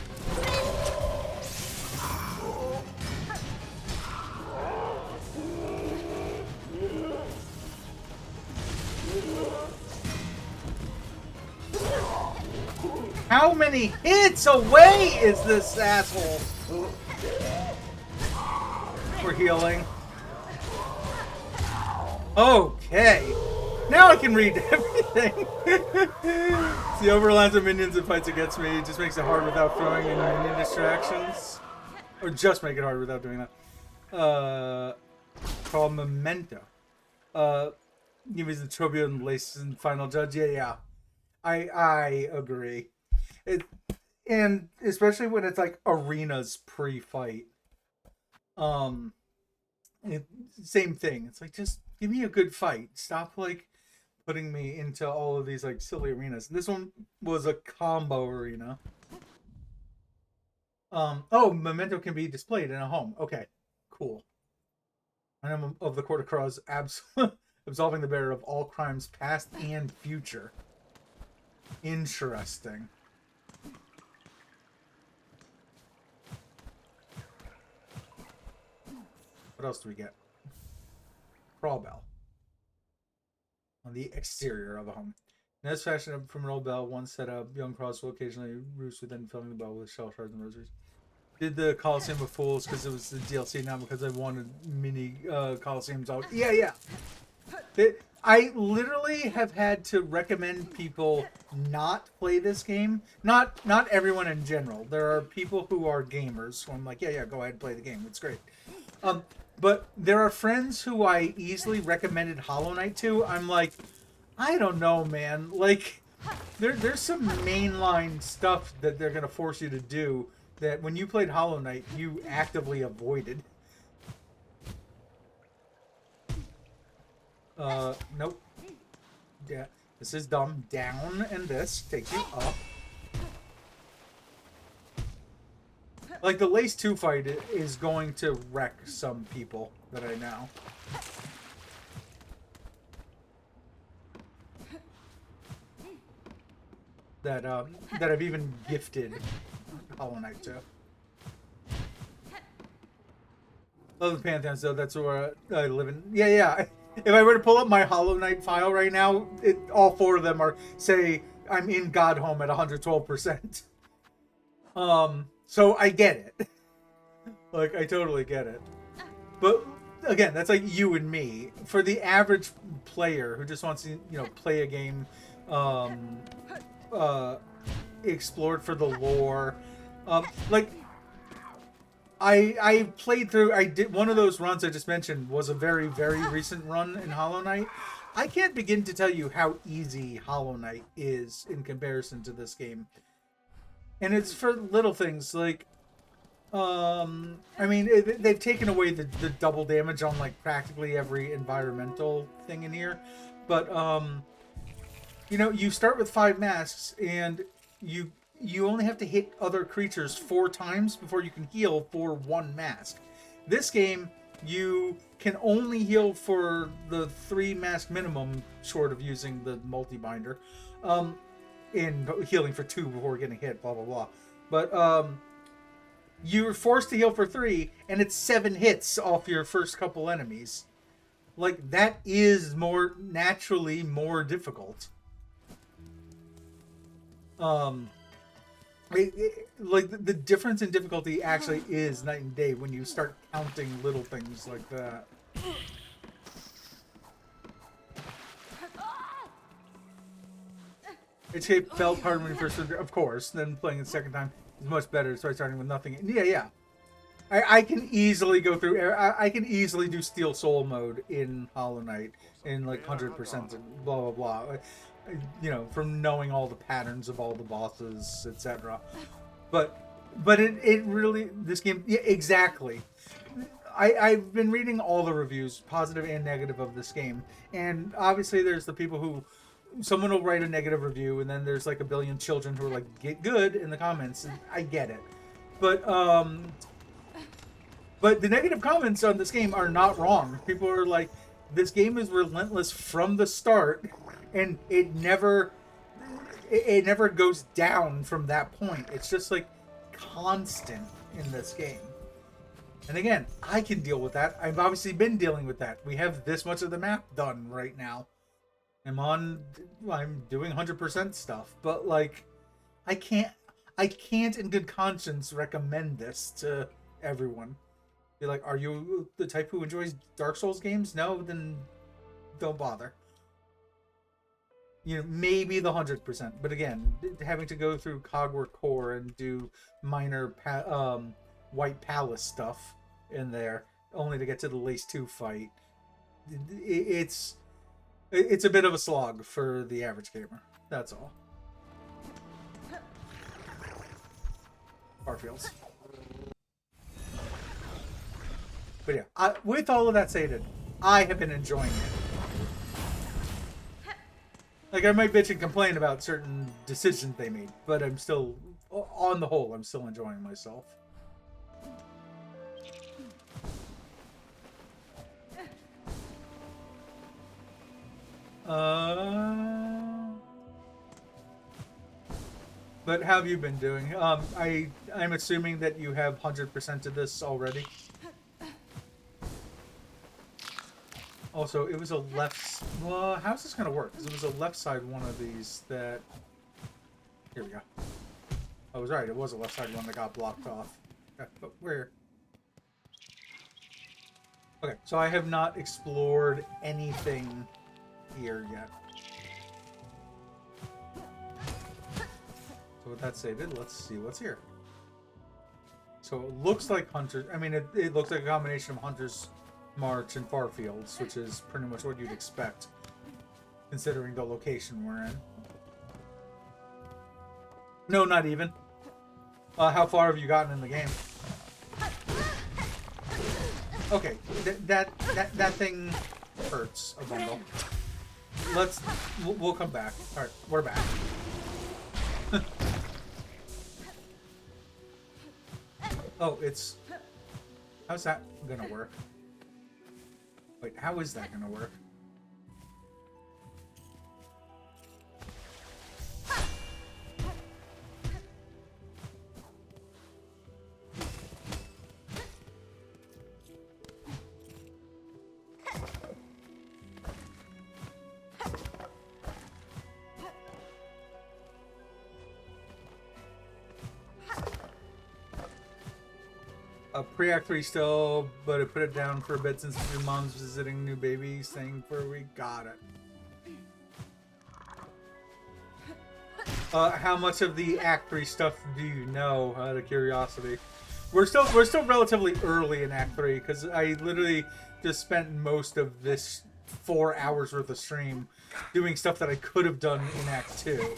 How many hits away is this asshole? We're healing. Okay. Now I can read everything. It's the overlines of minions and fights against me. It just makes it hard without throwing in minion distractions. Or just make it hard without doing that. Called Memento. Give me the Trobio and Laces and Final Judge. Yeah. I agree. And especially when it's like arenas pre-fight. Same thing. It's like, just give me a good fight. Stop like putting me into all of these like silly arenas. This one was a combo arena. Oh, memento can be displayed in a home. Okay, cool. Item of the Court of Crows, absolving the bearer of all crimes past and future. Interesting. What else do we get? Crawl bell. On the exterior of a home. In this fashion, from an old bell, once set up, young cross will occasionally roost within filling the bell with shell shards and rosaries. Did the Coliseum of Fools because it was the DLC, not because I wanted mini Coliseums out. Yeah. I literally have had to recommend people not play this game. Not everyone in general. There are people who are gamers who I'm like, yeah, go ahead and play the game. It's great. But there are friends who I easily recommended Hollow Knight to. I'm like, I don't know, man. Like, there's some mainline stuff that they're gonna force you to do that when you played Hollow Knight, you actively avoided. Nope. Yeah, this is dumb. Down, and this takes you up. Like, the Lace 2 fight is going to wreck some people that I know. That I've even gifted Hollow Knight to. Love the Pantheons, though. That's where I live in. Yeah. If I were to pull up my Hollow Knight file right now, all four of them are, say, I'm in Godhome at 112%. So I get it. Like, I totally get it. But, again, that's like you and me. For the average player who just wants to, play a game, explored for the lore, I played through, I did one of those runs I just mentioned was a very, very recent run in Hollow Knight. I can't begin to tell you how easy Hollow Knight is in comparison to this game. And it's for little things like, I mean, they've taken away the double damage on like practically every environmental thing in here. But, you start with 5 masks and you only have to hit other creatures 4 times before you can heal for 1 mask. This game, you can only heal for the 3 mask minimum, short of using the multi-binder, in healing for 2 before getting hit, blah, blah, blah. But you're forced to heal for 3, and it's 7 hits off your first couple enemies. Like, that is naturally more difficult. Like the difference in difficulty actually is night and day when you start counting little things like that. It felt hard when you first, of course. Then playing it the second time is much better. So I starting with nothing. Yeah. I can easily go through. I can easily do Steel Soul mode in Hollow Knight in like 100% and blah blah blah. From knowing all the patterns of all the bosses, etc. But it really, this game, yeah, exactly. I've been reading all the reviews, positive and negative, of this game, and obviously there's the people who, someone will write a negative review, and then there's like a billion children who are like, get good in the comments, and I get it. But the negative comments on this game are not wrong. People are like, this game is relentless from the start, and it never goes down from that point. It's just like constant in this game. And again, I can deal with that. I've obviously been dealing with that. We have this much of the map done right now. I'm doing 100% stuff, but like, I can't in good conscience recommend this to everyone. Be like, are you the type who enjoys Dark Souls games? No, then don't bother. Maybe the 100%, but again, having to go through Cogwork Core and do minor White Palace stuff in there, only to get to the Lace 2 fight. it's a bit of a slog for the average gamer. That's all. Farfields. But yeah, with all of that stated, I have been enjoying it. Like, I might bitch and complain about certain decisions they made, but I'm still, on the whole, I'm still enjoying myself. But how have you been doing? I'm assuming that you have 100% of this already. Also, it was a left... Well, how's this going to work? Because it was a left side one of these that... Here we go. I was right, it was a left side one that got blocked off. Okay, but where? Okay, so I have not explored anything here yet. So with that stated, let's see what's here. So it looks like Hunters... I mean, it looks like a combination of Hunter's March and Farfields, which is pretty much what you'd expect, considering the location we're in. No, not even. How far have you gotten in the game? Okay, that thing hurts a bundle. We'll come back. All right, we're back. Oh, it's... How's that gonna work? Wait, how is that gonna work? Pre-Act 3 still, but I put it down for a bit since your mom's visiting new baby, saying for we got it. How much of the Act 3 stuff do you know, out of curiosity? We're still relatively early in Act 3, because I literally just spent most of this 4 hours worth of stream doing stuff that I could have done in Act 2.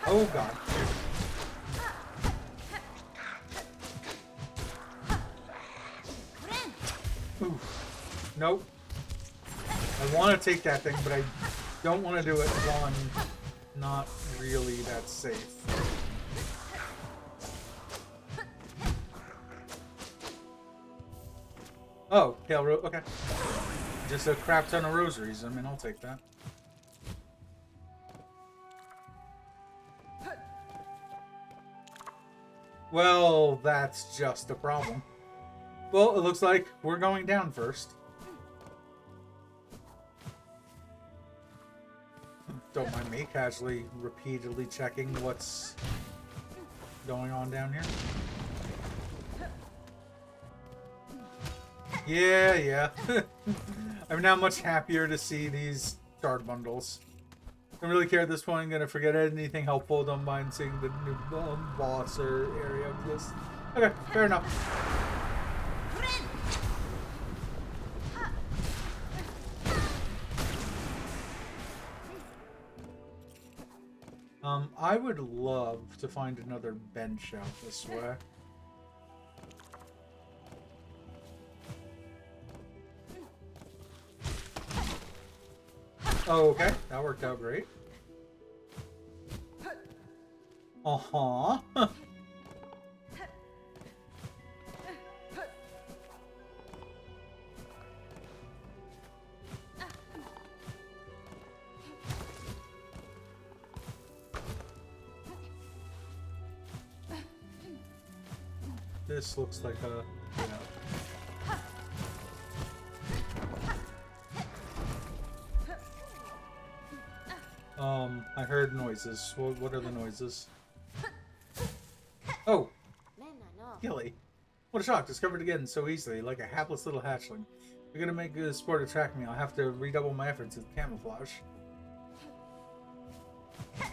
Oh god. Oof. Nope. I want to take that thing, but I don't want to do it while I'm not really that safe. Oh, Pale Rose. Okay. Just a crap ton of rosaries. I mean, I'll take that. Well, that's just a problem. Well, it looks like we're going down first. Don't mind me casually, repeatedly checking what's going on down here. Yeah. I'm now much happier to see these shard bundles. Don't really care at this point. I'm gonna forget anything helpful. Don't mind seeing the new boss or area of this. Okay, fair enough. I would love to find another bench out this way. Oh, okay. That worked out great. Uh-huh. This looks like a... Yeah. I heard noises. What are the noises? Oh! Gilly. What a shock. Discovered again so easily, like a hapless little hatchling. If you're gonna make a sport to track me, I'll have to redouble my efforts with camouflage.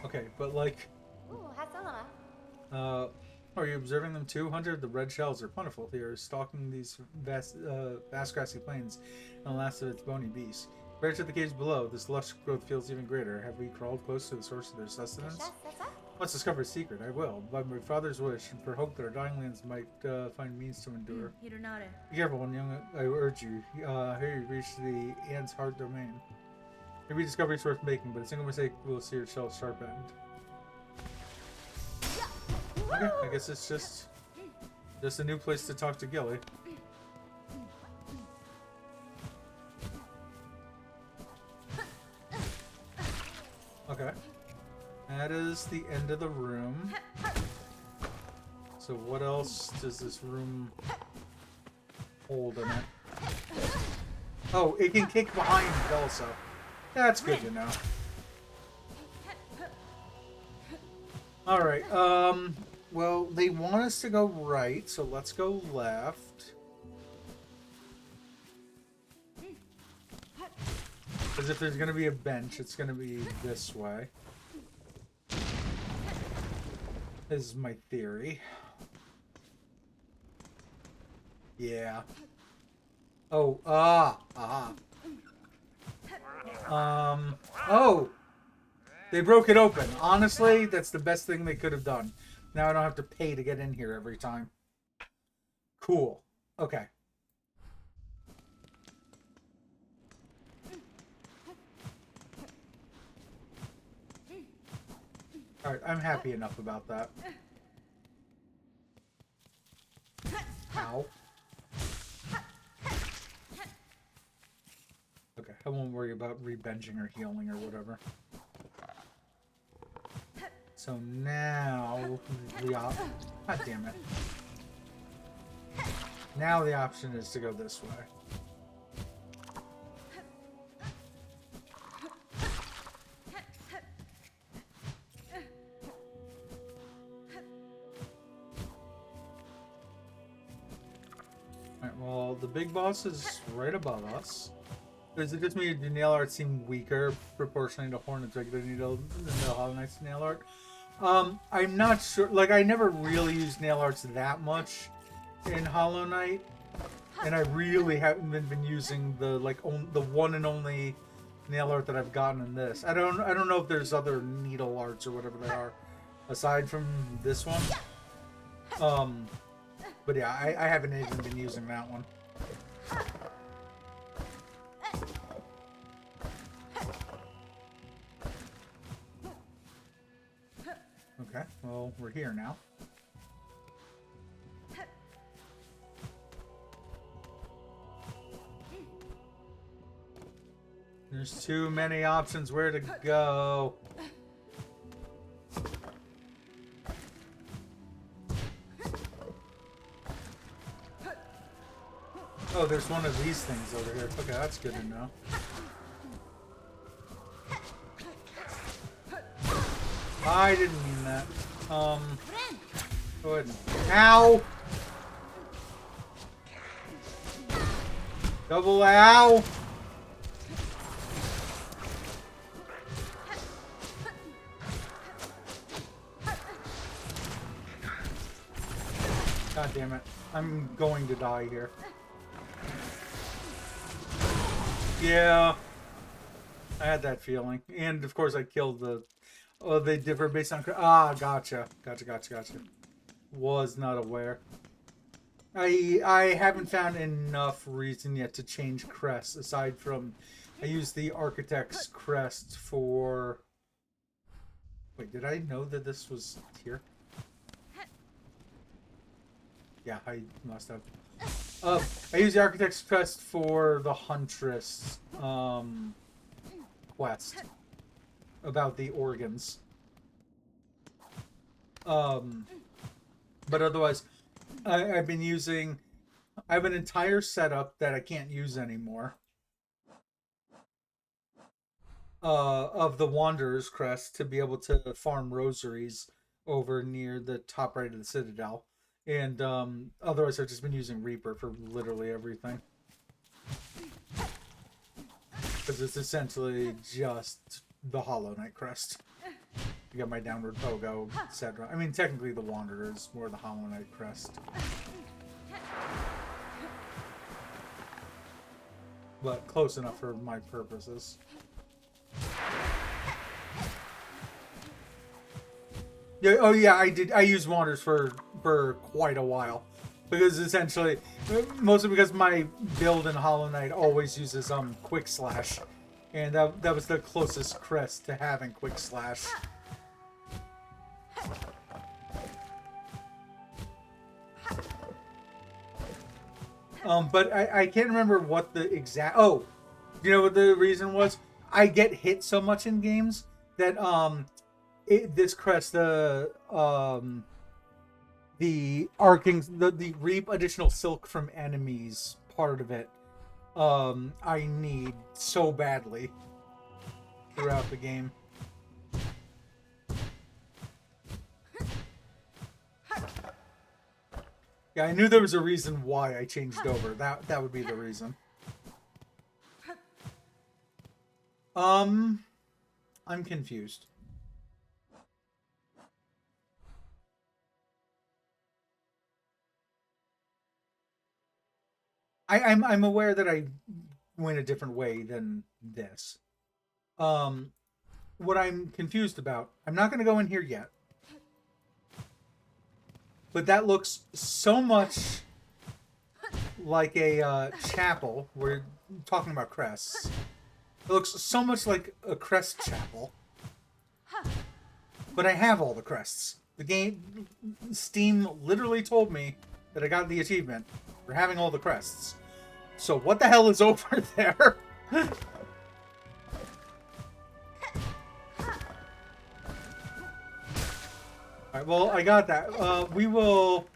Okay, but like... Are you observing them too, Hunter? The red shells are plentiful here, stalking these vast grassy plains and the last of its bony beasts. Compared to the caves below, this lush growth feels even greater. Have we crawled close to the source of their sustenance? Once discover a secret, I will. By my father's wish, and for hope that our dying lands might find means to endure. Be careful, young, I urge you. Here you reach the ant's heart domain. Every discovery is worth making, but a single mistake will see your shell sharp end. Okay, I guess it's just a new place to talk to Gilly. Okay. That is the end of the room. So what else does this room hold in it? Oh, it can kick behind also. That's good to know. Alright, well, they want us to go right, so let's go left. Because if there's going to be a bench, it's going to be this way. Is my theory. Yeah. Oh, oh! They broke it open. Honestly, that's the best thing they could have done. Now I don't have to pay to get in here every time. Cool. Okay. Alright, I'm happy enough about that. Ow. Okay, I won't worry about re-benching or healing or whatever. So now God damn it. Now the option is to go this way. Alright, well, the big boss is right above us. Does it just mean the nail art seem weaker proportionally to Hornet's regular needle than the Hollow Knight's nail art? I'm not sure. Like, I never really used nail arts that much in Hollow Knight, and I really haven't been using the the one and only nail art that I've gotten in this. I don't know if there's other needle arts or whatever they are aside from this one. But yeah, I haven't even been using that one. Okay, well, we're here now. There's too many options where to go. Oh, there's one of these things over here. Okay, that's good to know. I didn't mean that. Go ahead. Ow! Double ow! God damn it. I'm going to die here. Yeah. I had that feeling. And of course I killed the... Oh, they differ based on... Ah, gotcha. Gotcha. Was not aware. I haven't found enough reason yet to change crests, aside from... I used the Architect's crest for... Wait, did I know that this was here? Yeah, I must have. I used the Architect's crest for the Huntress quest about the organs. But otherwise, I've been using... I have an entire setup that I can't use anymore. Of the Wanderer's crest to be able to farm rosaries over near the top right of the Citadel. And otherwise I've just been using Reaper for literally everything. Because it's essentially just the Hollow Knight crest. You got my downward pogo, etc. I mean, technically the Wanderer is more the Hollow Knight crest. But close enough for my purposes. Yeah, oh yeah, I used Wanderers for quite a while. Because essentially, mostly because my build in Hollow Knight always uses Quick Slash. And that was the closest crest to having Quick Slash. But I can't remember what the exact... Oh! You know what the reason was? I get hit so much in games that this crest, the arcing, the reap additional silk from enemies part of it, I need so badly throughout the game. Yeah, I knew there was a reason why I changed over. That would be the reason. I'm confused. I'm aware that I went a different way than this. What I'm confused about, I'm not going to go in here yet. But that looks so much like a chapel. We're talking about crests. It looks so much like a crest chapel. But I have all the crests. The game, Steam literally told me that I got the achievement for having all the crests. So what the hell is over there? Alright, well, I got that. We'll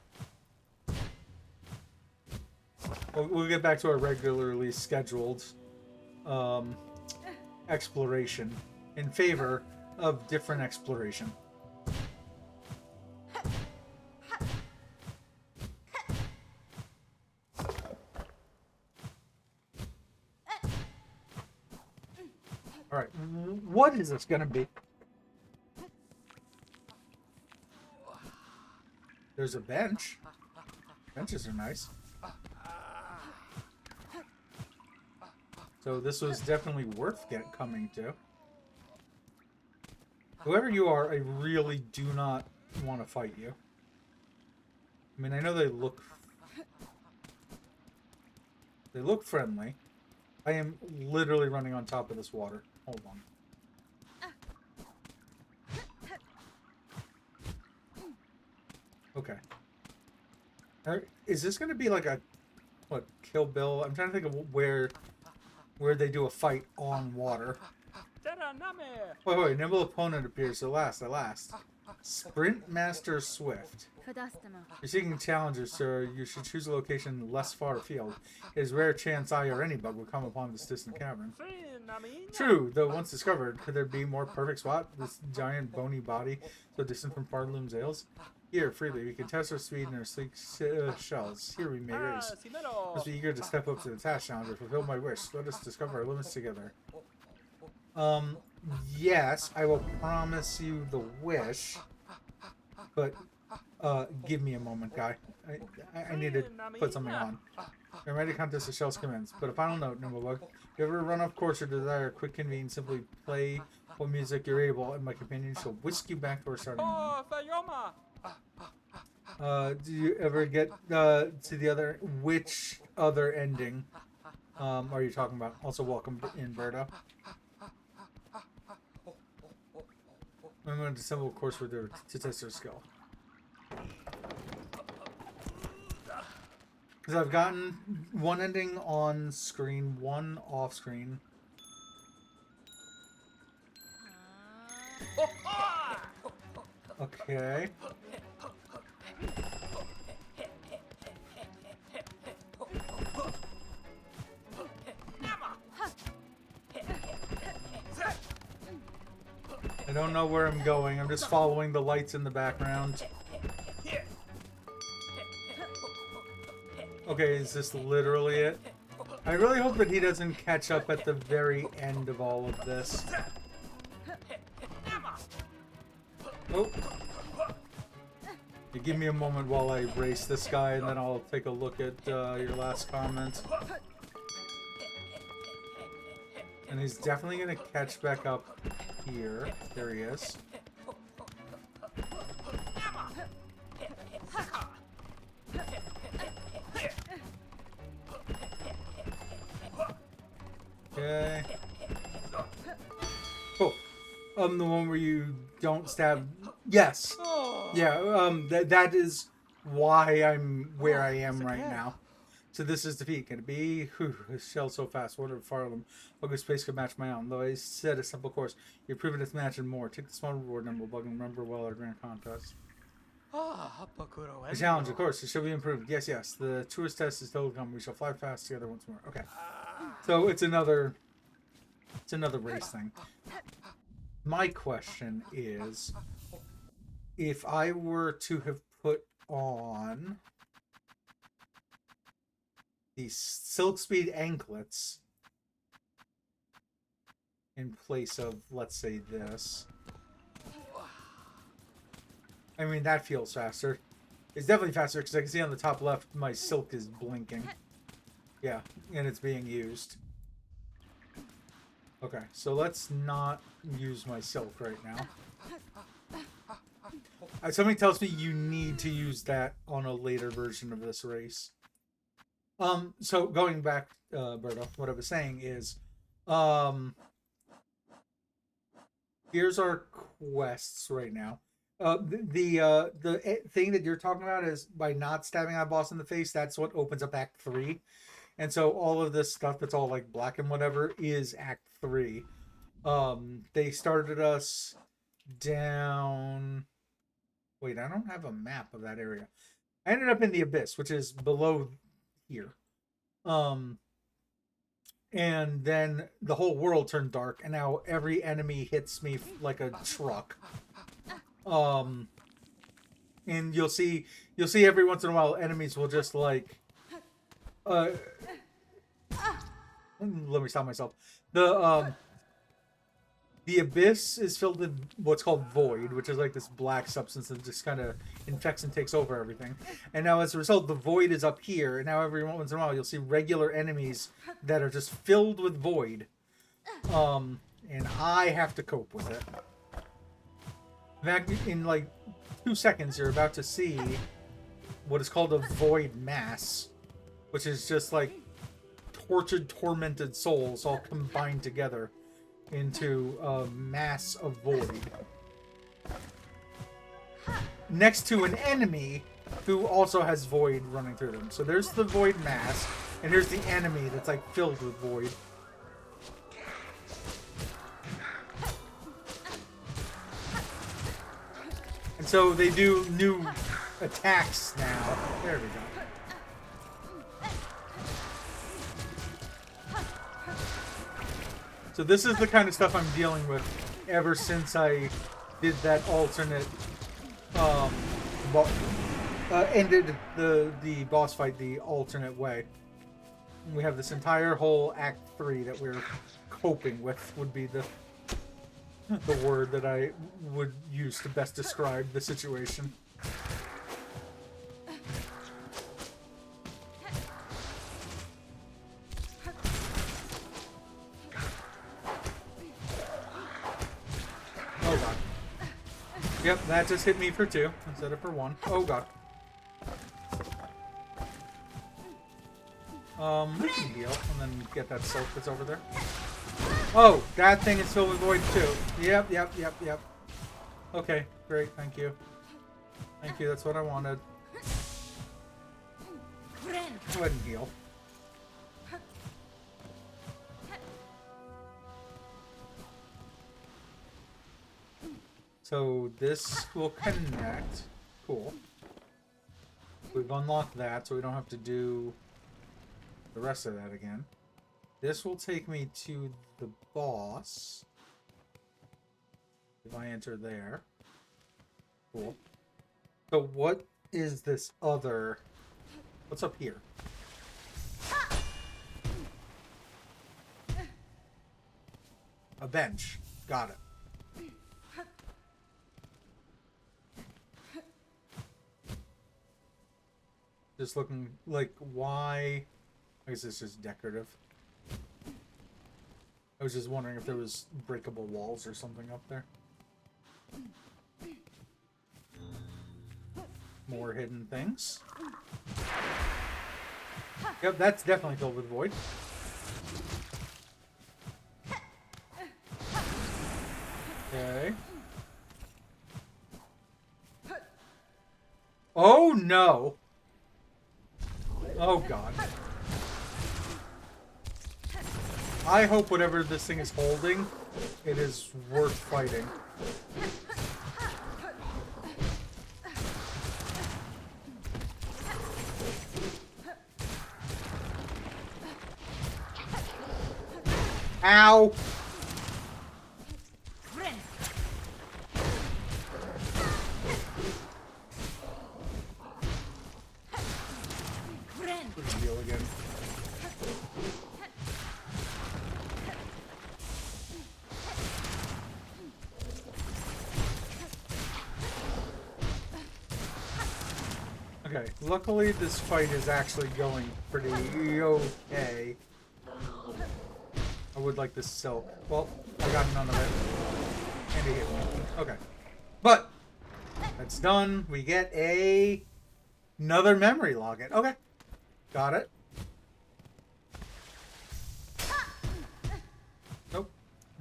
get back to our regularly scheduled exploration in favor of different exploration. Alright, what is this gonna be? There's a bench. Benches are nice. So this was definitely worth coming to. Whoever you are, I really do not want to fight you. I mean, I know they look friendly. I am literally running on top of this water. Hold on. Okay. Is this going to be like a, what, Kill Bill? I'm trying to think of where they do a fight on water. Wait, nimble opponent appears. At last. Sprint Master Swift. You're seeking challengers, sir. You should choose a location less far afield. It is a rare chance I or any bug will come upon this distant cavern. True, though once discovered, could there be a more perfect spot? This giant bony body, so distant from Parloom's ales? Here, freely, we can test our speed in our sleek shells. Here we may race. Must be eager to step up to the task, challenger. Fulfill my wish. Let us discover our limits together. Yes, I will promise you the wish. But, give me a moment, guy. I need to put something on. I'm ready to contest the shells commence. But a final note, Nimblebug. If you ever run off course or desire a quick convene, simply play what music you're able, and my companion shall whisk you back to our starting point. Do you ever get to the other... Which other ending are you talking about? Also, welcome in, Berta. I'm going to assemble a course with her to test her skill. Because I've gotten one ending on screen, one off screen. Okay. I don't know where I'm going. I'm just following the lights in the background. Okay, is this literally it? I really hope that he doesn't catch up at the very end of all of this. Oh. You give me a moment while I race this guy, and then I'll take a look at your last comment. And he's definitely gonna catch back up here. There he is. Okay. Cool. The one where you don't stab. Yes. Yeah. That is why I'm where I am right now. So this is defeat. Can it be? Whew, this shell's so fast. Wonder if far of them. Bug space could match my own. Though I said a simple course. You've proven it's match and more. Take the small reward number. Bug and remember well our grand contest. The challenge, of course, it shall be improved. Yes, yes. The truest test is still to come. We shall fly fast together once more. Okay. So it's another race thing. My question is, if I were to have put on these Silk Speed anklets in place of, let's say, this. I mean, that feels faster. It's definitely faster because I can see on the top left my silk is blinking. Yeah, and it's being used. Okay, so let's not use my silk right now. Somebody tells me you need to use that on a later version of this race. So going back, Berto, what I was saying is, here's our quests right now. The thing that you're talking about is by not stabbing that boss in the face, that's what opens up Act 3. And so all of this stuff that's all like black and whatever is Act 3. They started us down... Wait, I don't have a map of that area. I ended up in the Abyss, which is below here. And then the whole world turned dark, and now every enemy hits me like a truck. And you'll see every once in a while enemies will just like let me stop myself. The Abyss is filled with what's called void, which is like this black substance that just kind of infects and takes over everything. And now as a result, the void is up here, and now every once in a while you'll see regular enemies that are just filled with void. And I have to cope with it. In fact, in like 2 seconds, you're about to see what is called a void mass, which is just like tortured, tormented souls all combined together into a mass of void. Next to an enemy who also has void running through them. So there's the void mass, and here's the enemy that's like filled with void. And so they do new attacks now. There we go. So this is the kind of stuff I'm dealing with ever since I did that alternate, ended the boss fight the alternate way. We have this entire whole Act 3 that we're coping with, would be the word that I would use to best describe the situation. Oh god. Yep, that just hit me for 2 instead of for 1. Oh god. We can heal and then get that silk that's over there. Oh, that thing is filled with void too. Yep. Okay, great, thank you. Thank you, that's what I wanted. Go ahead and heal. So this will connect. Cool. We've unlocked that, so we don't have to do the rest of that again. This will take me to the boss. If I enter there. Cool. So what is this other... What's up here? A bench. Got it. Just looking like why. I guess it's just decorative. I was just wondering if there was breakable walls or something up there. More hidden things. Yep, that's definitely filled with void. Okay. Oh no! Oh god. I hope whatever this thing is holding, it is worth fighting. Ow! Let's deal again. Okay, luckily this fight is actually going pretty okay. I would like this silk. Well, I got none of it. And he hit me. Okay. But that's done. We get another memory login. Okay. Got it. Nope.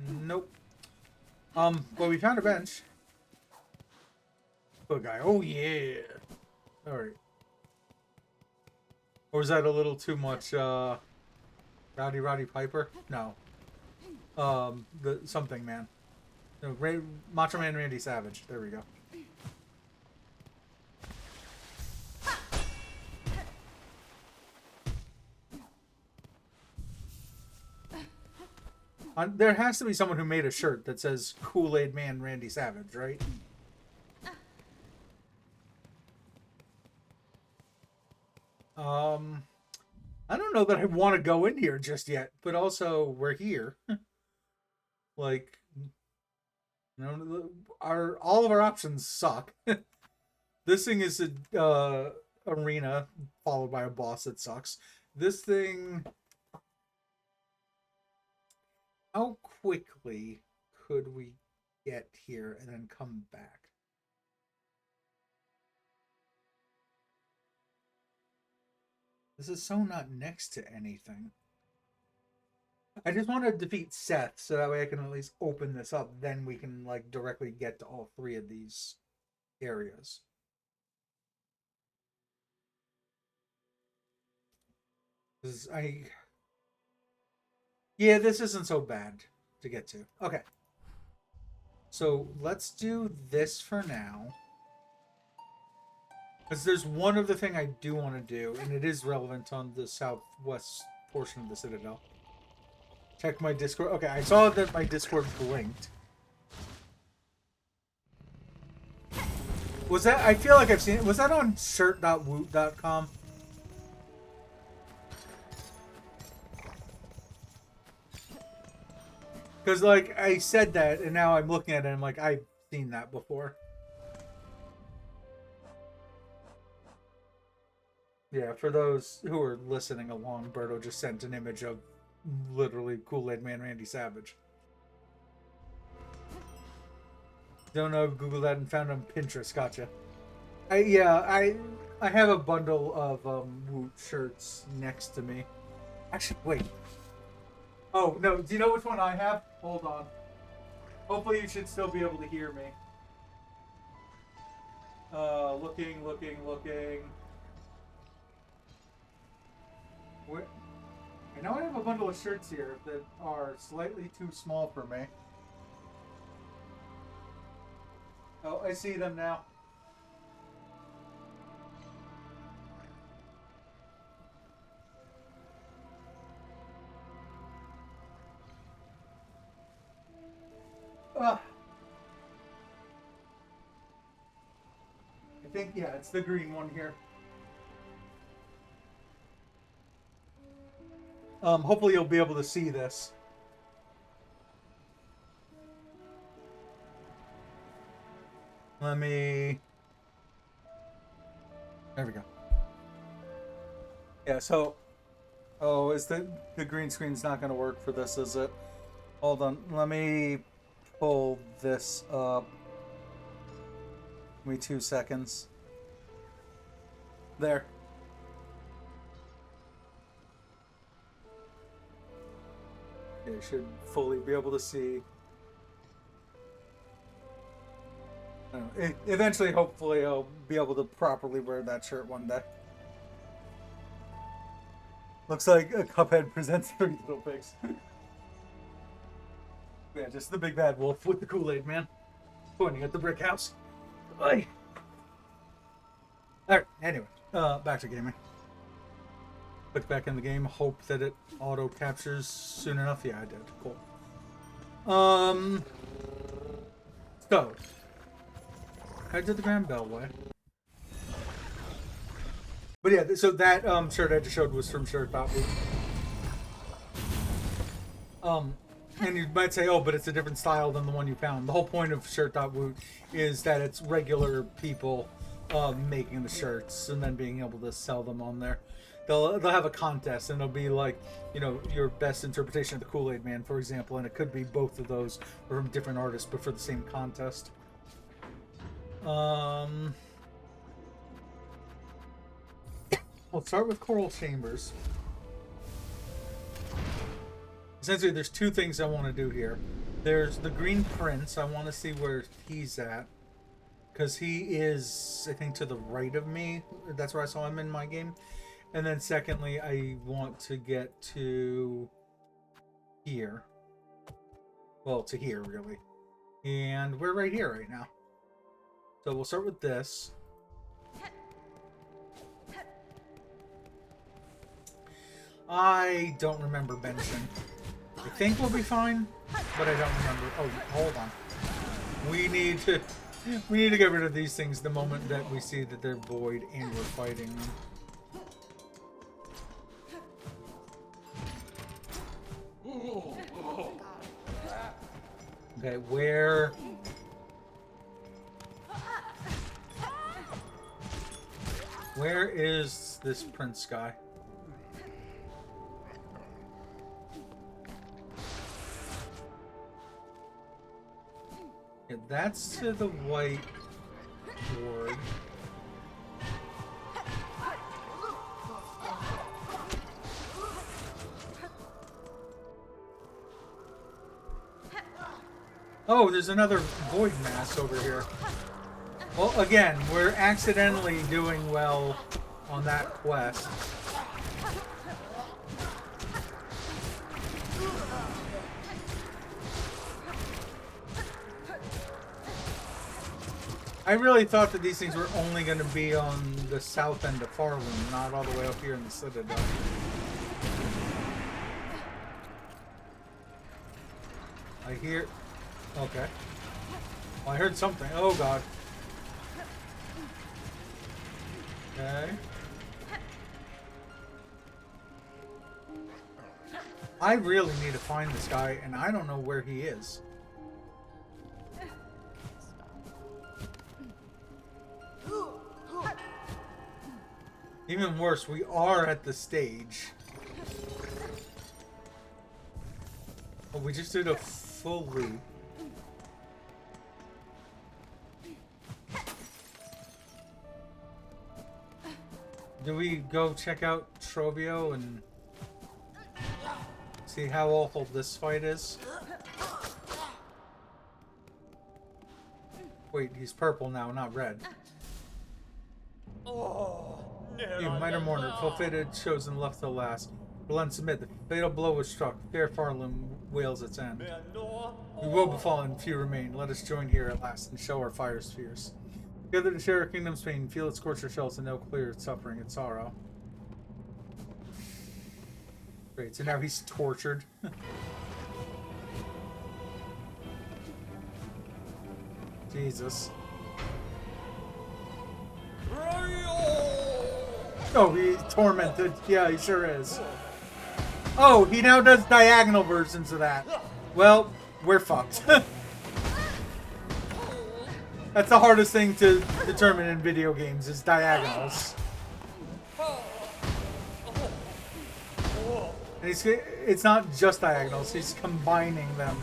Nope. Well, we found a bench. Good guy. Oh yeah. Alright. Or was that a little too much Roddy Piper? No. The something man. No, Macho Man Randy Savage. There we go. There has to be someone who made a shirt that says Kool-Aid Man Randy Savage, right? I don't know that I want to go in here just yet, but also we're here. Like, you know, all of our options suck. This thing is a arena followed by a boss that sucks. This thing, how quickly could we get here and then come back? This is so not next to anything. I just want to defeat Seth so that way I can at least open this up. Then we can like directly get to all three of these areas. Yeah, this isn't so bad to get to. Okay. So let's do this for now. Because there's one other thing I do want to do, and it is relevant on the southwest portion of the Citadel. Check my Discord. Okay, I saw that my Discord blinked. Was that? I feel like I've seen it. Was that on shirt.woot.com? Because, like, I said that, and now I'm looking at it, and I'm like, I've seen that before. Yeah, for those who are listening along, Berto just sent an image of literally Kool-Aid Man Randy Savage. Don't know, Google that and found on Pinterest. Gotcha. I have a bundle of Woot shirts next to me. Actually, wait. Oh, no, do you know which one I have? Hold on. Hopefully you should still be able to hear me. Looking. Where? I know I have a bundle of shirts here that are slightly too small for me. Oh, I see them now. I think, yeah, it's the green one here. Hopefully you'll be able to see this. Let me... There we go. Yeah, so... Oh, is the green screen's not going to work for this, is it? Hold on. Let me pull this up. Give me 2 seconds. There. You should fully be able to see. I don't know. Eventually, hopefully, I'll be able to properly wear that shirt one day. Looks like a Cuphead presents 3 little pigs. Yeah, just the big bad wolf with the Kool-Aid man pointing at the brick house. Aye. Alright, anyway, back to gaming. Click back in the game, hope that it auto captures soon enough. Yeah, I did. Cool. So head to the Grand Bellway. But yeah, so that shirt I just showed was from Shirt.Boot. And you might say, oh, but it's a different style than the one you found. The whole point of Shirt.Boot is that it's regular people making the shirts and then being able to sell them on there. They'll have a contest, and it'll be like, you know, your best interpretation of the Kool-Aid Man, for example, and it could be both of those or from different artists, but for the same contest. We'll start with Coral Chambers. Essentially, there's 2 things I want to do here. There's the Green Prince. I want to see where he's at. Because he is, I think, to the right of me. That's where I saw him in my game. And then secondly, I want to get to here. Well, to here, really. And we're right here right now. So we'll start with this. I don't remember Benson. I think we'll be fine, but I don't remember. Oh, hold on. We need to get rid of these things the moment that we see that they're void and we're fighting them. Okay, where is this prince guy? Yeah, that's to the white ward. Oh, there's another void mass over here. Well, again, we're accidentally doing well on that quest. I really thought that these things were only going to be on the south end of Farloom, not all the way up here in the Citadel. I hear... Okay. Well, I heard something. Oh, God. Okay. I really need to find this guy, and I don't know where he is. Even worse, we are at the stage. Oh, we just did a full loop. Do we go check out Trovio and see how awful this fight is? Wait, he's purple now, not red. You minor mourner, ill-fated, chosen, left to last. Relent, submit. The fatal blow was struck. Fair Farloom wails its end. We will befall and few remain. Let us join here at last and show our fire's fierce. Together to share our kingdom's pain, feel its scorcher shells and know clear its suffering and sorrow. Great, so now he's tortured. Jesus. Oh, he's tormented. Yeah, he sure is. Oh, he now does diagonal versions of that. Well, we're fucked. That's the hardest thing to determine in video games, is diagonals. And it's not just diagonals, he's combining them.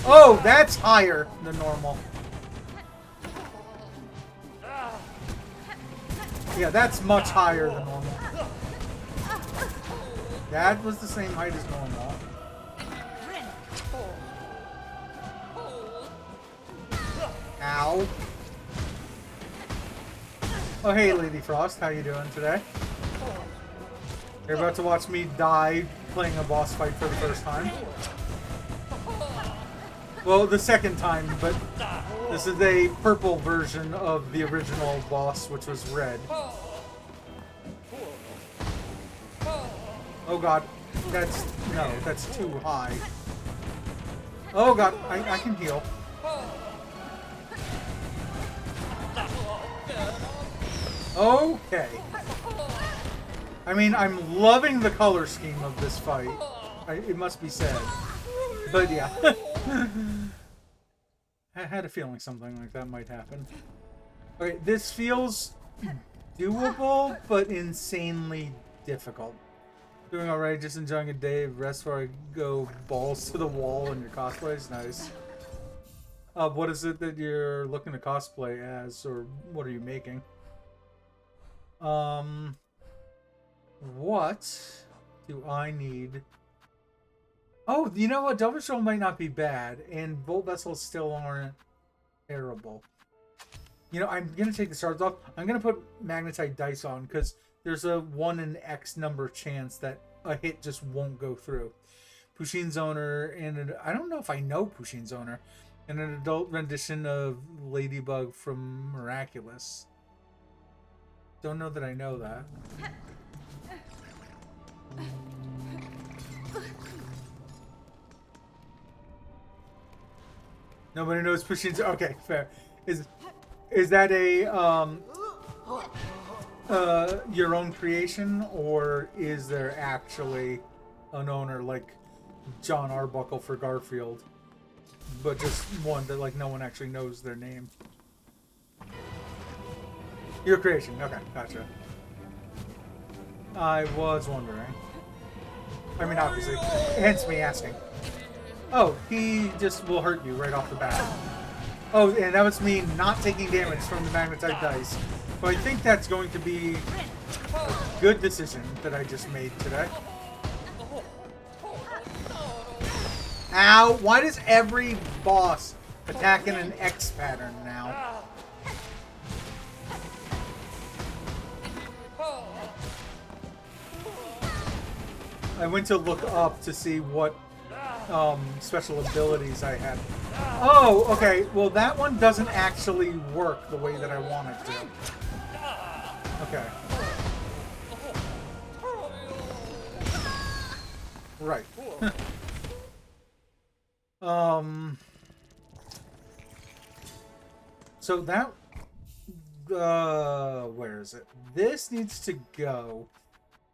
Oh, that's higher than normal. Yeah, that's much higher than normal. That was the same height as normal. Ow. Oh, hey, Lady Frost. How you doing today? You're about to watch me die playing a boss fight for the first time. Well, the second time, but this is a purple version of the original boss, which was red. Oh god, that's too high. Oh god, I can heal. Okay. I mean, I'm loving the color scheme of this fight. It must be said. But yeah. I had a feeling something like that might happen. Okay, this feels doable, but insanely difficult. Doing alright, just enjoying a day of rest before I go balls to the wall and your cosplay is nice. What is it that you're looking to cosplay as, or what are you making? What do I need? Oh, you know what? Double Show might not be bad, and Bolt Vessels still aren't terrible. You know, I'm going to take the shards off. I'm going to put Magnetite dice on, because there's a 1 in X number chance that a hit just won't go through. Pushin's owner, and I don't know if I know Pushin's owner, and an adult rendition of Ladybug from Miraculous. Don't know that I know that. Nobody knows Pushin's. Okay, fair. Is that a your own creation, or is there actually an owner like John Arbuckle for Garfield, but just one that like no one actually knows their name? Your creation. Okay, gotcha. I was wondering. I mean, obviously, hence me asking. Oh, he just will hurt you right off the bat. Oh, and that was me not taking damage from the Magnetite dice. But I think that's going to be a good decision that I just made today. Ow! Why does every boss attack in an X pattern now? I went to look up to see what special abilities I had. Oh, okay. Well, that one doesn't actually work the way that I want it to. Okay. Right. So that... where is it? This needs to go.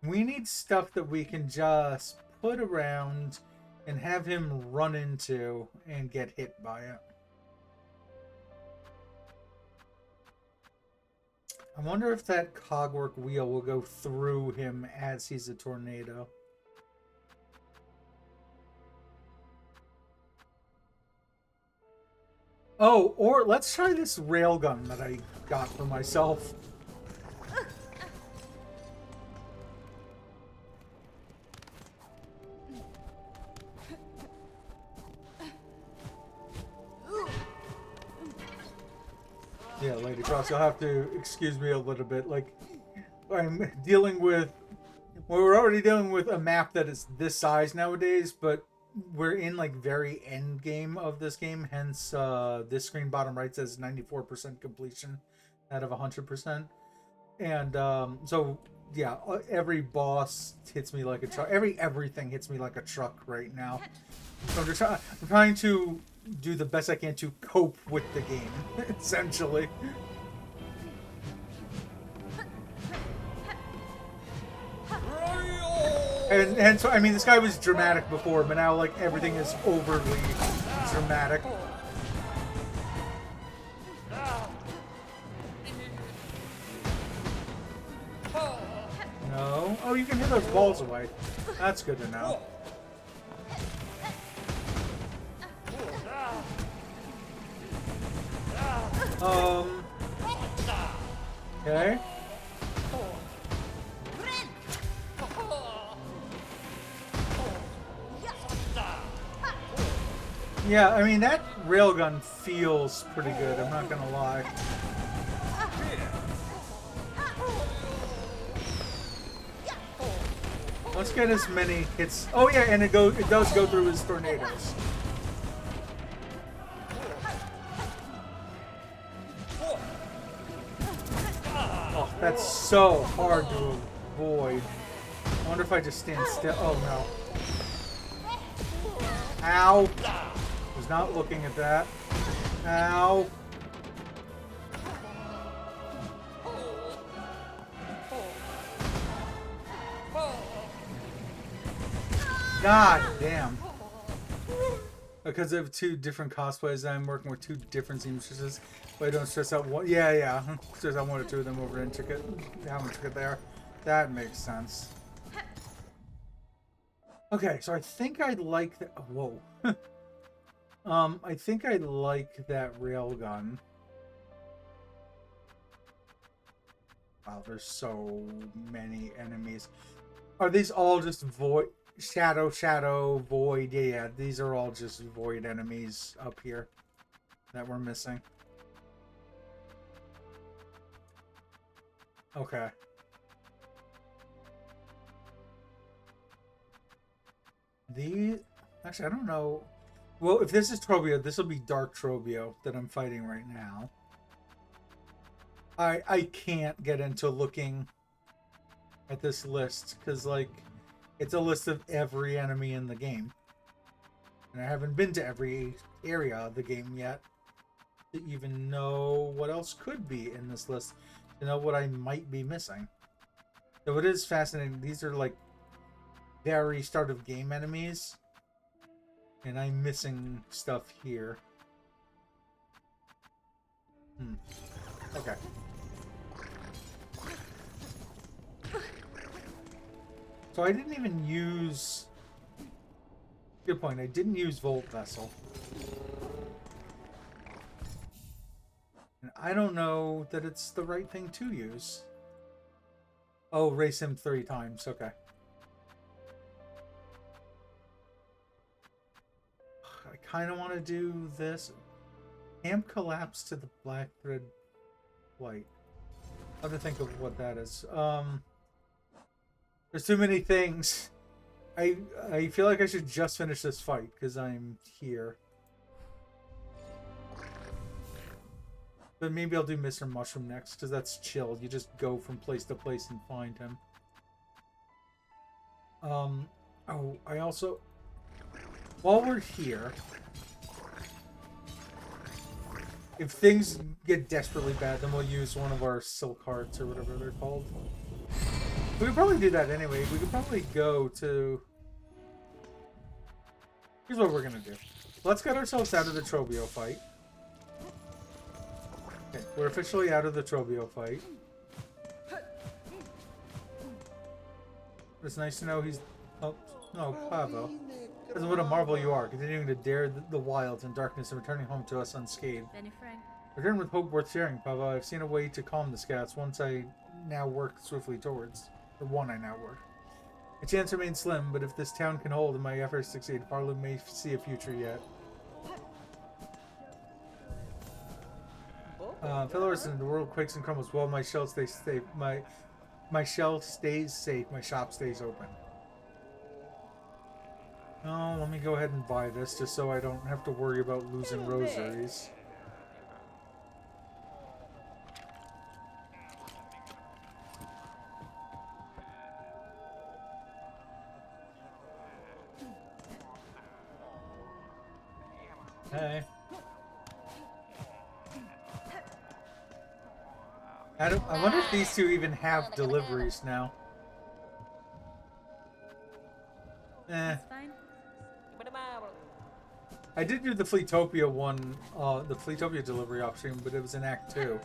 We need stuff that we can just put around and have him run into and get hit by it. I wonder if that cogwork wheel will go through him as he's a tornado. Oh, or let's try this railgun that I got for myself. Yeah, Lady Frost, you'll have to excuse me a little bit. Like, I'm dealing with... Well, we're already dealing with a map that is this size nowadays, but we're in, like, very end game of this game. Hence, this screen bottom right says 94% completion out of 100%. And, so, yeah, every boss hits me like a truck. Everything hits me like a truck right now. So I'm trying to do the best I can to cope with the game, essentially. And so, I mean, this guy was dramatic before, but now, like, everything is overly dramatic. No. Oh, you can hit those balls away. That's good to know. Okay. Yeah, I mean, that railgun feels pretty good, I'm not gonna lie. Let's get as many hits. Oh yeah, and it does go through his tornadoes. Oh, that's so hard to avoid. I wonder if I just stand still. Oh no. Ow. Was not looking at that. Ow. God damn. Because of two different cosplays, I'm working with two different seamstresses, but I don't stress out one. Yeah. Stress out one or two of them over intricate. How intricate they are. That makes sense. Okay, so I think I'd like that. Whoa. I think I like that railgun. Wow, there's so many enemies. Are these all just void? Shadow, void. Yeah, these are all just void enemies up here that we're missing. Okay. Actually, I don't know. Well, if this is Trobio, this will be Dark Trobio that I'm fighting right now. I can't get into looking at this list because, like, it's a list of every enemy in the game. And I haven't been to every area of the game yet to even know what else could be in this list, to know what I might be missing. So it is fascinating. These are, like, very start of game enemies. And I'm missing stuff here. Okay. So I didn't even use... Good point. I didn't use Volt Vessel. And I don't know that it's the right thing to use. Oh, race him 3 times. Okay. I kind of want to do this. Camp collapse to the Black Thread Flight. I have to think of what that is. There's too many things. I feel like I should just finish this fight because I'm here. But maybe I'll do Mr. Mushroom next because that's chill. You just go from place to place and find him. Oh, I also... While we're here... If things get desperately bad, then we'll use one of our silk hearts or whatever they're called. We could probably do that anyway. We could probably go to... Here's what we're gonna do. Let's get ourselves out of the Trobio fight. Okay, we're officially out of the Trobio fight. It's nice to know he's... Oh, no, Pavo. Because of what a marvel you are, continuing to dare the wilds and darkness and returning home to us unscathed. Return with hope worth sharing, Pavo. I've seen a way to calm the scouts, once I now work swiftly towards. The one I now work. A chance remains slim, but if this town can hold and my efforts succeed, Parlo may see a future yet. Fellow resident, the world quakes and crumbles while my shell stays safe. My shell stays safe. My shop stays open. Oh, let me go ahead and buy this just so I don't have to worry about losing rosaries. Hey. I wonder if these two even have deliveries now. I did do the Fleetopia one, the Fleetopia delivery option, but it was in Act 2.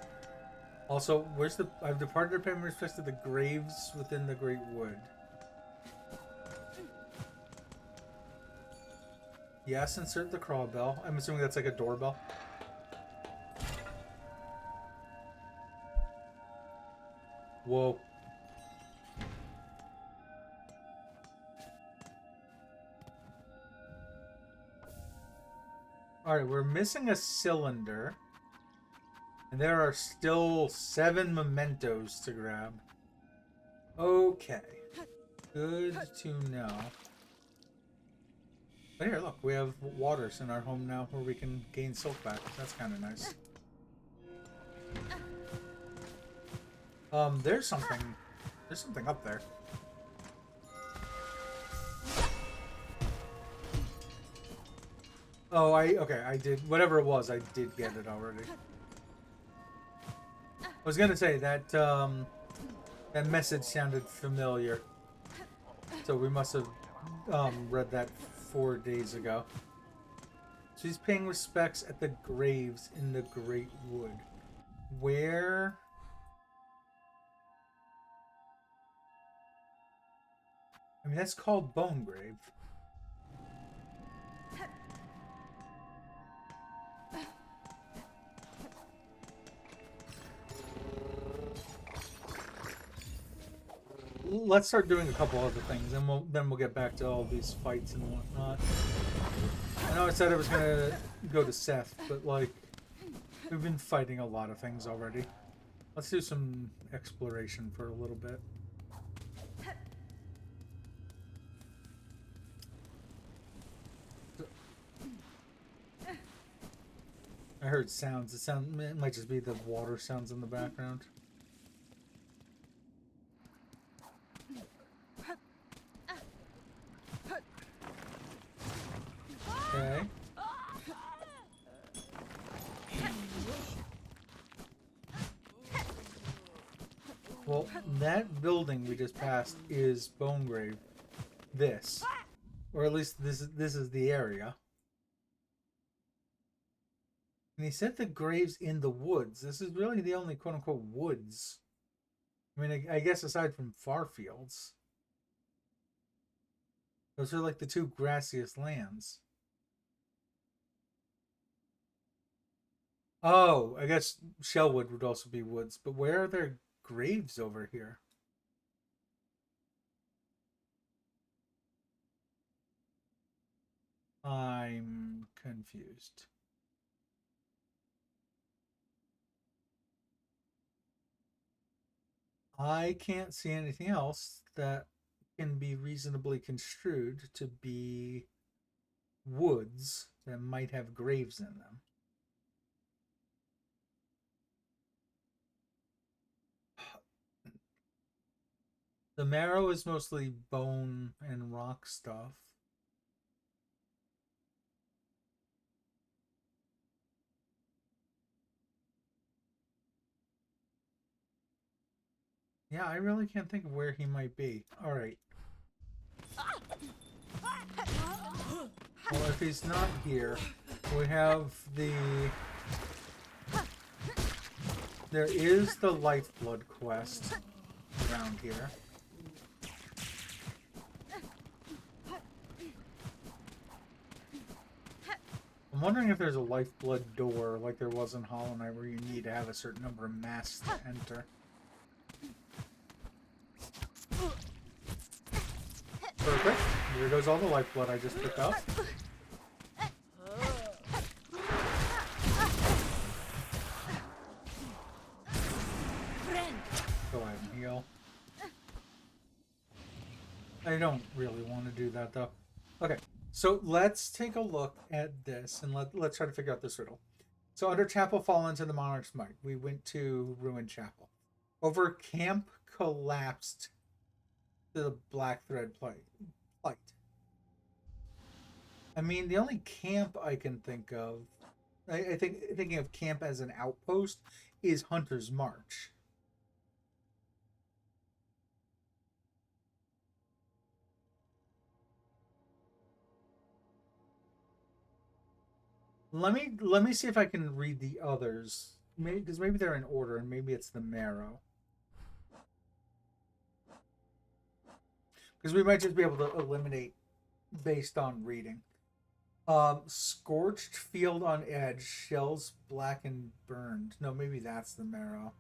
Also, where's the... I've departed our with respect to the graves within the Great Wood. Yes, insert the crawl bell. I'm assuming that's like a doorbell. Whoa. Alright, we're missing a cylinder. And there are still 7 mementos to grab. Okay. Good to know. But here, look, we have waters in our home now where we can gain silk back. That's kind of nice. There's something up there. Oh, okay, I did, whatever it was, I did get it already. I was gonna say that, that message sounded familiar. So we must have, read that 4 days ago. So he's paying respects at the graves in the Great Wood. Where... I mean, that's called Bone Grave. Let's start doing a couple other things, and then we'll get back to all these fights and whatnot. I know I said I was gonna go to Seth, but like, we've been fighting a lot of things already. Let's do some exploration for a little bit. I heard sounds. It might just be the water sounds in the background. Okay. Well, that building we just passed is Bone Grave. This. Or at least this is the area. And he said the graves in the woods. This is really the only quote-unquote woods. I mean, I guess aside from far fields. Those are like the 2 grassiest lands. Oh, I guess Shellwood would also be woods. But where are there graves over here? I'm confused. I can't see anything else that can be reasonably construed to be woods that might have graves in them. The marrow is mostly bone and rock stuff. Yeah, I really can't think of where he might be. Alright. Well, if he's not here, we have the... There is the Lifeblood quest around here. I'm wondering if there's a Lifeblood door like there was in Hollow Knight where you need to have a certain number of masks to enter. Perfect. Here goes all the Lifeblood I just picked up. Go ahead and heal. I don't really want to do that though. Okay, so let's take a look at this and let's try to figure out this riddle. So under Chapel fall into the Monarch's might. We went to Ruined Chapel. Over camp collapsed to the Black Thread plight. I mean, the only camp I can think of, I think thinking of camp as an outpost, is Hunter's March. Let me see if I can read the others maybe they're in order, and maybe it's the marrow. Because we might just be able to eliminate based on reading. Scorched field on edge, shells black and burned. No, maybe that's the marrow.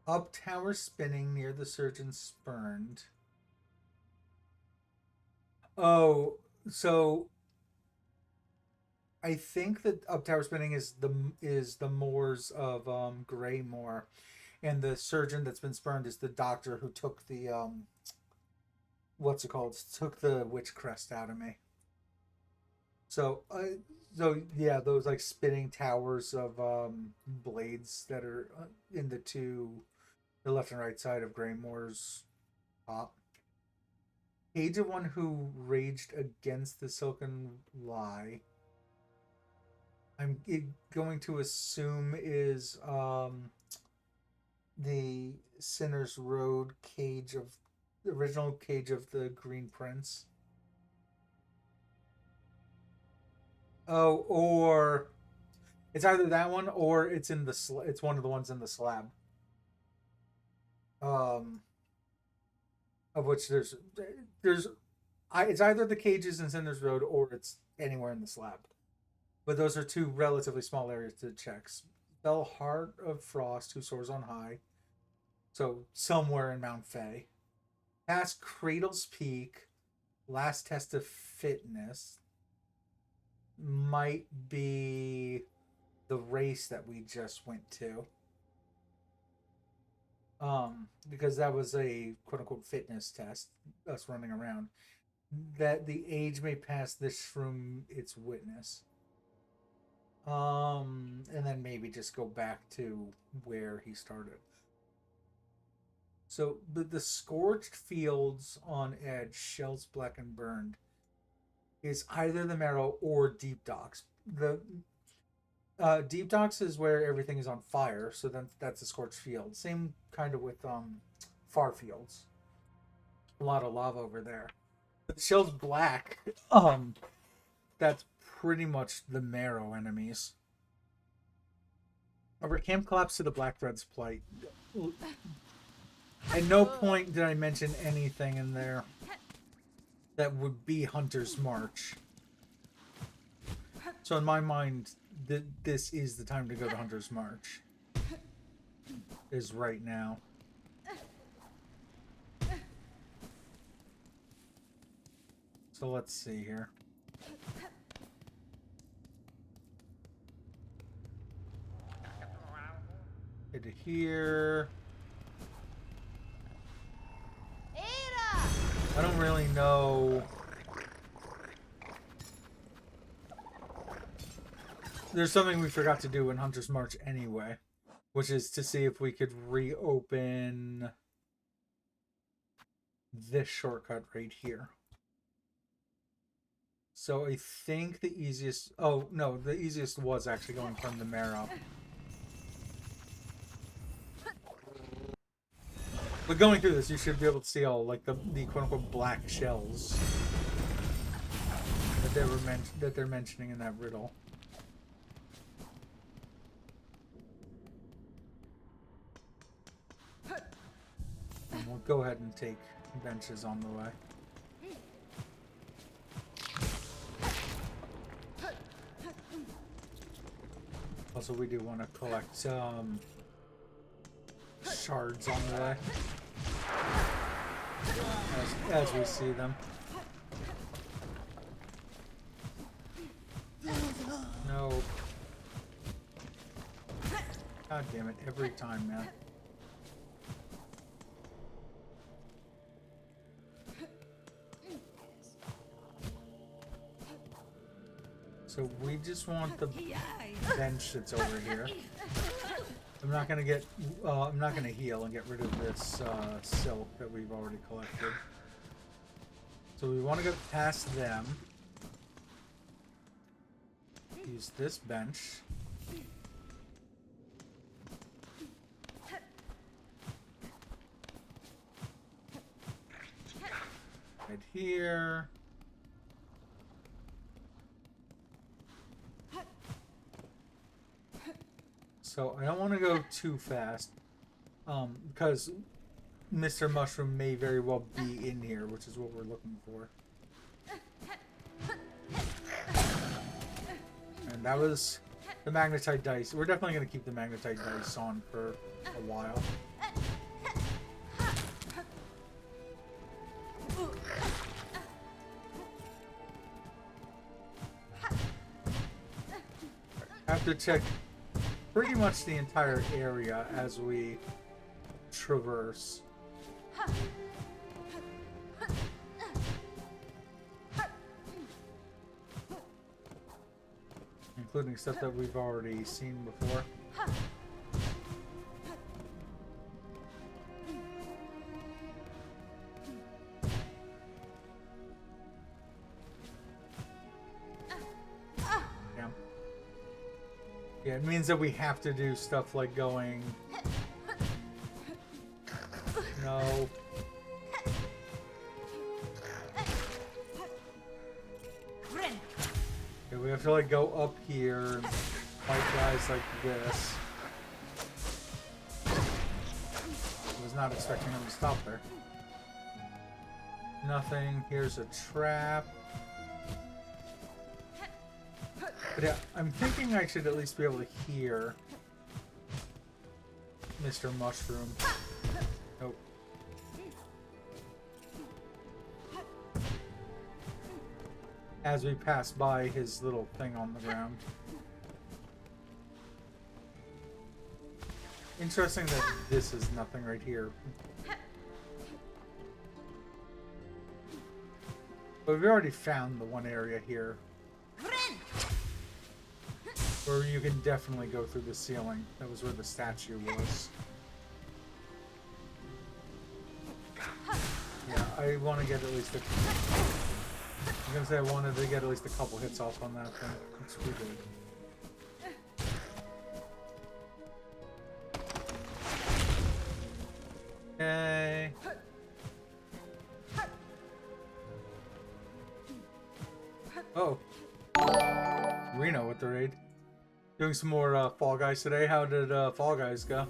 Up tower spinning near the surgeon spurned. Oh, so I think that up tower spinning is the moors of Greymoor, and the surgeon that's been spurned is the doctor who took the what's it called? Took the witch crest out of me. So yeah, those like spinning towers of blades that are in the left and right side of Greymoor's top. Age of one who raged against the silken lie. I'm going to assume is the Sinner's Road cage of the original Cage of the Green Prince. Oh, or it's either that one or it's in the it's one of the ones in the slab. Of which there's it's either the cages in Sinner's Road or it's anywhere in the slab. But those are two relatively small areas to check. Spell Heart of Frost, who soars on high. So somewhere in Mount Fay. Past Cradle's Peak, last test of fitness might be the race that we just went to. Because that was a quote-unquote fitness test, us running around. That the age may pass this shroom its witness. And then maybe just go back to where he started. So, the scorched fields on edge, shells black and burned, is either the marrow or deep docks. The deep docks is where everything is on fire, so then that's a scorched field. Same kind of with far fields. A lot of lava over there. But the shell's black. That's pretty much the marrow enemies. Over camp collapse to the Black Thread's plight. At no point did I mention anything in there that would be Hunter's March. So in my mind, this is the time to go to Hunter's March. Is right now. So let's see here. Head to here. I don't really know. There's something we forgot to do in Hunter's March anyway, which is to see if we could reopen this shortcut right here. So I think the easiest... Oh, no, the easiest was actually going from the marrow. But going through this, you should be able to see all like the quote-unquote black shells that they're mentioning in that riddle. And we'll go ahead and take benches on the way. Also, we do want to collect shards on the way as we see them. No. God damn it, every time, man. So we just want the bench that's over here. I'm not gonna get. I'm not gonna heal and get rid of this silk that we've already collected. So we want to go past them. Use this bench. Right here. So I don't want to go too fast, because Mr. Mushroom may very well be in here, which is what we're looking for. And that was the magnetite dice. We're definitely going to keep the magnetite dice on for a while. Have to check pretty much the entire area as we traverse. Including stuff that we've already seen before. Yeah, it means that we have to do stuff like going... No. Yeah, we have to like go up here and fight guys like this. I was not expecting them to stop there. Nothing. Here's a trap. But yeah, I'm thinking I should at least be able to hear Mr. Mushroom. Nope. As we pass by his little thing on the ground. Interesting that this is nothing right here. But we've already found the one area here where you can definitely go through the ceiling. That was where the statue was. Yeah, I want to get at least a... I'm gonna say I wanted to get at least a couple hits off on that thing. It's pretty good. Yay. Oh. Reno with the raid. Doing some more Fall Guys today. How did Fall Guys go?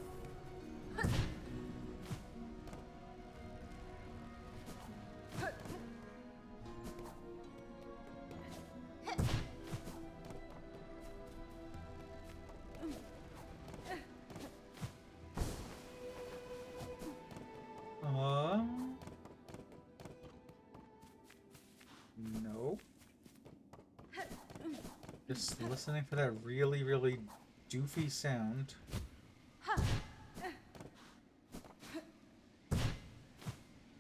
No. Just listening for that really, really doofy sound. It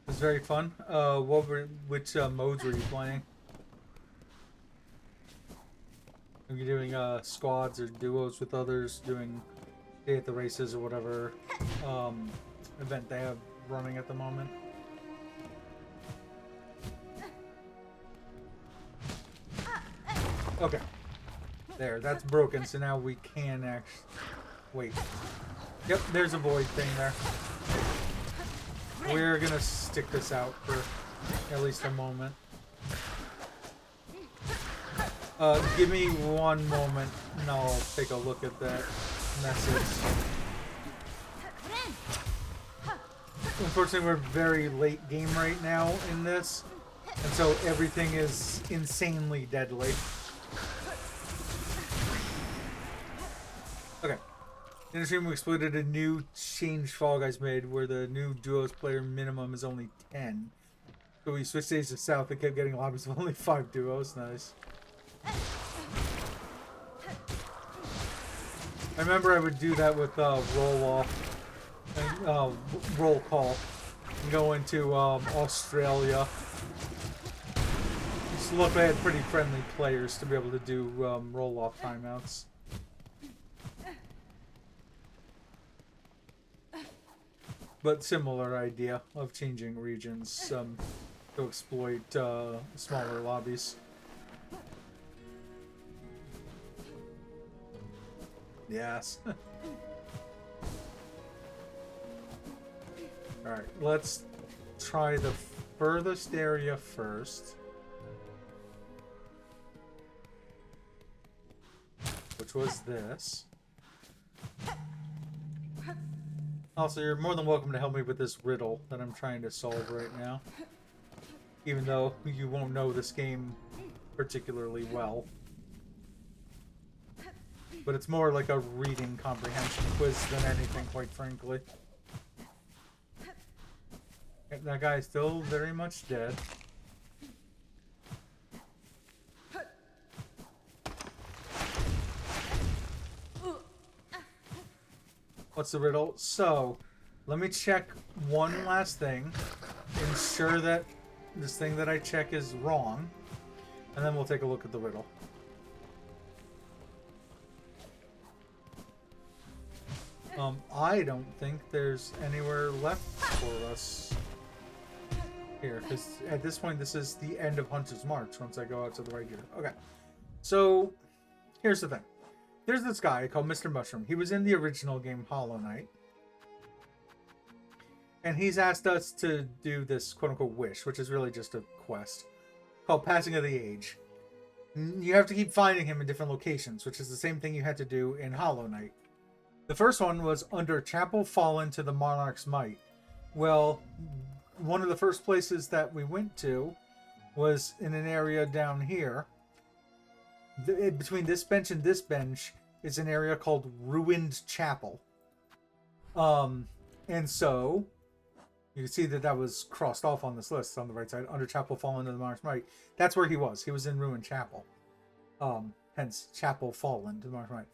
was very fun. Which modes were you playing? Are you doing squads or duos with others, doing Day at the Races or whatever event they have running at the moment? Okay. There, that's broken, so now we can actually... Wait. Yep, there's a void thing there. We're gonna stick this out for at least a moment. Give me one moment and I'll take a look at that message. Unfortunately, we're very late game right now in this, and so everything is insanely deadly. Okay. In the stream, we exploited a new change Fall Guys made where the new duos player minimum is only 10. So we switched days to South and kept getting lobbies with only 5 duos. Nice. I remember I would do that with roll off and roll call and go into Australia. Just luckily I had pretty friendly players to be able to do roll off timeouts. But similar idea of changing regions to exploit smaller lobbies. Yes. Alright, let's try the furthest area first. Which was this. Also, you're more than welcome to help me with this riddle that I'm trying to solve right now. Even though you won't know this game particularly well. But it's more like a reading comprehension quiz than anything, quite frankly. That guy is still very much dead. What's the riddle? So, let me check one last thing. Ensure that this thing that I check is wrong. And then we'll take a look at the riddle. I don't think there's anywhere left for us here, because at this point this is the end of Hunter's March once I go out to the right here. Okay, so here's the thing. There's this guy called Mr. Mushroom. He was in the original game Hollow Knight. And he's asked us to do this quote-unquote wish, which is really just a quest, called Passing of the Age. You have to keep finding him in different locations, which is the same thing you had to do in Hollow Knight. The first one was under Chapel Fallen to the Monarch's Might. Well, one of the first places that we went to was in an area down here. Between this bench and this bench is an area called Ruined Chapel. And so you can see that that was crossed off on this list on the right side. Under Chapel Fallen to the Monarch's Might. That's where he was. He was in Ruined Chapel. Hence Chapel Fallen to the Monarch's Might.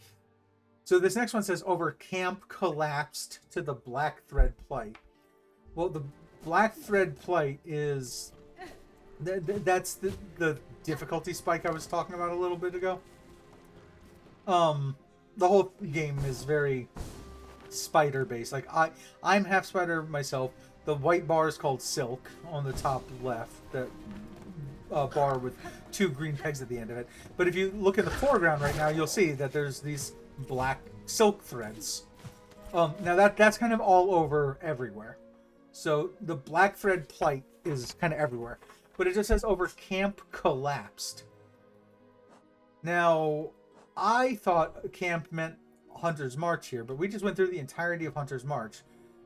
So this next one says, over camp collapsed to the Black Thread Plight. Well, the Black Thread Plight is... that's the difficulty spike I was talking about a little bit ago. The whole game is very spider-based. Like, I'm half spider myself. The white bar is called Silk on the top left. That bar with 2 green pegs at the end of it. But if you look in the foreground right now, you'll see that there's these black silk threads. Now that's kind of all over everywhere. So the Black Thread Plight is kind of everywhere. But it just says over camp collapsed. Now, I thought camp meant Hunter's March here, but we just went through the entirety of Hunter's March.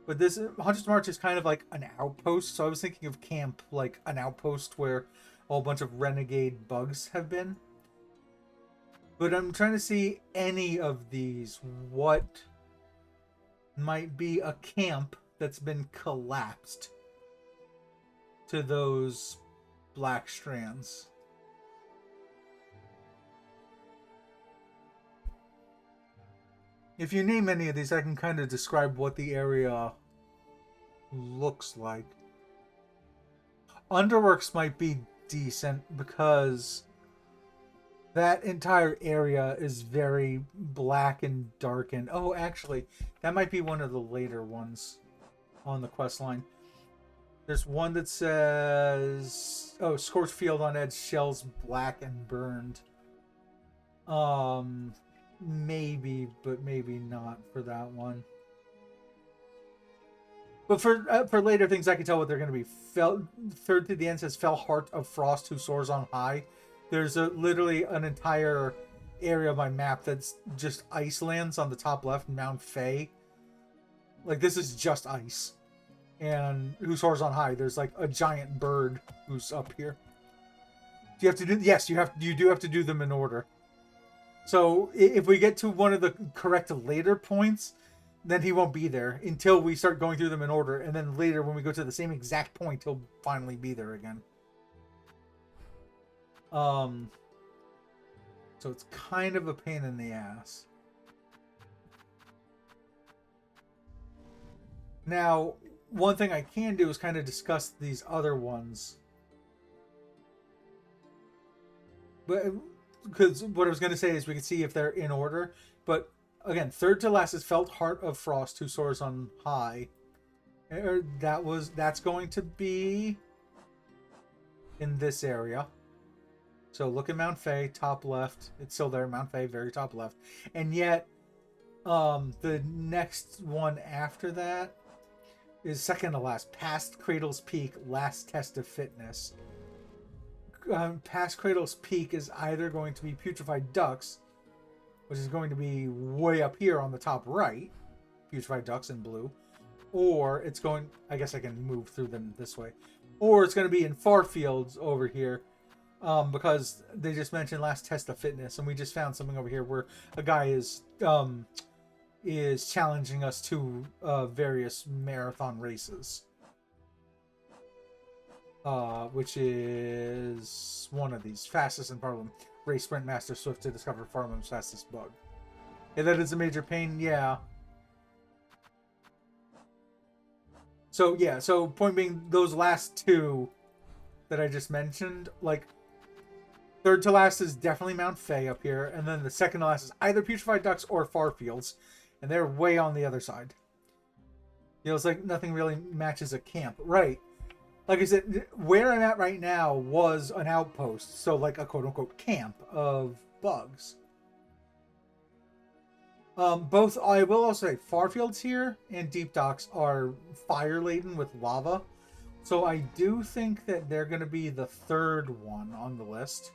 But this Hunter's March is kind of like an outpost, so I was thinking of camp like an outpost where a whole bunch of renegade bugs have been. But I'm trying to see any of these. What might be a camp that's been collapsed to those black strands? If you name any of these, I can kind of describe what the area looks like. Underworks might be decent because that entire area is very black and darkened. Oh, actually, that might be one of the later ones on the quest line. There's one that says, oh, scorched field on edge, shells black and burned. Maybe, but maybe not for that one. But for later things, I can tell what they're going to be. Third to the end says, fell heart of frost who soars on high. There's literally an entire area of my map that's just ice lands on the top left, Mount Fay. Like, this is just ice. And who soars on high? There's like a giant bird who's up here. Do you have to do? Yes, you do have to do them in order. So if we get to one of the correct later points, then he won't be there until we start going through them in order. And then later, when we go to the same exact point, he'll finally be there again. So it's kind of a pain in the ass. Now, one thing I can do is kind of discuss these other ones. But because what I was going to say is we can see if they're in order. But again, third to last is Felt Heart of Frost who soars on high. That's going to be in this area. So look at Mount Fay, top left. It's still there, Mount Fay, very top left. And yet, the next one after that is second to last. Past Cradle's Peak, Last Test of Fitness. Past Cradle's Peak is either going to be Putrefied Ducks, which is going to be way up here on the top right, putrefied ducks in blue, or it's going. I guess I can move through them this way, or it's going to be in far fields over here, because they just mentioned last test of fitness, and we just found something over here where a guy is challenging us to various marathon races. Which is one of these. Fastest in Farland. Race Sprint Master Swift to discover Farland's fastest bug. Yeah, that is a major pain, yeah. So, yeah, so point being, those last two that I just mentioned, like, third to last is definitely Mount Fay up here, and then the second to last is either Putrefied Ducks or Farfields, and they're way on the other side. You know, it's like nothing really matches a camp. Right. Like I said, where I'm at right now was an outpost, so like a quote-unquote camp of bugs. Both, I will also say, Farfields here and Deep Docks are fire-laden with lava, so I do think that they're going to be the third one on the list.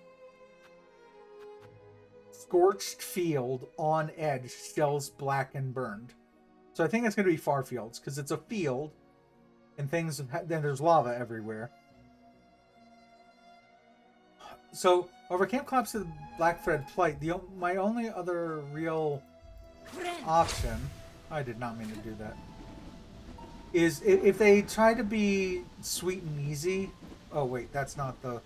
Scorched field on edge, shells black and burned. So I think that's going to be Farfields, because it's a field, and things, then there's lava everywhere. So, over Camp Collapse to the Black Thread Plight, my only other real option, I did not mean to do that, is if they try to be sweet and easy. Oh wait, that's not the...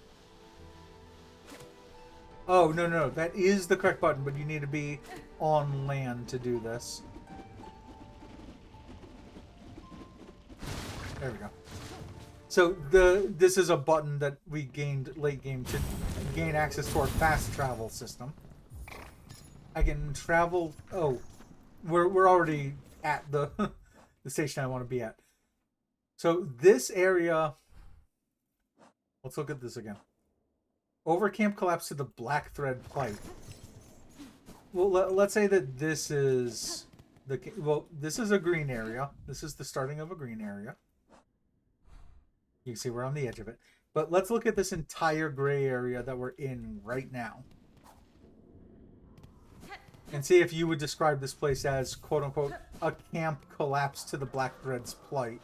Oh, no, that is the correct button, but you need to be on land to do this. There we go. So this is a button that we gained late game to gain access to our fast travel system. I can travel. Oh, we're already at the the station I want to be at. So this area. Let's look at this again. Over Camp Collapse to the Black Thread Plight. Well, let's say that this is this is a green area. This is the starting of a green area. You can see we're on the edge of it. But let's look at this entire gray area that we're in right now. And see if you would describe this place as, quote-unquote, a camp collapse to the Black Thread's plight.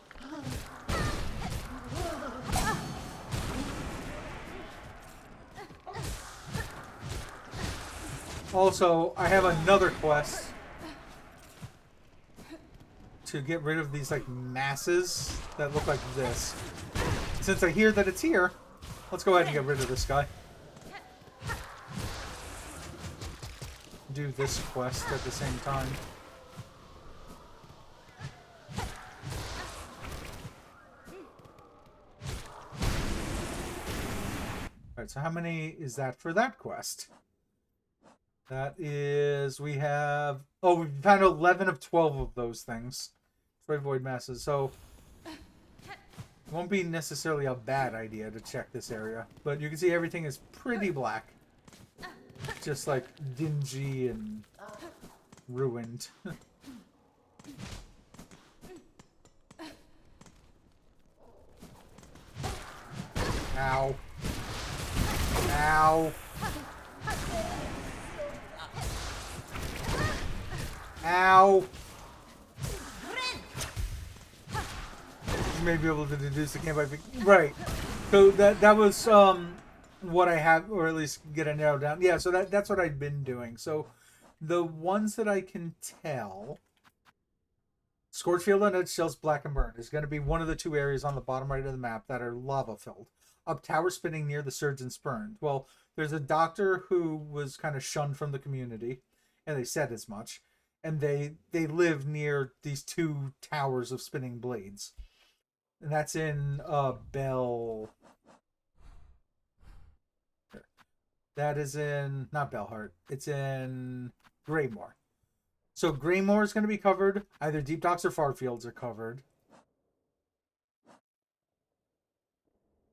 Also, I have another quest to get rid of these, like, masses that look like this. Since I hear that it's here, let's go ahead and get rid of this guy. Do this quest at the same time. Alright, so how many is that for that quest? That is, we have... Oh, we've found 11 of 12 of those things. Destroy void masses, so... It won't be necessarily a bad idea to check this area. But you can see everything is pretty black. Just like dingy and ruined. Ow. Ow. Ow. You may be able to deduce the camp by... Right. So that was what I have, or at least get it narrowed down. Yeah, so that's what I've been doing. So the ones that I can tell... Scorched Field on Edge, Shells Black and Burned is going to be one of the two areas on the bottom right of the map that are lava-filled. Up tower spinning near the Surge and Spurned. Well, there's a doctor who was kind of shunned from the community, and they said as much. And they live near these two towers of spinning blades. And that's in Bell... That is in... Not Bellheart. It's in Greymore. So Greymore is going to be covered. Either Deep Docks or Farfields are covered.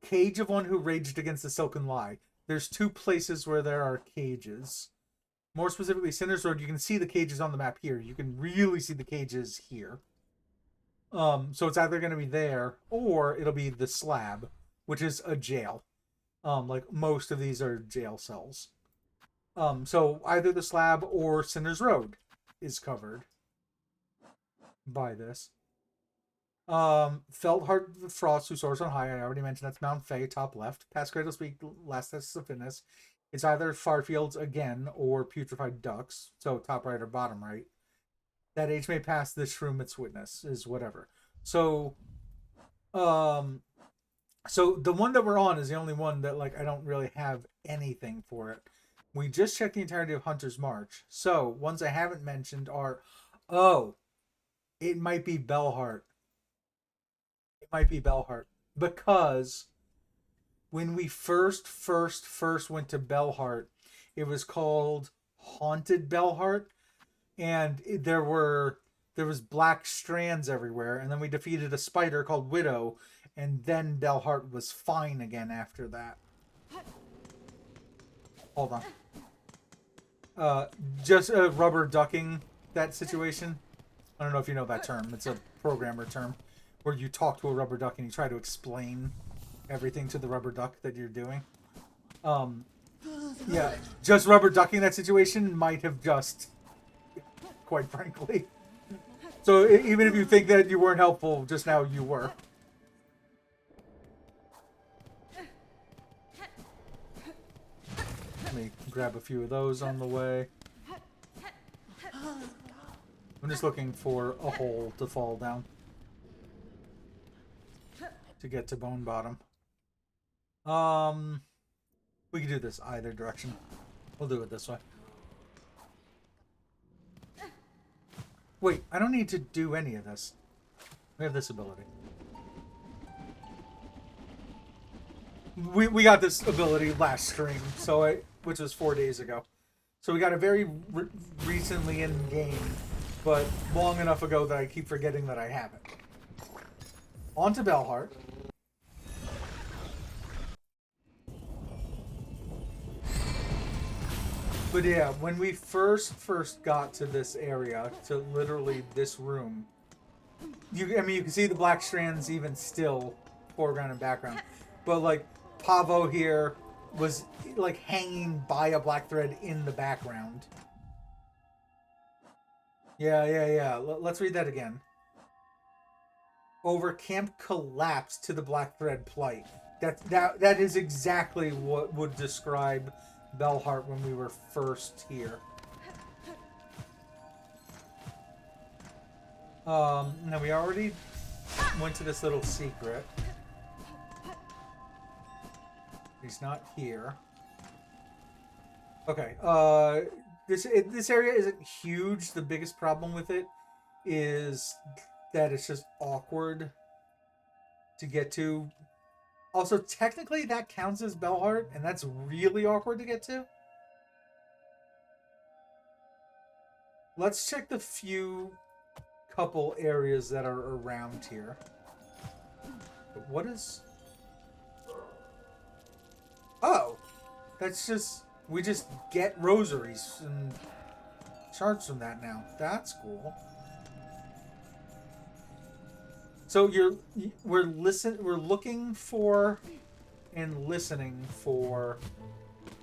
Cage of One Who Raged Against the Silken Lie. There's two places where there are cages. More specifically, Sinner's Road, you can see the cages on the map here. You can really see the cages here. So it's either going to be there, or it'll be the slab, which is a jail. Like most of these are jail cells. So either the slab or Sinner's Road is covered. by this. Feltheart the Frost, who soars on high. I already mentioned that's Mount Fay, top left. Past Cradle Speak, last test of fitness. It's either Farfields again or Putrefied Ducks, so top right or bottom right. That age may pass this shroom its witness, is whatever. So, so the one that we're on is the only one that, like, I don't really have anything for it. We just checked the entirety of Hunter's March. So, ones I haven't mentioned are, oh, it might be Bellheart. It might be Bellheart. Because when we first went to Bellheart, it was called Haunted Bellheart. And there was black strands everywhere. And then we defeated a spider called Widow. And then Bellheart was fine again after that. Hold on. Just rubber ducking that situation. I don't know if you know that term. It's a programmer term where you talk to a rubber duck and you try to explain everything to the rubber duck that you're doing. Yeah, just rubber ducking that situation might have just, quite frankly. So even if you think that you weren't helpful just now, you were. Let me grab a few of those on the way. I'm just looking for a hole to fall down to get to Bone Bottom. We can do this either direction. We'll do it this way. Wait, I don't need to do any of this. We have this ability. We got this ability last stream, so which was 4 days ago. So we got it very recently in game, but long enough ago that I keep forgetting that I have it. On to Bellheart. But yeah, when we first got to this area, to literally this room, you can see the black strands even still, foreground and background. But like, Pavo here was like hanging by a black thread in the background. Yeah. Let's read that again. Over camp collapse to the black thread plight. That is exactly what would describe Bellheart when we were first here. Now we already went to this little secret. He's not here. Okay. This area isn't huge. The biggest problem with it is that it's just awkward to get to. Also, technically, that counts as Bellheart, and that's really awkward to get to. Let's check the couple areas that are around here. But what is... Oh! That's just... We just get rosaries and charge from that now. That's cool. So we're looking for and listening for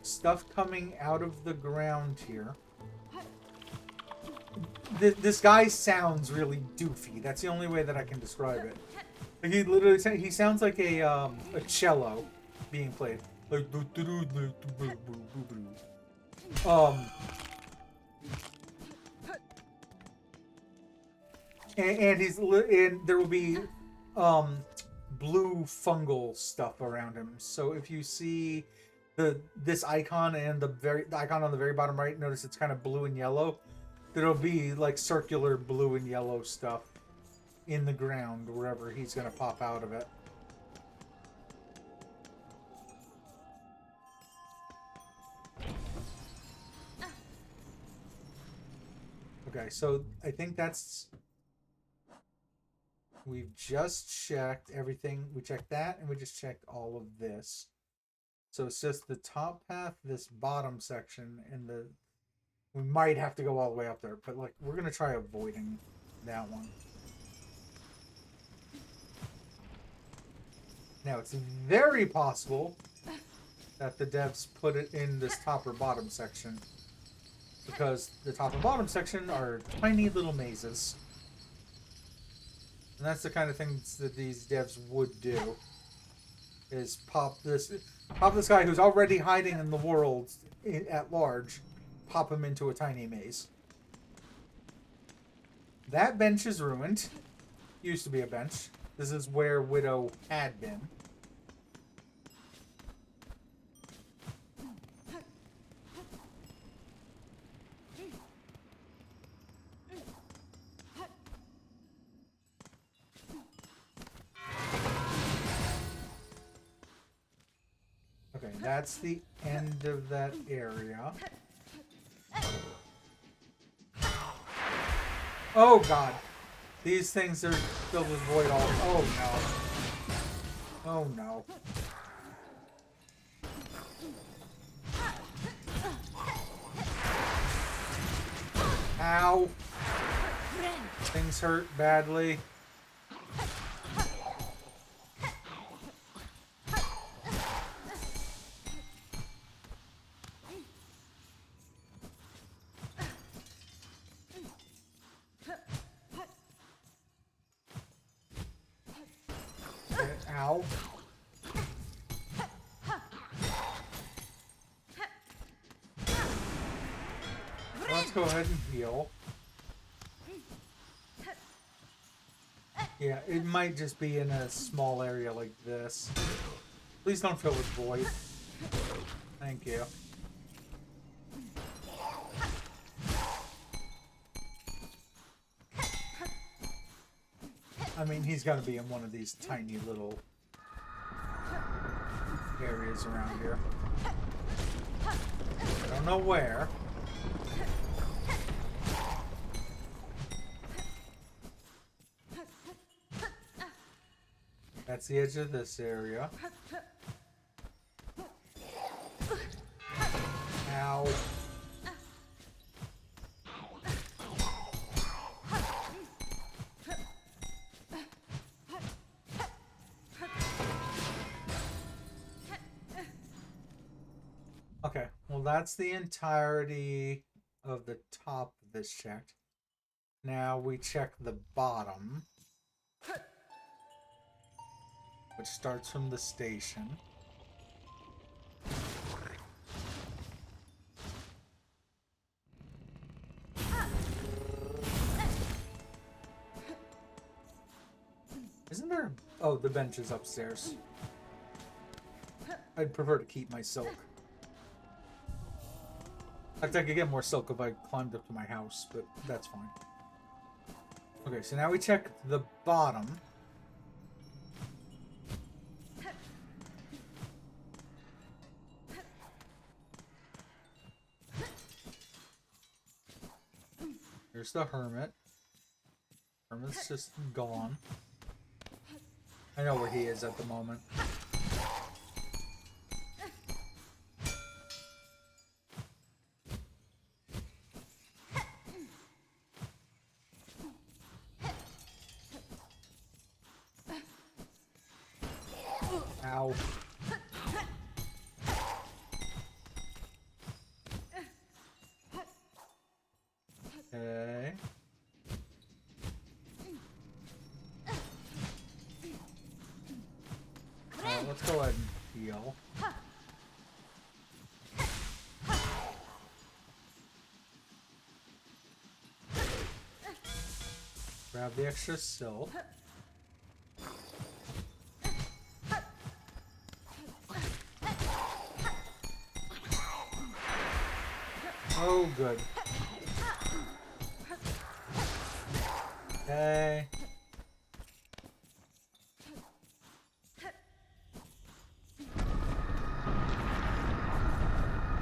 stuff coming out of the ground here. This guy sounds really doofy. That's the only way that I can describe it. Like he sounds like a cello being played. Like and there will be blue fungal stuff around him. So if you see this icon and the icon on the very bottom right, notice it's kind of blue and yellow. There'll be like circular blue and yellow stuff in the ground wherever he's gonna pop out of it. Okay, so I think that's... We've just checked everything. We checked that, and we just checked all of this. So it's just the top path, this bottom section, and we might have to go all the way up there, but like we're gonna try avoiding that one. Now it's very possible that the devs put it in this top or bottom section, because the top and bottom section are tiny little mazes. And that's the kind of things that these devs would do. Is pop this guy who's already hiding in the world at large, pop him into a tiny maze. That bench is ruined. Used to be a bench. This is where Widow had been. Okay, that's the end of that area. Oh god. These things are filled with void all. Oh no. Oh no. Ow. Things hurt badly. Ow. Let's go ahead and heal. Yeah, it might just be in a small area like this. Please don't fill with void. Thank you. I mean, he's got to be in one of these tiny little areas around here. I don't know where. That's the edge of this area. Ow. Okay, well that's the entirety of the top of this checked. Now we check the bottom, which starts from the station. Isn't there... Oh, the bench is upstairs. I'd prefer to keep my silk. In fact, I could get more silk if I climbed up to my house, but that's fine. Okay, so now we check the bottom. Here's the hermit. Hermit's just gone. I know where he is at the moment. Ow. Okay. Let's go ahead and heal. Grab the extra silk. Oh, good. Okay.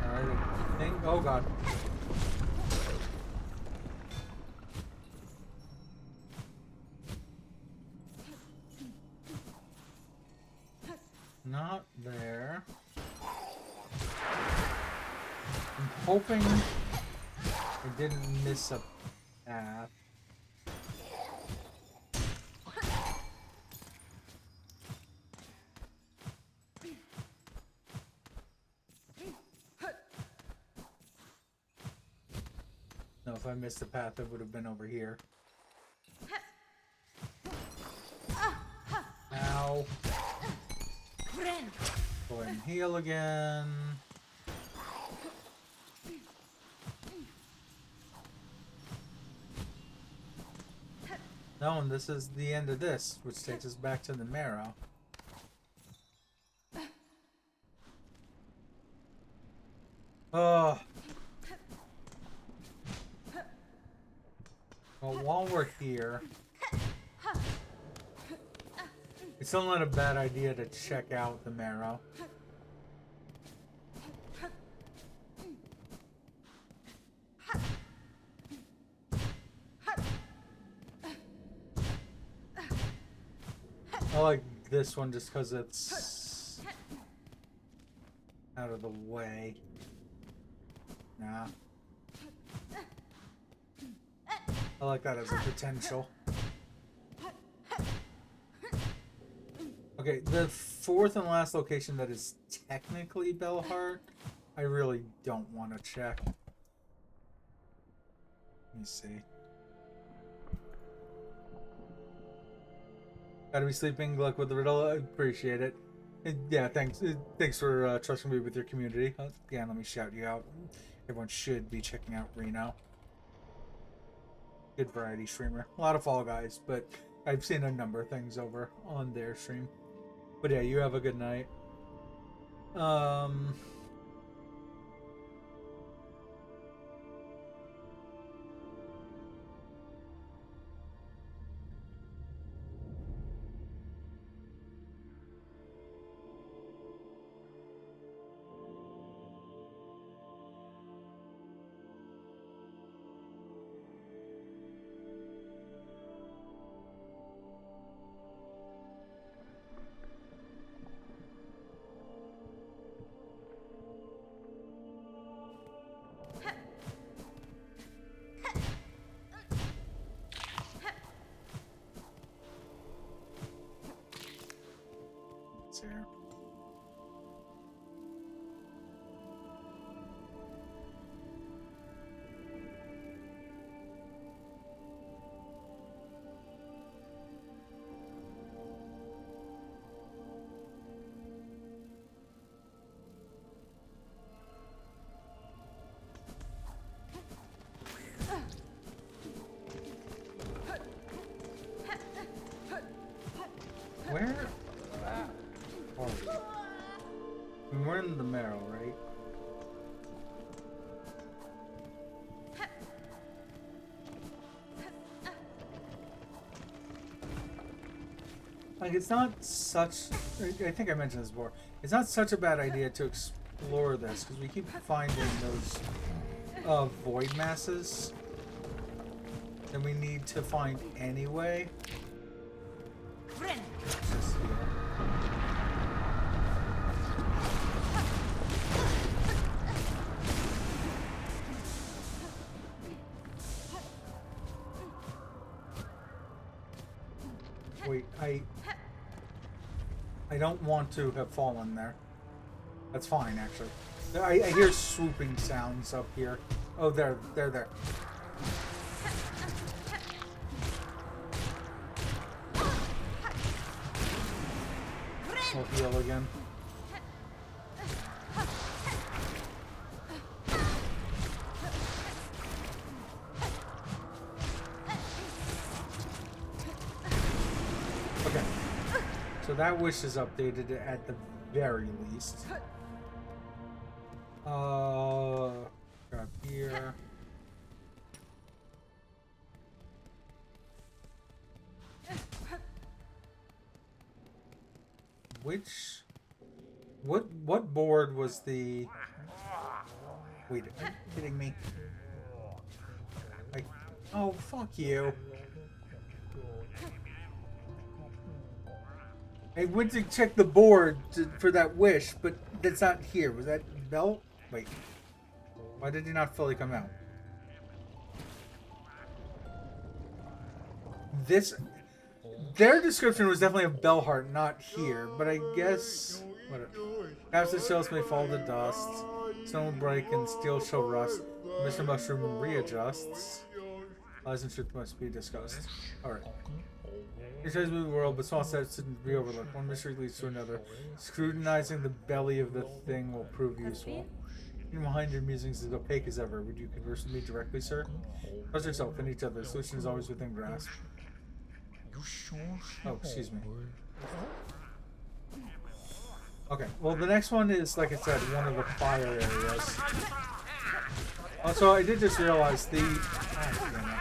Alright, I think. Oh, God. Not there. I'm hoping I didn't miss a path. No, if I missed the path, it would have been over here. heal again. No, and this is the end of this, which takes us back to the marrow. Oh. Well, while we're here, it's still not a bad idea to check out the marrow. I like this one just because it's out of the way. Nah. I like that as a potential. Okay, the fourth and last location that is technically Bellheart, I really don't want to check. Let me see. Gotta be sleeping. Good luck with the riddle. I appreciate it. And yeah, thanks. Thanks for trusting me with your community. Again, let me shout you out. Everyone should be checking out Reno. Good variety streamer. A lot of Fall Guys, but I've seen a number of things over on their stream. But yeah, you have a good night. Here. Where? Oh. We're in the marrow, right? Like, it's not such... I think I mentioned this before. It's not such a bad idea to explore this, because we keep finding those void masses that we need to find anyway. Just here. Wait, I don't want to have fallen there. That's fine, actually. I hear swooping sounds up here. Oh, they're there. I'll heal again. Okay. So that wish is updated at the very least. Grab here. What board was the... Wait, are you kidding me? Oh, fuck you. I went to check the board for that wish, but that's not here. Was that Bell? Wait. Why did he not fully come out? Their description was definitely of Bellheart, not here, but I guess... Perhaps the shells may fall to dust, stone will break, and steel shall rust. Mr. Mushroom readjusts. Lies and truth must be discussed. Alright. It tries to move the world, but small steps shouldn't be overlooked. One mystery leads to another. Scrutinizing the belly of the thing will prove useful. Even behind your musings is opaque as ever. Would you converse with me directly, sir? Trust yourself and each other. The solution is always within grasp. Oh, excuse me. Okay, well the next one is, like I said, one of the fire areas. Also, I did just realize the... Oh, damn it.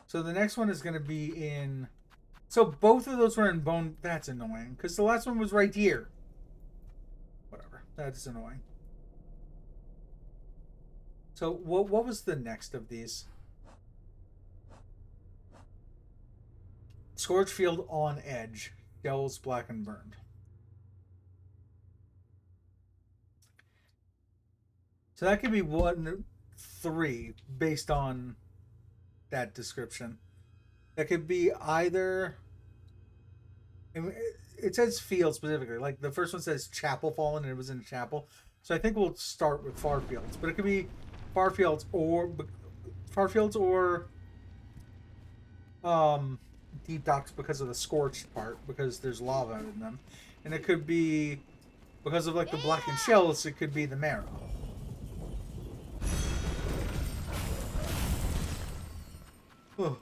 So the next one is going to be in... So both of those were in bone... That's annoying, because the last one was right here. Whatever. That's annoying. So what was the next of these? Scorched field on edge. Shells black and burned. So that could be 1-3 based on that description. That could be either... It says field specifically. Like the first one says chapel fallen and it was in a chapel. So I think we'll start with far fields. But it could be far fields or deep docks because of the scorched part, because there's lava in them. And it could be because of like the blackened shells, it could be the marrow. Oh.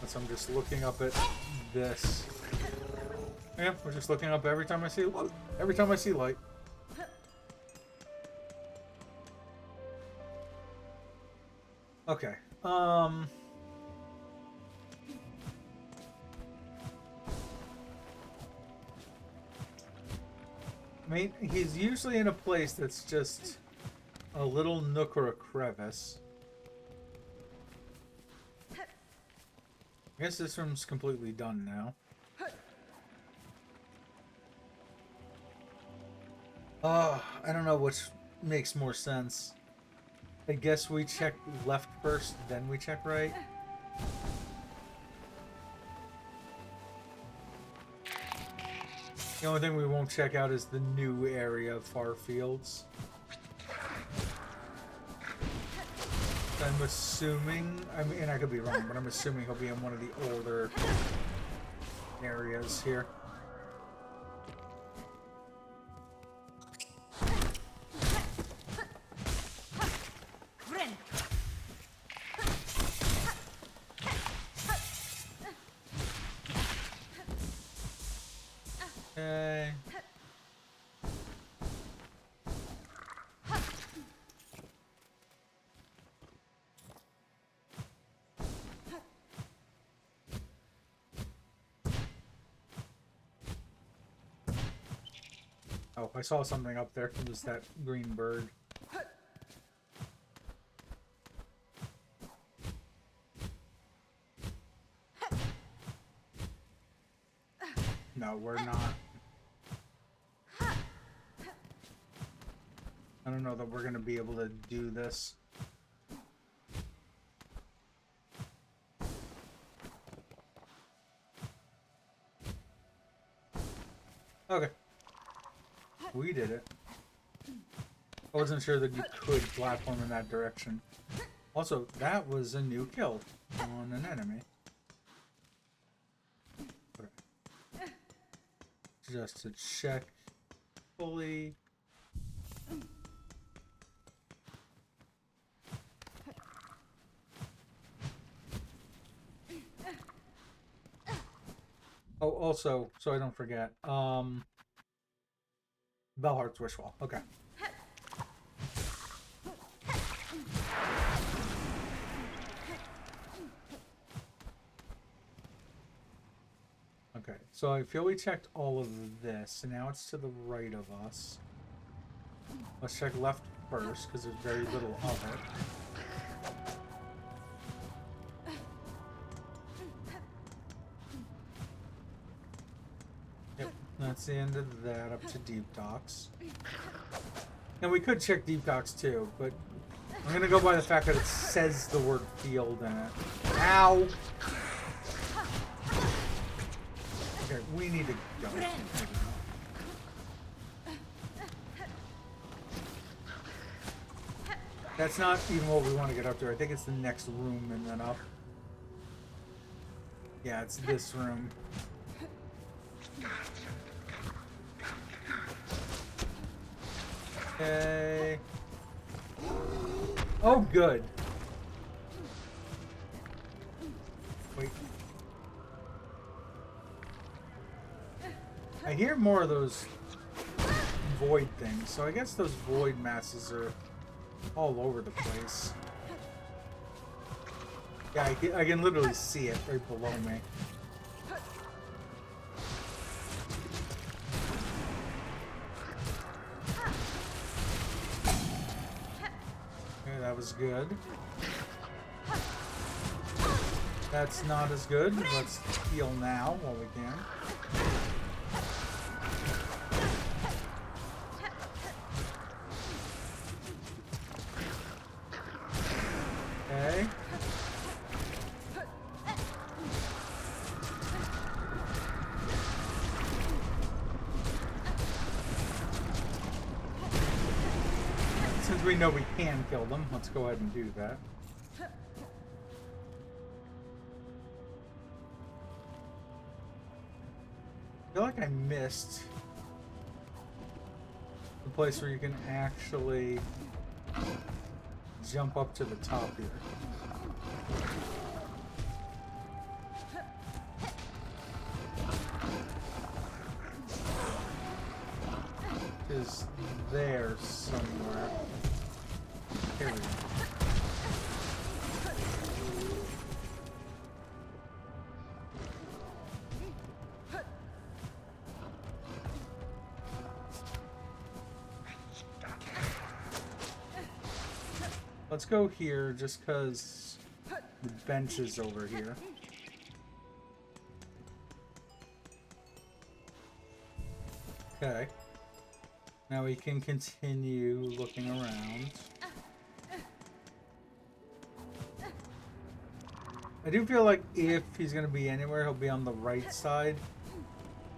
So I'm just looking up at this. Yeah, we're just looking up every time I see light. Okay. I mean, he's usually in a place that's just a little nook or a crevice. I guess this room's completely done now. I don't know which makes more sense. I guess we check left first, then we check right. The only thing we won't check out is the new area of far fields. I'm assuming, I mean, and I could be wrong, but I'm assuming he'll be in one of the older areas here. Okay. Oh, I saw something up there. It was that green bird. No, we're not. I don't know that we're going to be able to do this. Okay. We did it. I wasn't sure that you could platform in that direction. Also, that was a new kill on an enemy. Okay. Just to check fully. Oh, also, so I don't forget, Bellheart's Wishfall. Okay. Okay, so I feel we checked all of this, and now it's to the right of us. Let's check left first, because there's very little of it. That's the end of that, up to deep docks. Now we could check deep docks too, but I'm gonna go by the fact that it says the word field in it. Ow! Okay, we need to go. That's not even what we want to get up to. I think it's the next room and then up. Yeah, it's this room. Okay. Oh, good. Wait. I hear more of those void things, so I guess those void masses are all over the place. Yeah, I can literally see it right below me. Okay, that was good. That's not as good. Let's heal now while we can. Okay. Since we know we can kill them, let's go ahead and do that. I feel like I missed the place where you can actually jump up to the top here. Is there somewhere. Here we go. Let's go here just because the bench is over here. Okay. Now we can continue looking around. I do feel like if he's going to be anywhere, he'll be on the right side.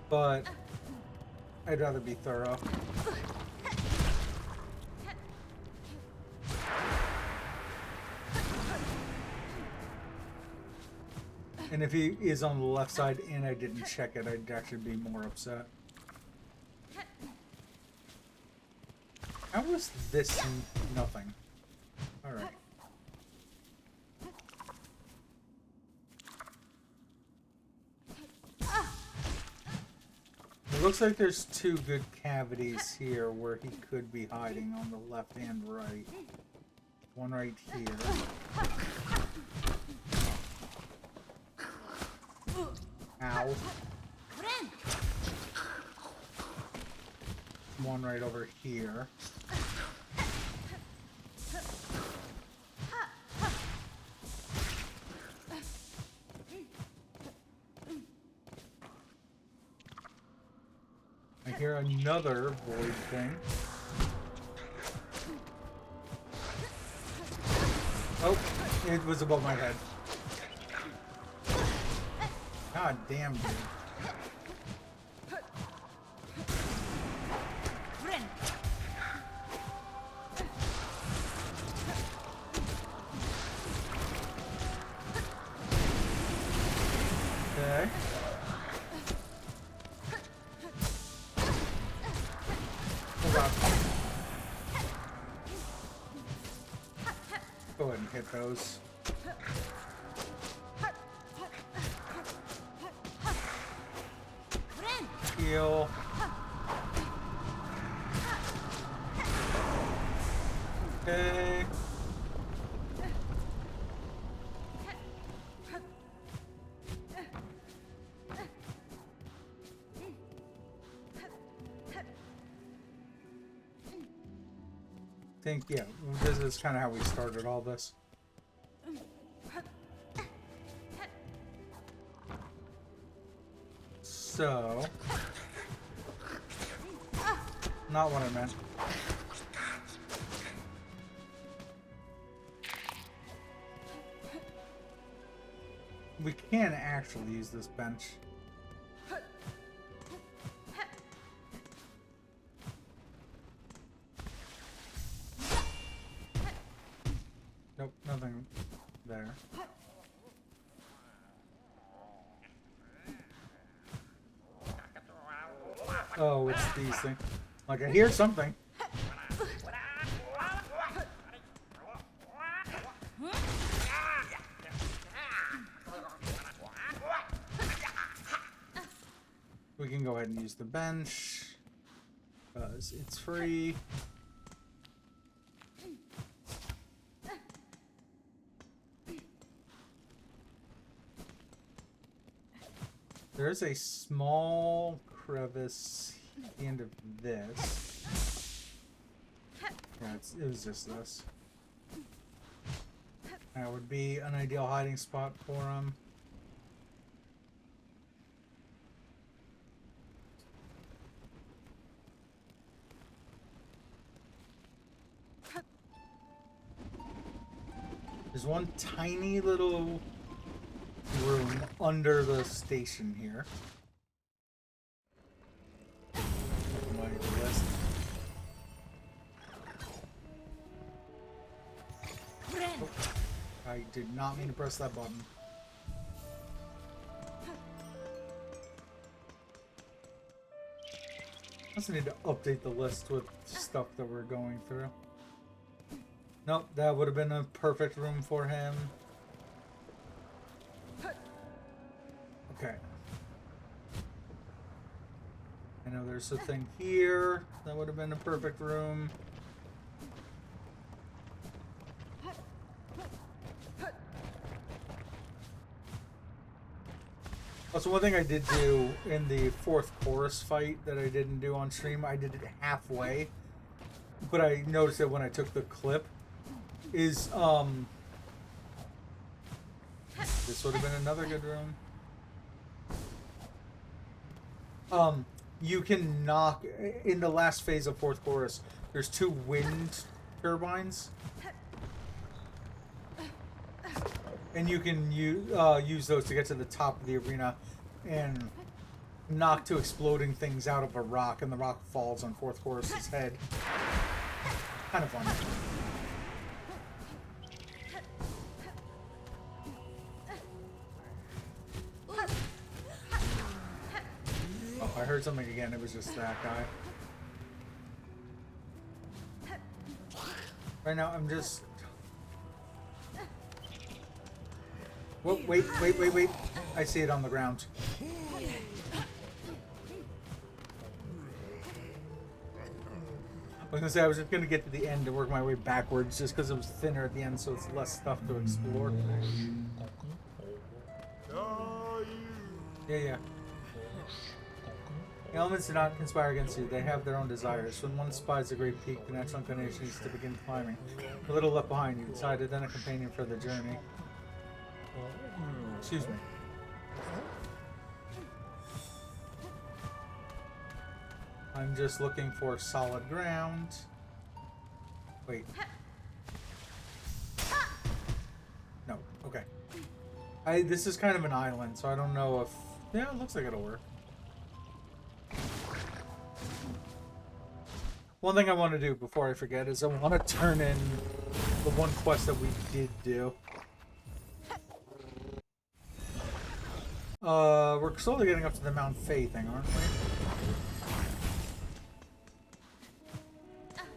But I'd rather be thorough. And if he is on the left side and I didn't check it, I'd actually be more upset. How was this nothing? Alright. It looks like there's two good cavities here where he could be hiding on the left and right. One right here. Ow. One right over here. I hear another void thing. Oh, it was above my head. God damn, dude. Okay. Hold on. Go ahead and hit those. Heal. Okay. I think, yeah, this is kind of how we started all this. So, not what I meant. We can actually use this bench. Nope, nothing there. Oh, it's these things. Like, I hear something. We can go ahead and use the bench, because it's free. There's a small crevice at the end of this. Yeah, it was just this. That would be an ideal hiding spot for him. There's one tiny little room under the station here. My list. Oh, I did not mean to press that button. I also need to update the list with stuff that we're going through. Nope, that would have been a perfect room for him. Okay. I know there's a thing here. That would have been a perfect room. Also, one thing I did do in the fourth chorus fight that I didn't do on stream, I did it halfway. But I noticed that when I took the clip, is, this would have been another good room. You can knock, in the last phase of fourth chorus, there's 2 wind turbines. And you can use those to get to the top of the arena and knock 2 exploding things out of a rock, and the rock falls on fourth chorus's head. Kind of fun. Oh, I heard something again. It was just that guy. Right now, I'm just... Whoa, wait. I see it on the ground. I was gonna say I was just gonna get to the end and work my way backwards just because it was thinner at the end, so it's less stuff to explore. Yeah. The elements do not conspire against you. They have their own desires. When one spies a great peak, the natural inclination is to begin climbing. A little left behind, you decided then a companion for the journey. Excuse me. I'm just looking for solid ground. Wait. No, okay. This is kind of an island, so I don't know if... Yeah, it looks like it'll work. One thing I want to do before I forget is I want to turn in the one quest that we did do. We're slowly getting up to the Mount Fae thing, aren't we?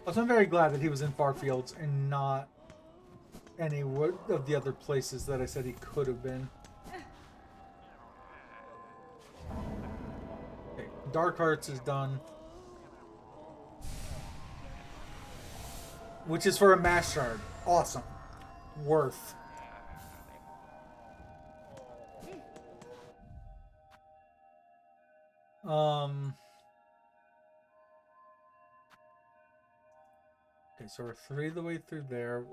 Also, I'm very glad that he was in Farfields and not any of the other places that I said he could have been. Okay, Dark Hearts is done. Which is for a mass shard. Awesome. Worth. Okay, so we're 3 the way through there.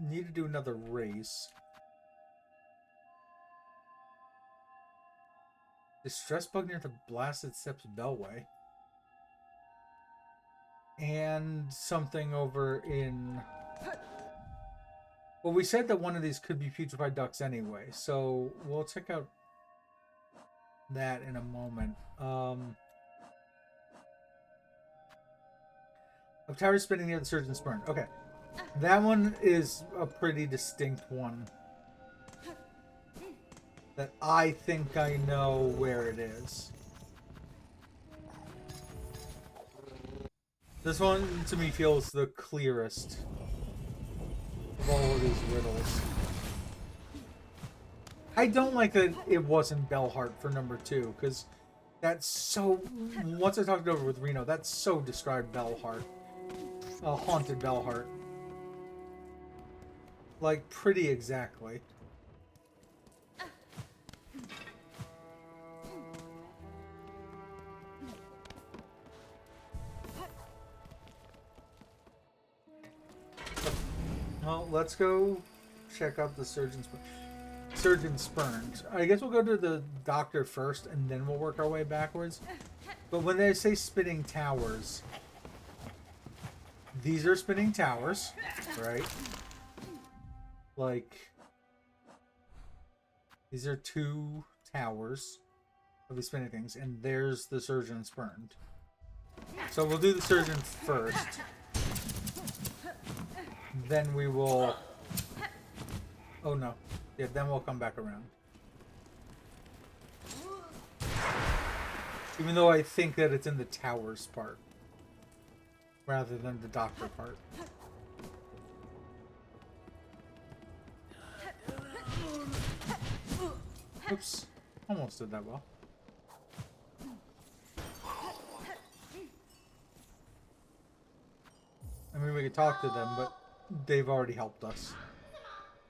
Need to do another race. Distress bug near the Blasted Steps Bellway. and something over in... Well, we said that one of these could be putrefied ducks anyway, so we'll check out that in a moment. A tower spinning near the surgeon's burn. Okay. That one is a pretty distinct one. That I think I know where it is. This one, to me, feels the clearest of all of these riddles. I don't like that it wasn't Bellheart for number 2, because that's so... Once I talked it over with Reno, that's so described Bellheart. Haunted Bellheart. Like, pretty exactly. Well, let's go check out the surgeon's spurned. I guess we'll go to the doctor first, and then we'll work our way backwards. But when they say spinning towers, these are spinning towers, right? Like, these are 2 towers of these spinning things, and there's the surgeon spurned. So we'll do the surgeon first. Then we will... Oh no. Yeah, then we'll come back around. Even though I think that it's in the towers part, rather than the doctor part. Oops. Almost did that well. I mean, we could talk to them, but they've already helped us.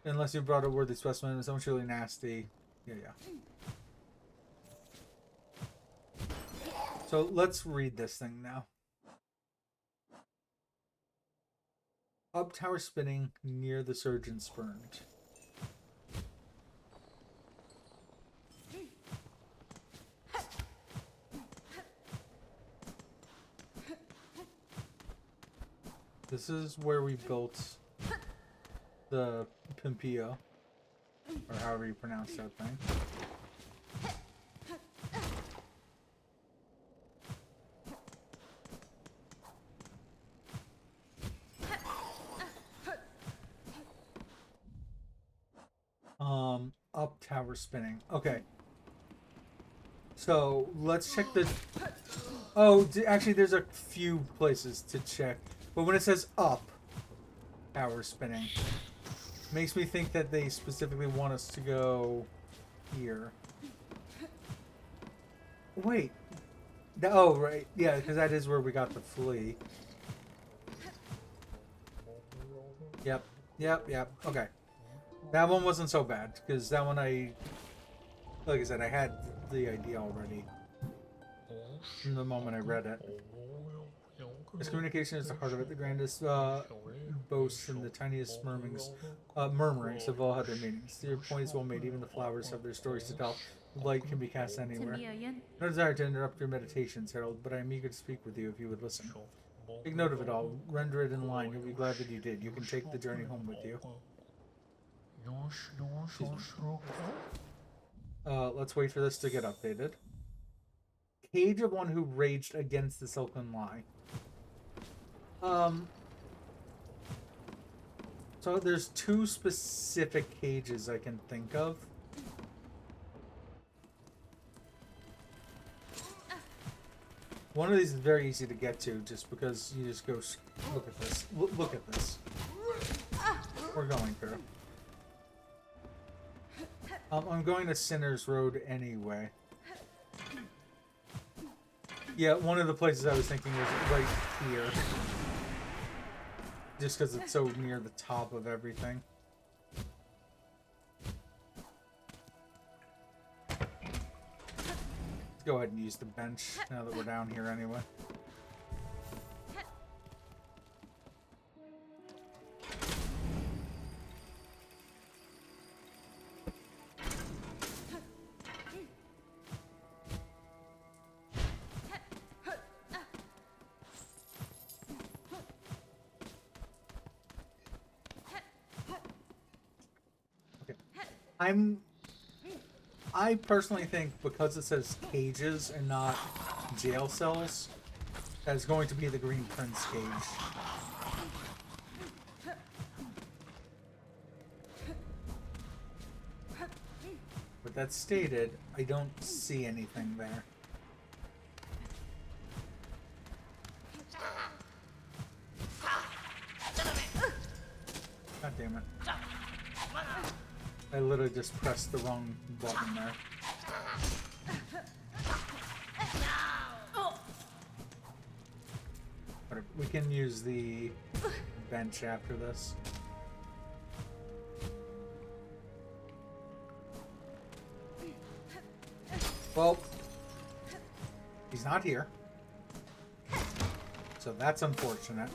Unless you brought a worthy specimen, someone's really nasty. Yeah. So let's read this thing now. Up tower spinning near the surgeon spurned. This is where we built the Pimpio, or however you pronounce that thing. Up tower spinning. Okay. So let's check the... Oh, actually there's a few places to check. But when it says up tower spinning, makes me think that they specifically want us to go here. Wait. Oh, right. Yeah, because that is where we got the flea. Yep. Okay. That one wasn't so bad, because that one like I said, I had the idea already from the moment I read it. This communication is the heart of it, the grandest boasts and the tiniest murmurings have all had their meanings. Your point is well made, even the flowers have their stories to tell. Light can be cast anywhere. No desire to interrupt your meditations, Harold, but I am eager to speak with you if you would listen. Take note of it all, render it in line, you'll be glad that you did. You can take the journey home with you. Let's wait for this to get updated. Cage of one who raged against the Silken Lie. So there's 2 specific cages I can think of. One of these is very easy to get to, just because you just go, look at this. Look at this. We're going through. I'm going to Sinner's Road anyway. Yeah, one of the places I was thinking was right here. Just because it's so near the top of everything. Let's go ahead and use the bench now that we're down here anyway. I personally think because it says cages and not jail cells, that's going to be the Green Prince cage. With that stated, I don't see anything there. God damn it. I literally just pressed the wrong button there. But we can use the bench after this. Well, he's not here. So that's unfortunate.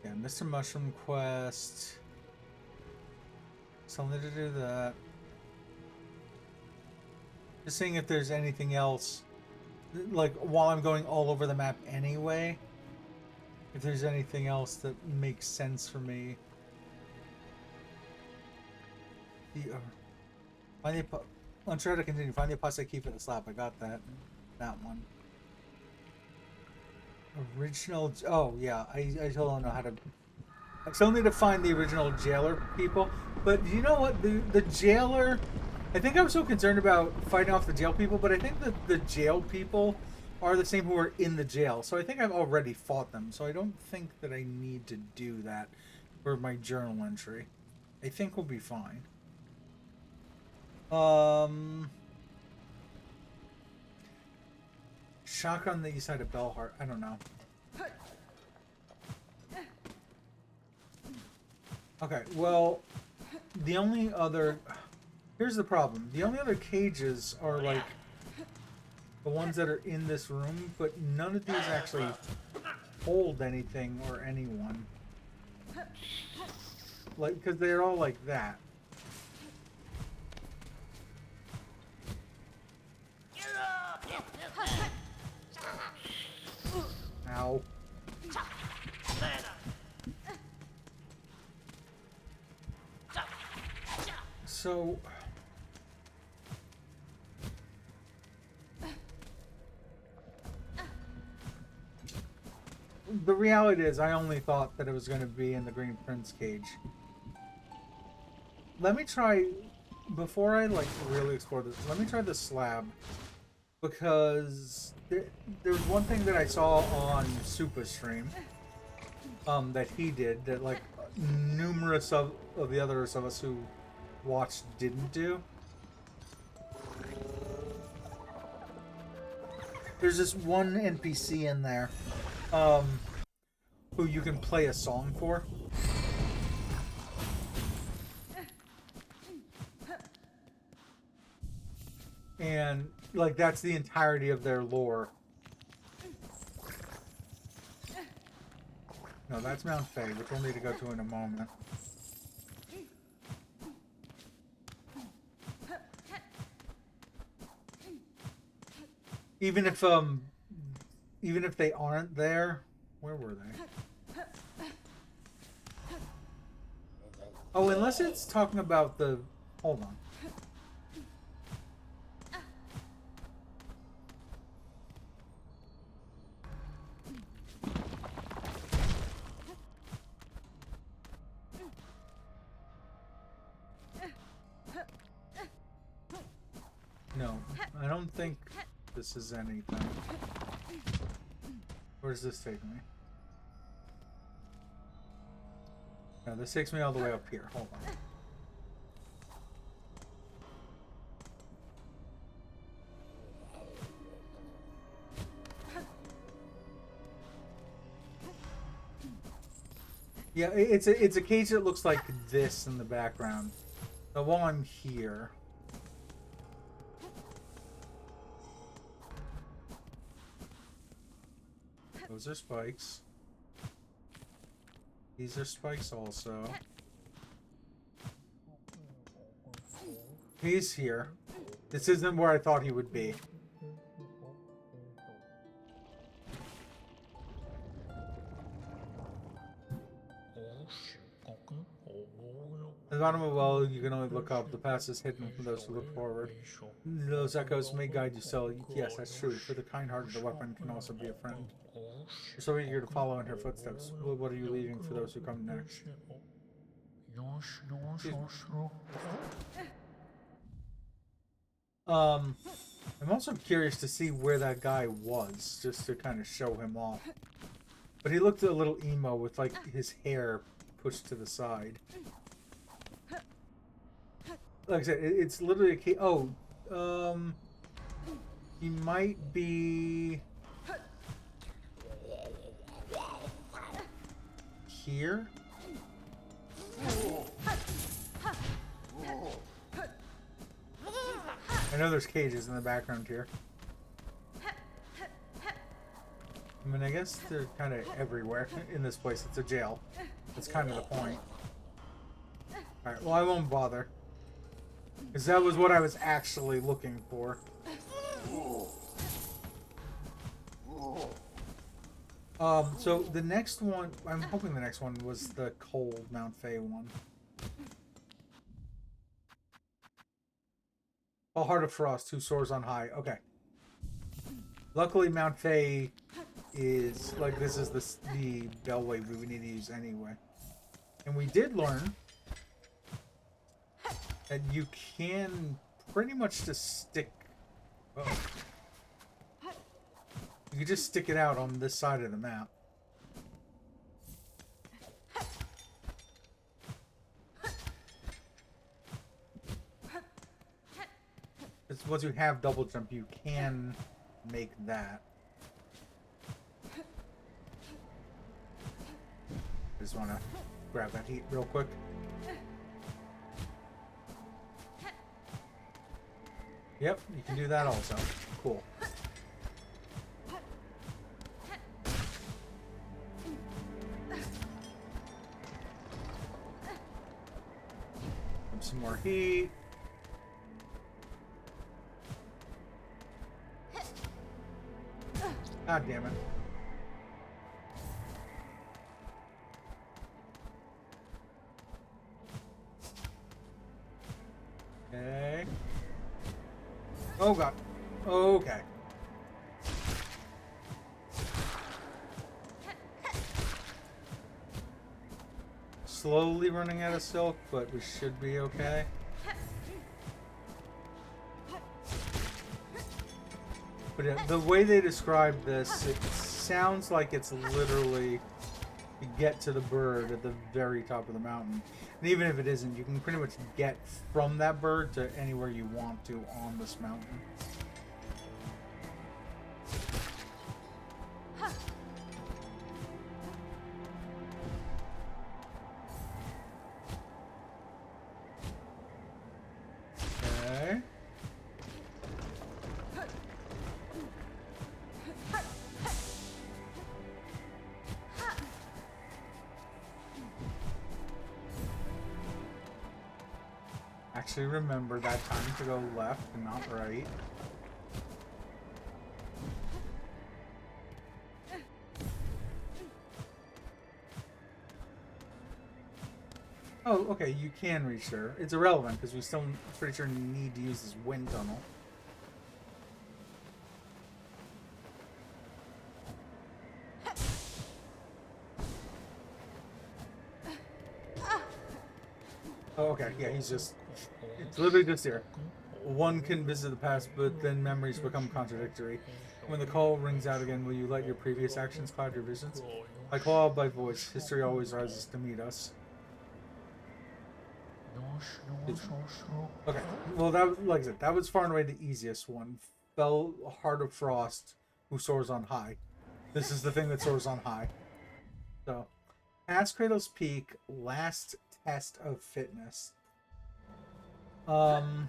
Yeah, Mr. Mushroom Quest. Something to do that. Just seeing if there's anything else, like while I'm going all over the map anyway, if there's anything else that makes sense for me. I'm trying to continue. Find the apostate key for the slap. I got that. That one. Original. Oh yeah, I still don't know how to. I still need to find the original jailer people. But you know what? The jailer. I think I was so concerned about fighting off the jail people, but I think that the jail people are the same who are in the jail. So I think I've already fought them. So I don't think that I need to do that for my journal entry. I think we'll be fine. Shotgun on the east side of Bellheart. I don't know. Okay, well, the only other... Here's the problem. The only other cages are, like, the ones that are in this room, but none of these actually hold anything or anyone. Like, because they're all like that. Ow. So... The reality is, I only thought that it was going to be in the Green Prince cage. Let me try... Before I, like, really explore this, let me try the slab. Because there's one thing that I saw on Supa's stream that he did that like numerous of the others of us who watched didn't do. There's this one NPC in there who you can play a song for. And like that's the entirety of their lore. No, that's Mount Fae, which we'll need to go to in a moment. Even if they aren't there, where were they? Oh, unless it's talking about the... Hold on. No, I don't think this is anything. Where does this take me? No, this takes me all the way up here. Hold on. Yeah, it's a cage that looks like this in the background. So while I'm here... Those are spikes. These are spikes also. He's here. This isn't where I thought he would be. At the bottom of the well, you can only look up. The past is hidden from those who look forward. Those echoes may guide you still. Yes, that's true. For the kind-hearted, the weapon can also be a friend. You're so eager to follow in her footsteps. Well, what are you leaving for those who come next? I'm also curious to see where that guy was, just to kind of show him off. But he looked a little emo with, like, his hair pushed to the side. Like I said, it's literally a case. Oh, he might be here. I know there's cages in the background here. I mean, I guess they're kind of everywhere in this place. It's a jail. That's kind of the point. Alright, well, I won't bother. Because that was what I was actually looking for. So the next one, I'm hoping the next one was the cold Mount Fay one. Oh, Heart of Frost, who soars on high. Okay. Luckily, Mount Fay is, like, this is the bellway we need to use anyway. And we did learn that you can pretty much just stick... Oh. You can just stick it out on this side of the map. Because once you have double jump, you can make that. Just want to grab that heat real quick. Yep, you can do that also. Cool. Some more heat. God damn it. Okay. Oh god. Okay. Slowly running out of silk, but we should be okay. But yeah, the way they describe this, it sounds like it's literally to get to the bird at the very top of the mountain. And even if it isn't, you can pretty much get from that bird to anywhere you want to on this mountain. Okay. Actually remember that time to go left and not right. Oh, okay, you can reach there. It's irrelevant because we still, pretty sure, need to use this wind tunnel. Oh, okay, yeah, he's just... It's literally just here. One can visit the past, but then memories become contradictory. When the call rings out again, will you let your previous actions cloud your visions? I call out by voice. History always rises to meet us. Okay, well, that, like I said, that was far and away the easiest one. Fell Heart of Frost, who soars on high. This is the thing that soars on high. So, past Cradle's Peak, last test of fitness. Again,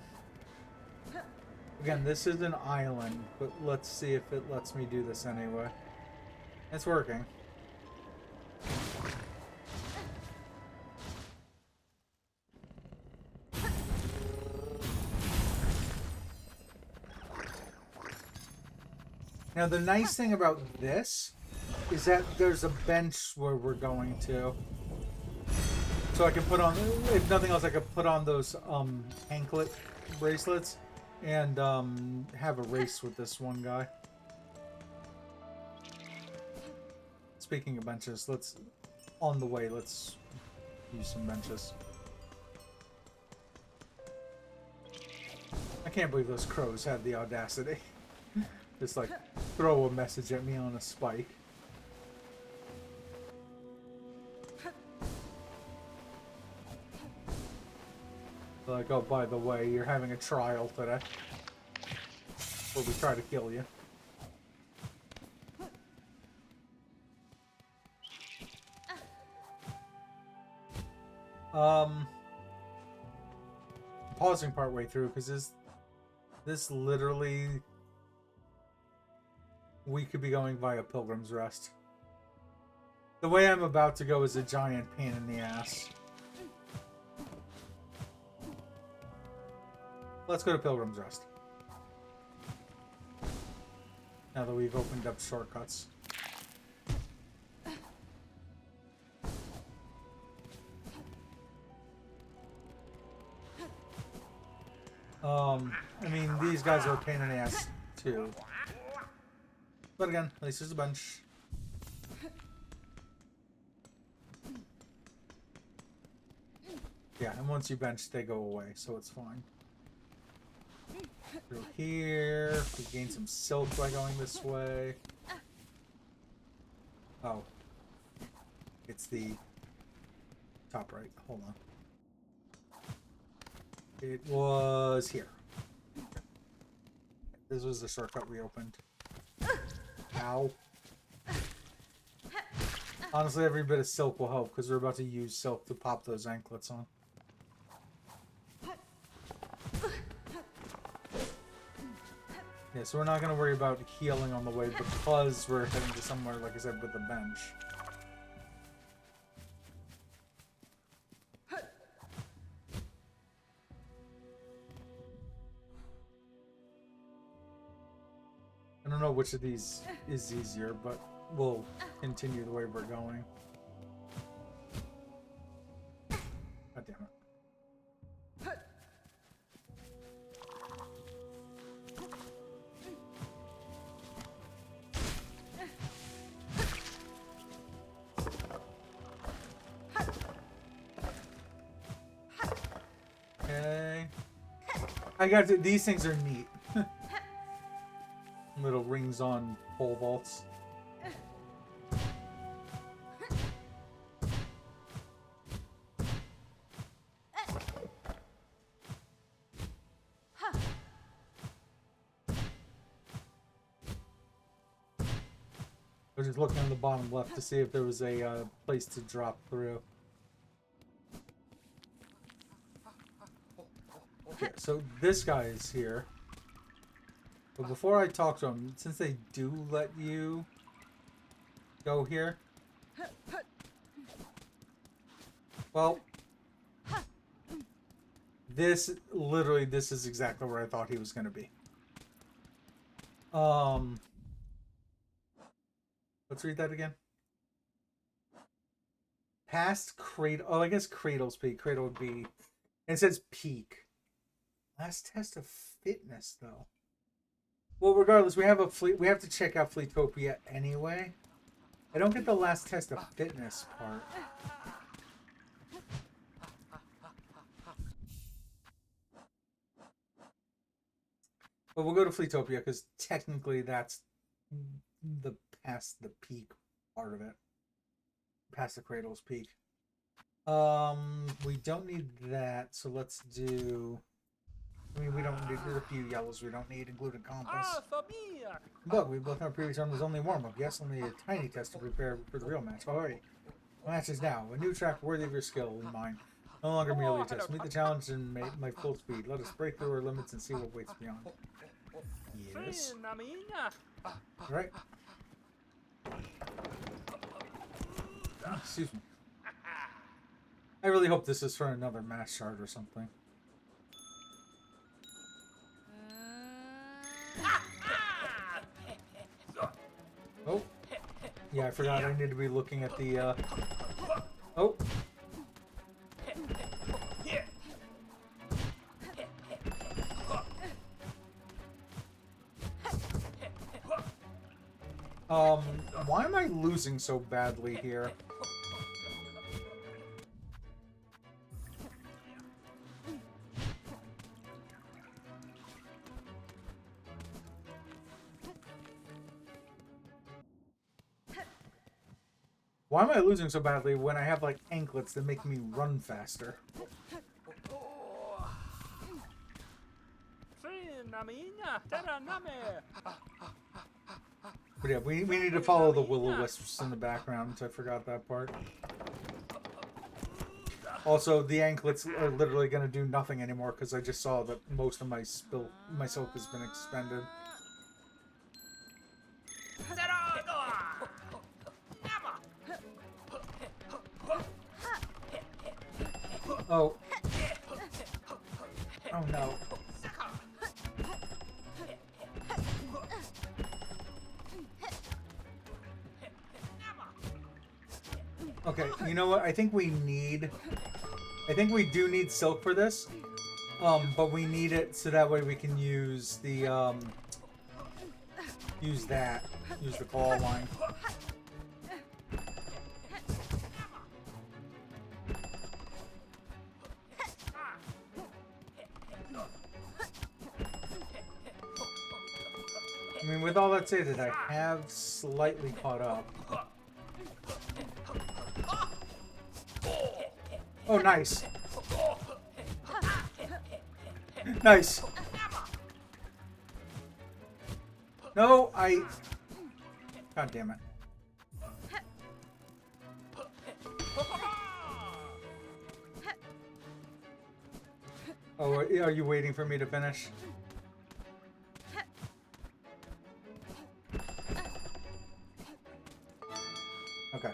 this is an island, but let's see if it lets me do this anyway. It's working. Now the nice thing about this is that there's a bench where we're going to. So I can put on, if nothing else, I could put on those anklet bracelets and have a race with this one guy. Speaking of benches, let's use some benches. I can't believe those crows had the audacity. Just like throw a message at me on a spike. Like, oh, by the way, you're having a trial today. Where we try to kill you. Pausing partway through, because this literally... We could be going via Pilgrim's Rest. The way I'm about to go is a giant pain in the ass. Let's go to Pilgrim's Rest. Now that we've opened up shortcuts. I mean, these guys are a pain in the ass, too. But again, at least there's a bench. Yeah, and once you bench, they go away, so it's fine. Through here, we gain some silk by going this way. Oh. It's the top right. Hold on. It was here. This was the shortcut we opened. Ow. Honestly, every bit of silk will help because we're about to use silk to pop those anklets on. Yeah, so we're not going to worry about healing on the way because we're heading to somewhere, like I said, with the bench. I don't know which of these is easier, but we'll continue the way we're going. God damn it. Okay. I got to, these things are neat. Little rings on pole vaults. I was just looking on the bottom left to see if there was a place to drop through. Okay, so this guy is here. But before I talk to him, since they do let you go here, well, this is exactly where I thought he was going to be. Let's read that again. Past Cradle. Oh, I guess Cradle's Peak. Cradle would be. And it says Peak. Last test of fitness, though. Well, regardless, we have a fleet. We have to check out Fleetopia anyway. I don't get the last test of fitness part. But we'll go to Fleetopia because technically that's the past the peak part of it. Past the Cradle's Peak. We don't need that, so let's do. I mean, we don't need. There's a few yellows we don't need, including compass. Look, we both know previous round was only warm-up. Yes, only a tiny test to prepare for the real match. Oh, hurry. The match is now. A new track worthy of your skill and mine. No longer merely a test. Meet the challenge and make my full speed. Let us break through our limits and see what waits beyond. Yes. Alright. Excuse me. I really hope this is for another mass shard or something. Oh. Yeah, I forgot I need to be looking at the, Oh. Why am I losing so badly here? Why am I losing so badly when I have, like, anklets that make me run faster? But yeah, we need to follow the will-o-wisps in the background, so I forgot that part. Also, the anklets are literally going to do nothing anymore, because I just saw that most of my silk has been expended. Oh. Oh no. Okay, you know what? I think we do need silk for this. But we need it so that way we can use the, use the claw line. I mean, with all that said, I have slightly caught up. Oh, nice. Nice. No, God damn it. Oh, are you waiting for me to finish? Okay.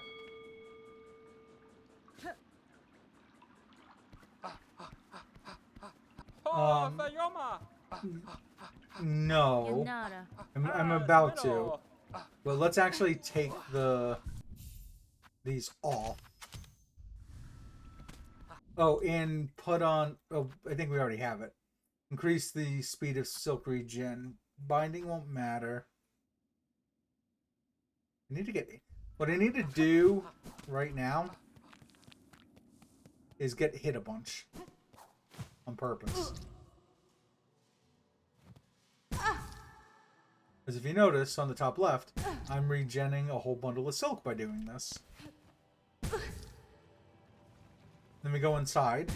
No. I'm about to. But let's actually take these off. Oh, and put on... Oh, I think we already have it. Increase the speed of silk regen. Binding won't matter. I need to get... What I need to do right now is get hit a bunch. On purpose. Because if you notice, on the top left, I'm regenning a whole bundle of silk by doing this. Then we go inside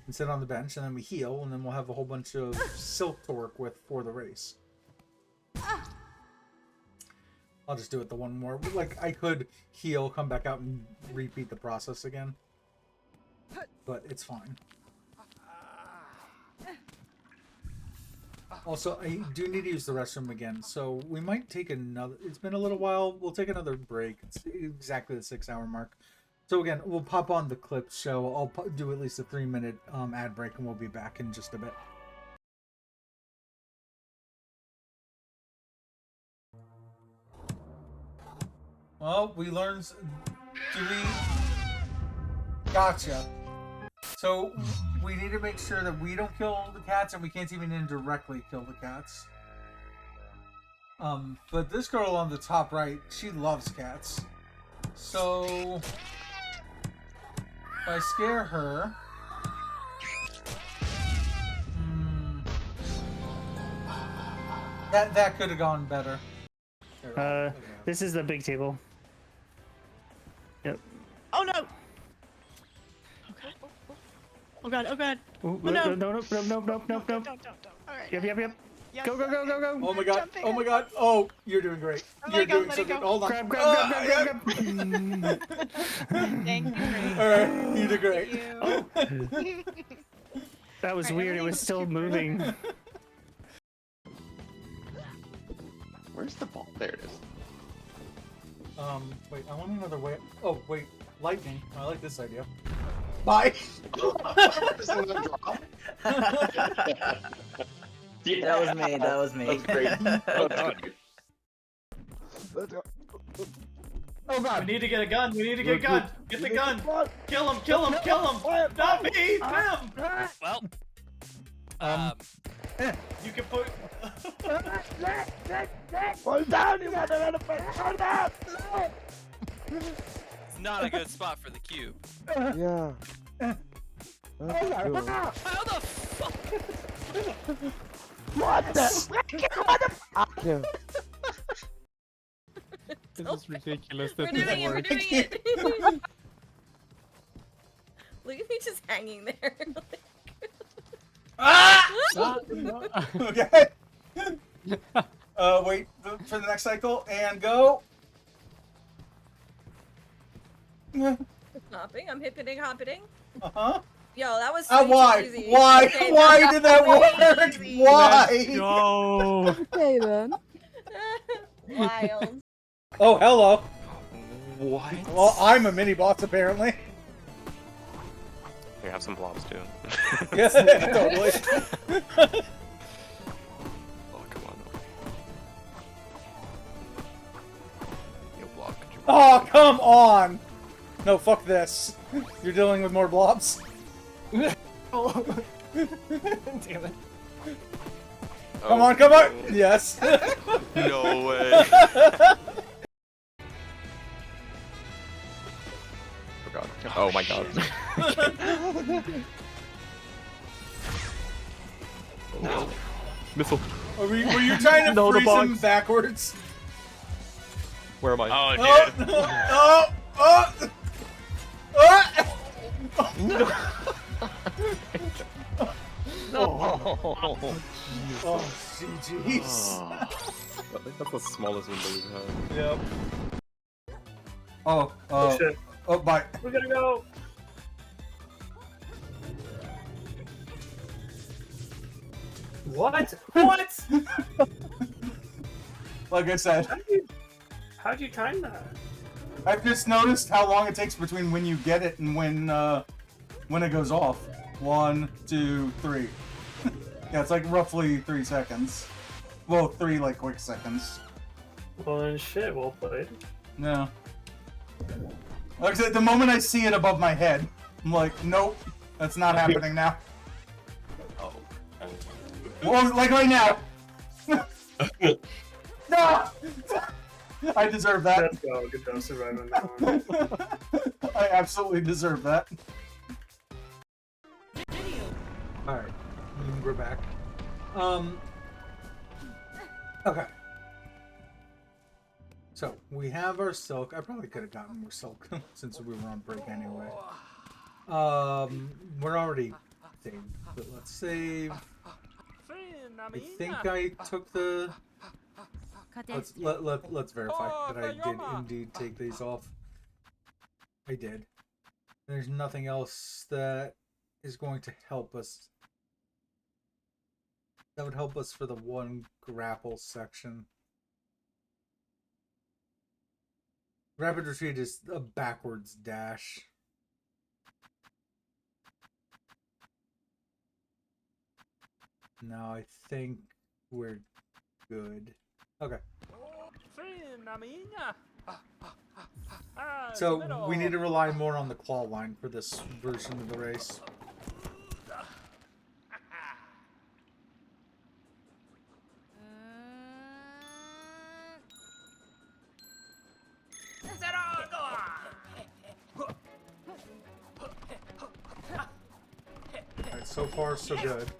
and sit on the bench, and then we heal, and then we'll have a whole bunch of silk to work with for the race. I'll just do it the one more. Like, I could heal, come back out, and repeat the process again. But it's fine. Also, I do need to use the restroom again, so we might take another... It's been a little while. We'll take another break. It's exactly the 6-hour mark. So again, we'll pop on the clip show. I'll do at least a 3-minute ad break, and we'll be back in just a bit. Well, we learned... Gotcha. So, we need to make sure that we don't kill the cats, and we can't even indirectly kill the cats. But this girl on the top right, she loves cats. So, if I scare her... That could have gone better. This is the big table. Yep. Oh no! Oh god, oh god. Ooh, oh no! No. Don't. Alright. Yep. Yes, Go. Oh my god, oh my god. Oh, you're doing great. You're doing so good. Hold on. Grab. Thank you, Ray. Alright, you did great. That was weird, it was still moving. Where's the ball? There it is. Wait, I want another way. Oh, wait. lightning. I like this idea. Bye. That was me. That was me. That's great. Let's go. Oh god. We need to get a gun. We need to get a gun. Get the gun. Kill him. Kill him. Kill him. Not me. Them. Well. You can put. Fall down, you mother-elephant! Fall down! It's not a good spot for the cube. Yeah. That's true. How the fuck? What the? What the? Yeah. This is ridiculous. We're This doing it. We're doesn't doing work. it. Look at me just hanging there. Okay. Wait for the next cycle and go. Hopping. I'm hippiting, hopping. Uh-huh. Yo, that was Why? easy. Why? Okay, Why that did that was work? easy. Why? Go. Okay then. Wild. Oh, hello. What? Well, I'm a mini boss apparently. Here, have some blobs too. Yeah, totally. Oh, come on. Yo, blob, could you... Oh, come on. No, fuck this. You're dealing with more blobs. Oh. Damn it. Come on, come on. Yes. No way. Oh god. Oh my god. Oh. Missile. Were you trying to No, the freeze him box. backwards? Where am I? Oh, dude. Oh, jeez. I think that's the smallest window we've had. Yep. Oh, shit. Oh, bye. We're gonna go. What? What? Like I said, How'd you time that? I've just noticed how long it takes between when you get it and when it goes off. 1, 2, 3. Yeah, it's like roughly 3 seconds. Well, 3 like quick seconds. Well then, shit. Well played. No. Like I said, the moment I see it above my head, I'm like, nope, that's not happening now. Oh. Well, like right now. No! I deserve that. Let's go. Good job surviving that one. I absolutely deserve that. Alright, we're back. Okay. So, we have our silk. I probably could have gotten more silk since we were on break anyway. We're already saved, but let's save. I think I took the... Let's verify that I did indeed take these off. I did. There's nothing else that is going to help us. That would help us for the one grapple section. Rapid retreat is a backwards dash. No, I think we're good. Okay. So we need to rely more on the claw line for this version of the race. Alright, so far so good.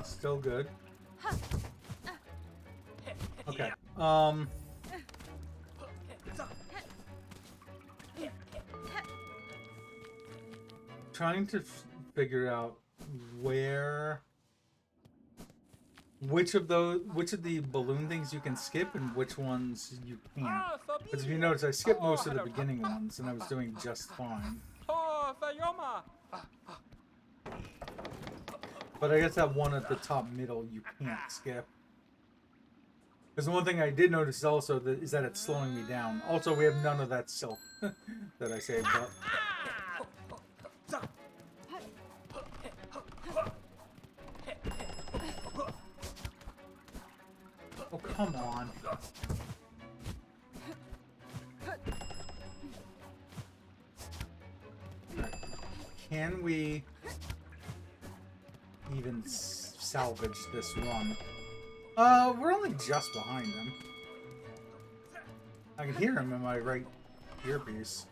Still good. Okay. Trying to figure out which of the balloon things you can skip and which ones you can't. Because if you notice, I skipped most of the beginning ones and I was doing just fine. But I guess that one at the top middle you can't skip. Because the one thing I did notice also is that it's slowing me down. Also, we have none of that silk that I saved up. Oh, come on. Right. Can we even salvage this run? We're only just behind him. I can hear him in my right earpiece.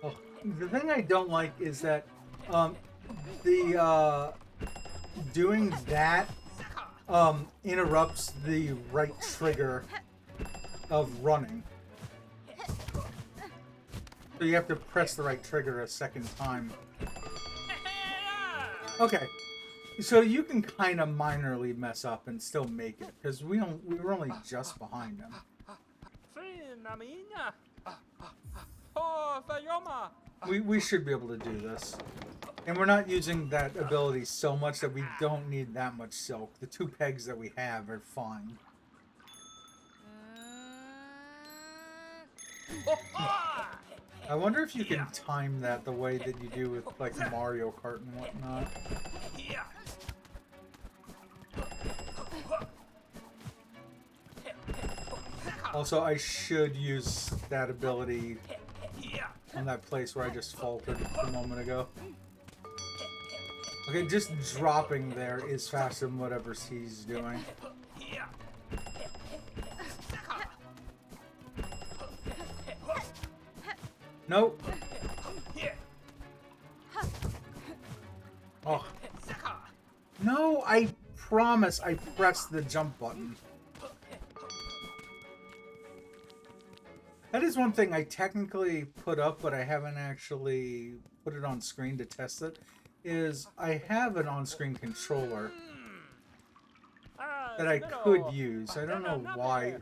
Oh, the thing I don't like is that doing that interrupts the right trigger of running. So you have to press the right trigger a second time. Okay. So you can kind of minorly mess up and still make it, because we were only just behind him. We should be able to do this. And we're not using that ability so much that we don't need that much silk. The 2 pegs that we have are fine. I wonder if you can time that the way that you do with like Mario Kart and whatnot. Also, I should use that ability on that place where I just faltered a moment ago. Okay, just dropping there is faster than whatever he's doing. Nope. Oh. No, I promise I pressed the jump button. That is one thing I technically put up, but I haven't actually put it on screen to test it, is I have an on-screen controller that I could use. I don't know why.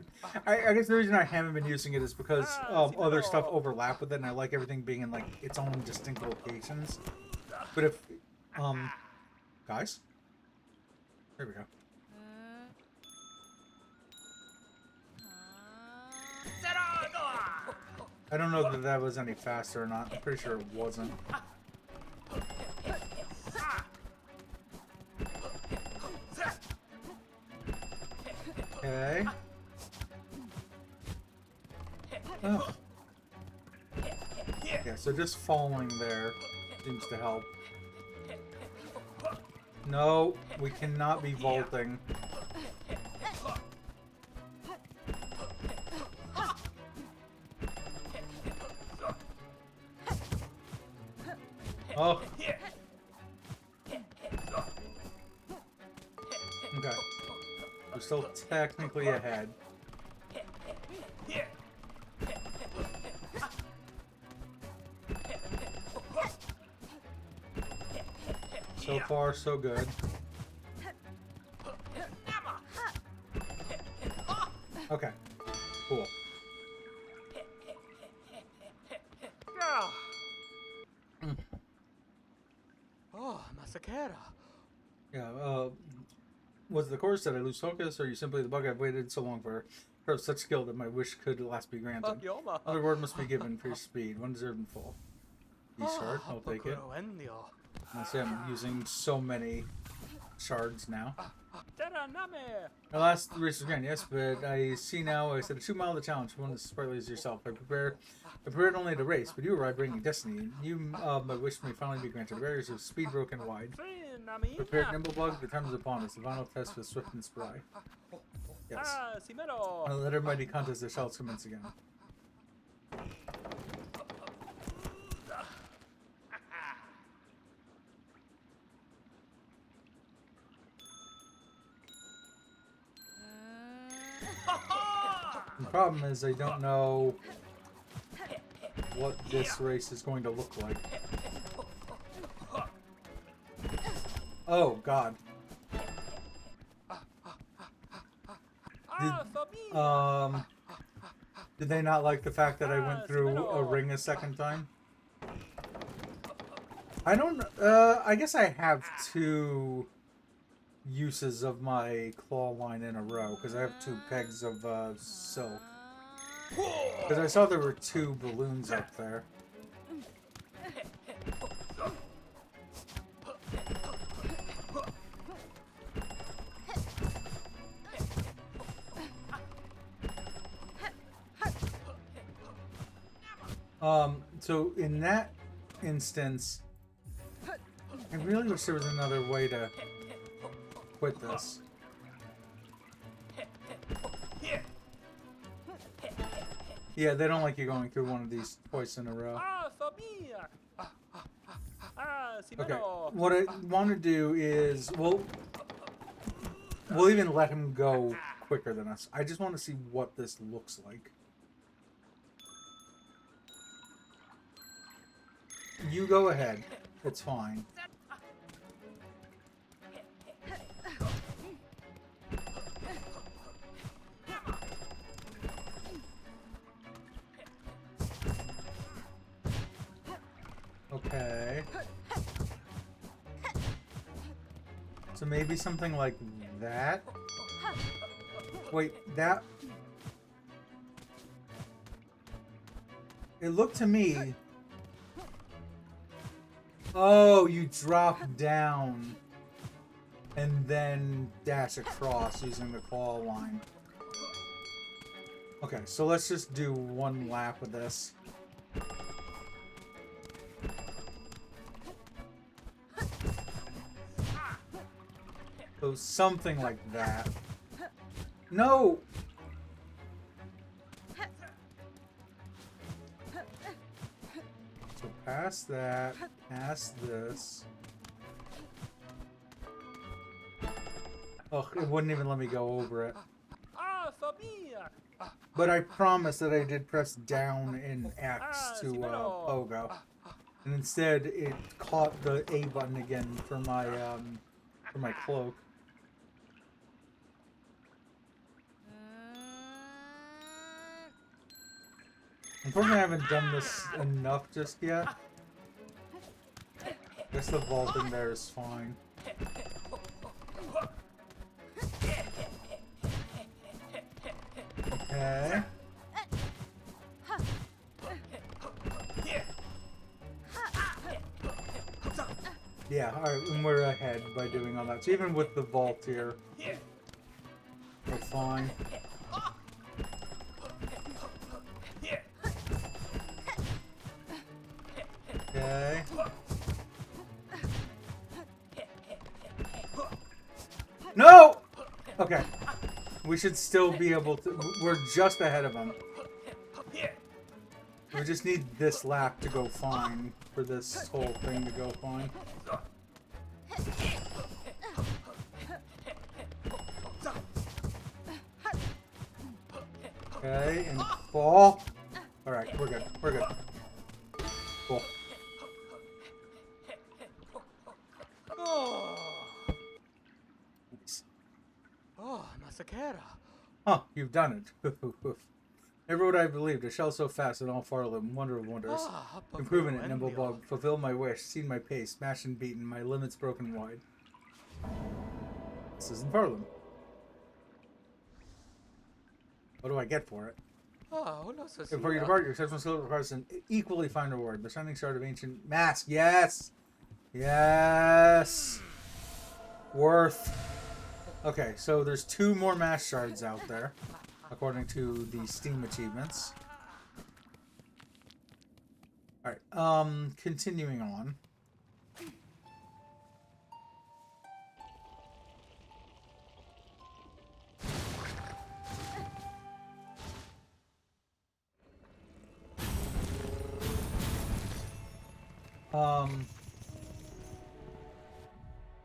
I guess the reason I haven't been using it is because other stuff overlap with it, and I like everything being in like its own distinct locations. But if, guys, there we go. I don't know that that was any faster or not. I'm pretty sure it wasn't. Okay. Oh. Yeah, so just falling there seems to help. No, we cannot be vaulting. Oh. Okay. We're still technically ahead. So far, so good. Okay. Cool. Oh, Masakera. Yeah, was the course that I lose focus, or are you simply the bug I've waited so long for such skill that my wish could at last be granted? Another word must be given for your speed, one deserved in full. These shards, I'll take it. I see I'm using so many shards now. My last race was grand, yes, but I see now I said a 2 mile the challenge, one as sprightly as yourself. I prepared only to race, but you arrived bringing destiny. You, my wish may finally be granted. The barriers of speed broken wide. Prepared nimble bug, the time is upon us. The final test was swift and spry. Yes. Let our mighty contest the shouts commence again. The problem is I don't know what this race is going to look like. Oh, God. Did they not like the fact that I went through a ring a second time? I don't. I guess I have 2 uses of my claw line in a row because I have 2 pegs of silk. Because I saw there were 2 balloons up there. So in that instance, I really wish there was another way to quit this. Yeah, they don't like you going through one of these twice in a row. Okay, what I want to do is, we'll even let him go quicker than us. I just want to see what this looks like. You go ahead. It's fine. Okay. So maybe something like that? Wait, that... It looked to me... Oh, you drop down and then dash across using the claw line. Okay, so let's just do one lap of this. So something like that. No! So past that, past this. Oh, it wouldn't even let me go over it. But I promise that I did press down in X to Pogo. And instead it caught the A button again for my cloak. Unfortunately, I haven't done this enough just yet. I guess the vaulting there is fine. Okay. Yeah, alright, and we're ahead by doing all that. So even with the vault here, we're fine. Okay. No! Okay. We should still be able to... We're just ahead of him. We just need this lap to go fine for this whole thing to go fine. Okay, and fall. Alright, we're good. We're good. Cool. Nice. Oh, Masakera. Huh, you've done it. Never would I believed a shell so fast in all Farland, wonder of wonders. Improving it, nimble bug, fulfill my wish, seen my pace, smashed and beaten, my limits broken wide. This isn't Farland. What do I get for it? Before you depart, your exceptional skill requires an equally fine reward. The Shining Shard of Ancient Mask. Yes! Yes! Worth. Okay, so there's 2 more mask shards out there, according to the Steam achievements. Alright, continuing on.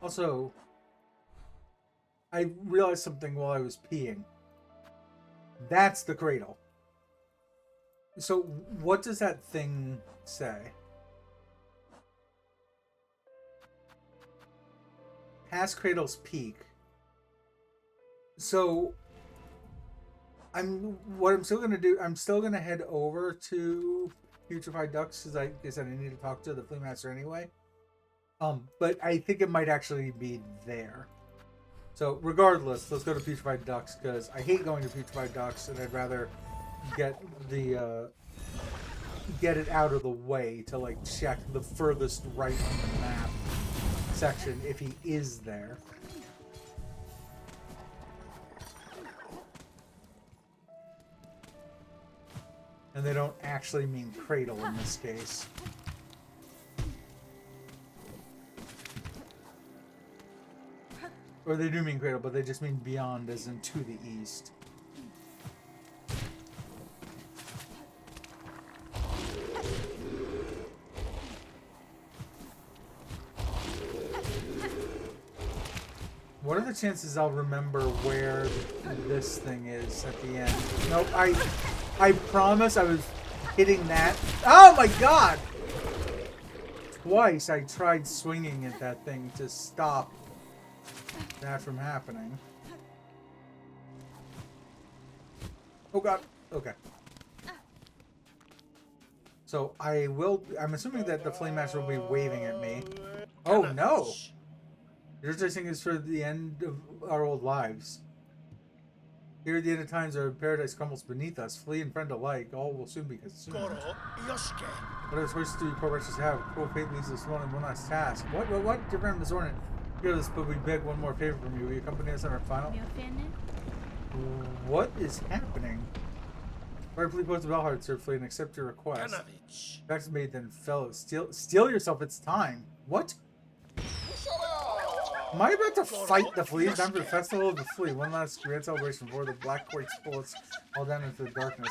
Also, I realized something while I was peeing. That's the cradle. So, what does that thing say? Past Cradle's Peak. So, What I'm still gonna do. I'm still gonna head over to Putrefied Ducks because I said I need to talk to the flea master anyway. But I think it might actually be there. So regardless, let's go to Putrefied Ducks because I hate going to Putrefied Ducks and I'd rather get it out of the way to like check the furthest right on the map section if he is there. And they don't actually mean cradle in this case. Or they do mean cradle, but they just mean beyond as in to the east. What are the chances I'll remember where this thing is at the end? Nope, I promise I was hitting that. Oh my god! Twice I tried swinging at that thing to stop that from happening. Oh god. Okay. So I'm assuming that the Flame Master will be waving at me. Oh no! Your chasing is for the end of our old lives. Here at the end of times, our paradise crumbles beneath us. Flee and friend alike, all will soon be consumed. What other choices do we poor wretches have? Cruel fate leaves us alone in one last task. What? Dear friend, Miss Ornament, hear this, but we beg one more favor from you. Will you accompany us on our final? What is happening? Rightfully post the Valhard, Sir Flee, and accept your request. Back to me, then, fellow. Steel yourself, it's time. What? Am I about to fight the flea? Time for the Festival of the Flea. One last grand celebration before the black quakes pull us all down into the darkness.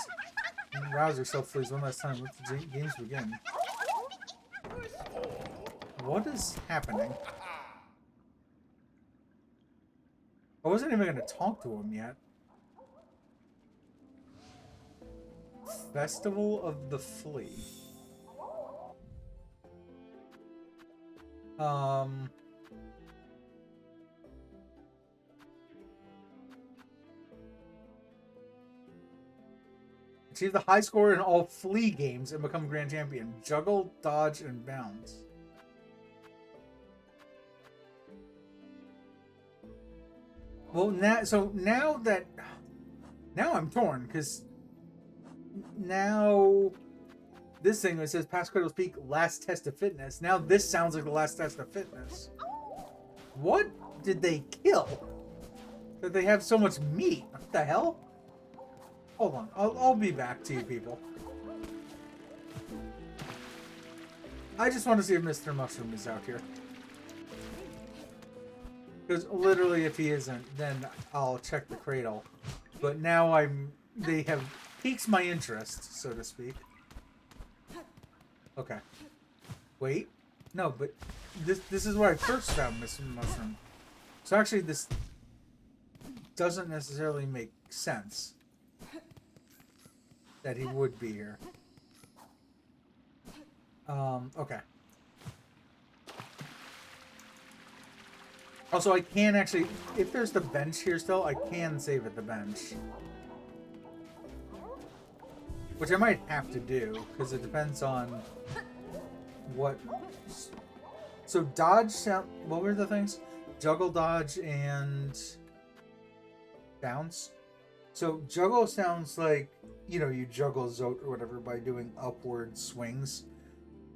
Rouse yourself, fleas, one last time. Let the games begin. What is happening? I wasn't even going to talk to him yet. Festival of the Flea. Achieve the high score in all Flea games and become Grand Champion. Juggle, dodge, and bounce. Well, now I'm torn because now this thing that says past Cradle's Peak last test of fitness. Now this sounds like the last test of fitness. What did they kill? That they have so much meat? What the hell? Hold on, I'll be back to you people. I just want to see if Mr. Mushroom is out here. Because literally if he isn't, then I'll check the cradle. But now they have piqued my interest, so to speak. Okay. Wait. No, but this is where I first found Mr. Mushroom. So actually this doesn't necessarily make sense. That he would be here. Okay. Also, I can actually, if there's the bench here still, I can save at the bench. Which I might have to do, because it depends on what... So dodge, what were the things? Juggle, dodge, and bounce. So juggle sounds like, you know, you juggle Zote or whatever by doing upward swings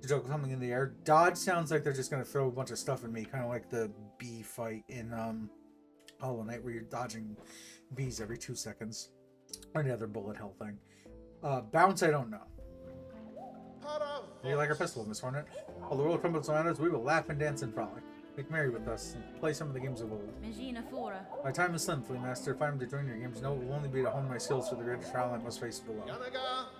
to juggle something in the air. Dodge sounds like they're just going to throw a bunch of stuff at me, kind of like the bee fight in Hollow Knight where you're dodging bees every 2 seconds. Or any other bullet hell thing. Bounce, I don't know. Do you like our festival, Miss Hornet? While the world crumbles around us, we will laugh and dance and frolic. Make merry with us and play some of the games of old. My time is slim, Flea Master. If I am to join your games, no, it will only be to hone my skills for the greater trial I must face below.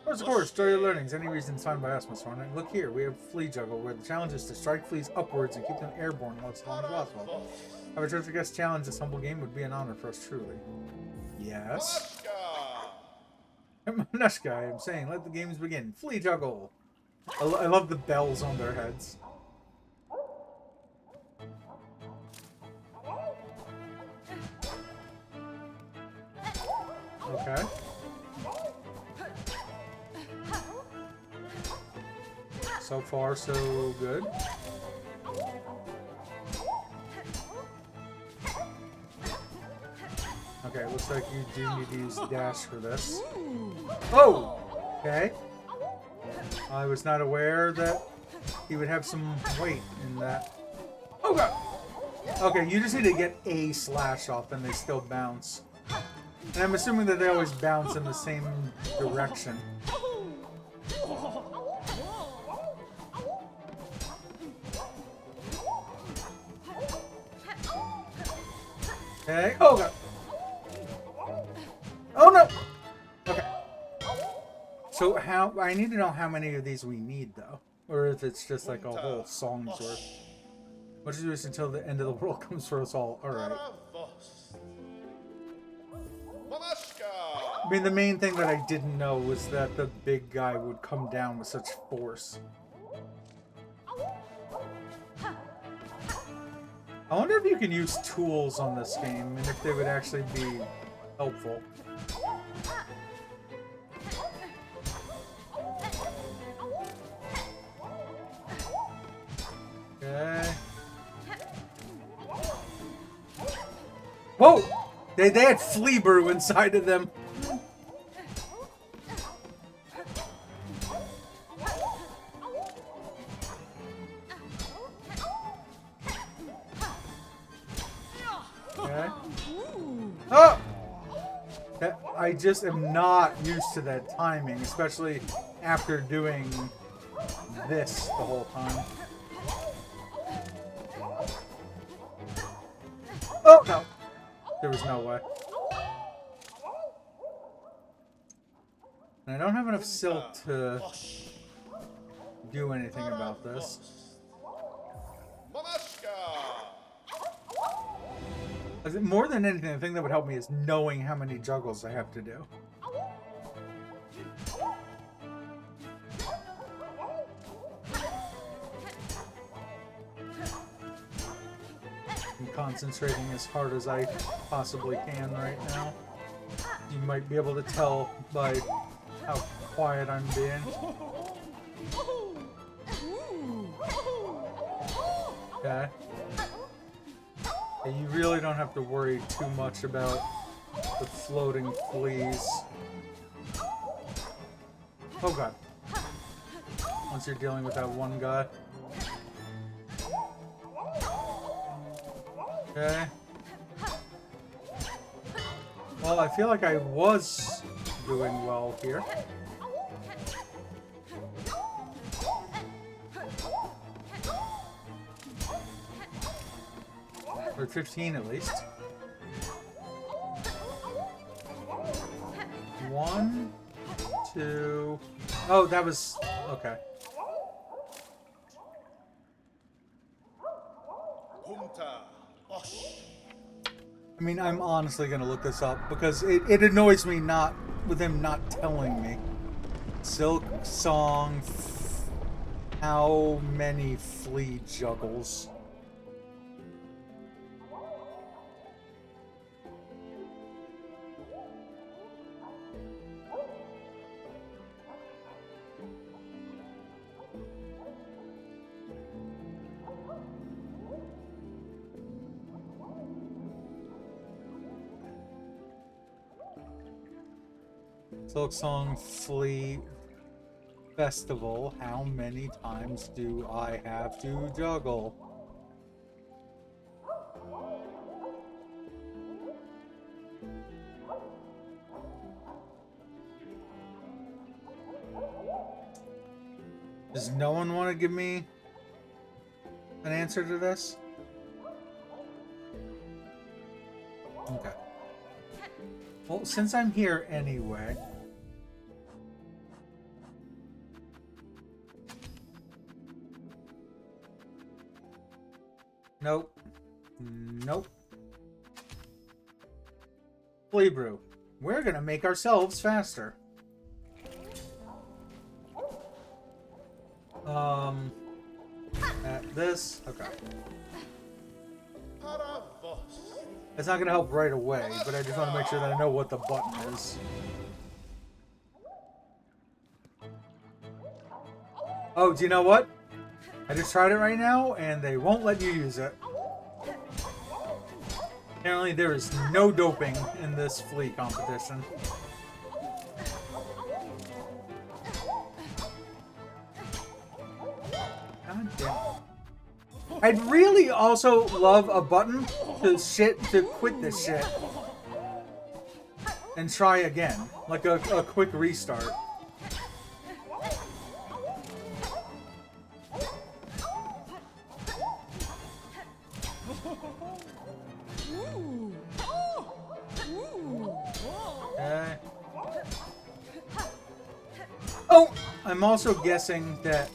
Of course, enjoy your learnings. Any reason is fine by us, Miss Hornet. Look here, we have Flea Juggle, where the challenge is to strike fleas upwards and keep them airborne while as long as possible. Have a chance to guest challenge this humble game would be an honor for us, truly. Yes? Manushka, I am saying, let the games begin. Flea Juggle! I love the bells on their heads. Okay. So far, so good. Okay, looks like you do need to use dash for this. Oh! Okay. I was not aware that he would have some weight in that. Oh god! Okay, you just need to get a slash off and they still bounce. And I'm assuming that they always bounce in the same direction. Okay. Oh god! Oh no! Okay. So how I need to know how many of these we need though, or if it's just like a whole song's worth. Let's do this until the end of the world comes for us all. All right. I mean, the main thing that I didn't know was that the big guy would come down with such force. I wonder if you can use tools on this game and if they would actually be helpful. Okay. Whoa! They had flea brew inside of them. Okay. Oh! I just am not used to that timing, especially after doing this the whole time. Oh no! There was no way. And I don't have enough silk to do anything about this. I think more than anything, the thing that would help me is knowing how many juggles I have to do. I'm concentrating as hard as I possibly can right now. You might be able to tell by how quiet I'm being. Okay. You really don't have to worry too much about the floating fleas. Oh god. Once you're dealing with that one guy. Okay. Well, I feel like I was doing well here. Or 15 at least. 1, 2. Oh, that was okay. I mean, I'm honestly gonna look this up because it annoys me not with him not telling me. Silksong, how many flea juggles? Silksong Flea Festival. How many times do I have to juggle? Does no one want to give me an answer to this? Okay. Well, since I'm here anyway... Nope. Nope. Flea brew. We're gonna make ourselves faster. At this. Okay. It's not gonna help right away, but I just want to make sure that I know what the button is. Oh, do you know what? I just tried it right now, and they won't let you use it. Apparently, there is no doping in this flea competition. God damn. I'd really also love a button to quit this shit and try again, like a quick restart. Okay. Oh, I'm also guessing that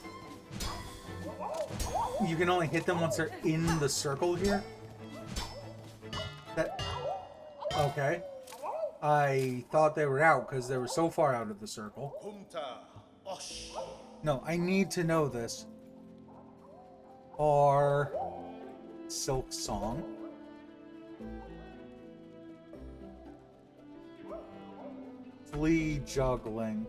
you can only hit them once they're in the circle here. That okay. I thought they were out because they were so far out of the circle. No, I need to know this. Or Silksong. Flea juggling.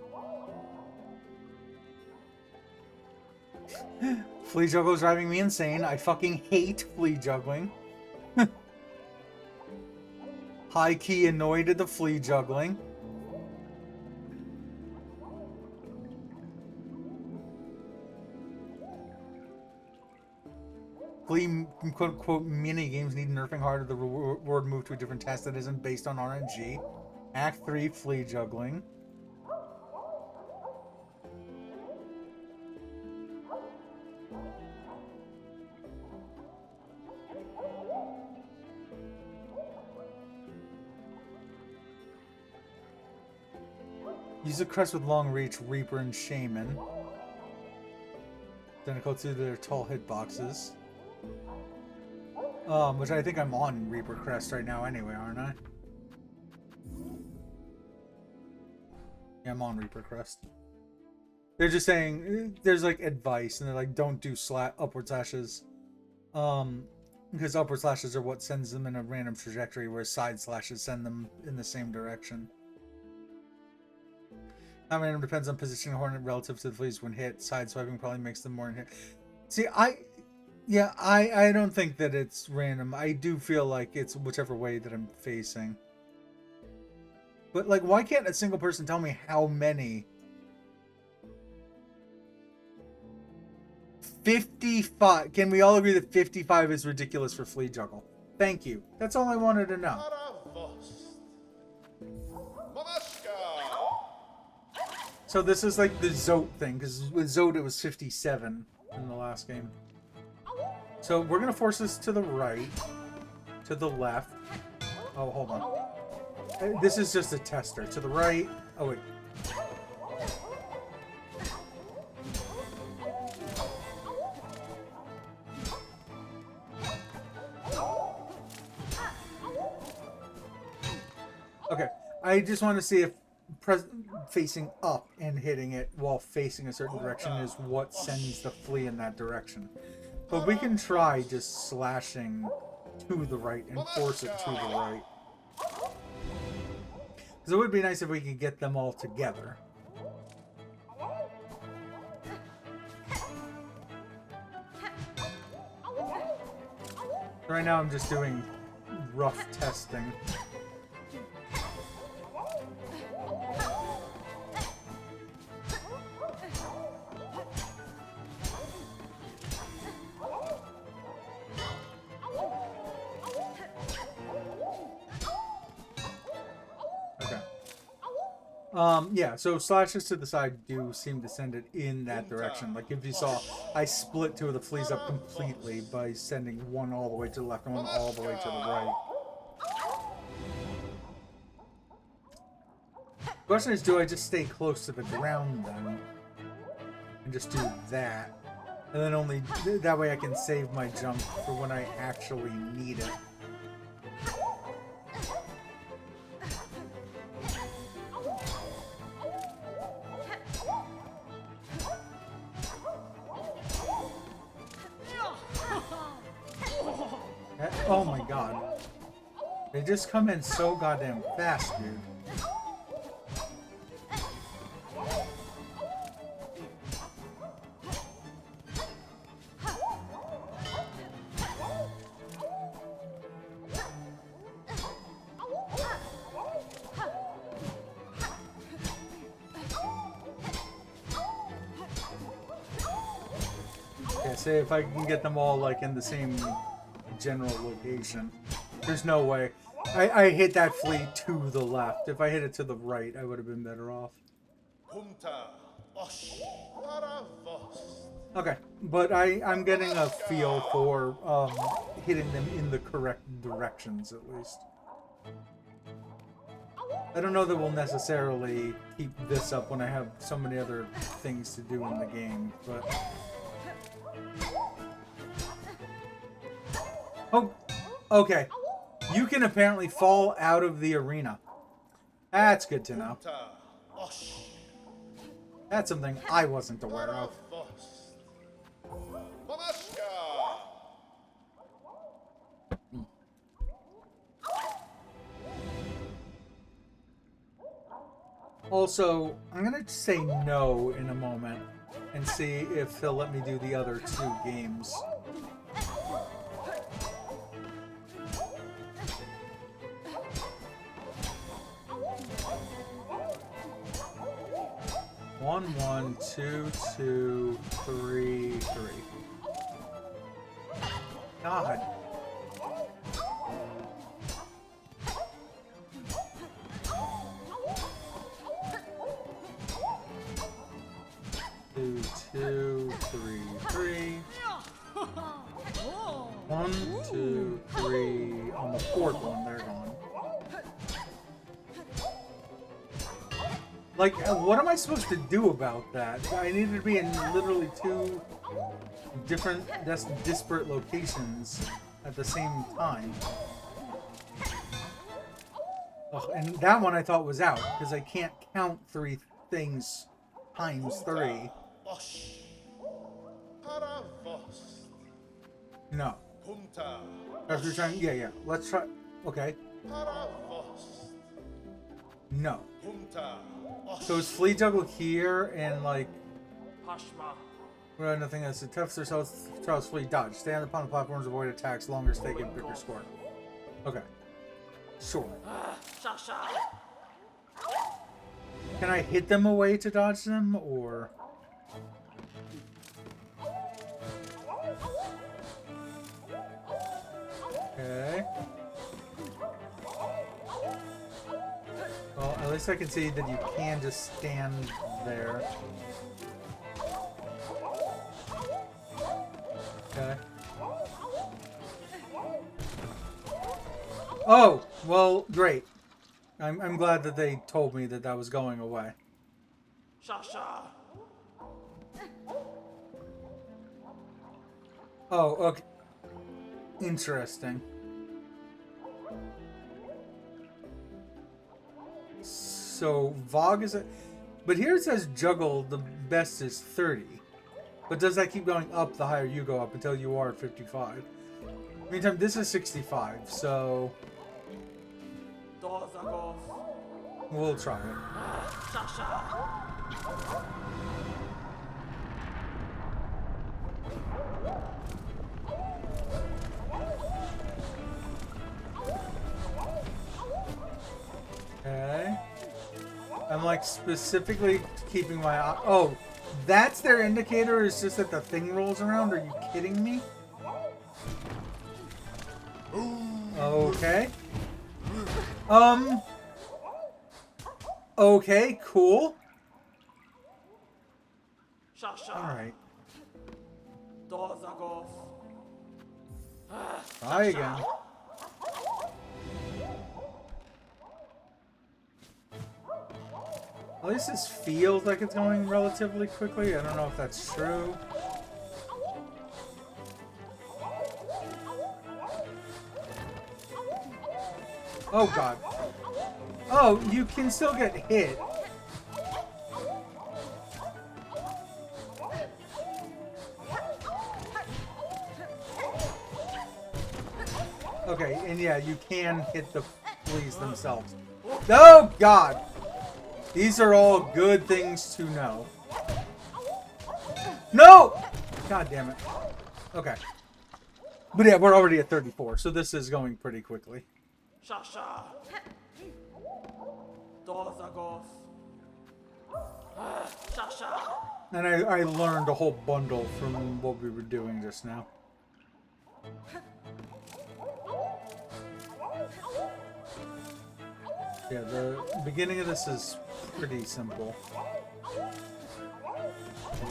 Flea juggle is driving me insane. I fucking hate flea juggling. High key annoyed at the flea juggling. Flea quote unquote mini games need nerfing harder. The reward move to a different test that isn't based on RNG. Act 3 flea juggling. Use a crest with long reach, Reaper and Shaman. Identical to their tall hitboxes. Which I think I'm on Reaper crest right now anyway, aren't I? Yeah, I'm on Reaper crest. They're just saying, there's like advice, and they're like, don't do upward slashes. Because upward slashes are what sends them in a random trajectory, whereas side slashes send them in the same direction. How random depends on positioning a hornet relative to the fleas when hit. Side swiping probably makes them more in hit. See, I don't think that it's random. I do feel like it's whichever way that I'm facing. But like, why can't a single person tell me how many? 55. Can we all agree that 55 is ridiculous for flea juggle? Thank you. That's all I wanted to know. So this is like the Zote thing, because with Zote it was 57 in the last game. So we're going to force this to the right, to the left. Oh, hold on. This is just a tester. To the right. Oh, wait. Okay. I just want to see if facing up and hitting it while facing a certain direction is what sends the flea in that direction. But we can try just slashing to the right and force it to the right. Because it would be nice if we could get them all together. Right now I'm just doing rough testing. Yeah, so slashes to the side do seem to send it in that direction. Like if you saw, I split two of the fleas up completely by sending one all the way to the left and one all the way to the right. The question is, do I just stay close to the ground then? And just do that? And then only, that way I can save my jump for when I actually need it. Oh my god. They just come in so goddamn fast, dude. say if I can get them all like in the same general location. There's no way. I hit that flea to the left. If I hit it to the right, I would have been better off. Okay, but I'm getting a feel for hitting them in the correct directions at least. I don't know that we'll necessarily keep this up when I have so many other things to do in the game, but... Oh, okay. You can apparently fall out of the arena. That's good to know. That's something I wasn't aware of. Also, I'm gonna say no in a moment and see if he'll let me do the other 2 games. One, 2, 2, 3, 3. God. Two, 2, 3, 3. 1, 2, 3. On the 4th one, they're gone. Like, what am I supposed to do about that? I needed to be in literally 2 different, disparate locations at the same time. Oh, and that one I thought was out, because I can't count 3 things times 3. No. After trying, yeah. Let's try. Okay. No. So is flea juggle here and like. Well, nothing else. The toughs ourselves. Charles flea dodge. Stand upon the platforms, avoid attacks. Longer stay, get bigger score. Okay. Sure. Can I hit them away to dodge them, or? Okay. Well, at least I can see that you can just stand there. Okay. Oh, well, great. I'm glad that they told me that that was going away. Oh, okay. Interesting. So, Vogue is a... But here it says juggle, the best is 30. But does that keep going up the higher you go up until you are at 55? Meantime, this is 65, so... We'll try it. Okay. I'm like specifically keeping my eye. Oh, that's their indicator? Is just that the thing rolls around? Are you kidding me? Okay. Okay, cool. Alright. Try again. At least this feels like it's going relatively quickly. I don't know if that's true. Oh god. Oh, you can still get hit. Okay, and yeah, you can hit the fleas themselves. Oh god! These are all good things to know. No! God damn it. Okay. But yeah, we're already at 34, so this is going pretty quickly. And I learned a whole bundle from what we were doing just now. Yeah, the beginning of this is pretty simple.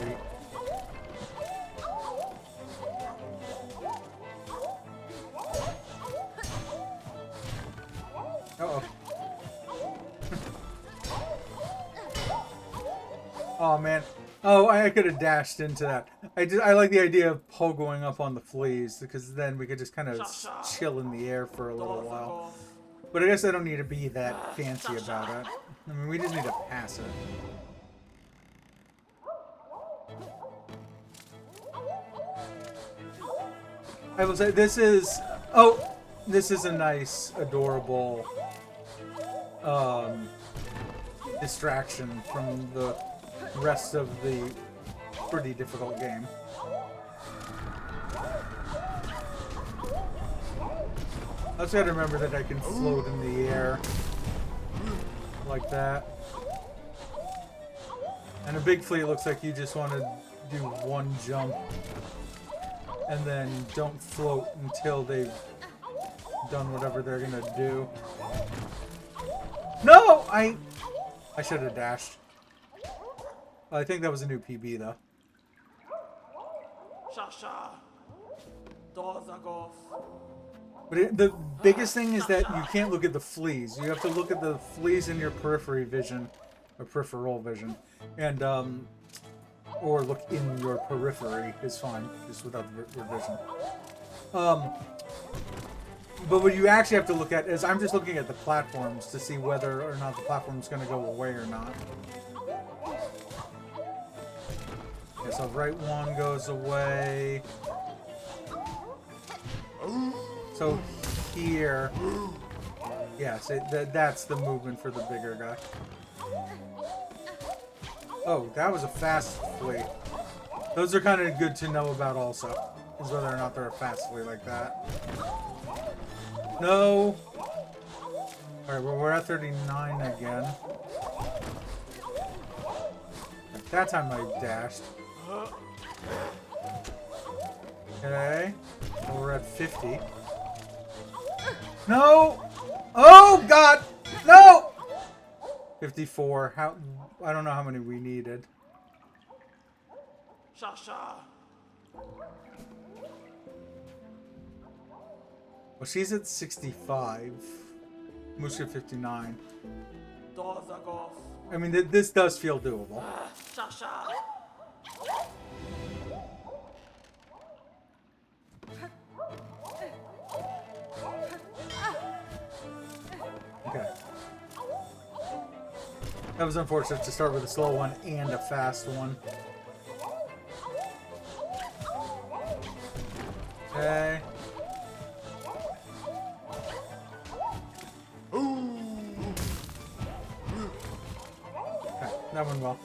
Wait. Uh-oh. Oh man. Oh, I could have dashed into that. I like the idea of pogoing up on the fleas because then we could just kind of chill in the air for a little while. But I guess I don't need to be that fancy about it. I mean, we just need to pass it. I will say this is a nice, adorable distraction from the rest of the pretty difficult game. I also gotta remember that I can float in the air like that. And a big flea looks like you just want to do one jump and then don't float until they've done whatever they're gonna do. No! I should have dashed. I think that was a new PB though. But the biggest thing is that you can't look at the fleas. You have to look at the fleas in your peripheral vision, and or look in your periphery is fine, just without the vision. But what you actually have to look at is I'm just looking at the platforms to see whether or not the platform's going to go away or not. Okay, so right one goes away. So here, yeah, so that's the movement for the bigger guy. Oh, that was a fast flea. Those are kind of good to know about also, is whether or not they're a fast flea like that. No. Alright, well, we're at 39 again. That time I dashed. Okay. Well, we're at 50. No! Oh, God! No! 54. How? I don't know how many we needed. Well, she's at 65. Moose at 59. I mean, this does feel doable. Okay. That was unfortunate to start with a slow one and a fast one. Okay. Okay, that went well.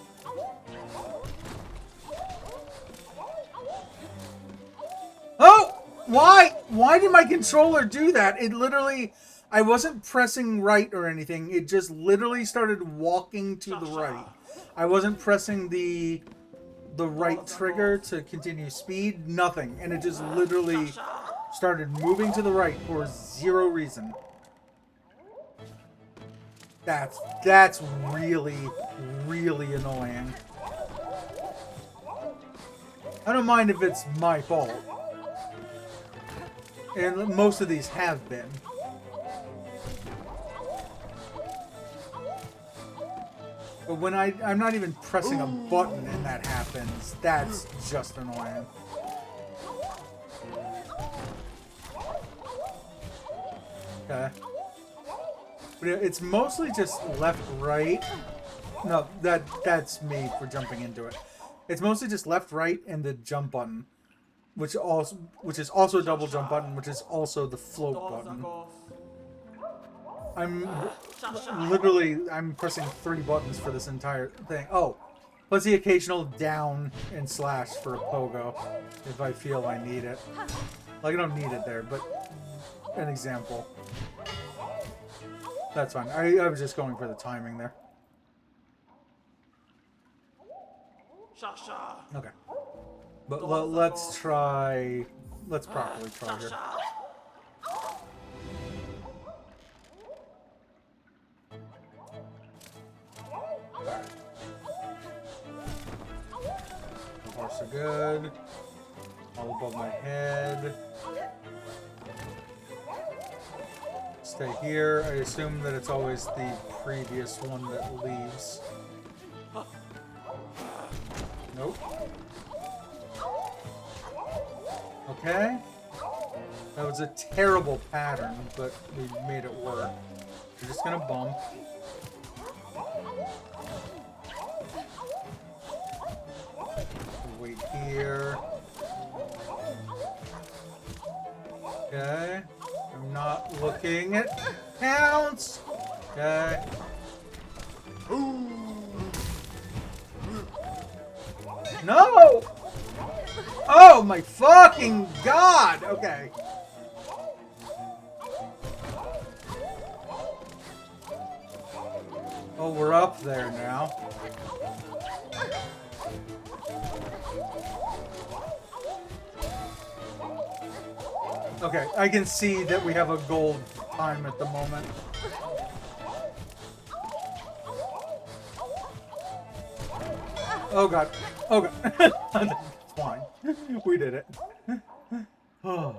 Oh! Why? Why did my controller do that? It literally... I wasn't pressing right or anything. It just literally started walking to the right. I wasn't pressing the right trigger to continue speed. Nothing. And it just literally started moving to the right for zero reason. That's really, really annoying. I don't mind if it's my fault. And most of these have been. But when I'm not even pressing a button and that happens, that's just annoying. Okay. But it's mostly just left, right. No, that's me for jumping into it. It's mostly just left, right, and the jump button, which is also a double jump button, which is also the float button. I'm pressing 3 buttons for this entire thing. Oh, plus the occasional down and slash for a pogo if I feel I need it. Like, I don't need it there, but an example. That's fine. I was just going for the timing there. Okay. But let's try. Let's properly try here. So far so good. All above my head. Stay here. I assume that it's always the previous one that leaves. Nope. Okay. That was a terrible pattern, but we made it work. We're just gonna bump. Wait here. Okay. I'm not looking. It counts. Okay. Ooh. No! Oh my fucking god! Okay. Oh, we're up there now. Okay, I can see that we have a gold time at the moment. Oh god. Oh god. It's fine. We did it. Oh.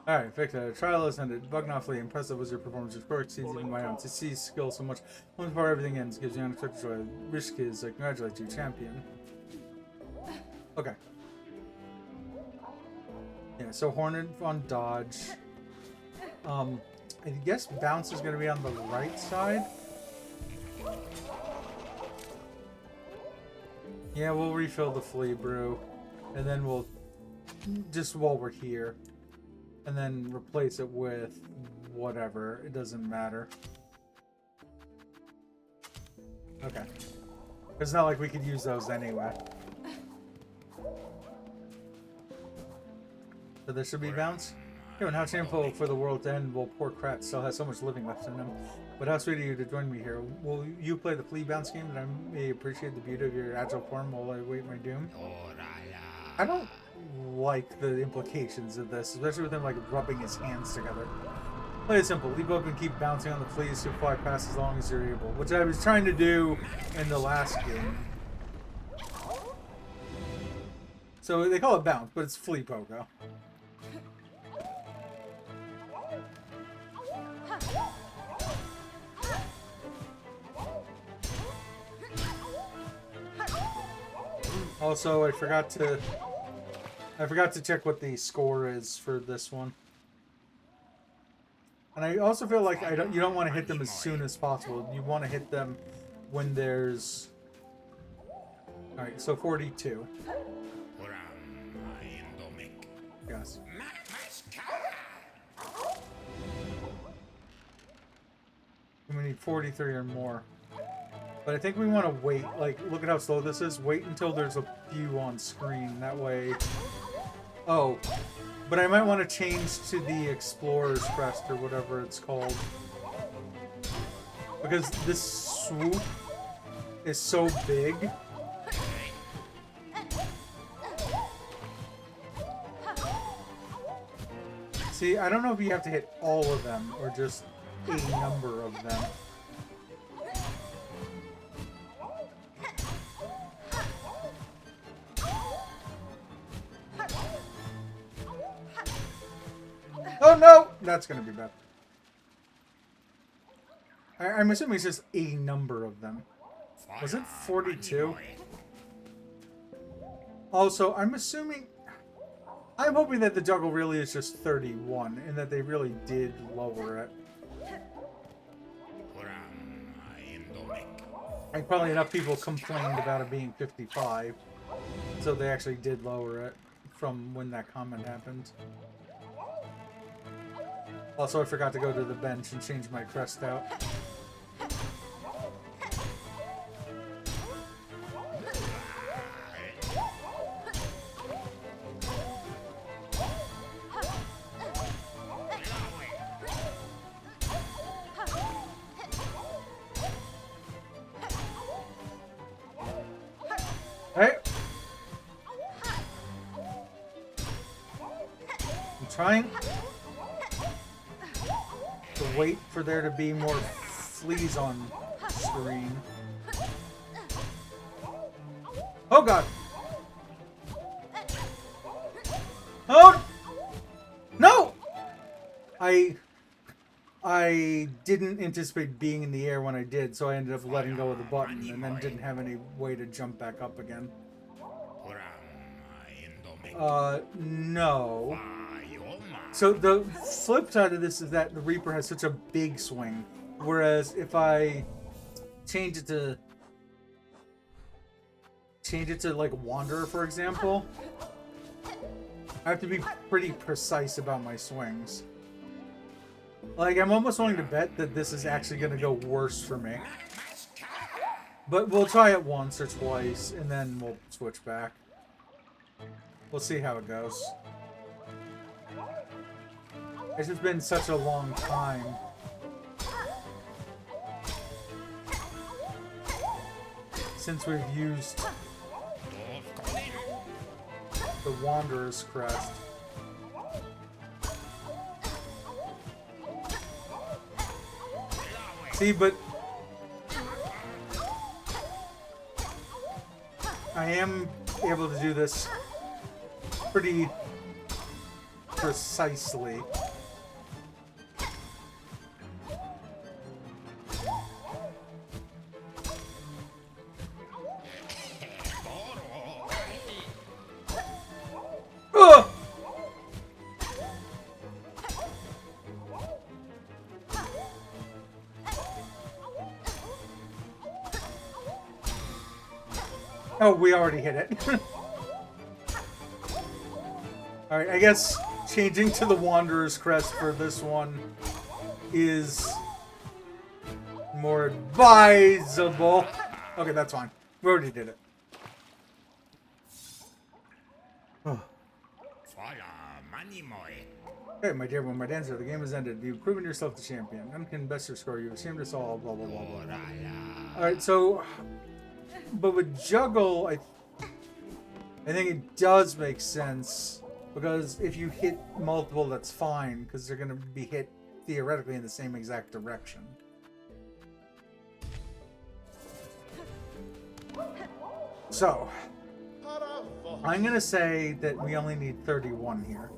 Alright, Victor. Trial has ended. Bugnoffly impressive was your performance. Your score exceeds even my own. To see skill so much. Once before everything ends, gives you unexpected joy. Risk is congratulate you, champion. Okay. Yeah, so Hornet on dodge. I guess bounce is going to be on the right side. Yeah, we'll refill the flea brew, and then we'll just while we're here, and then replace it with whatever. It doesn't matter. Okay. It's not like we could use those anyway. So there should be bounce. Yeah, and how shameful for the world to end while poor Krat still has so much living left in him. But how sweet of you to join me here. Will you play the flea bounce game and I may appreciate the beauty of your agile form while I wait my doom? I don't like the implications of this, especially with him like rubbing his hands together. Play it simple. Leap up and keep bouncing on the fleas to fly past as long as you're able, which I was trying to do in the last game. So they call it bounce, but it's flea pogo. Also, I forgot to check what the score is for this one. And I also feel like you don't want to hit them as soon as possible. You want to hit them when there's... Alright, so 42. Yes. We need 43 or more. But I think we want to wait. Like, look at how slow this is. Wait until there's a few on screen. That way... Oh. But I might want to change to the Explorer's Crest or whatever it's called. Because this swoop is so big. See, I don't know if you have to hit all of them or just a number of them. Oh no! That's gonna be bad. I'm assuming it's just a number of them. Was it 42? Also, I'm assuming... I'm hoping that the juggle really is just 31, and that they really did lower it. And probably enough people complained about it being 55, so they actually did lower it from when that comment happened. Also, I forgot to go to the bench and change my crest out. Hey. I'm trying to wait for there to be more fleas on screen. Oh god! Oh! No! I didn't anticipate being in the air when I did, so I ended up letting go of the button and then didn't have any way to jump back up again. No. So the flip side of this is that the Reaper has such a big swing, whereas if I change it to like Wanderer, for example, I have to be pretty precise about my swings. Like, I'm almost willing to bet that this is actually going to go worse for me. But we'll try it once or twice, and then we'll switch back. We'll see how it goes. It's just been such a long time. Since we've used the Wanderer's Crest. See, but I am able to do this pretty precisely. Ugh! Oh, we already hit it. Alright, I guess changing to the Wanderer's Crest for this one is more advisable. Okay, that's fine. We already did it. Oh. Hey, my dear one, my dancer, the game has ended. You've proven yourself the champion. None can best your score. You have shamed us all, blah, blah, blah, blah, blah. Alright, so... But with Juggle, I think it does make sense. Because if you hit multiple, that's fine. Because they're going to be hit, theoretically, in the same exact direction. So... I'm going to say that we only need 31 here.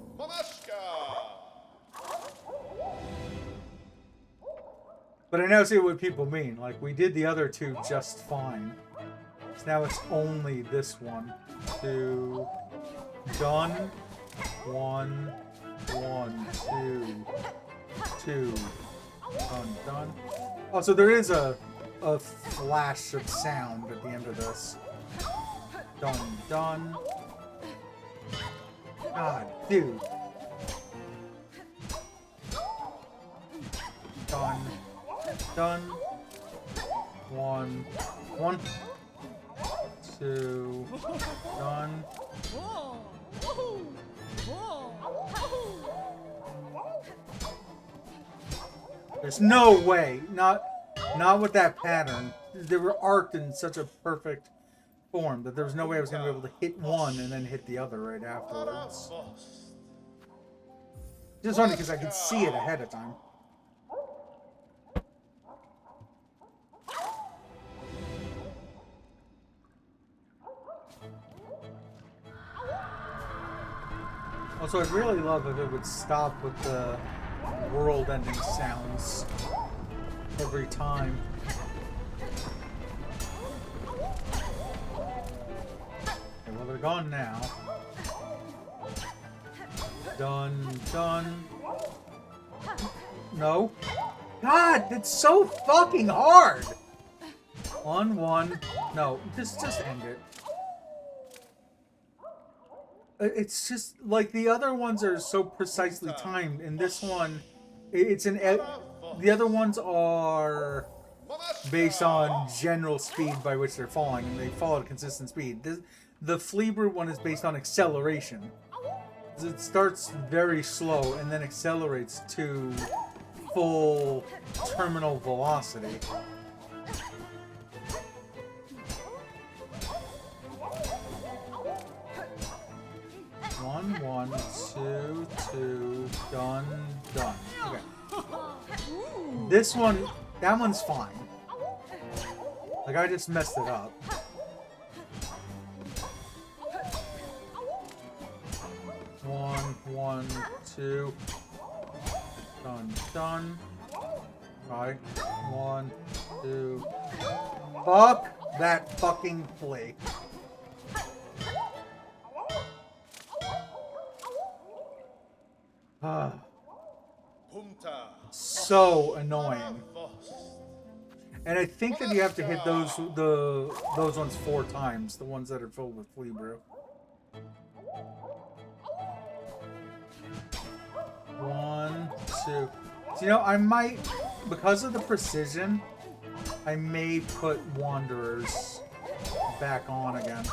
But I now see what people mean. Like, we did the other two just fine. So now it's only this one. 2. Done. 1. 1. 2. 2. Done. Done. Oh, so there is a flash of sound at the end of this. Done. Done. God, dude. Done. Done. 1. 1. 2. Done. There's no way. Not with that pattern. They were arced in such a perfect form that there was no way I was going to be able to hit one and then hit the other right afterwards. Just funny because I could see it ahead of time. Also, I'd really love if it would stop with the world-ending sounds every time. Okay, well, they're gone now. Done, done. No. God, that's so fucking hard! 1, 1. No, just end it. It's just like the other ones are so precisely timed, and this one, it's an. The other ones are based on general speed by which they're falling, and they fall at a consistent speed. The Flea Brute one is based on acceleration. It starts very slow and then accelerates to full terminal velocity. This one, that one's fine. Like, I just messed it up. One, two. Done, done. Right. 1, 2. Fuck that fucking flea. So annoying. And I think that you have to hit those ones 4 times, the ones that are filled with flea brew. 1, 2. So, you know, I might, because of the precision, I may put Wanderers back on again.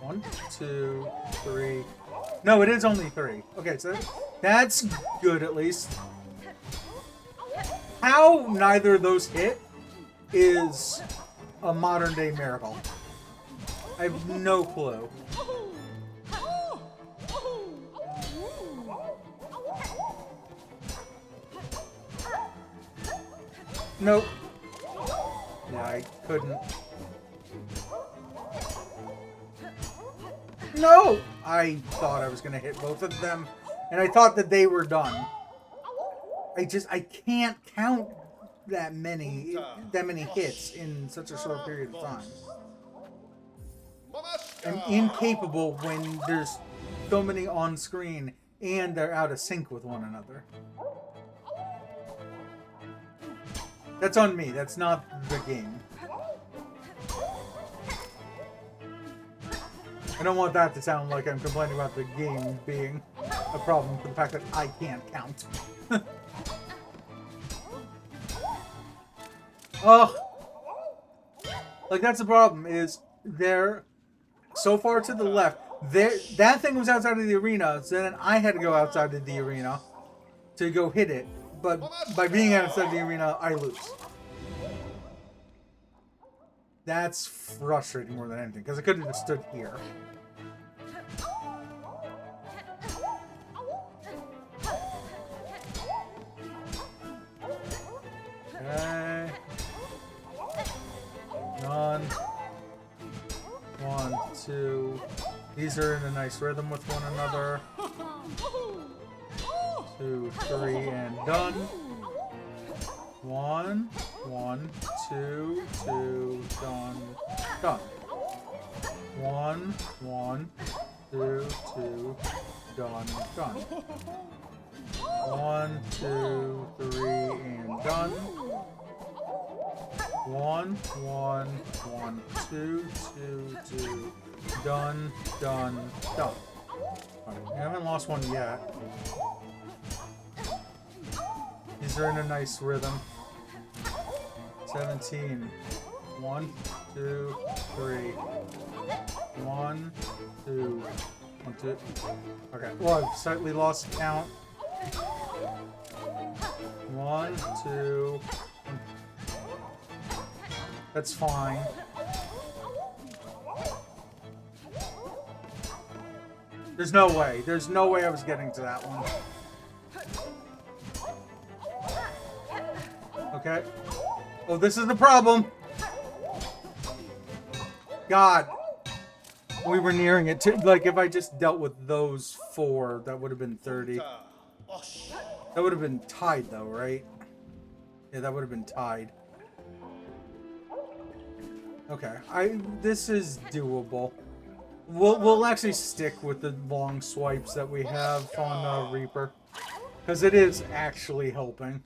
One, 2, 3. No, it is only 3. Okay, so that's good at least. How neither of those hit is a modern day miracle. I have no clue. Nope. Yeah, I couldn't. No! I thought I was gonna hit both of them, and I thought that they were done. I can't count that many hits in such a short period of time. I'm incapable when there's so many on screen and they're out of sync with one another. That's on me. That's not the game. I don't want that to sound like I'm complaining about the game being a problem for the fact that I can't count. Ugh. Like, that's the problem, is they're so far to the left. That thing was outside of the arena, so then I had to go outside of the arena to go hit it. But by being outside of the arena, I lose. That's frustrating more than anything, because I could have just stood here. Okay. None. 1, 2. These are in a nice rhythm with one another. 2, 3, and done. 1, 2, 2, done. Done. 1, 2, 2, done. Done. 1, 2, 3, and done. 1, 2, 2, 2, done, done, done. Alright, I haven't lost one yet. These are in a nice rhythm. 17. 1, 2, 3. 1, 2. 1, 2. Okay. Well, I've slightly lost count. 1, 2. That's fine. There's no way. There's no way I was getting to that one. Okay. Oh, this is the problem. God. We were nearing it too. Like, if I just dealt with those 4, that would have been 30. That would have been tied, though, right? Yeah, that would have been tied. Okay, this is doable. We'll actually stick with the long swipes that we have on Reaper, because it is actually helping.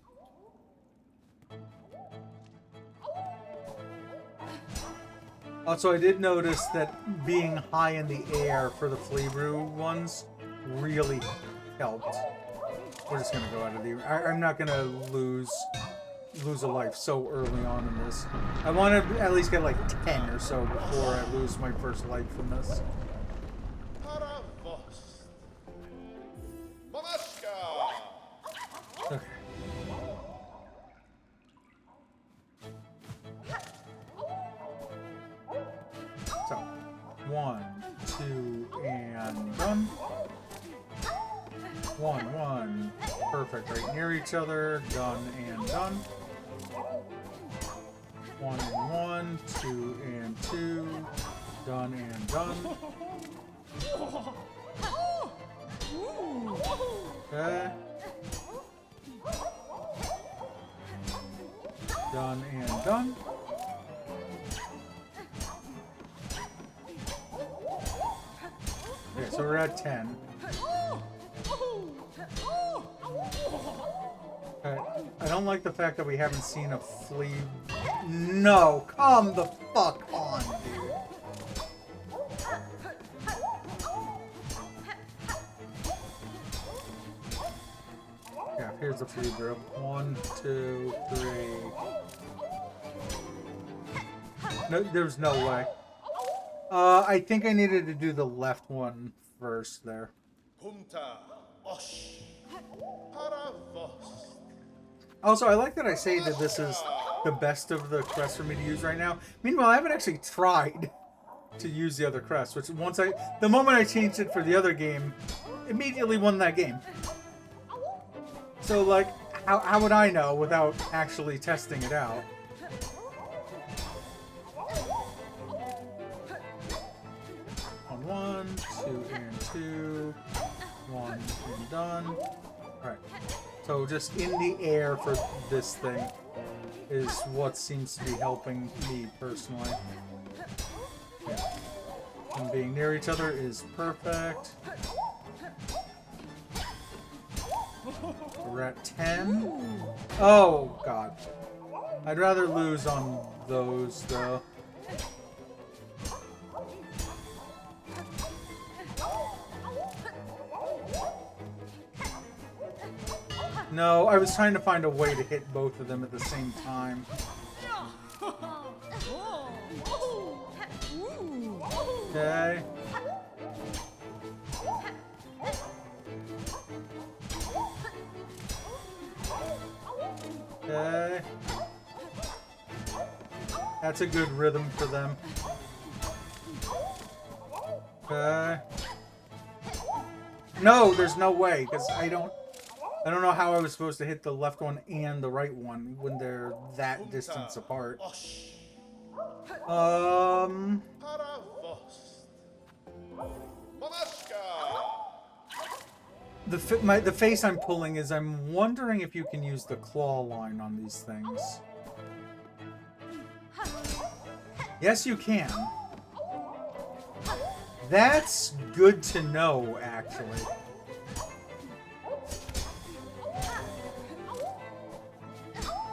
Also, I did notice that being high in the air for the flea brew ones really helped. We're just gonna go out of the. I'm not gonna lose a life so early on in this. I want to at least get like 10 or so before I lose my first life from this. Okay. So, 1, 1. Perfect. Right near each other. Done and done. 1 and 1. 2 and 2. Done and done. Okay. Done and done. Okay, so we're at 10. Okay. I don't like the fact that we haven't seen a flea. No, come the fuck on, dude. Yeah, here's the flea group. 1, 2, 3. No, there's no way. I think I needed to do the left one first there. Also, I like that I say that this is the best of the crests for me to use right now. Meanwhile, I haven't actually tried to use the other crest, which the moment I changed it for the other game, immediately won that game. So, like, how would I know without actually testing it out? One, 2 and 2, 1 and done. Alright, so just in the air for this thing is what seems to be helping me personally. Yeah. And being near each other is perfect. We're at 10. Oh, God. I'd rather lose on those, though. No, I was trying to find a way to hit both of them at the same time. Okay. Okay. That's a good rhythm for them. Okay. No, there's no way, because I don't know how I was supposed to hit the left one and the right one when they're that distance apart. The face I'm pulling is I'm wondering if you can use the claw line on these things. Yes, you can. That's good to know, actually.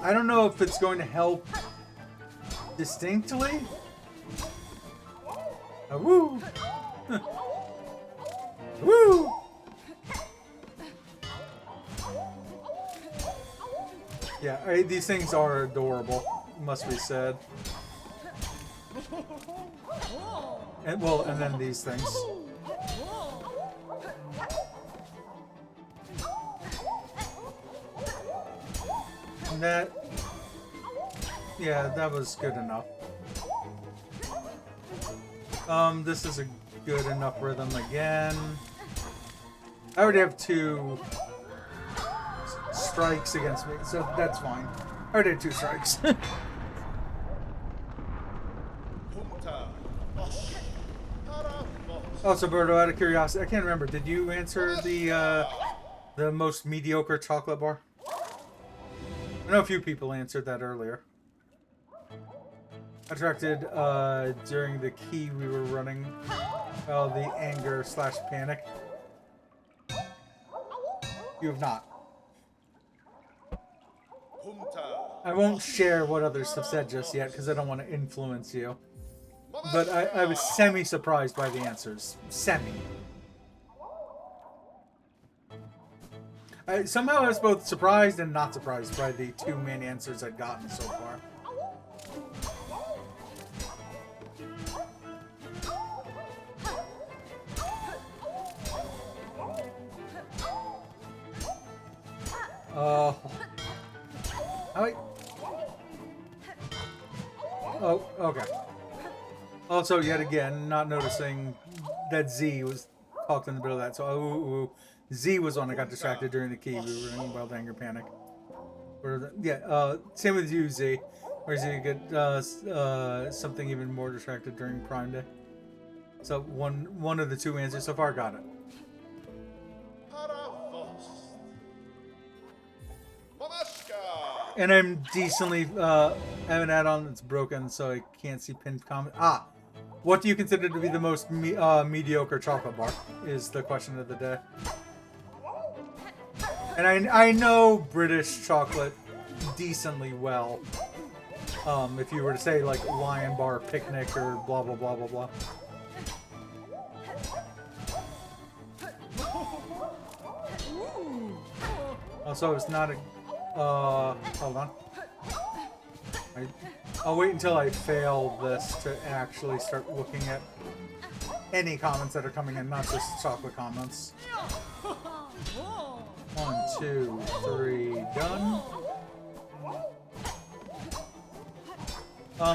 I don't know if it's going to help distinctly. Woo! Woo! Yeah, these things are adorable, must be said. And well, and then these things. And that, yeah, that was good enough. This is a good enough rhythm again. I already have 2 strikes against me, so that's fine. I already had 2 strikes. Also, Berto, out of curiosity, I can't remember. Did you answer the most mediocre chocolate bar? I know a few people answered that earlier. Attracted during the key we were running. Well, the anger/panic. You have not. I won't share what others have said just yet because I don't want to influence you. But I was semi-surprised by the answers. Semi. Somehow I was both surprised and not surprised by the 2 main answers I'd gotten so far. Oh, okay. Also, yet again, not noticing that Z was talked in the middle of that. So, Z was one I got distracted during the key. We were in Wild Anger Panic. Same with you, Z. Or Z you get something even more distracted during Prime Day. So one of the two answers so far got it. And I'm decently have an add-on that's broken, so I can't see pinned comment. What do you consider to be the most mediocre chocolate bar? Is the question of the day. And I know British chocolate decently well. If you were to say like Lion Bar Picnic or blah blah blah blah blah. Also, it's not a. Hold on. I'll wait until I fail this to actually start looking at any comments that are coming in, not just chocolate comments. 1, 2, 3, done.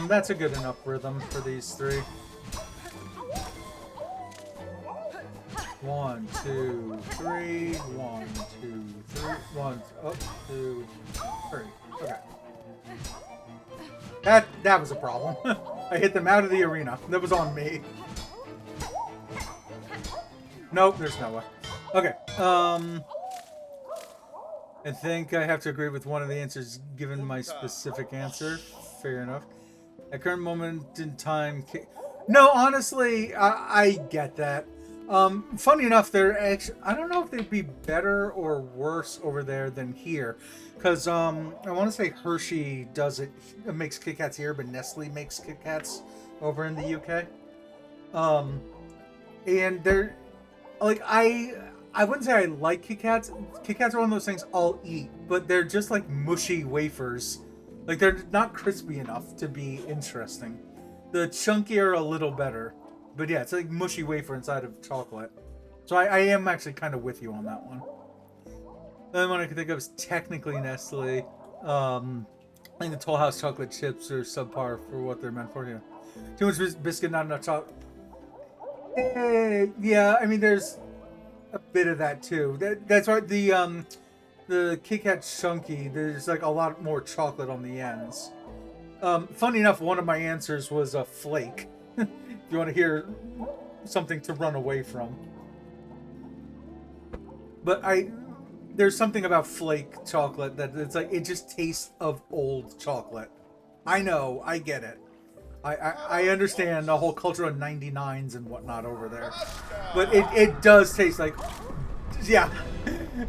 That's a good enough rhythm for these three. 1, 2, 3. 1, 2, 3. 1, 2, 3. Okay. That was a problem. I hit them out of the arena. That was on me. Nope, there's no way. Okay. I think I have to agree with one of the answers given my specific answer. Fair enough. At current moment in time... No, honestly, I get that. Funny enough, they're actually... I don't know if they'd be better or worse over there than here. Because, I want to say Hershey does it... makes Kit Kats here, but Nestle makes Kit Kats over in the UK. And they're... Like, I wouldn't say I like Kit Kats. Kit Kats are one of those things I'll eat. But they're just like mushy wafers. Like, they're not crispy enough to be interesting. The chunky are a little better. But yeah, it's like mushy wafer inside of chocolate. So I am actually kind of with you on that one. The only one I can think of is technically Nestle. I think the Toll House chocolate chips are subpar for what they're meant for. Yeah. Too much biscuit, not enough chocolate. Yeah, I mean, there's a bit of that too. That's why the Kit Kat Chunky, there's like a lot more chocolate on the ends. Funny enough, one of my answers was a flake. If you want to hear something to run away from. But there's something about flake chocolate that it's like, it just tastes of old chocolate. I know, I get it. I understand the whole culture of 99s and whatnot over there. But it does taste like, yeah,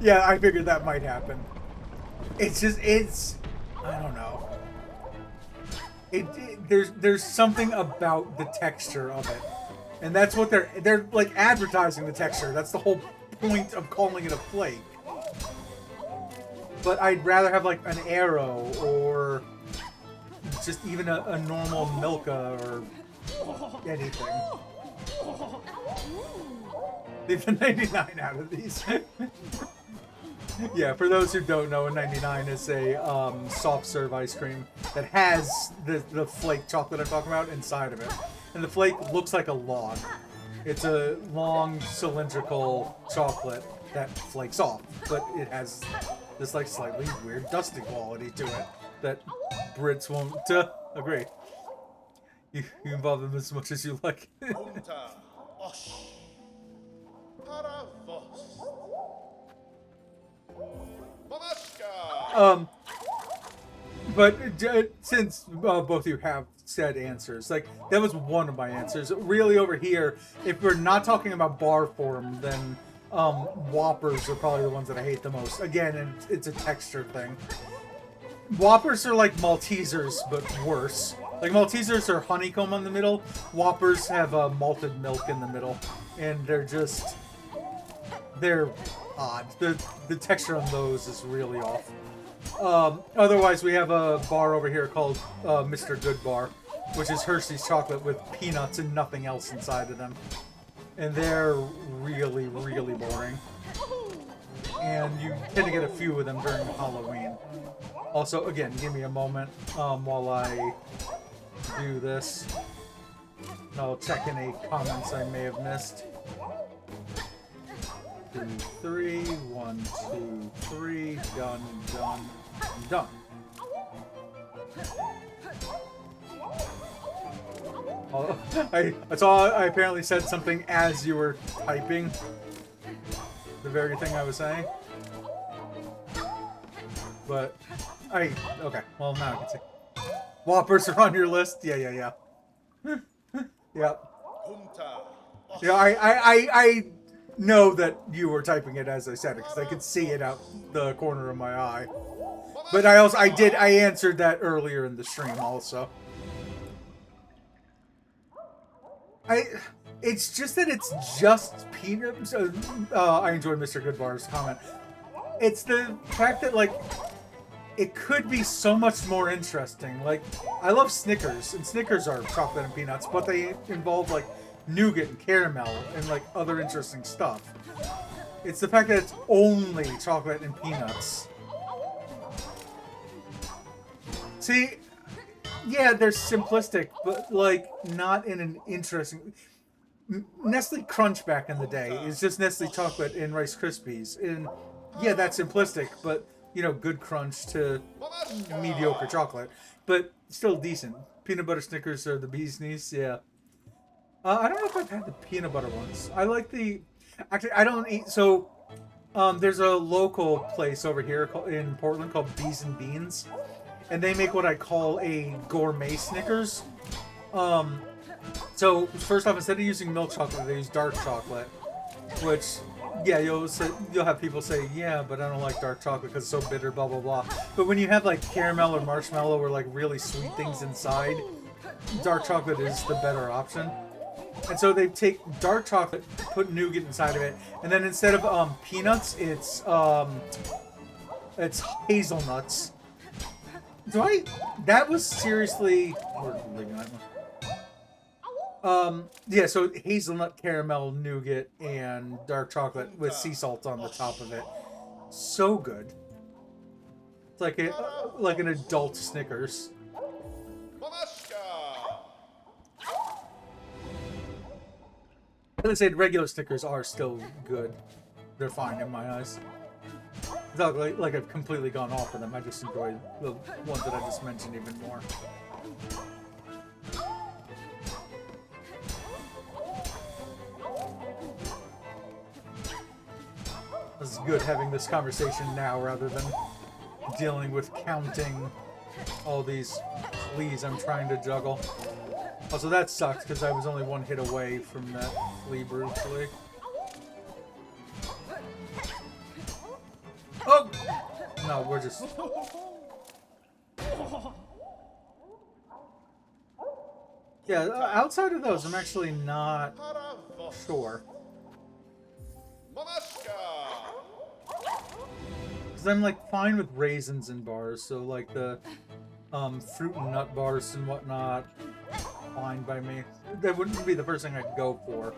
I figured that might happen. It's just, I don't know. There's something about the texture of it. And that's what they're like advertising the texture. That's the whole point of calling it a flake. But I'd rather have like an Aero or just even a normal Milka or anything. Leave the 99 out of these. Yeah, for those who don't know, a 99 is a soft serve ice cream that has the flake chocolate I'm talking about inside of it. And the flake looks like a log. It's a long cylindrical chocolate that flakes off, but it has this like slightly weird dusty quality to it that Brits won't agree. You involve them as much as you like. But since both of you have said answers, like that was one of my answers. Really, over here, if we're not talking about bar form, then Whoppers are probably the ones that I hate the most. Again, it's a texture thing. Whoppers are like Maltesers, but worse. Like Maltesers are honeycomb in the middle. Whoppers have malted milk in the middle, and they're odd. The texture on those is really off. Otherwise, we have a bar over here called Mr. Good Bar, which is Hershey's chocolate with peanuts and nothing else inside of them. And they're really, really boring. And you tend to get a few of them during Halloween. Also, again, give me a moment while I do this. And I'll check any comments I may have missed. 2, 3. 1, 2, 3. Done, done, done. Oh, that's all. I apparently said something as you were typing the very thing I was saying. But okay. Well, now I can see. Whoppers are on your list. Yeah. Yep. Yeah, I know that you were typing it as I said it because I could see it out the corner of my eye. But I answered that earlier in the stream also. It's just that it's just peanuts. I enjoy Mr. Goodbar's comment. It's the fact that, like, it could be so much more interesting. Like, I love Snickers, and Snickers are chocolate and peanuts, but they involve, like, nougat and caramel and, like, other interesting stuff. It's the fact that it's only chocolate and peanuts. See, yeah, they're simplistic, but, like, not in an interesting... Nestle Crunch back in the day is just Nestle chocolate and Rice Krispies. And, yeah, that's simplistic, but, you know, good crunch to mediocre chocolate. But still decent. Peanut butter Snickers are the bee's knees, yeah. I don't know if I've had the peanut butter ones. I like the... Actually, I don't eat... So, there's a local place over here in Portland called Bees and Beans. And they make what I call a gourmet Snickers. So, first off, instead of using milk chocolate, they use dark chocolate. Which, yeah, you'll have people say, yeah, but I don't like dark chocolate because it's so bitter, blah, blah, blah. But when you have, like, caramel or marshmallow or, like, really sweet things inside, dark chocolate is the better option. And so they take dark chocolate, put nougat inside of it, and then instead of peanuts, it's hazelnuts. That was seriously... We're leaving that one. Yeah, so hazelnut, caramel, nougat, and dark chocolate with sea salt on the top of it. So good. It's like an adult Snickers. Let's say regular Snickers are still good. They're fine in my eyes. It's not like I've completely gone off of them. I just enjoy the ones that I just mentioned even more. It's good having this conversation now rather than dealing with counting all these fleas I'm trying to juggle. Also, that sucks because I was only one hit away from that flea brutally. Oh! No, we're just... Yeah, outside of those, I'm actually not sure. Because I'm, like, fine with raisins in bars, so, like, the fruit and nut bars and whatnot, fine by me. That wouldn't be the first thing I'd go for.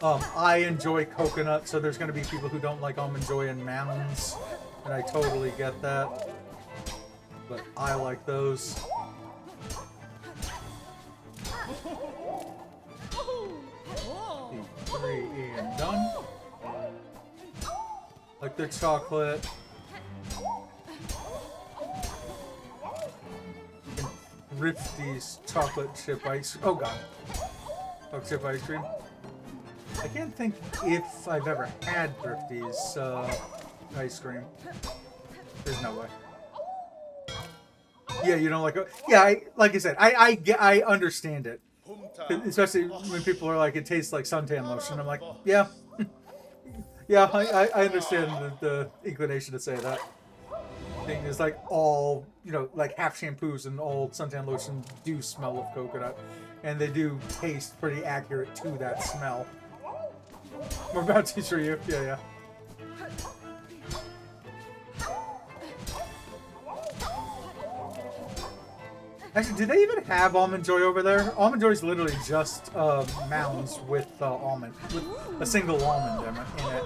I enjoy coconut, so there's going to be people who don't like Almond Joy and Mounds, and I totally get that. But I like those. 3 and done. Like the chocolate. Rifty's chocolate chip ice. Oh god. Chocolate chip ice cream. I can't think if I've ever had Rifty's ice cream. There's no way. Yeah, you don't like it. Yeah, like I said, I understand it. Especially when people are like, it tastes like suntan lotion. I'm like, yeah. Yeah, I understand the inclination to say that. Thing is like all, you know, like half shampoos and all suntan lotion do smell of coconut. And they do taste pretty accurate to that smell. We're about to teach you. Yeah. Actually, do they even have Almond Joy over there? Almond Joy is literally just Mounds with almond, with a single almond in it.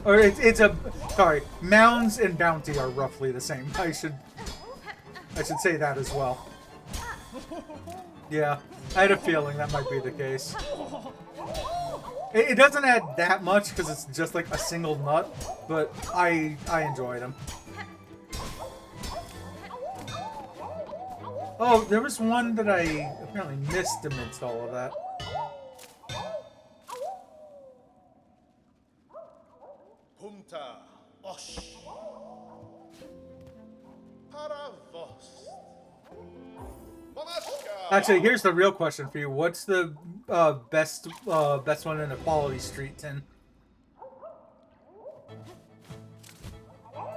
Or it's a sorry, Mounds and Bounty are roughly the same. I should say that as well. Yeah, I had a feeling that might be the case. It doesn't add that much because it's just like a single nut, but I enjoyed them. Oh, there was one that I apparently missed amidst all of that. Actually, here's the real question for you. What's the best one in a Quality Street tin?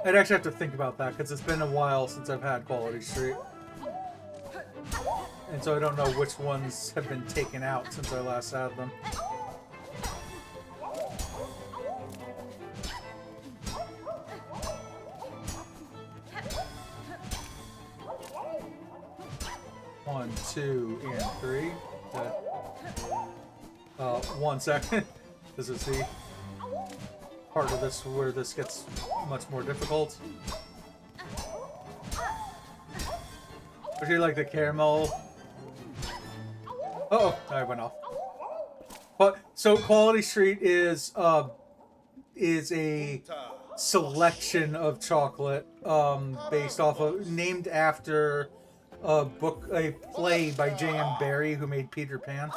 I'd actually have to think about that because it's been a while since I've had Quality Street. And so I don't know which ones have been taken out since I last had them. One, two, and three. 1 second. This is the part of this where this gets much more difficult. Especially like the caramel. Uh-oh, I went off. But so Quality Street is a selection of chocolate based off of, named after a play by J.M. Barrie, who made Peter Pan.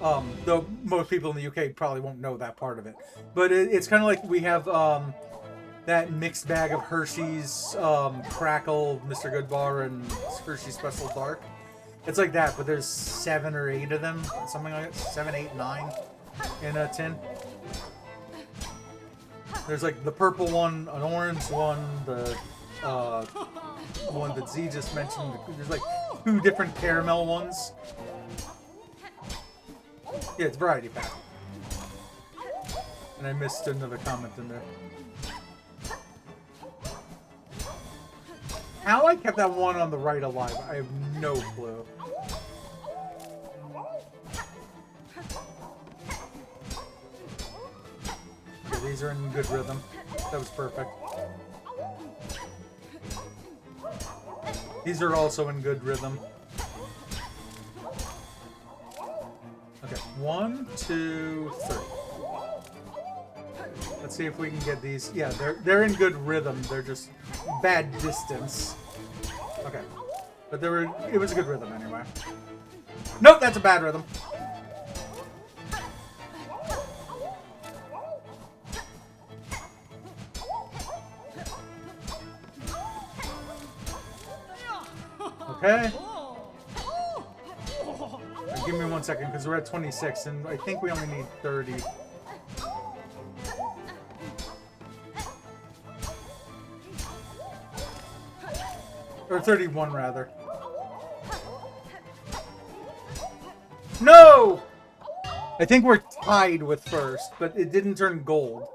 Though most people in the UK probably won't know that part of it. But it's kind of like we have that mixed bag of Hershey's Crackle, Mr. Goodbar, and Hershey's Special Dark. It's like that, but there's 7 or 8 of them, something like that. 7, 8, 9 in a tin. There's like the purple one, an orange one, the one that Z just mentioned. There's like 2 different caramel ones. Yeah, it's variety pack. And I missed another comment in there. How I kept that one on the right alive, I have no clue. Okay, these are in good rhythm. That was perfect. These are also in good rhythm. Okay, 1, 2, 3. Let's see if we can get these. Yeah, they're in good rhythm. They're just bad distance. Okay, but it was a good rhythm anyway. Nope, that's a bad rhythm. Okay. Give me 1 second, because we're at 26, and I think we only need 30. Or 31, rather. No! I think we're tied with first, but it didn't turn gold.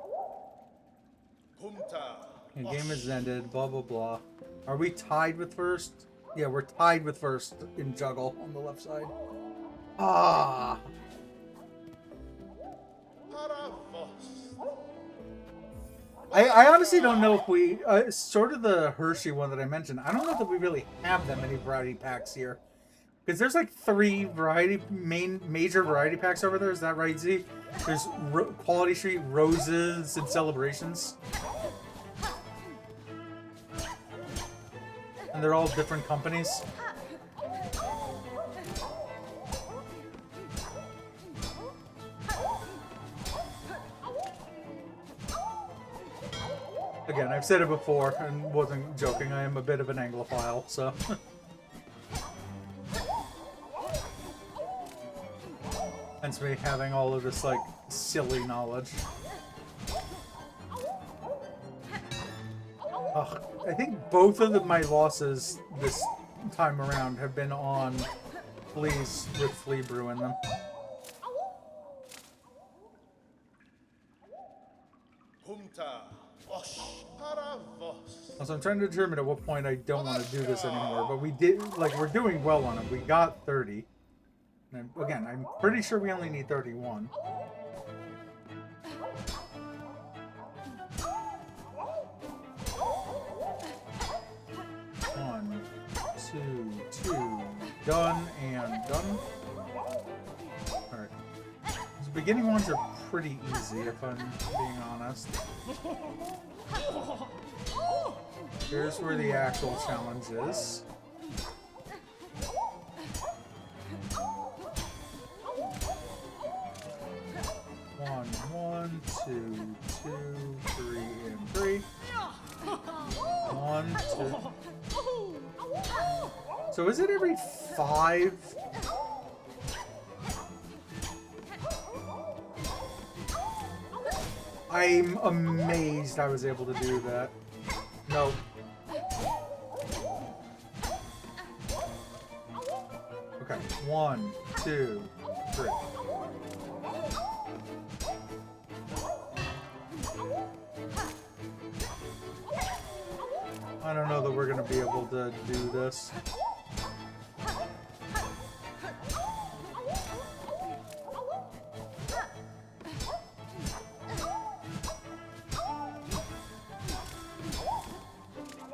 The game is ended, blah, blah, blah. Are we tied with first? Yeah, we're tied with first in juggle on the left side. Ah! I honestly don't know if we... sort of the Hershey one that I mentioned, I don't know that we really have that many variety packs here. Because there's like 3 major variety packs over there, is that right, Z? There's Quality Street, Roses, and Celebrations. And they're all different companies. Again, I've said it before and wasn't joking. I am a bit of an Anglophile, so. Hence me having all of this, like, silly knowledge. Ugh, I think both of my losses this time around have been on fleas with flea brew in them. So I'm trying to determine at what point I don't want to do this anymore, but we did, like, we're doing well on it. We got 30. And again, I'm pretty sure we only need 31. One, two, done and done. beginning ones are pretty easy, if I'm being honest. Here's where the actual challenge is. One, two, 3, and 3. 1, 2. So is it every 5? I'm amazed I was able to do that. No. Okay, 1, 2, 3. I don't know that we're gonna be able to do this.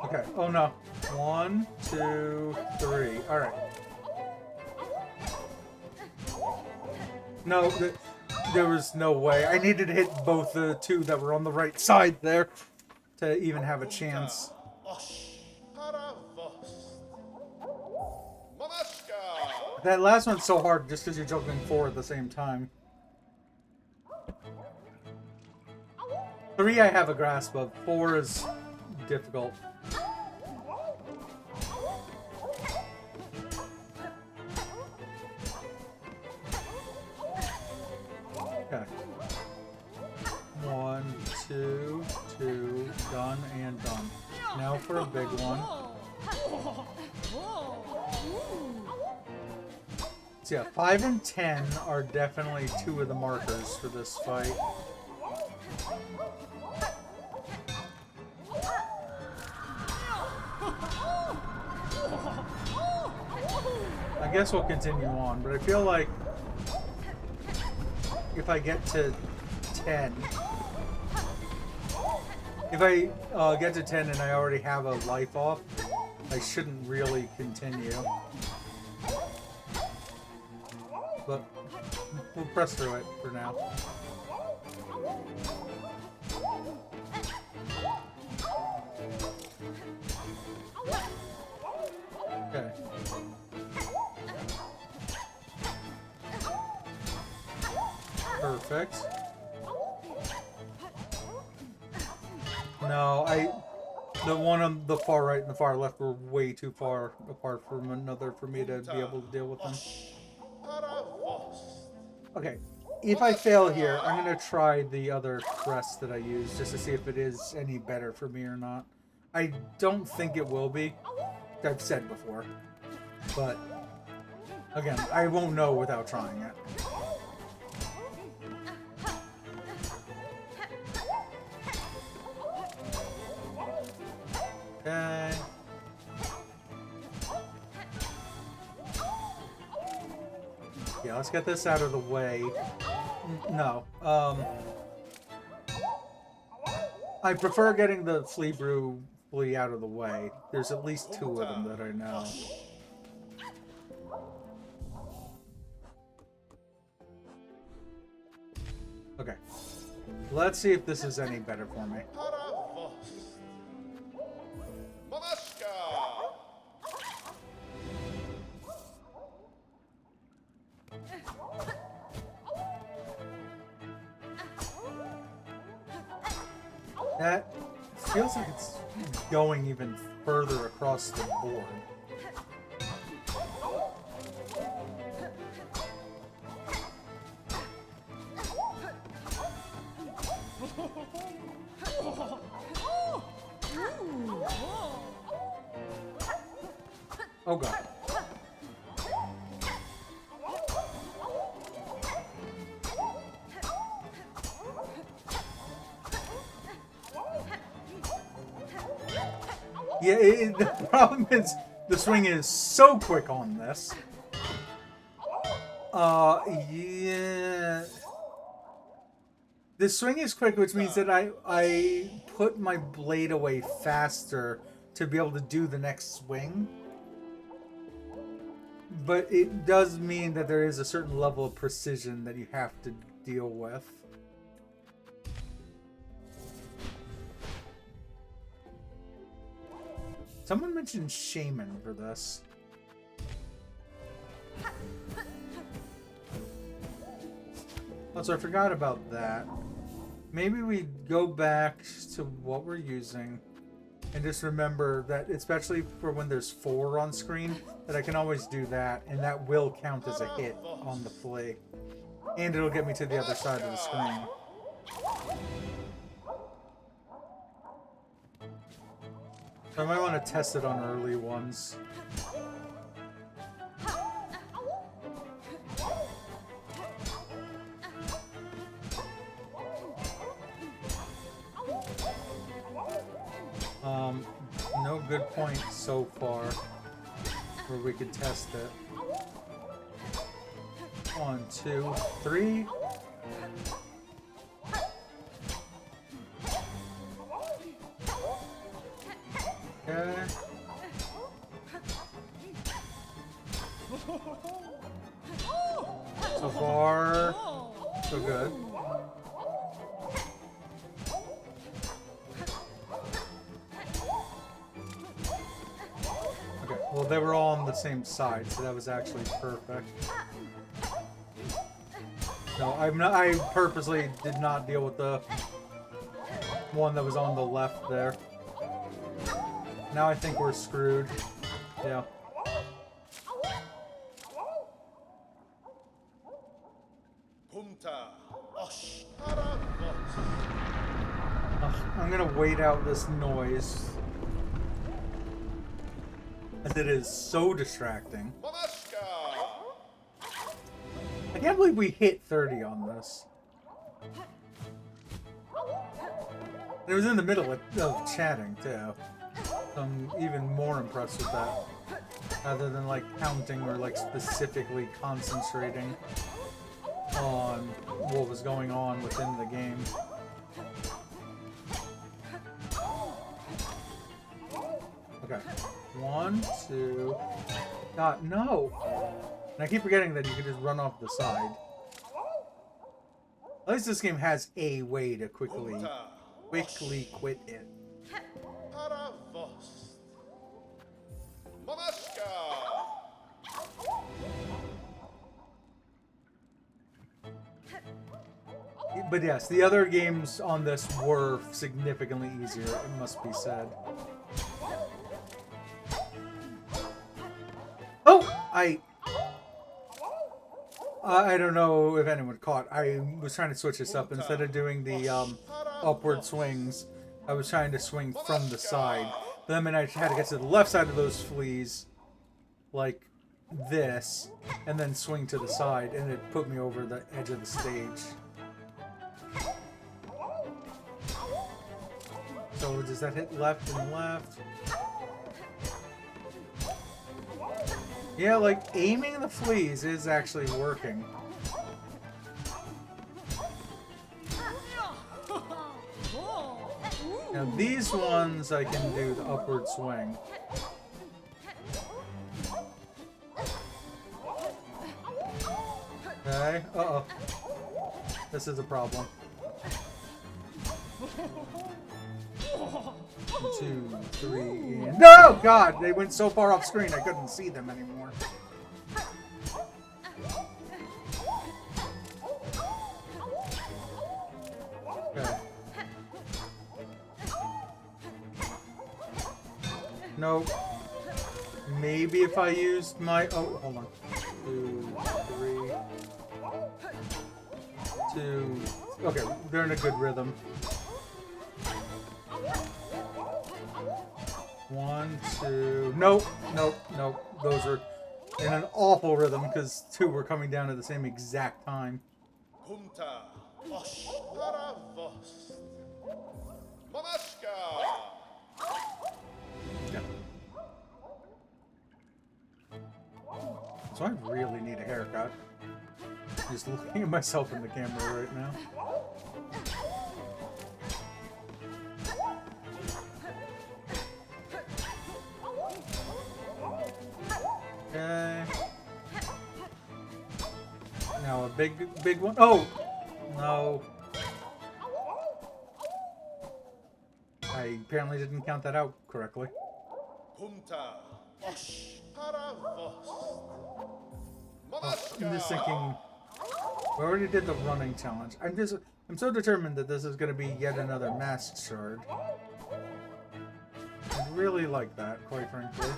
Okay, oh no. 1, 2, 3. Alright. No, there was no way. I needed to hit both the two that were on the right side there to even have a chance. That last one's so hard just because you're juggling 4 at the same time. 3 I have a grasp of. 4 is difficult. Okay. 1, 2, 2, done and done. Now for a big one. So yeah, 5 and 10 are definitely 2 of the markers for this fight. I guess we'll continue on, but I feel like if I get to 10, if I get to 10 and I already have a life off, I shouldn't really continue. But we'll press through it for now. Okay. Perfect. No, the one on the far right and the far left were way too far apart from another for me to be able to deal with them. Okay, if I fail here, I'm going to try the other crest that I used just to see if it is any better for me or not. I don't think it will be, I've said before, but again, I won't know without trying it. Okay. Yeah, let's get this out of the way. No. I prefer getting the flea out of the way. There's at least 2 of them that I know. Okay. Let's see if this is any better for me. That feels like it's going even further across the board. Oh god. Yeah, the problem is the swing is so quick on this. Yeah. The swing is quick, which means that I put my blade away faster to be able to do the next swing. But it does mean that there is a certain level of precision that you have to deal with. Someone mentioned Shaman for this. Also, I forgot about that. Maybe we go back to what we're using and just remember that, especially for when there's 4 on screen, that I can always do that, and that will count as a hit on the flea. And it'll get me to the other side of the screen. So I might want to test it on early ones. No good point so far where we could test it. 1, 2, 3. Okay. So far, so good. Okay, well they were all on the same side, so that was actually perfect. No, I purposely did not deal with the one that was on the left there. Now I think we're screwed. Yeah. I'm gonna wait out this noise, as it is so distracting. I can't believe we hit 30 on this. It was in the middle of chatting too. I'm even more impressed with that, rather than like counting or like specifically concentrating on what was going on within the game. Okay, 1, 2. God, no! And I keep forgetting that you can just run off the side. At least this game has a way to quickly quit it. But yes, the other games on this were significantly easier, it must be said. Oh! I don't know if anyone caught. I was trying to switch this up. Instead of doing the upward swings, I was trying to swing from the side. But then I had to get to the left side of those fleas, like this, and then swing to the side, and it put me over the edge of the stage. So does that hit left and left? Yeah, like aiming the fleas is actually working. Now these ones I can do the upward swing. Okay, uh-oh. This is a problem. 2, 3, and... No! God! They went so far off screen I couldn't see them anymore. Okay. Nope. Maybe if I used my... Oh, hold on. 2, 3... 2... Okay, they're in a good rhythm. 1, 2... Nope, nope, nope. Those are in an awful rhythm because 2 were coming down at the same exact time. Yeah. So I really need a haircut. Just looking at myself in the camera right now. Okay. Now a big one. Oh! No. I apparently didn't count that out correctly. I'm just thinking, we already did the running challenge. I'm so determined that this is going to be yet another mask shard. I'd really like that, quite frankly.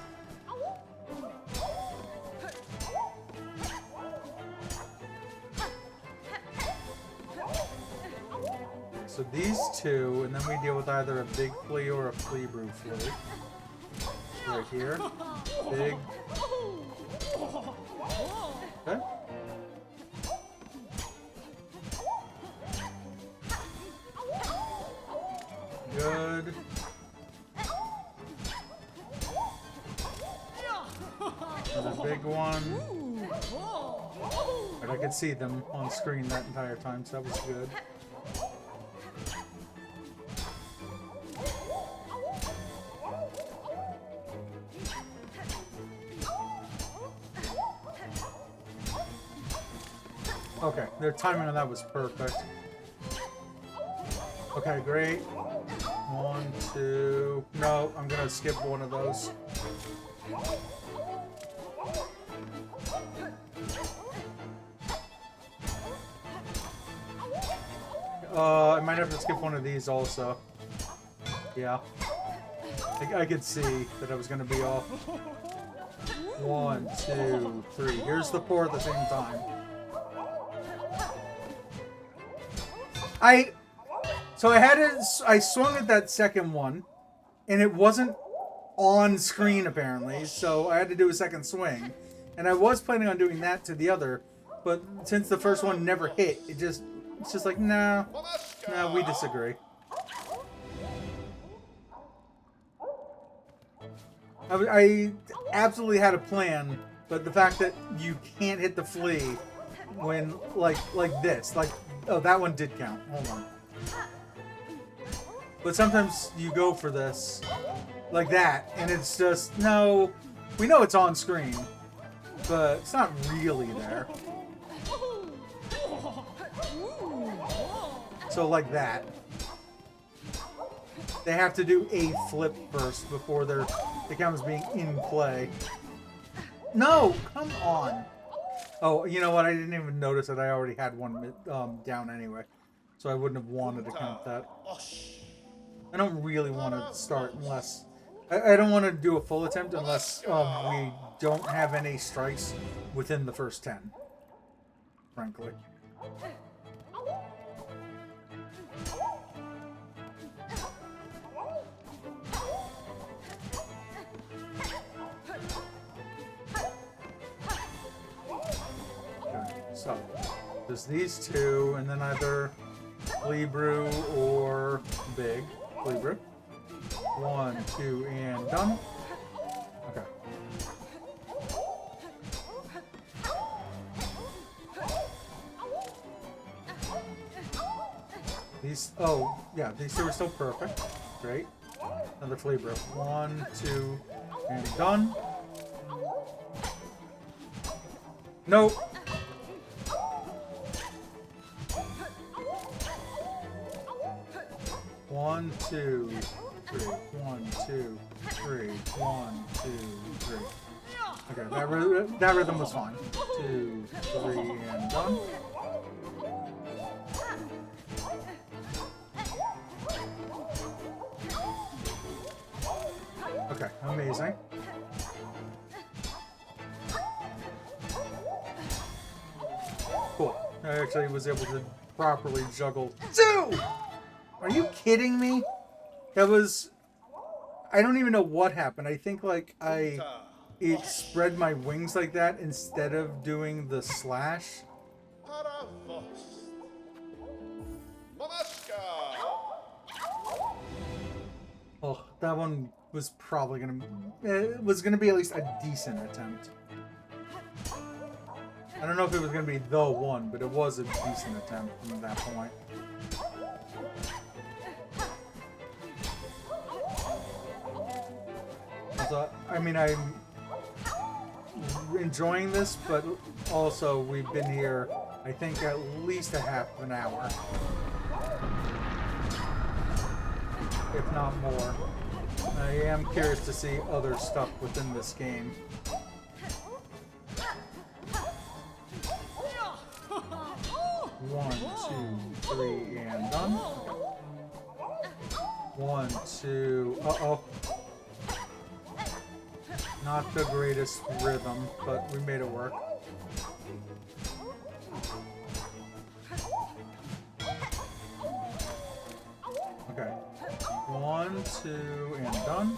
So these two, and then we deal with either a big flea or a flea brew flea. Right here. Big. Okay. Good. Another big one. But I could see them on screen that entire time, so that was good. Okay, their timing on that was perfect. Okay, great. 1, 2... No, I'm gonna skip one of those. I might have to skip one of these also. Yeah. I could see that I was gonna be off. 1, 2, 3. Here's the 4 at the same time. So I swung at that second one, and it wasn't on screen apparently, so I had to do a second swing. And I was planning on doing that to the other, but since the first one never hit, it's just like, no, we disagree. I absolutely had a plan, but the fact that you can't hit the flea when, like this, oh, that one did count. Hold on. But sometimes you go for this, like that, and it's just, no, we know it's on screen, but it's not really there. So like that. They have to do a flip first before the camera's being in play. No, come on. Oh, you know what? I didn't even notice that I already had one down anyway. So I wouldn't have wanted to count that. I don't really want to start unless... I don't want to do a full attempt unless we don't have any strikes within the first 10. Frankly. So, there's these two, and then either flea brew or big flea brew. 1, 2, and done. Okay. These, oh, yeah, these two are still perfect. Great. Another flea brew. 1, 2, and done. Nope. One, 2, 3. 1, 2, 3. 1, 2, 3. Okay, that rhythm was fine. 2, 3, and done. Okay, amazing. Cool. I actually was able to properly juggle 2! Are you kidding me? That was... I don't even know what happened. I think, like, it spread my wings like that instead of doing the slash. Oh, that one was probably gonna... It was gonna be at least a decent attempt. I don't know if it was gonna be the one, but it was a decent attempt from that point. So, I mean, I'm enjoying this, but also we've been here I think at least a half an hour. If not more. I am curious to see other stuff within this game. One, two, three, and done. One, two, uh-oh. Not the greatest rhythm, but we made it work. Okay. One, two, and done.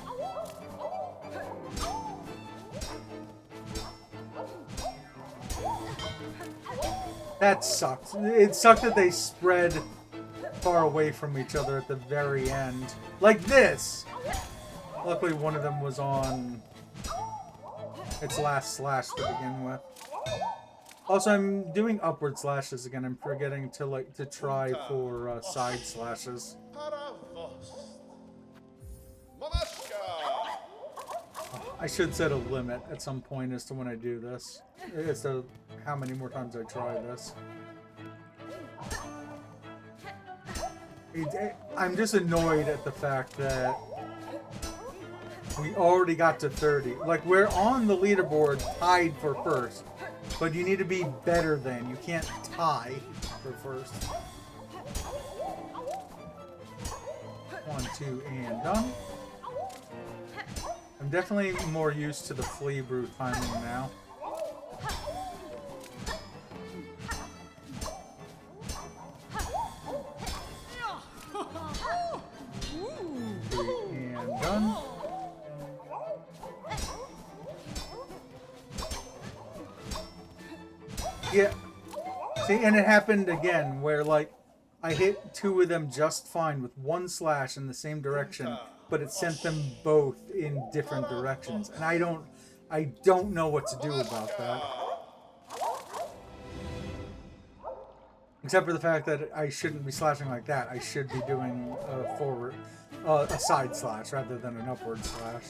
That sucked. It sucked that they spread far away from each other at the very end. Like this! Luckily one of them was on its last slash to begin with. Also, I'm doing upward slashes again. I'm forgetting to try for side slashes. I should set a limit at some point as to when I do this. As to how many more times I try this. I'm just annoyed at the fact that we already got to 30. Like, we're on the leaderboard tied for first, but you need to be better than. You can't tie for first. One, two, and done. I'm definitely more used to the flea brew timing now. And done. Yeah. See, and it happened again where, like, I hit two of them just fine with one slash in the same direction, but it sent them both in different directions, and I don't know what to do about that. Except for the fact that I shouldn't be slashing like that. I should be doing a side slash rather than an upward slash.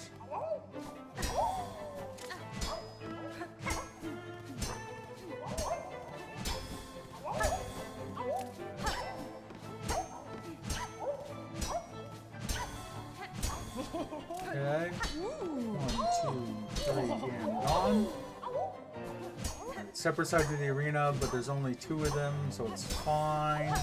Okay. 1, 2, 3, and gone. Separate sides of the arena, but there's only two of them, so it's fine.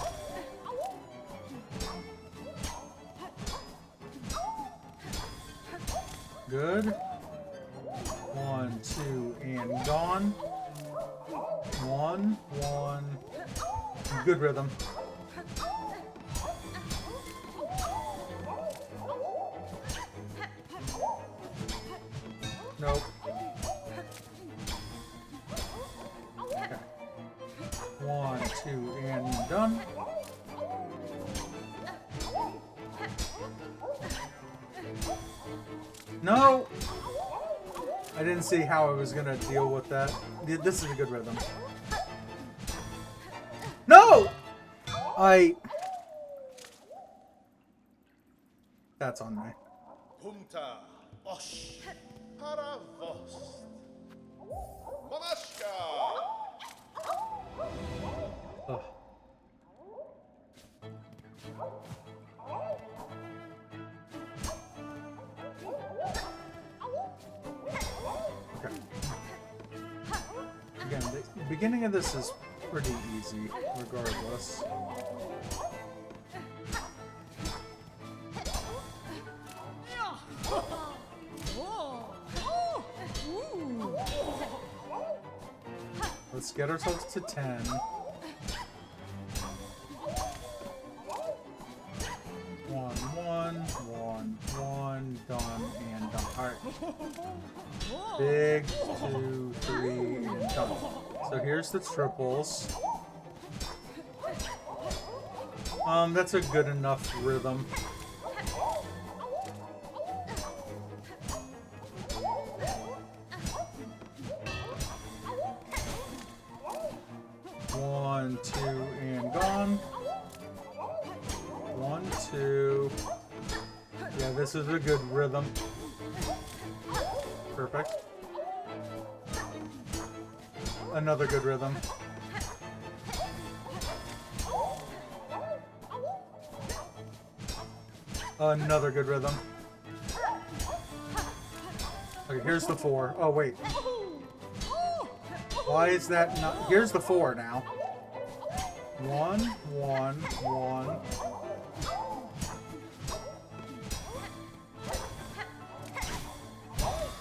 Good. 1, 2, and gone. 1, 1. Good rhythm. Nope. Okay. 1, 2, and done. No! I didn't see how I was gonna deal with that. This is a good rhythm. No! That's on me. Punta, Osh, Paravost, Mamashka. Ugh. Okay. Again, the beginning of this is pretty easy, regardless. Let's get ourselves to 10. One, done, and done. Alright. Big, 2, 3, and done. So here's the triples. That's a good enough rhythm. One, two, and gone. 1, 2. Yeah, this is a good rhythm. Perfect. Another good rhythm. Another good rhythm. Okay, here's the 4. Oh, wait. Why is that not... Here's the 4 now. 1, 1, 1.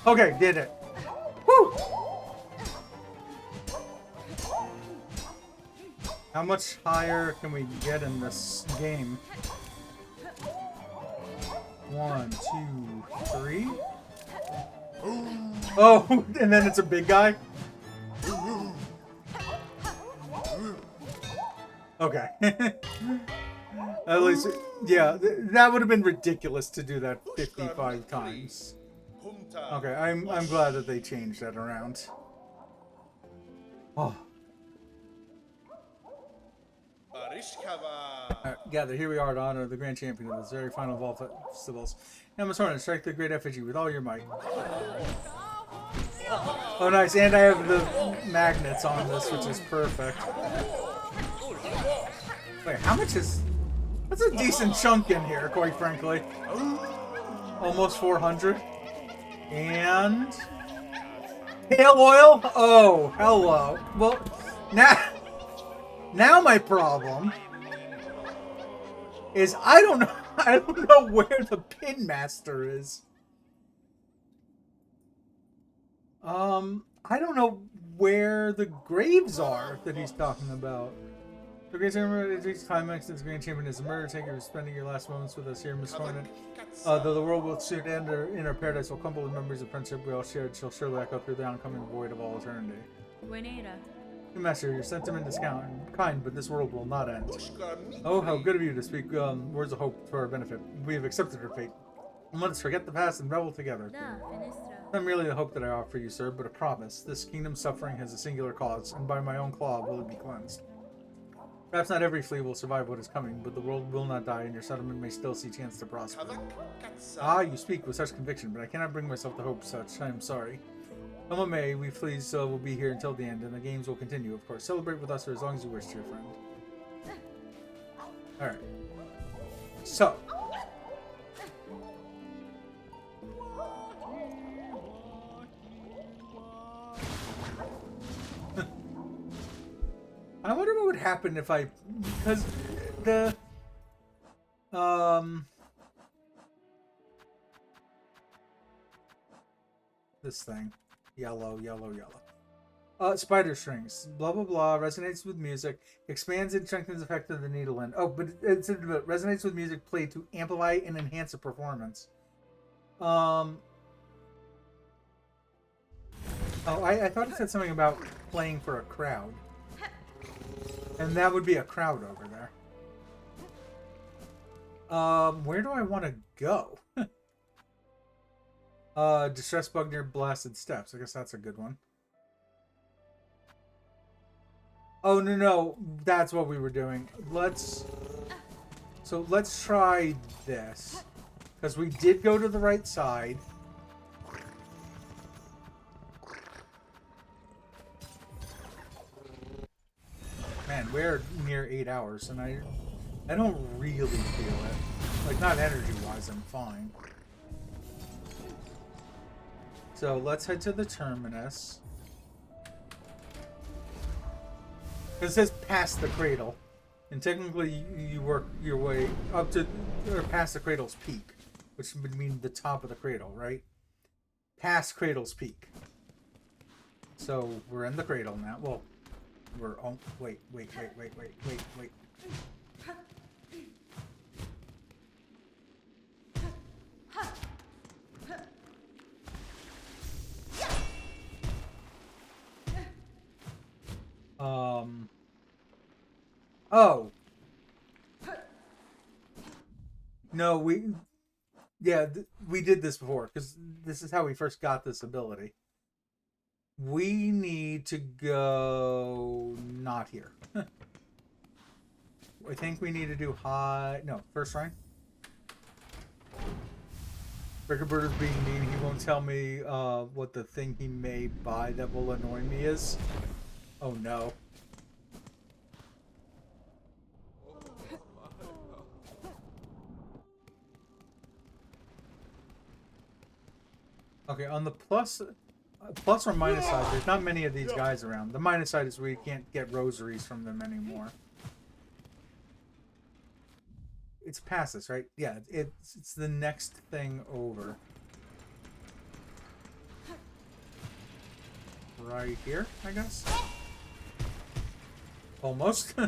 Okay, did it. Woo! How much higher can we get in this game? 1, 2, 3. Oh, and then it's a big guy? Okay. At least, yeah, that would have been ridiculous to do that 55 times. Okay, I'm glad that they changed that around. Oh. Gather, here we are to honor the grand champion of this very final of all festivals. Now, Miss Hornet, strike the great effigy with all your might. Oh, nice, and I have the magnets on this, which is perfect. Wait, how much is... That's a decent chunk in here, quite frankly. Almost 400. And... Hail oil? Oh, hello. Well, now my problem is I don't know where the pin master is. I don't know where the graves are that he's talking about. The Great Champion reaches climax as Grand Champion is a murder. Thank you for spending your last moments with us here, Miss Hornet. Though the world will soon end, our paradise will crumble with memories of friendship we all shared. Shall surely echo through the oncoming void of all eternity. Master, your sentiment is kind, but this world will not end. Oh, how good of you to speak words of hope for our benefit. We have accepted our fate. Let us forget the past and revel together. Not merely the hope that I offer you, sir, but a promise. This kingdom's suffering has a singular cause, and by my own claw will it be cleansed. Perhaps not every flea will survive what is coming, but the world will not die, and your settlement may still see chance to prosper. Ah, you speak with such conviction, but I cannot bring myself to hope such. I am sorry. Come what may, we fleas will be here until the end, and the games will continue, of course. Celebrate with us for as long as you wish, dear friend. Alright. So. I wonder what would happen if I, because the, this thing, yellow, spider strings, blah, blah, blah, resonates with music, expands and strengthens the effect of the needle end. Oh, but it resonates with music played to amplify and enhance a performance. Oh, I thought it said something about playing for a crowd. And that would be a crowd over there. Where do I want to go? Distress bug near blasted steps. I guess that's a good one. Oh, no. That's what we were doing. Let's try this. Because we did go to the right side. Man, we're near 8 hours, and I don't really feel it. Like, not energy-wise, I'm fine. So, let's head to the terminus. It says past the cradle. And technically, you work your way up to, or past the cradle's peak. Which would mean the top of the cradle, right? Past cradle's peak. So, we're in the cradle now. Well, we're on. Wait. Oh. No, we did this before, because this is how we first got this ability. We need to go not here. I think we need to do first shrine. Bird is being mean. He won't tell me what the thing he may buy that will annoy me is. Oh no. Okay, on the plus or minus side, there's not many of these guys around. The minus side is where you can't get rosaries from them anymore. It's past this, right? Yeah, it's the next thing over. Right here, I guess. Almost. Try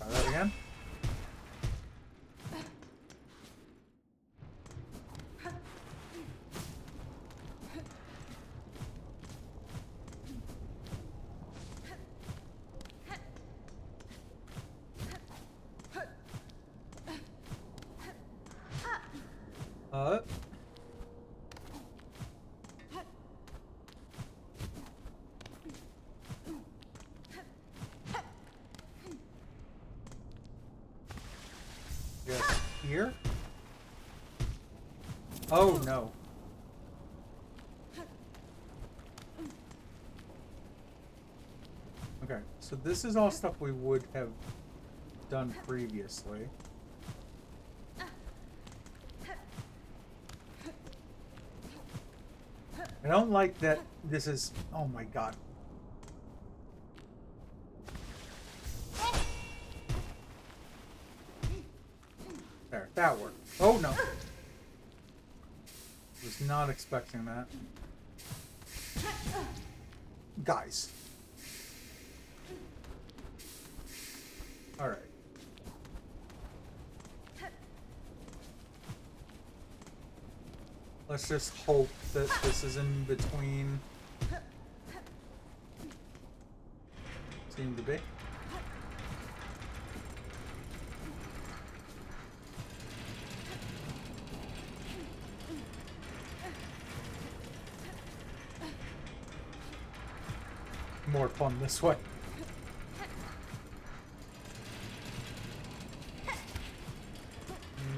that again. Just here? Oh no. Okay, so this is all stuff we would have done previously. I don't like that this is... Oh my god. There, that worked. Oh no. Was not expecting that. Guys. Alright. Let's just hope that this is in between. Seem to be. More fun this way.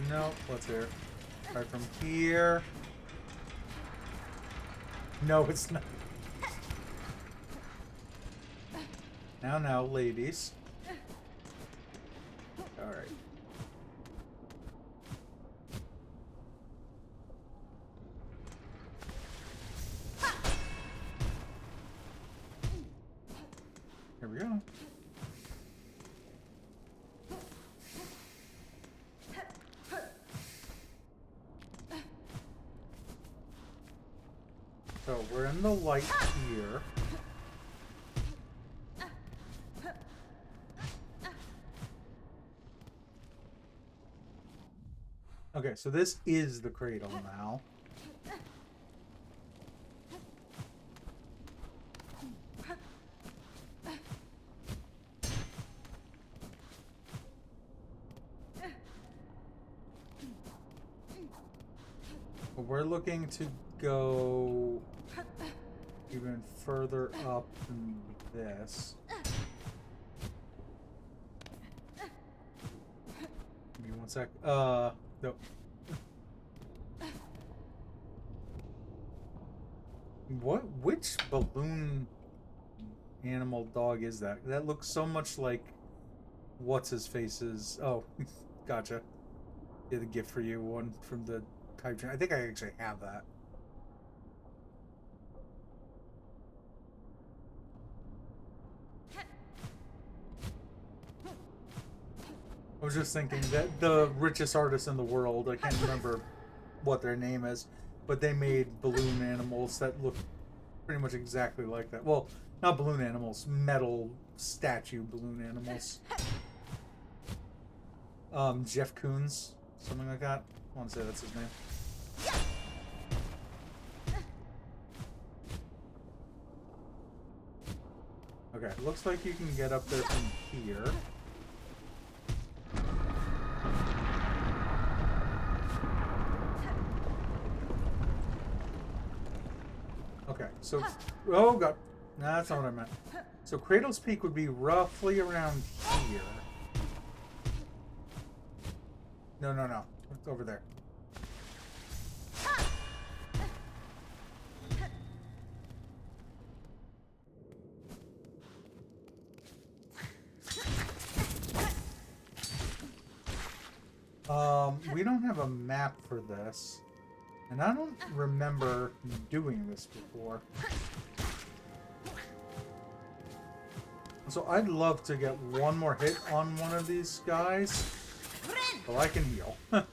Nope, what's here? Right from here. No, it's not. Now, ladies. Alright. Here we go. So we're in the light here. Okay, so this is the cradle now. But we're looking to go even further up than this. Give me one sec. Nope. Which balloon animal dog is that? That looks so much like what's his face's. Oh, gotcha. Yeah, the gift for you one from the type train. I think I actually have that. I was just thinking that the richest artist in the world, I can't remember what their name is, but they made balloon animals that look pretty much exactly like that. Well, not balloon animals, metal statue balloon animals. Jeff Koons, something like that. I want to say that's his name. Okay, looks like you can get up there from here. Okay, so... Oh, God. Nah, that's not what I meant. So Cradle's Peak would be roughly around here. No. It's over there. We don't have a map for this. And I don't remember doing this before. So I'd love to get one more hit on one of these guys. So I can heal. Alright.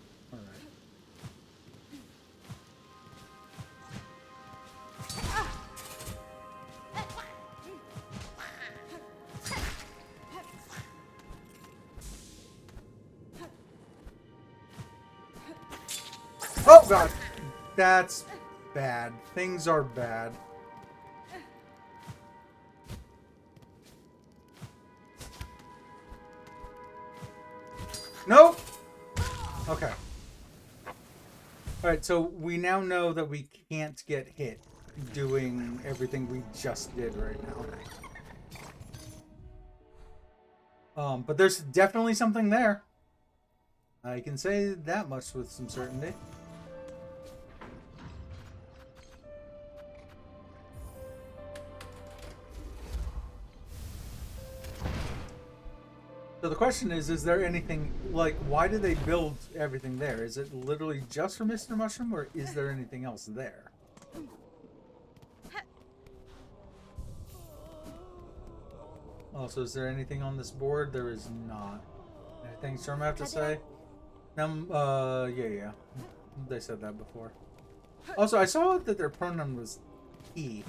Oh god! That's bad. Things are bad. Nope! Okay. Alright, so we now know that we can't get hit doing everything we just did right now. But there's definitely something there. I can say that much with some certainty. So the question is there anything, like, why did they build everything there? Is it literally just for Mr. Mushroom, or is there anything else there? Also, is there anything on this board? There is not. Anything Storm have to say? Yeah. They said that before. Also, I saw that their pronoun was he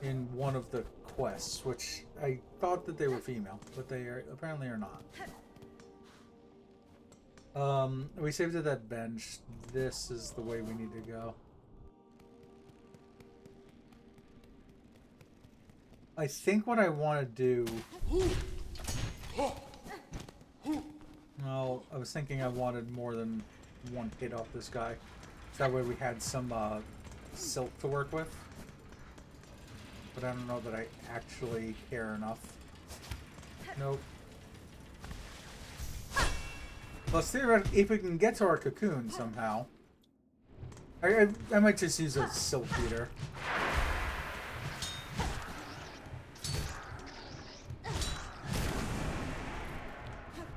in one of the quests, which I thought that they were female, but they apparently are not. We saved at that bench. This is the way we need to go. I think what I want to do... Well, I was thinking I wanted more than one hit off this guy. So that way we had some silk to work with. But I don't know that I actually care enough. Nope. Plus, theoretically, if we can get to our cocoon somehow, I might just use a silk beater.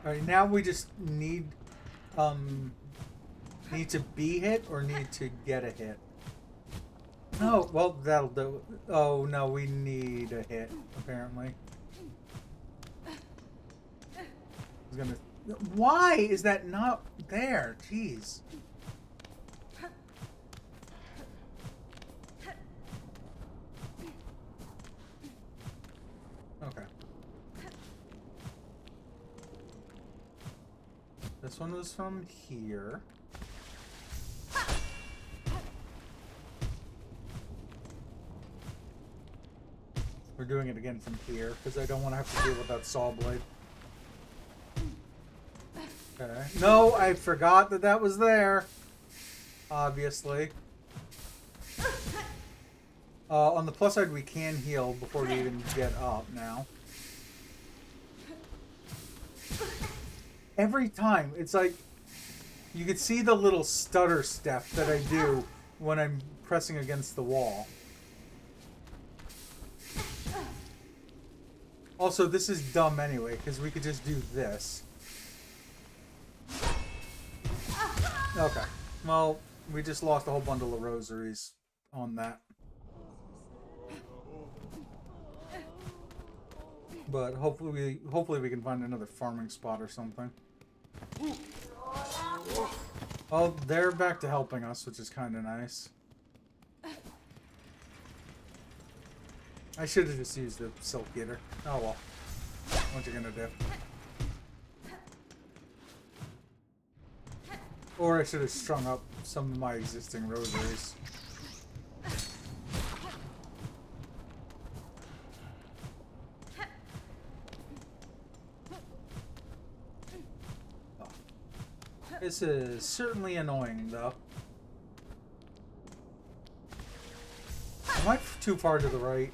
Alright, now we just need to be hit or need to get a hit. No, well, that'll do. Oh, no, we need a hit, apparently. I was gonna... Why is that not there? Jeez. Okay. This one was from here. We're doing it again from here, because I don't want to have to deal with that saw blade. Okay. No, I forgot that that was there. Obviously. On the plus side, we can heal before we even get up now. Every time, it's like... You can see the little stutter step that I do when I'm pressing against the wall. Also, this is dumb anyway, because we could just do this. Okay. Well, we just lost a whole bundle of rosaries on that. But hopefully we can find another farming spot or something. Oh, they're back to helping us, which is kind of nice. I should have just used the silk eater. Oh well. What you gonna do? Or I should have strung up some of my existing rosaries. Oh. This is certainly annoying, though. Am I too far to the right?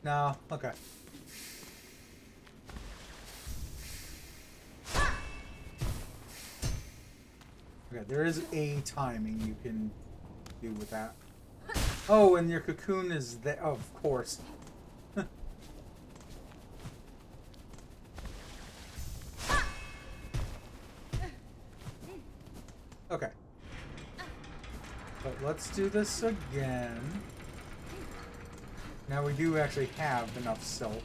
No, okay. Okay, there is a timing you can do with that. Oh, and your cocoon is there. Oh, of course. Okay. But let's do this again. Now we do actually have enough silk.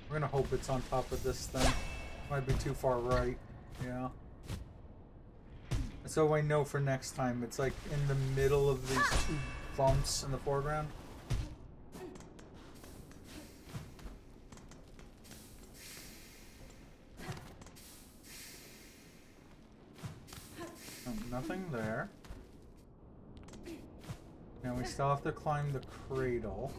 We're gonna hope it's on top of this thing. Might be too far right. Yeah. So I know for next time it's like in the middle of these two bumps in the foreground. Oh, nothing there. Now we still have to climb the cradle.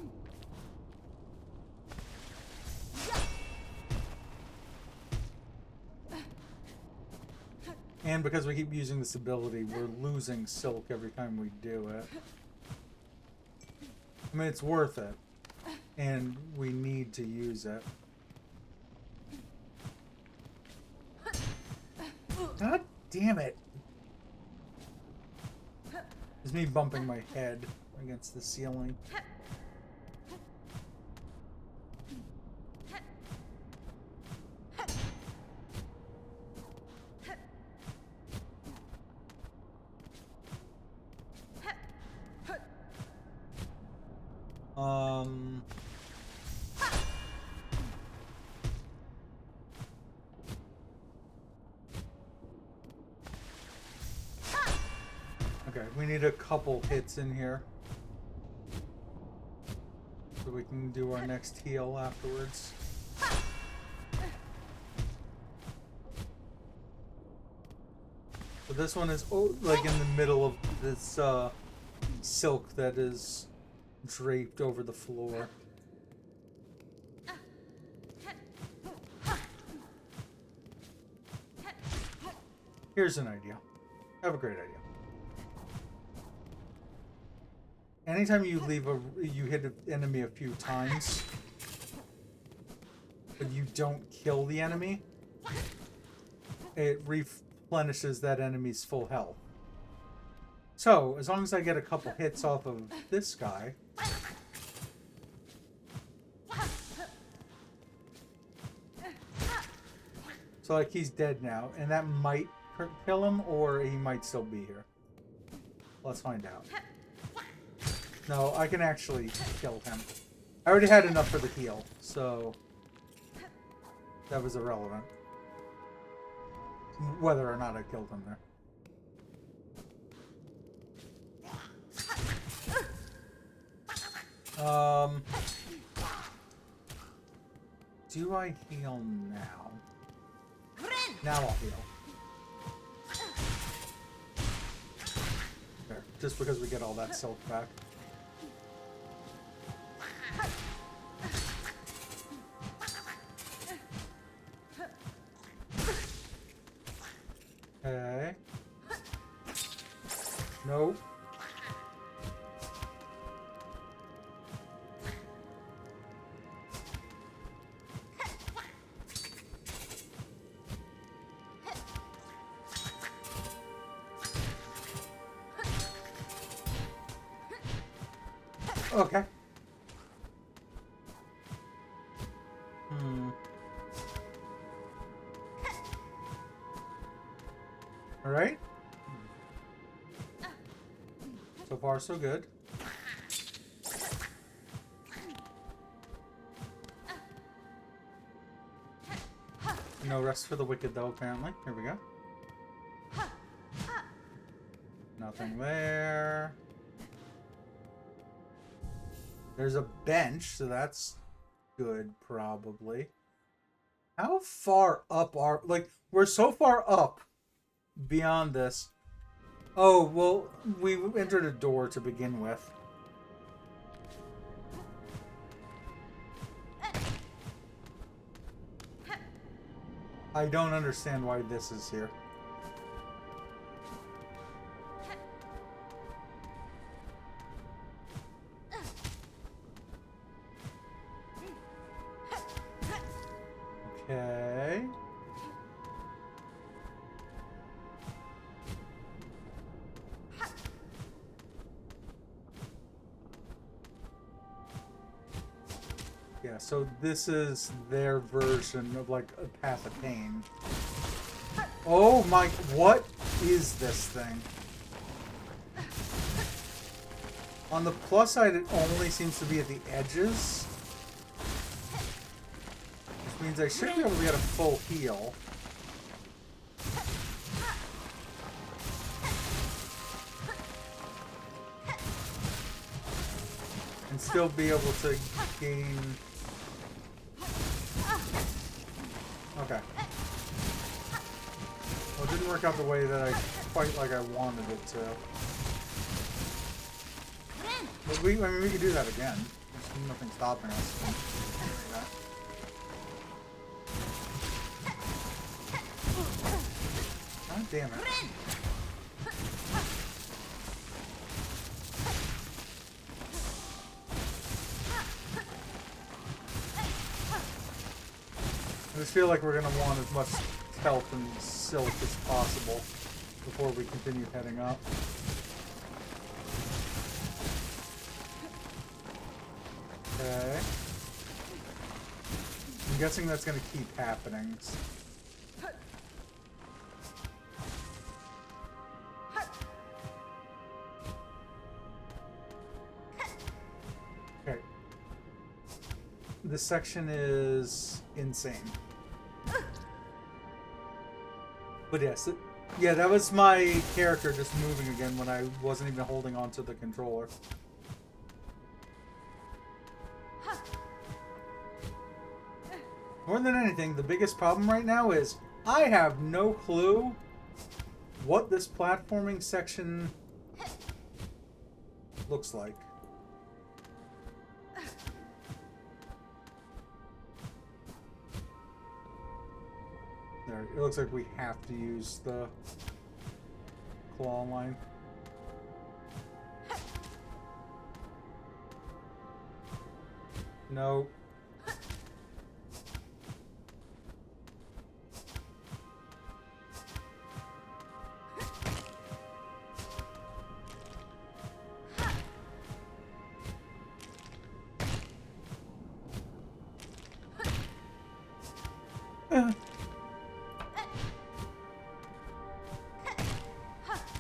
And because we keep using this ability, we're losing silk every time we do it. I mean, it's worth it. And we need to use it. God damn it! It's me bumping my head against the ceiling. Okay, we need a couple hits in here. So we can do our next heal afterwards. So this one is like in the middle of this silk that is draped over the floor. Here's an idea. I have a great idea. Anytime you you hit an enemy a few times, but you don't kill the enemy, it replenishes that enemy's full health. So, as long as I get a couple hits off of this guy, so like he's dead now, and that might kill him, or he might still be here. Let's find out. No, I can actually kill him. I already had enough for the heal, so that was irrelevant. Whether or not I killed him there. Do I heal now? Now I'll heal. There, just because we get all that silk back. Okay. Nope. Okay. All right. So far, so good. No rest for the wicked, though, apparently. Here we go. Nothing there. There's a bench, so that's good, probably. How far up are... Like, we're so far up beyond this. Oh, well, we entered a door to begin with. I don't understand why this is here. Okay. Yeah, so this is their version of like a Path of Pain. Oh my, what is this thing? On the plus side, it only seems to be at the edges. Which means I should be able to get a full heal. And still be able to gain... Okay. Well, it didn't work out the way that I quite like I wanted it to. But I mean, we could do that again. There's nothing stopping us from doing that. God damn it. I just feel like we're going to want as much health and silk as possible before we continue heading up. Okay. I'm guessing that's going to keep happening. Okay. This section is insane. But yes, yeah, that was my character just moving again when I wasn't even holding onto the controller. More than anything, the biggest problem right now is I have no clue what this platforming section looks like. There, it looks like we have to use the claw line. No.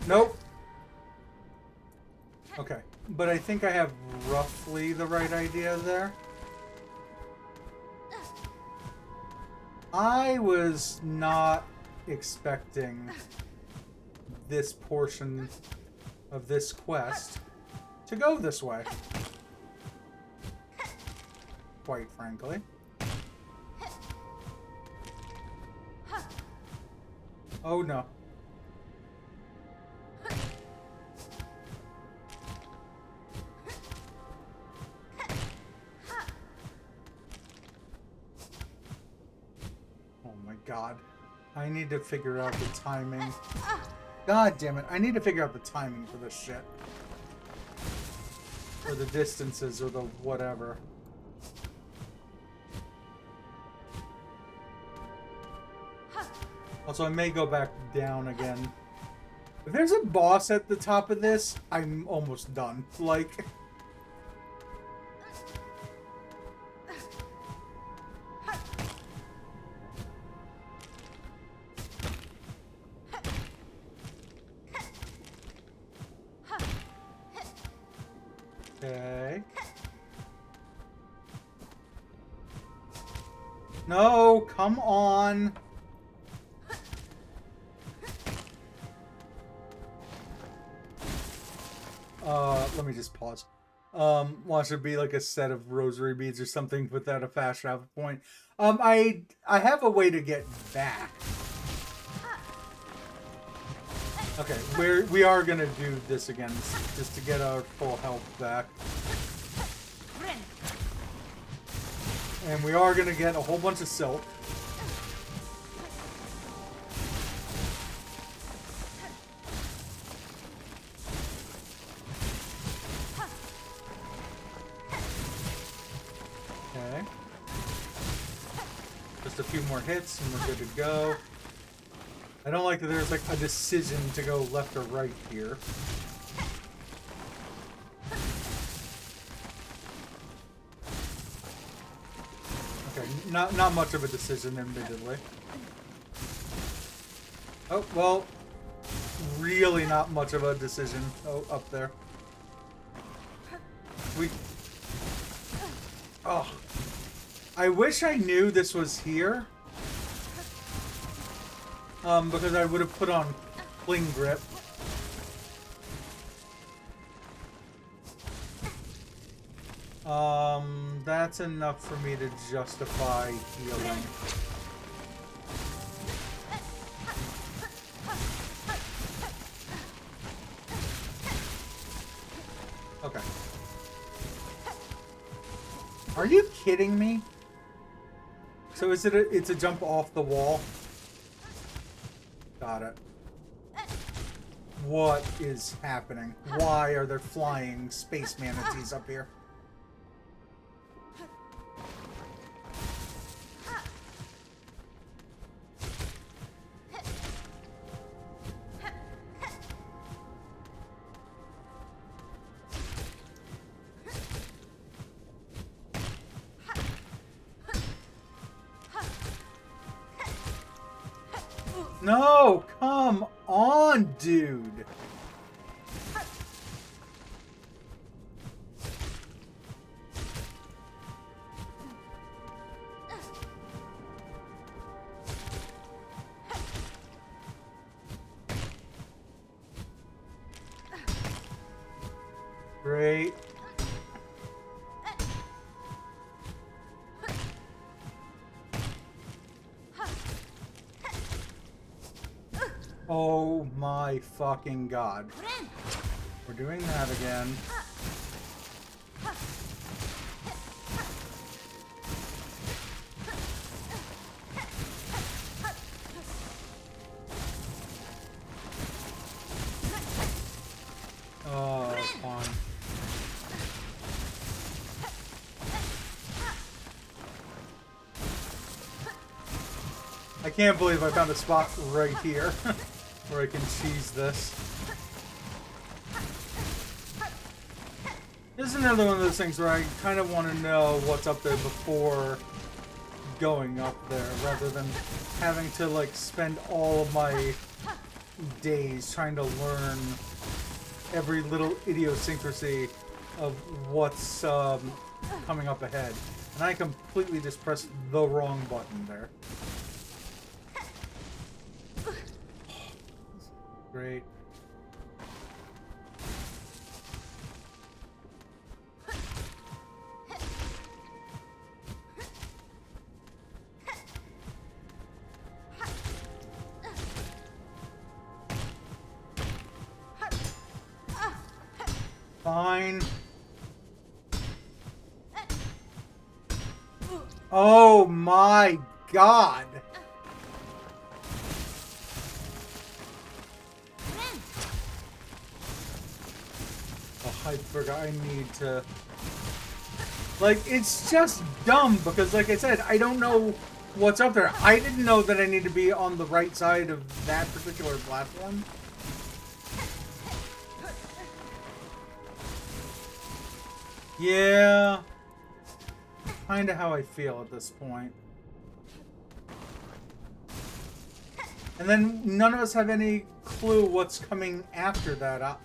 Nope. Okay, but I think I have roughly the right idea there. I was not expecting this portion of this quest to go this way. Quite frankly. Oh no. God, I need to figure out the timing. God damn it, I need to figure out the timing for this shit. Or the distances, or the whatever. Also, I may go back down again. If there's a boss at the top of this, I'm almost done. Like... Okay. No, come on. Let me just pause. Watch it be like a set of rosary beads or something without a fast travel point. I have a way to get back. Okay, we are gonna do this again just to get our full health back. And we are gonna get a whole bunch of silk. Okay. Just a few more hits and we're good to go. I don't like that there's like a decision to go left or right here. Okay, not much of a decision, admittedly. Oh, well, really not much of a decision. Oh, up there. Oh. I wish I knew this was here. Because I would have put on Fling Grip. That's enough for me to justify healing. Okay. Are you kidding me? So is it it's a jump off the wall? Got it. What is happening? Why are there flying space manatees up here? No, come on, dude. Great. Oh my fucking god. We're doing that again. Oh, fun. I can't believe I found a spot right here where I can cheese this. This is another one of those things where I kind of want to know what's up there before going up there, rather than having to like spend all of my days trying to learn every little idiosyncrasy of what's coming up ahead. And I completely just pressed the wrong button there. Great. Fine. Oh my god. I forgot I need to... Like, it's just dumb, because like I said, I don't know what's up there. I didn't know that I need to be on the right side of that particular platform. Yeah. Kinda how I feel at this point. And then none of us have any clue what's coming after that.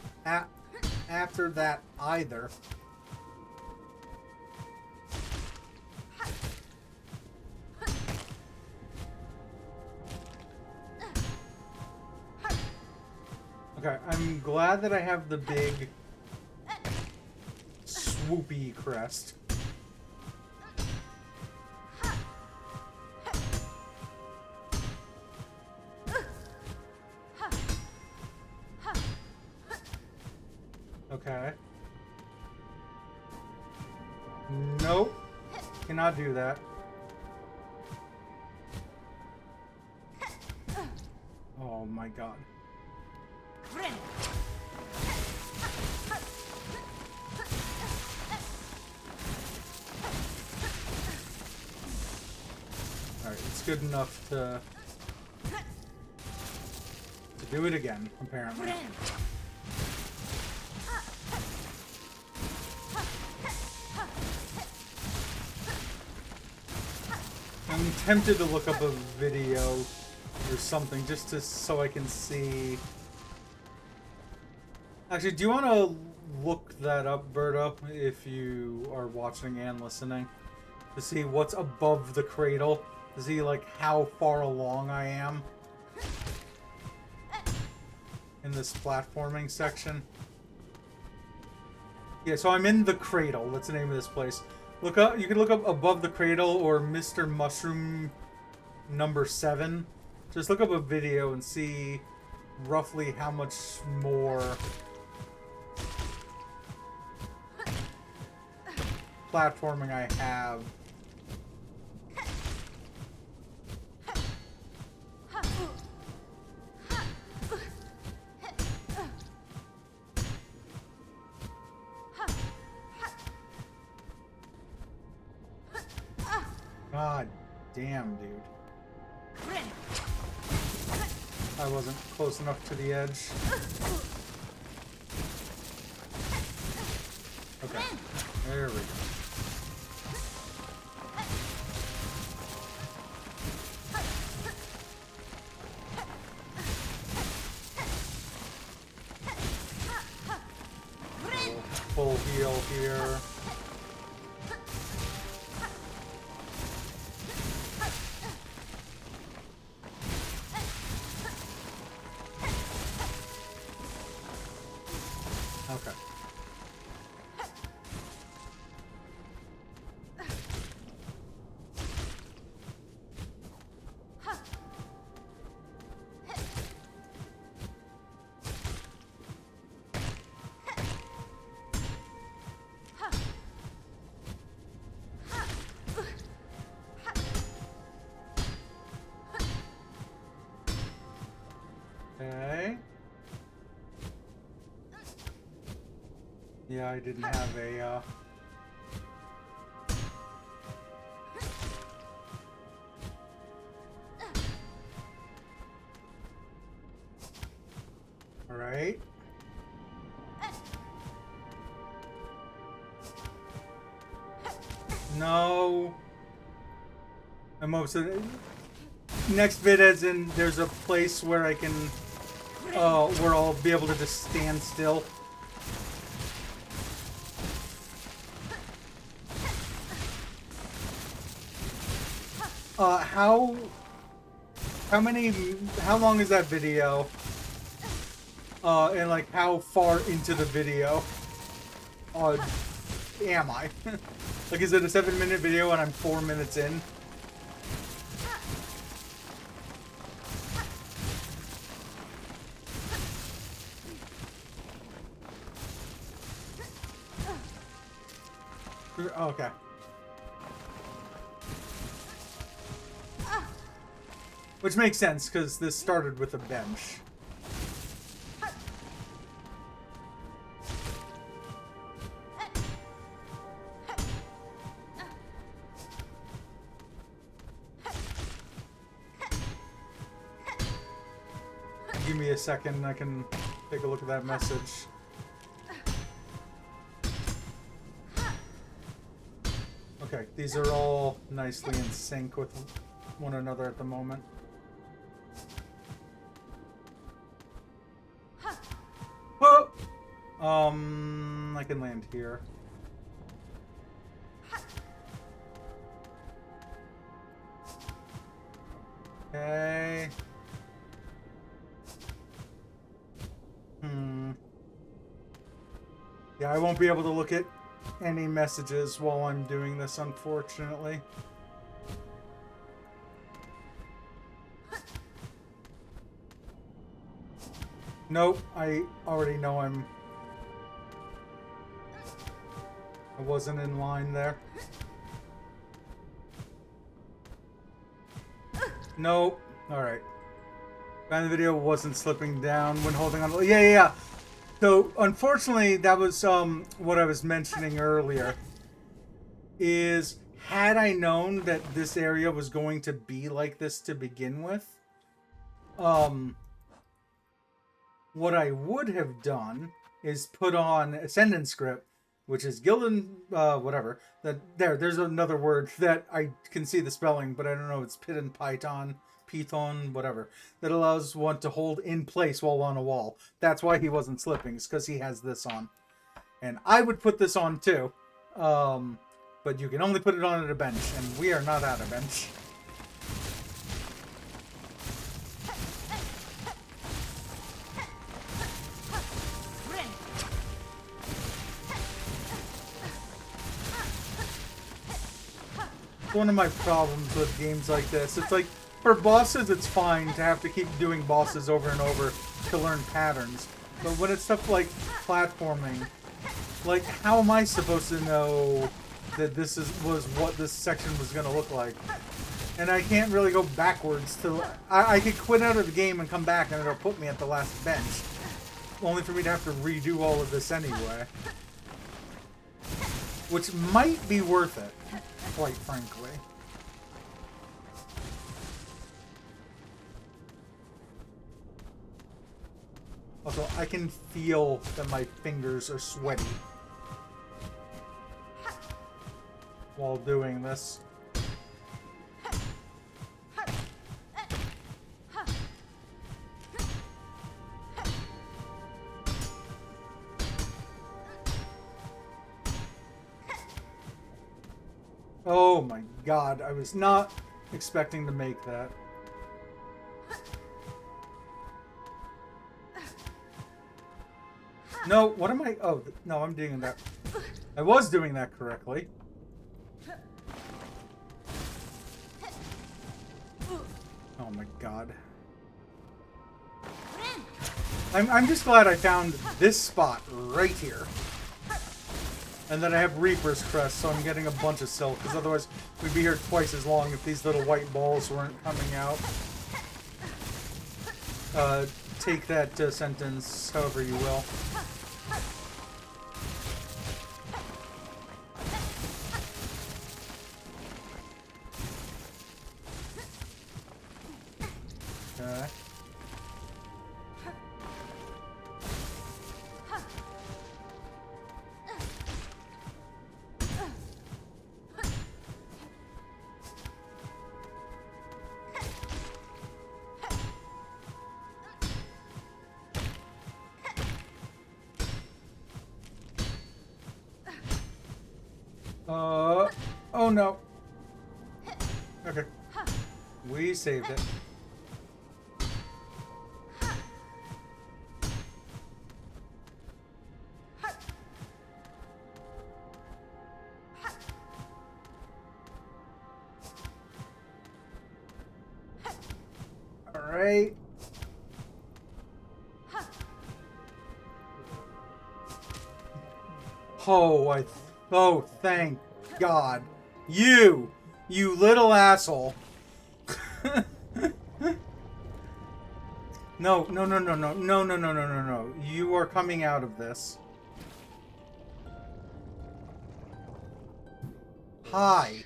After that either. Okay, I'm glad that I have the big swoopy crest. Okay. Nope. Cannot do that. Oh my god. Alright, it's good enough to do it again, apparently. I'm tempted to look up a video or something just to so I can see. Actually, do you want to look that up, Berta, if you are watching and listening, to see what's above the cradle, to see like how far along I am in this platforming section? Yeah, so I'm in the cradle. That's the name of this place. Look up. You can look up above the cradle or Mr. Mushroom number 7. Just look up a video and see roughly how much more platforming I have. God damn, dude. I wasn't close enough to the edge. Okay, there we go. Full heal here. Okay. Okay. Yeah, I didn't have a, Alright. No. I'm upset. Next bit as in there's a place where I can, where I'll be able to just stand still. How long is that video? And like how far into the video am I? Like, is it a 7-minute video and I'm 4 minutes in? Okay. Which makes sense, because this started with a bench. Give me a second, I can take a look at that message. Okay, these are all nicely in sync with one another at the moment. Whoa! I can land here. Okay. Yeah, I won't be able to look at any messages while I'm doing this, unfortunately. Nope, I already know I wasn't in line there. Nope. Alright. And the video wasn't slipping down when holding on. Yeah. So, unfortunately, that was what I was mentioning earlier. Is, had I known that this area was going to be like this to begin with, what I would have done is put on Ascendant script, which is Gildan, whatever. There's another word that I can see the spelling, but I don't know. It's Python, whatever. That allows one to hold in place while on a wall. That's why he wasn't slipping. It's because he has this on. And I would put this on too. But you can only put it on at a bench, and we are not at a bench. One of my problems with games like this. It's like, for bosses, it's fine to have to keep doing bosses over and over to learn patterns. But when it's stuff like platforming, like, how am I supposed to know that this was what this section was going to look like? And I can't really go backwards to... I could quit out of the game and come back and it'll put me at the last bench. Only for me to have to redo all of this anyway. Which might be worth it, quite frankly. Also, I can feel that my fingers are sweaty while doing this. Oh my god, I was not expecting to make that. No, what am I? Oh, no, I'm doing that. I was doing that correctly. Oh my god. I'm just glad I found this spot right here. And then I have Reaper's Crest, so I'm getting a bunch of silk, because otherwise we'd be here twice as long if these little white balls weren't coming out. Take that sentence however you will. Okay. Oh no. Okay. We saved it. All right. Oh, thank God. You little asshole. No. You are coming out of this. Hi.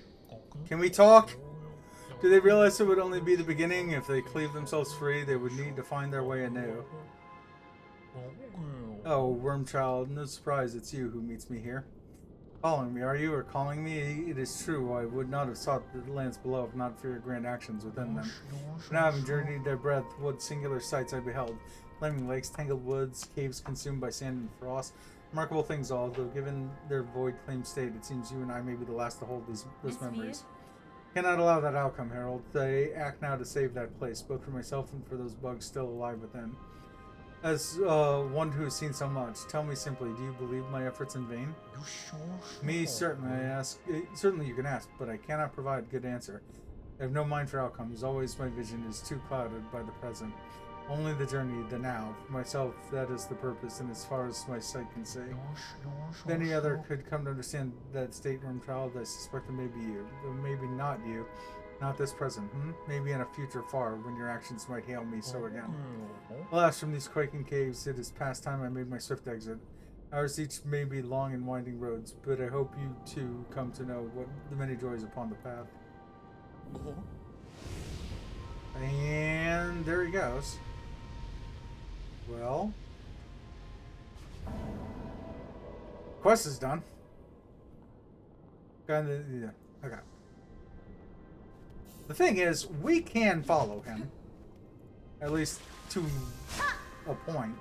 Can we talk? Do they realize it would only be the beginning? If they cleave themselves free, they would need to find their way anew. Oh, Wormchild, no surprise it's you who meets me here. Following me, are you, or calling me? It is true, I would not have sought the lands below if not for your grand actions within them. Now having journeyed their breadth, what singular sights I beheld. Flaming lakes, tangled woods, caves consumed by sand and frost. Remarkable things all, though given their void-claimed state, it seems you and I may be the last to hold those memories. Cannot allow that outcome, Harold. They act now to save that place, both for myself and for those bugs still alive within. As one who has seen so much, tell me simply, do you believe my efforts in vain? Me, certainly, I ask. Certainly you can ask, but I cannot provide a good answer. I have no mind for outcomes. Always my vision is too clouded by the present. Only the journey, the now. For myself, that is the purpose, and as far as my sight can see. If any other could come to understand that state, Wormchild, I suspect it may be you. But maybe not you. Not this present, Maybe in a future far, when your actions might hail me so again. Alas, from these quaking caves, it is past time I made my swift exit. Ours each may be long and winding roads, but I hope you too come to know what the many joys upon the path. And there he goes. Well, quest is done. Kind of, yeah. Okay. The thing is, we can follow him. At least to a point.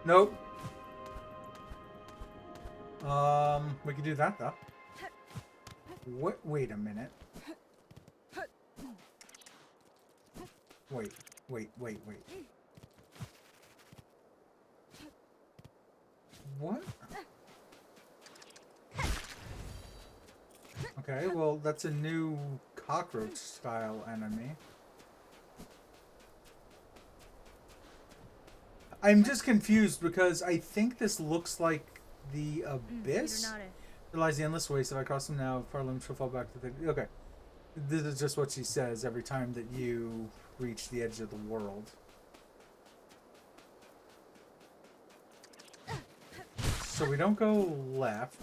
Nope. We can do that though. What? Wait a minute. Wait. What? Okay, well, that's a new cockroach style enemy. I'm just confused because I think this looks like the abyss. There lies the endless waste. If I cross them now, far limits will fall back to the... Okay. This is just what she says every time that you reach the edge of the world. So we don't go left.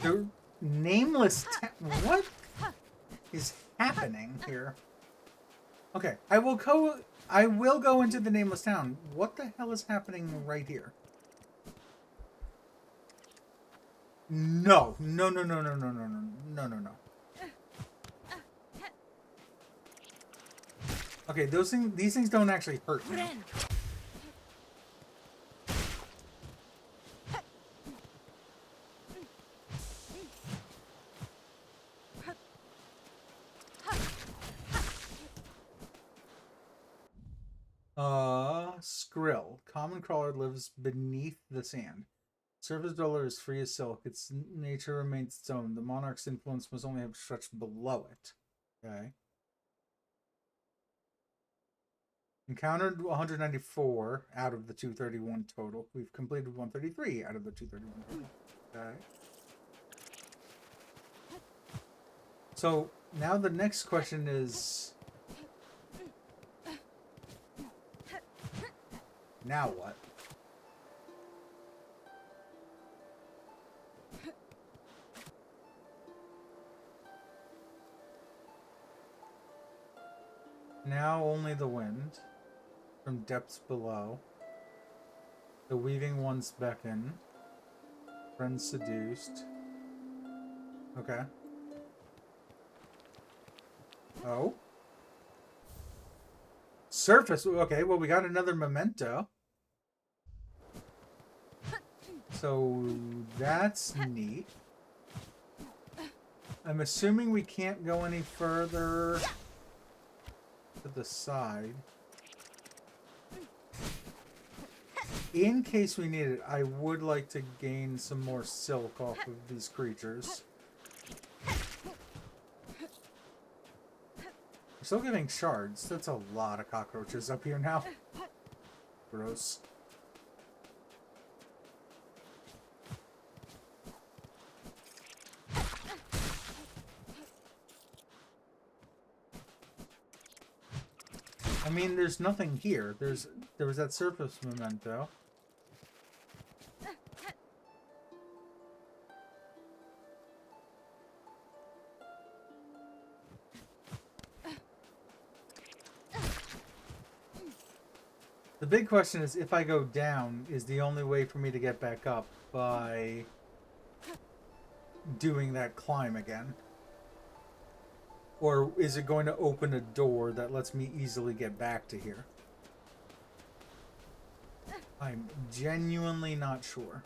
The nameless what is happening here? Okay, I will go into the nameless town. What the hell is happening right here? No. Okay, these things don't actually hurt me. Skrill. Common crawler lives beneath the sand. Surface dweller is free as silk. Its nature remains its own. The monarch's influence must only have stretched below it. Okay. Encountered 194 out of the 231 total. We've completed 133 out of the 231 total. Okay. So now the next question is... Now what? Now only the wind from depths below. The weaving ones beckon. Friends seduced. Okay. Oh. Surface. Okay, well, we got another memento. So that's neat. I'm assuming we can't go any further to the side. In case we need it, I would like to gain some more silk off of these creatures. We're still getting shards. That's a lot of cockroaches up here now. Gross. I mean, there's nothing here. There was that surface memento. The big question is, if I go down, is the only way for me to get back up by doing that climb again? Or is it going to open a door that lets me easily get back to here? I'm genuinely not sure.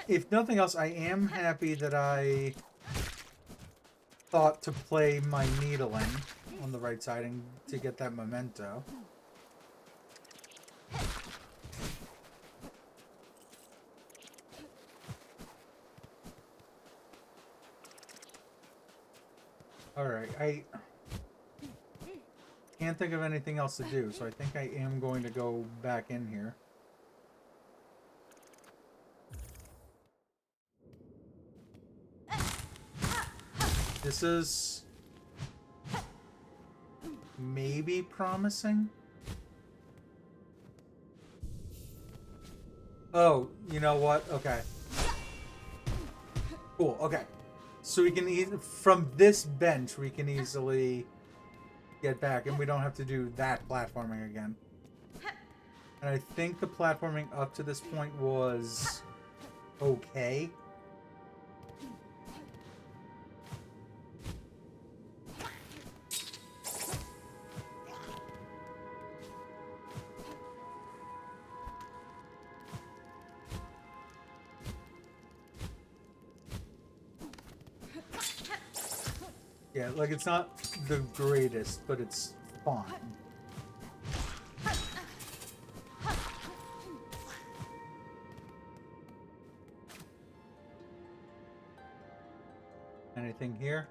If nothing else, I am happy that I thought to play my needling on the right side and to get that memento. Alright, I can't think of anything else to do, so I think I am going to go back in here. This is maybe promising. Oh, you know what? Okay. Cool. Okay. So we can from this bench we can easily get back, and we don't have to do that platforming again. And I think the platforming up to this point was okay. Yeah, like it's not the greatest, but it's fine. Anything here?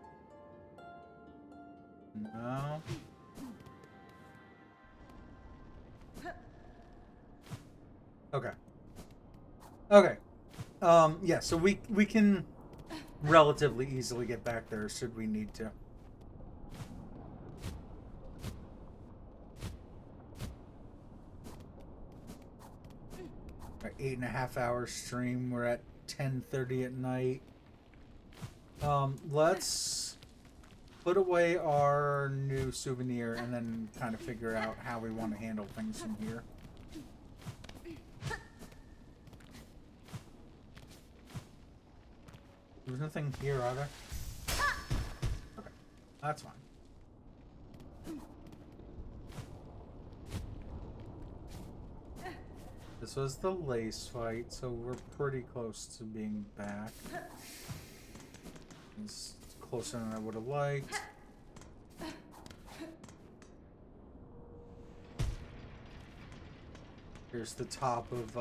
No. Okay. Okay. Yeah, so we can relatively easily get back there should we need to. Our 8.5 hour stream. We're at 10:30 at night. Let's put away our new souvenir and then kind of figure out how we want to handle things from here. There's nothing here, are there? Okay, that's fine. This was the lace fight, so we're pretty close to being back. It's closer than I would have liked. Here's the top of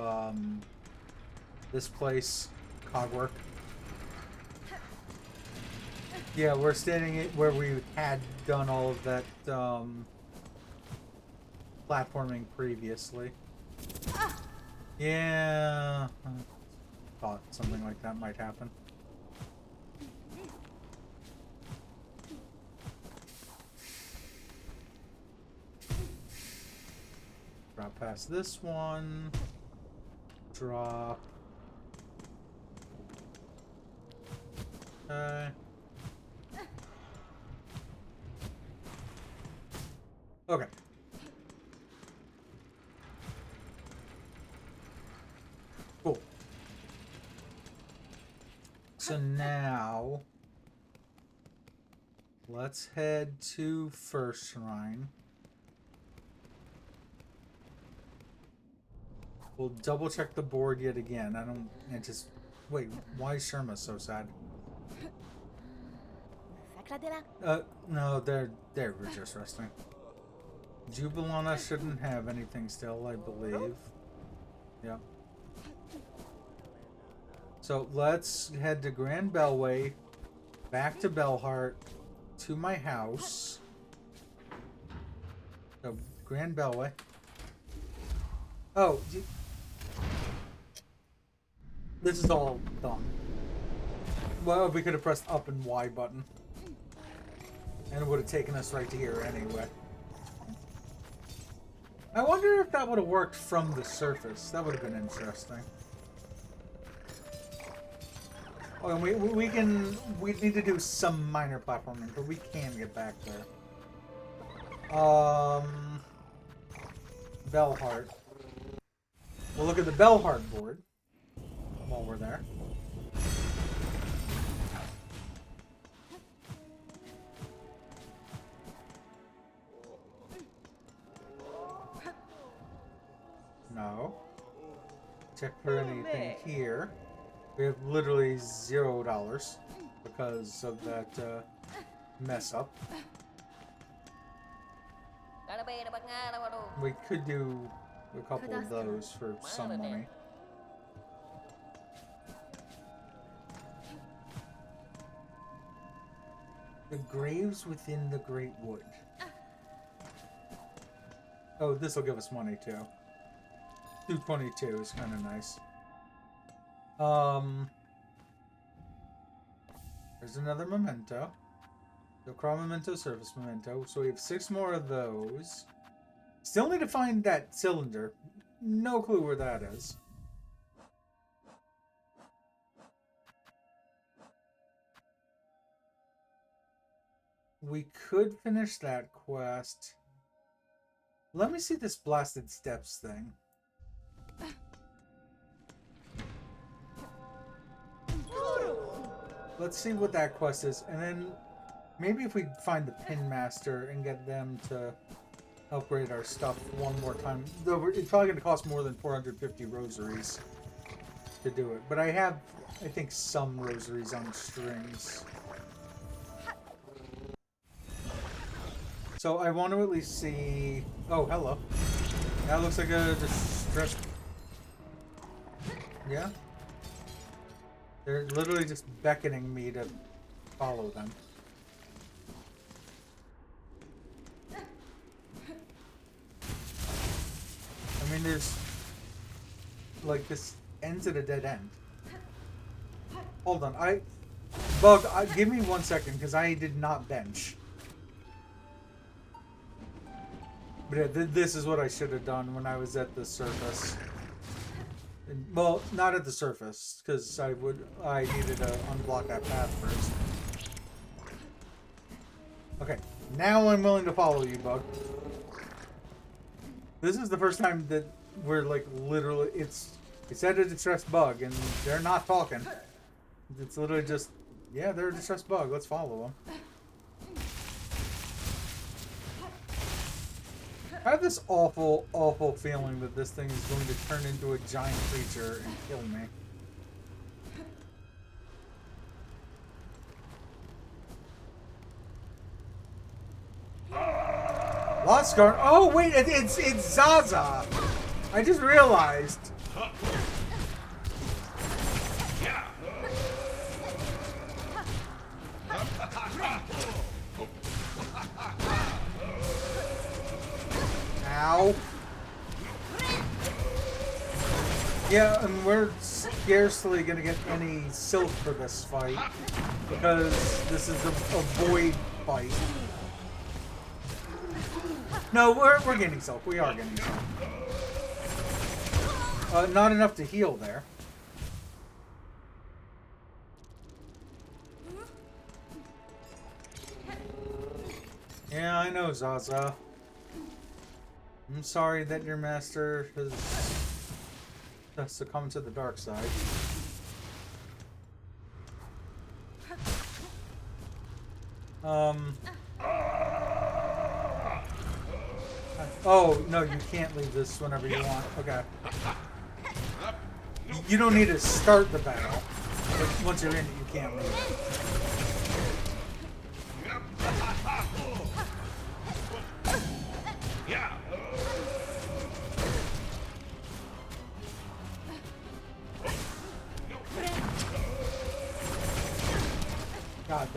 this place, Cogwork. Yeah, we're standing where we had done all of that platforming previously. Yeah, thought something like that might happen. Drop past this one. Drop. Okay. Okay. Cool. So now, let's head to First Shrine. We'll double check the board yet again. I don't anticipate. Wait, why is Sherma so sad? No, they're just resting. Jubilana shouldn't have anything still, I believe. Yeah. So let's head to Grand Bellway, back to Bellheart, to my house. So Grand Bellway. Oh, this is all done. Well, we could have pressed up and Y button, and it would have taken us right to here anyway. I wonder if that would have worked from the surface. That would have been interesting. Oh, and we need to do some minor platforming, but we can get back there. Bellheart. We'll look at the Bellheart board while we're there. No. Check for anything here. We have literally $0 because of that mess up. We could do a couple of those for some money. The graves within the Great Wood. Oh, this will give us money too. 222 is kind of nice. There's another memento. The Crawl memento, Surface memento. So we have 6 more of those. Still need to find that cylinder. No clue where that is. we could finish that quest. Let me see this blasted steps thing. Let's see what that quest is, and then maybe if we find the Pin Master and get them to upgrade our stuff one more time. Though it's probably going to cost more than 450 rosaries to do it. But I have, I think, some rosaries on strings. So I want to at least see... Oh, hello. That looks like a distress... Yeah? They're literally just beckoning me to follow them. I mean, there's... Like, this ends at a dead end. Hold on, Bug, give me 1 second, because I did not bench. But yeah, this is what I should have done when I was at the surface. And, well, not at the surface, because I needed to unblock that path first. Okay, now I'm willing to follow you, Bug. This is the first time that we're like literally, it said a distressed bug, and they're not talking. It's literally just, yeah, they're a distressed bug, let's follow them. I have this awful, awful feeling that this thing is going to turn into a giant creature and kill me. Lost Scar. Oh wait, it's Zaza. I just realized. Ow. Yeah, and we're scarcely gonna get any silk for this fight because this is a void fight. No, we're getting silk. We are getting silk. Not enough to heal there. Yeah, I know, Zaza. I'm sorry that your master has succumbed to the dark side. Oh, no, you can't leave this whenever you want. Okay. You don't need to start the battle. But once you're in it, you can't leave it. God,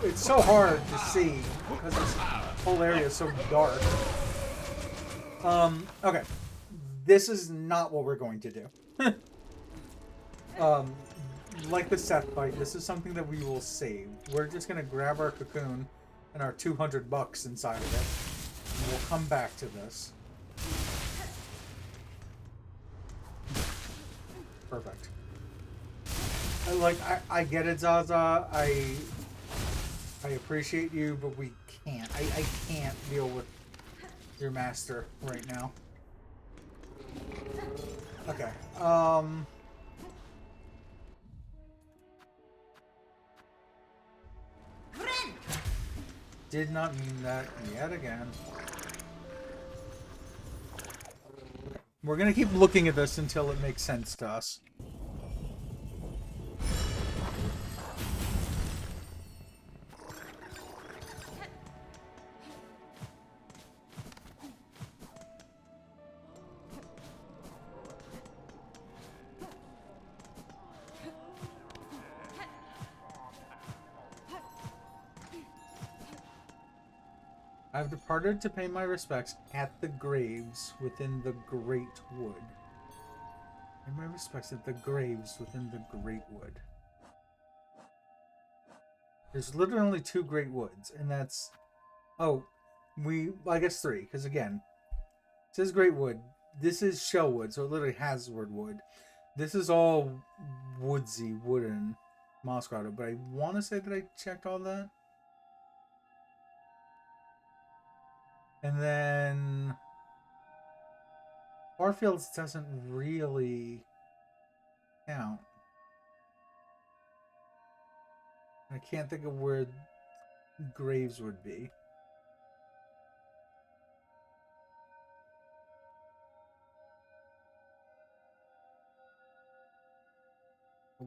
it's so hard to see because this whole area is so dark. Okay. This is not what we're going to do. Like the Seth fight, this is something that we will save. We're just gonna grab our cocoon and our 200 bucks inside of it. And we'll come back to this. Perfect. I get it, Zaza. I appreciate you, but we can't. I can't deal with your master right now. Okay. Did not mean that yet again. We're gonna keep looking at this until it makes sense to us. I've departed to pay my respects at the graves within the Great Wood. Pay my respects at the graves within the Great Wood. There's literally only 2 Great Woods, and that's... Oh, I guess 3, because again, it says Great Wood. This is Shellwood, so it literally has the word wood. This is all woodsy, wooden, moss grotto, but I want to say that I checked all that. And then Barfields doesn't really count. I can't think of where graves would be.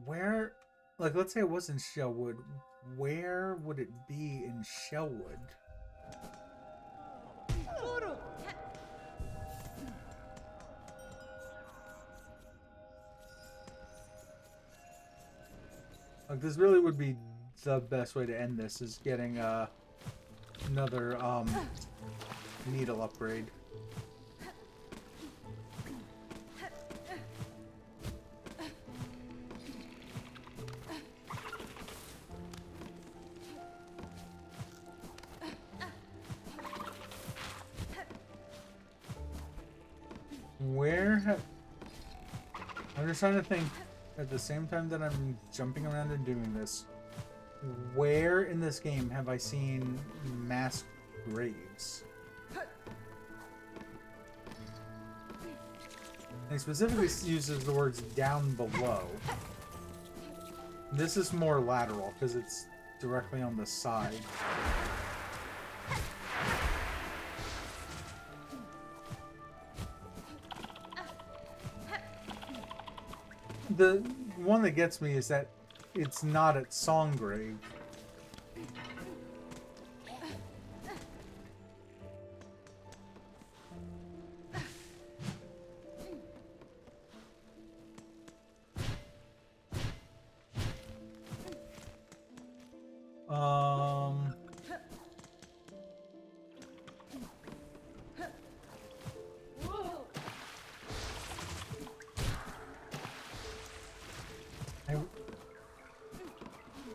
Where, like, let's say it was in Shellwood. Where would it be in Shellwood? Like, this really would be the best way to end this, is getting another needle upgrade. I'm just trying to think, at the same time that I'm jumping around and doing this, where in this game have I seen mass graves? And he specifically uses the words down below. This is more lateral because it's directly on the side. The one that gets me is that it's not at Songgrave.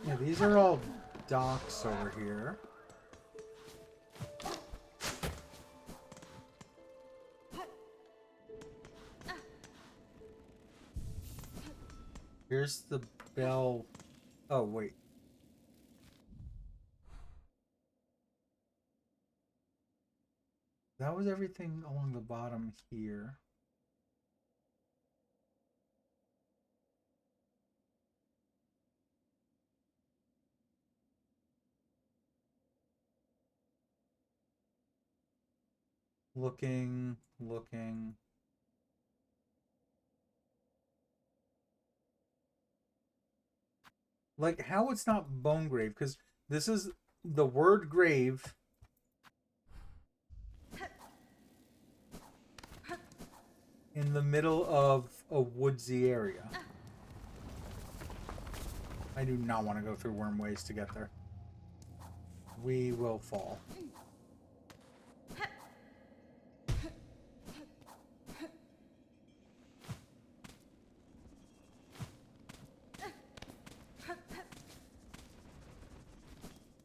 Yeah, these are all docks over here. Here's the bell. Oh, wait. That was everything along the bottom here. Looking. Like, how it's not Bonegrave, because this is the word grave. In the middle of a woodsy area. I do not want to go through Wormways to get there. We will fall.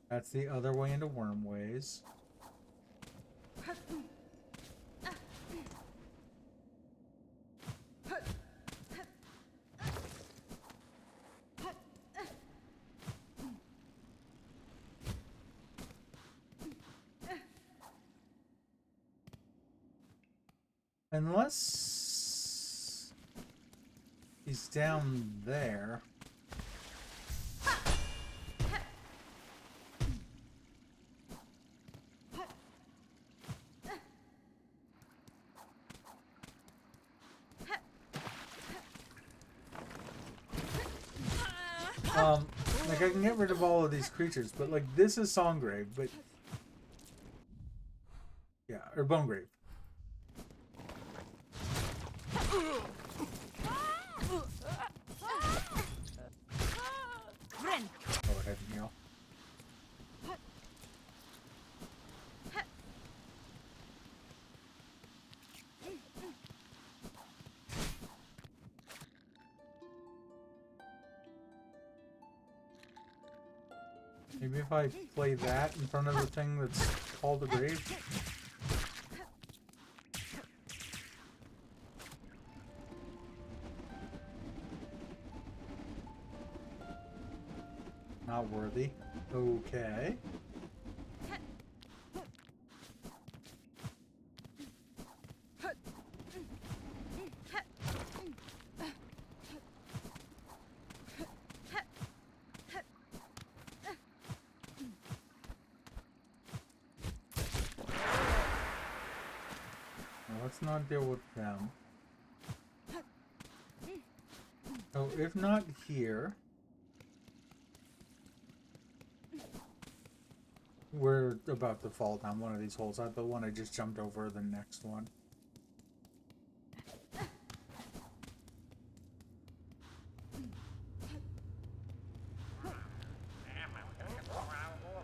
That's the other way into Wormways. Unless he's down there. Like, I can get rid of all of these creatures, but, like, this is Songgrave, but... Yeah, or Bonegrave. Go ahead and heal. Maybe if I play that in front of the thing that's called a grave. Not worthy. Okay. let's not deal with them. So if not here, we're about to fall down one of these holes. The one I just jumped over, the next one.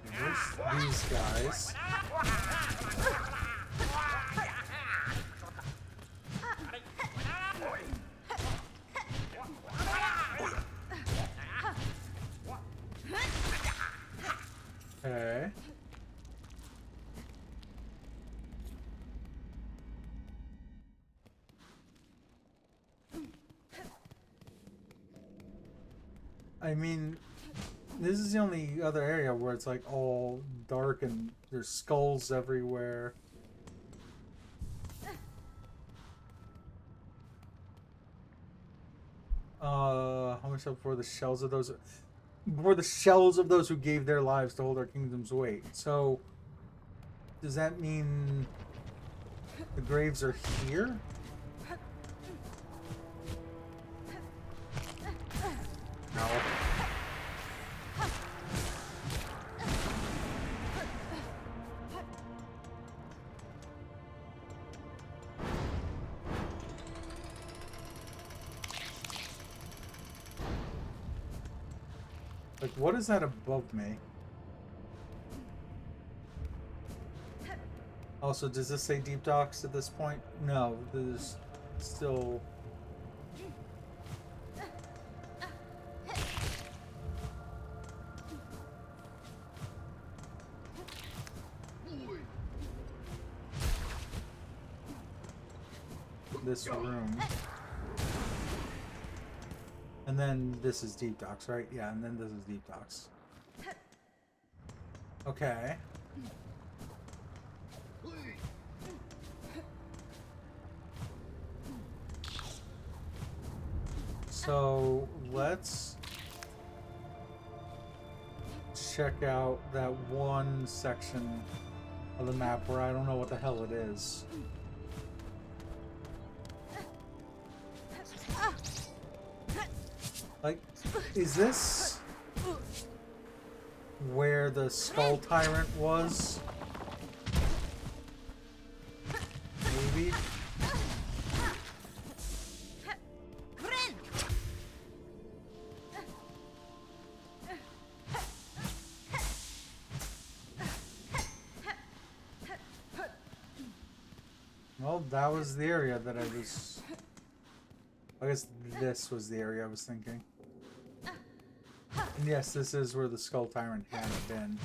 There's these guys. Okay. I mean, this is the only other area where it's like all dark and there's skulls everywhere. How much up for the shells of those? Before the shells of those who gave their lives to hold our kingdom's weight. So, does that mean the graves are here? No. Like, what is that above me? Also, does this say deep docks at this point? No, there's still... this room. And then this is deep docks, right? Yeah, and then this is deep docks. Okay. So let's check out that one section of the map where I don't know what the hell it is. Like, is this where the Skull Tyrant was? Maybe? Well, that was the area that I was... I guess this was the area I was thinking. And yes, this is where the Skull Tyrant had been.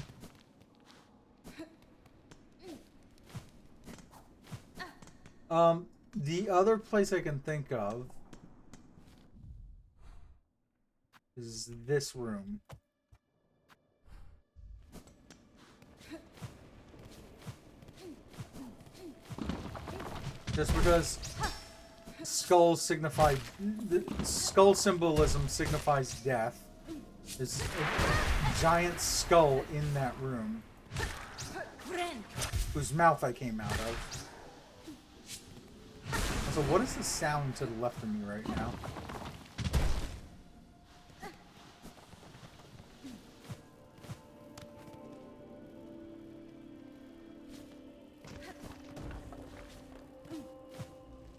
The other place I can think of is this room. Just because skulls signify, the skull symbolism signifies death. There's a giant skull in that room, whose mouth I came out of. So what is the sound to the left of me right now?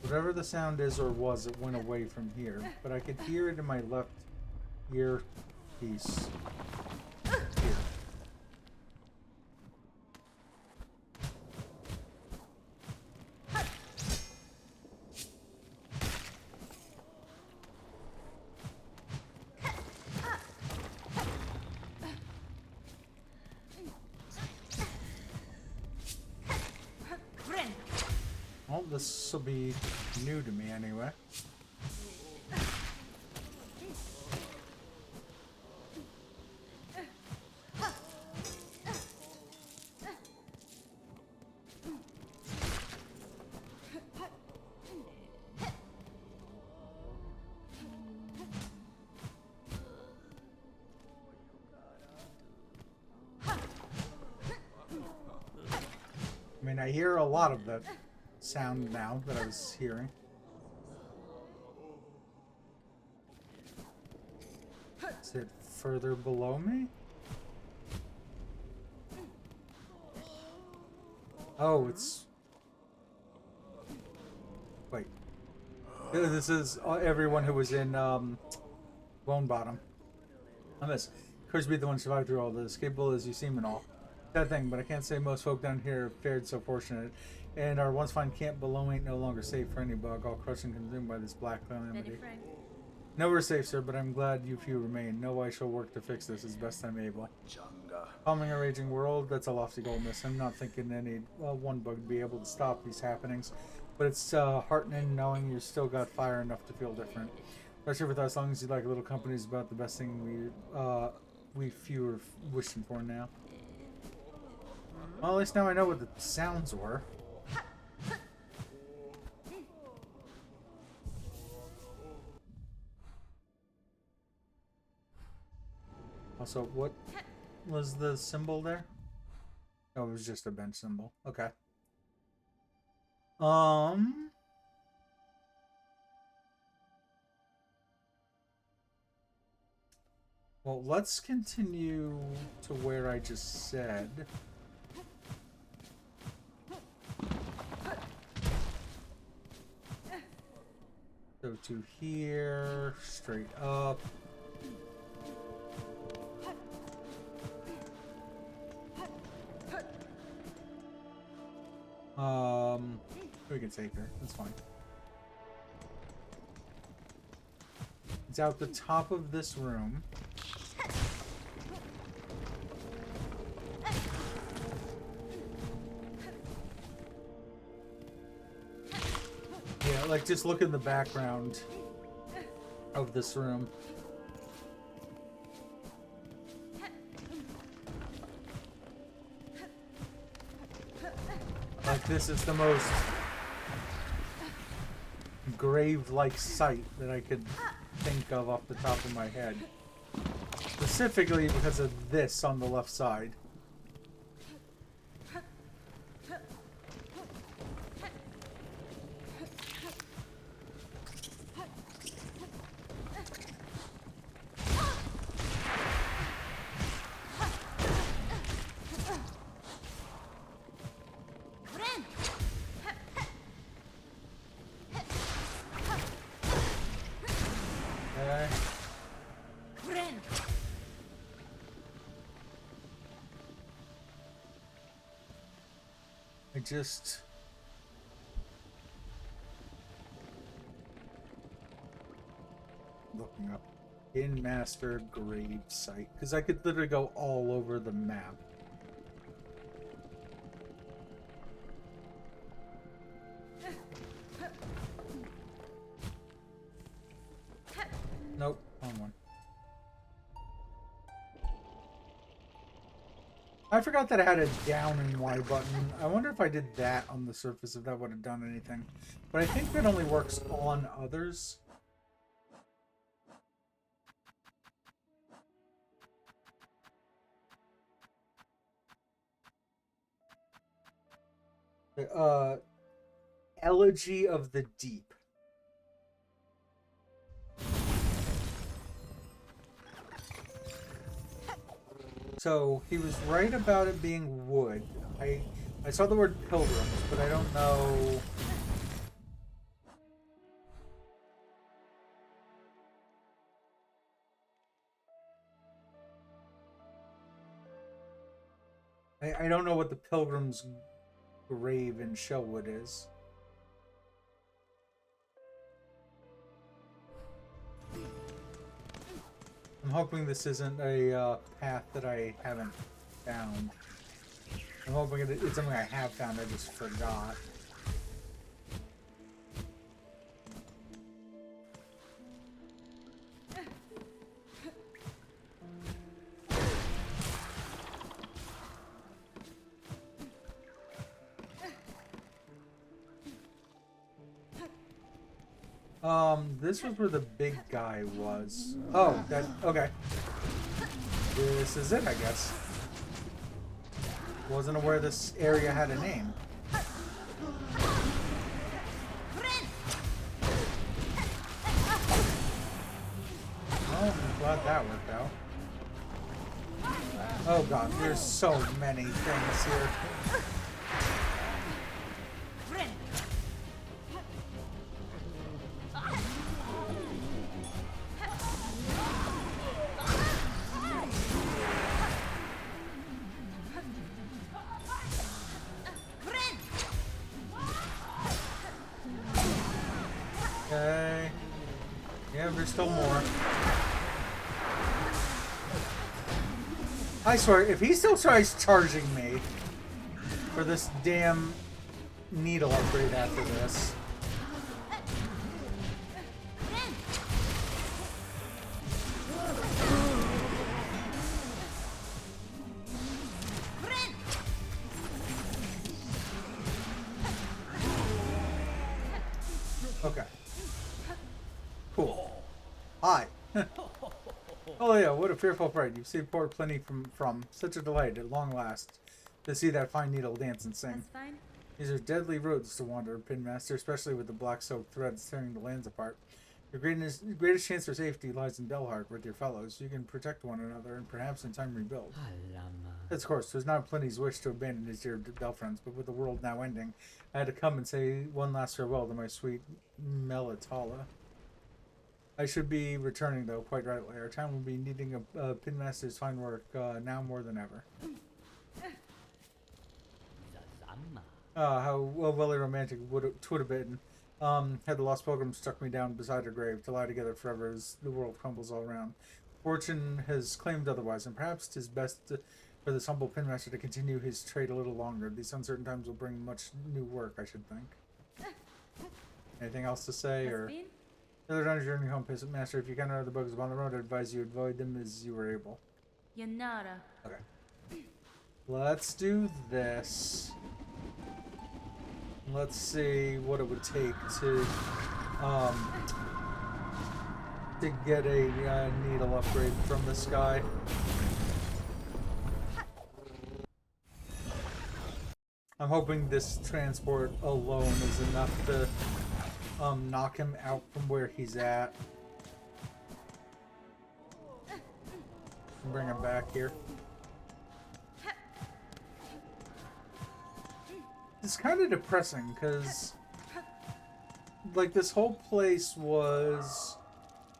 Whatever the sound is or was, it went away from here. But I could hear it in my left ear piece. Here. Well, this will be new to me anyway. I mean, I hear a lot of that sound now that I was hearing. Is it further below me? Oh, it's... Wait. This is everyone who was in Bone Bottom. I miss. Courage be the one who survived through all this, capable as you seem and all. That thing, but I can't say most folk down here fared so fortunate. And our once fine camp below ain't no longer safe for any bug, all crushed and consumed by this black calamity. Nowhere safe, sir, but I'm glad you few remain. No, I shall work to fix this as best I'm able. Calming a raging world, that's a lofty goal, miss. I'm not thinking any one bug would be able to stop these happenings, but it's heartening knowing you still got fire enough to feel different. Especially with as long as you like a little company is about the best thing we few are wishing for now. Well, at least now I know what the sounds were. Also, what was the symbol there? Oh, it was just a bench symbol. Okay. Well, let's continue to where I just said. So to here, straight up. We can take her. That's fine. It's out the top of this room. Yeah, like just look in the background of this room. Like this is the most grave-like sight that I could think of off the top of my head. Specifically because of this on the left side. Just looking up in master grave site because I could literally go all over the map. Nope, wrong one. I forgot that I had a down and Y button. I wonder if I did that on the surface, if that would have done anything. But I think that only works on others. Elegy of the Deep. So he was right about it being wood. I saw the word pilgrims, but I don't know. I don't know what the pilgrim's grave in Shellwood is. I'm hoping this isn't a path that I haven't found. I'm hoping it's something I have found, I just forgot. This was where the big guy was. Oh, that, okay. This is it, I guess. Wasn't aware this area had a name. Well, I'm glad that worked out. Oh god, there's so many things here. Okay. Yeah, there's still more. I swear, if he still tries charging me for this damn needle upgrade after this. Okay. Cool. Hi. Oh yeah, what a fearful fright. You've saved poor Pliny from such a delight at long last to see that fine needle dance and sing. These are deadly roads to wander, Pinmaster, especially with the black silk threads tearing the lands apart. Your greatest chance for safety lies in Belhart with your fellows. You can protect one another and perhaps in time rebuild. Of course, it was not Pliny's wish to abandon his dear Bell friends, but with the world now ending, I had to come and say one last farewell to my sweet Melitala. I should be returning, though, quite rightly. Our town will be needing a Pinmaster's fine work now more than ever. How well romantic would have been had the lost pilgrim struck me down beside her grave to lie together forever as the world crumbles all around. Fortune has claimed otherwise, and perhaps 'tis best for this humble Pinmaster to continue his trade a little longer. These uncertain times will bring much new work, I should think. Anything else to say, or... Other than your journey home, Master, if you can run the bugs upon the road, I advise you avoid them as you were able. Yanara. Okay. Let's do this. Let's see what it would take to get a needle upgrade from this guy. I'm hoping this transport alone is enough to knock him out from where he's at. And bring him back here. It's kind of depressing because, like, this whole place was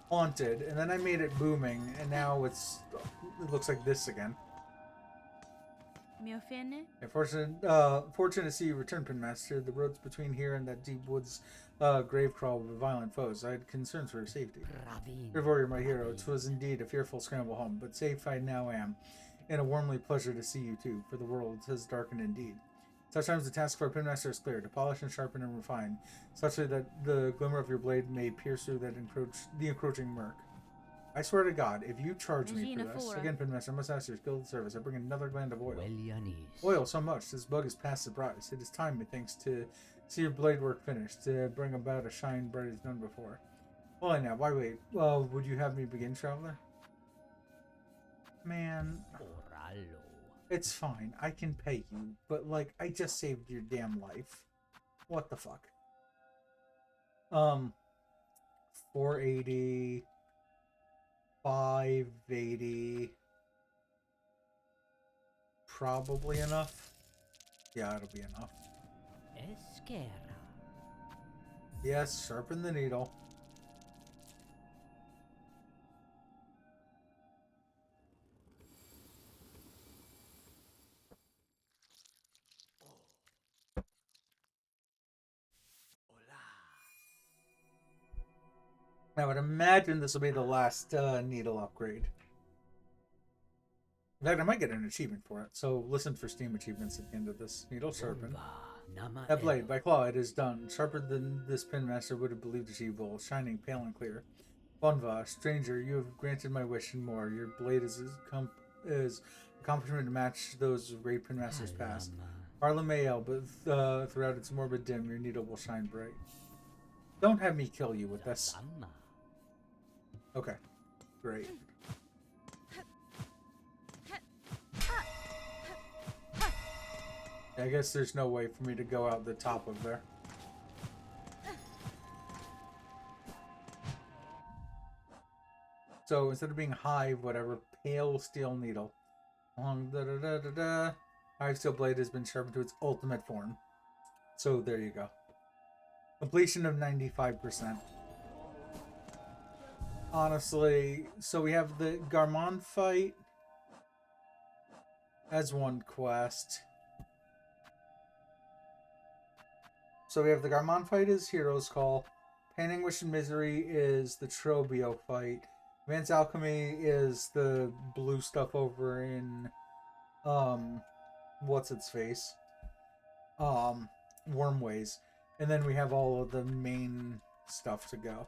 haunted, and then I made it booming, and now it looks like this again. Yeah, fortunate to see you return, Pinmaster. The roads between here and that deep woods grave crawl with violent foes. I had concerns for her safety. Your warrior, my hero. 'Twas indeed a fearful scramble home, but safe I now am, and a warmly pleasure to see you too, for the world has darkened indeed. Such times the task for a Pinmaster is clear, to polish and sharpen and refine, such that the glimmer of your blade may pierce through that encroaching murk. I swear to God, if you charge me for this, again, Pinmaster, I must ask your skilled service. I bring another gland of oil. Oil so much, this bug is past surprise. It is time, methinks, to see your blade work finished, to bring about a shine bright as none before. Well, now, why wait? Well, would you have me begin, traveler? Man, it's fine. I can pay you, but, like, I just saved your damn life. What the fuck? 480... 580. Probably enough. Yeah, it'll be enough. Yes, sharpen the needle. I would imagine this will be the last needle upgrade. In fact, I might get an achievement for it. So listen for Steam achievements at the end of this. Needle sharpen. That blade, by claw, it is done. Sharper than this Pinmaster would have believed achievable, shining pale and clear. Bonva, stranger, you have granted my wish and more. Your blade is accomplishment to match those of great Pinmasters past. Harlem may yell, but throughout its morbid dim, your needle will shine bright. Don't have me kill you with this. Okay, great. I guess there's no way for me to go out the top of there. So instead of being Hive, whatever, Pale Steel Needle. Hive Steel Blade has been sharpened to its ultimate form. So there you go. Completion of 95%. Honestly, so we have the Garmon fight as one quest. So we have the Garmon fight is Hero's Call. Pain, Anguish, and Misery is the Trobio fight. Advanced Alchemy is the blue stuff over in what's its face? Wormways. And then we have all of the main stuff to go.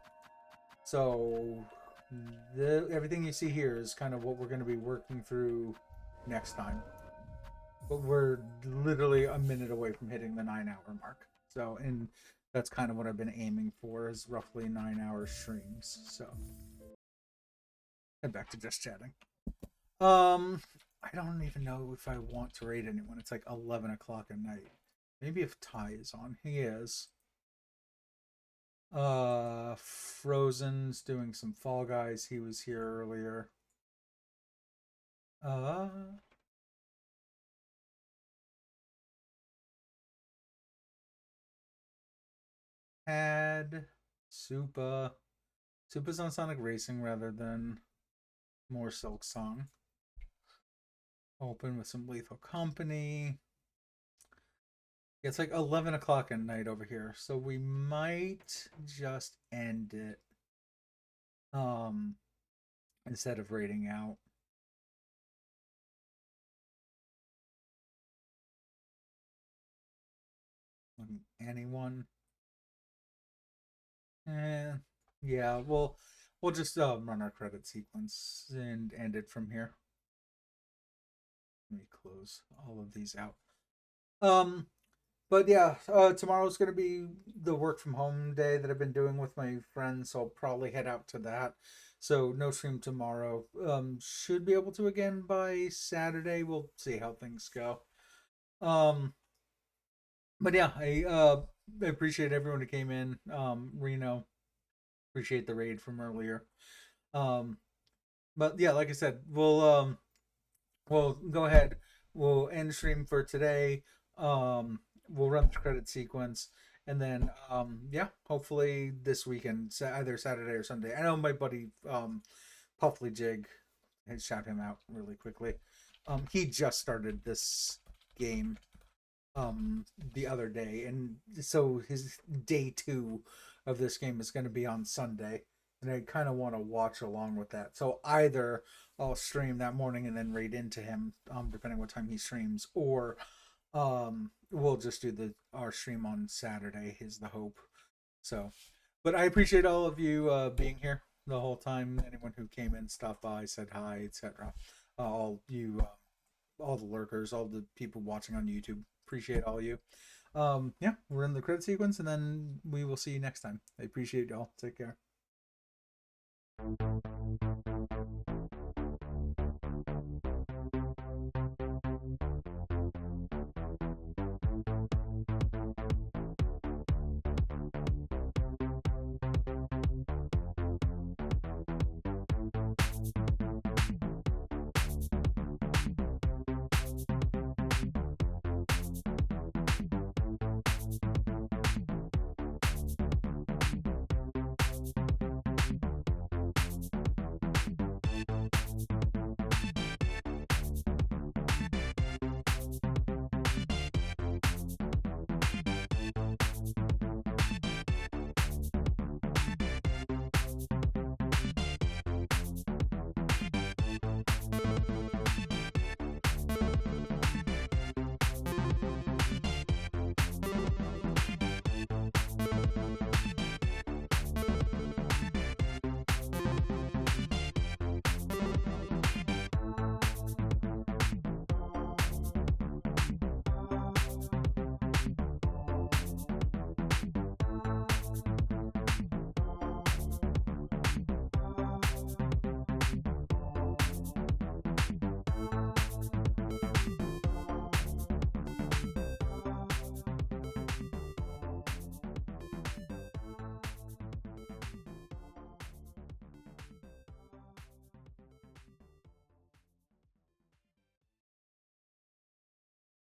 So everything you see here is kind of what we're going to be working through next time. But we're literally a minute away from hitting the 9-hour mark. So, and that's kind of what I've been aiming for, is roughly 9-hour streams. So, head back to just chatting. I don't even know if I want to raid anyone. It's like 11 o'clock at night. Maybe if Ty is on. He is. Frozen's doing some Fall Guys. He was here earlier. Had Supa's on Sonic Racing rather than more Silksong. Open with some Lethal Company. It's like 11 o'clock at night over here, so we might just end it instead of raiding out. Anyone? Yeah, we'll just run our credit sequence and end it from here. Let me close all of these out. But yeah, tomorrow's going to be the work from home day that I've been doing with my friends, so I'll probably head out to that. So no stream tomorrow. Should be able to again by Saturday. We'll see how things go. But yeah, I appreciate everyone who came in. Reno, appreciate the raid from earlier. But yeah, like I said, we'll go ahead. We'll end stream for today. We'll run the credit sequence, and then yeah, hopefully this weekend, either Saturday or Sunday. I know my buddy Puffly Jig, and shout him out really quickly. He just started this game the other day, and so his day 2 of this game is going to be on Sunday, and I kind of want to watch along with that. So either I'll stream that morning and then raid into him, depending what time he streams, or we'll just do our stream on Saturday is the hope. So, but I appreciate all of you being here the whole time. Anyone who came in, stopped by, said hi, etc. All you, all the lurkers, all the people watching on YouTube, appreciate all you. Yeah, we're in the credit sequence, and then we will see you next time. I appreciate y'all. Take care.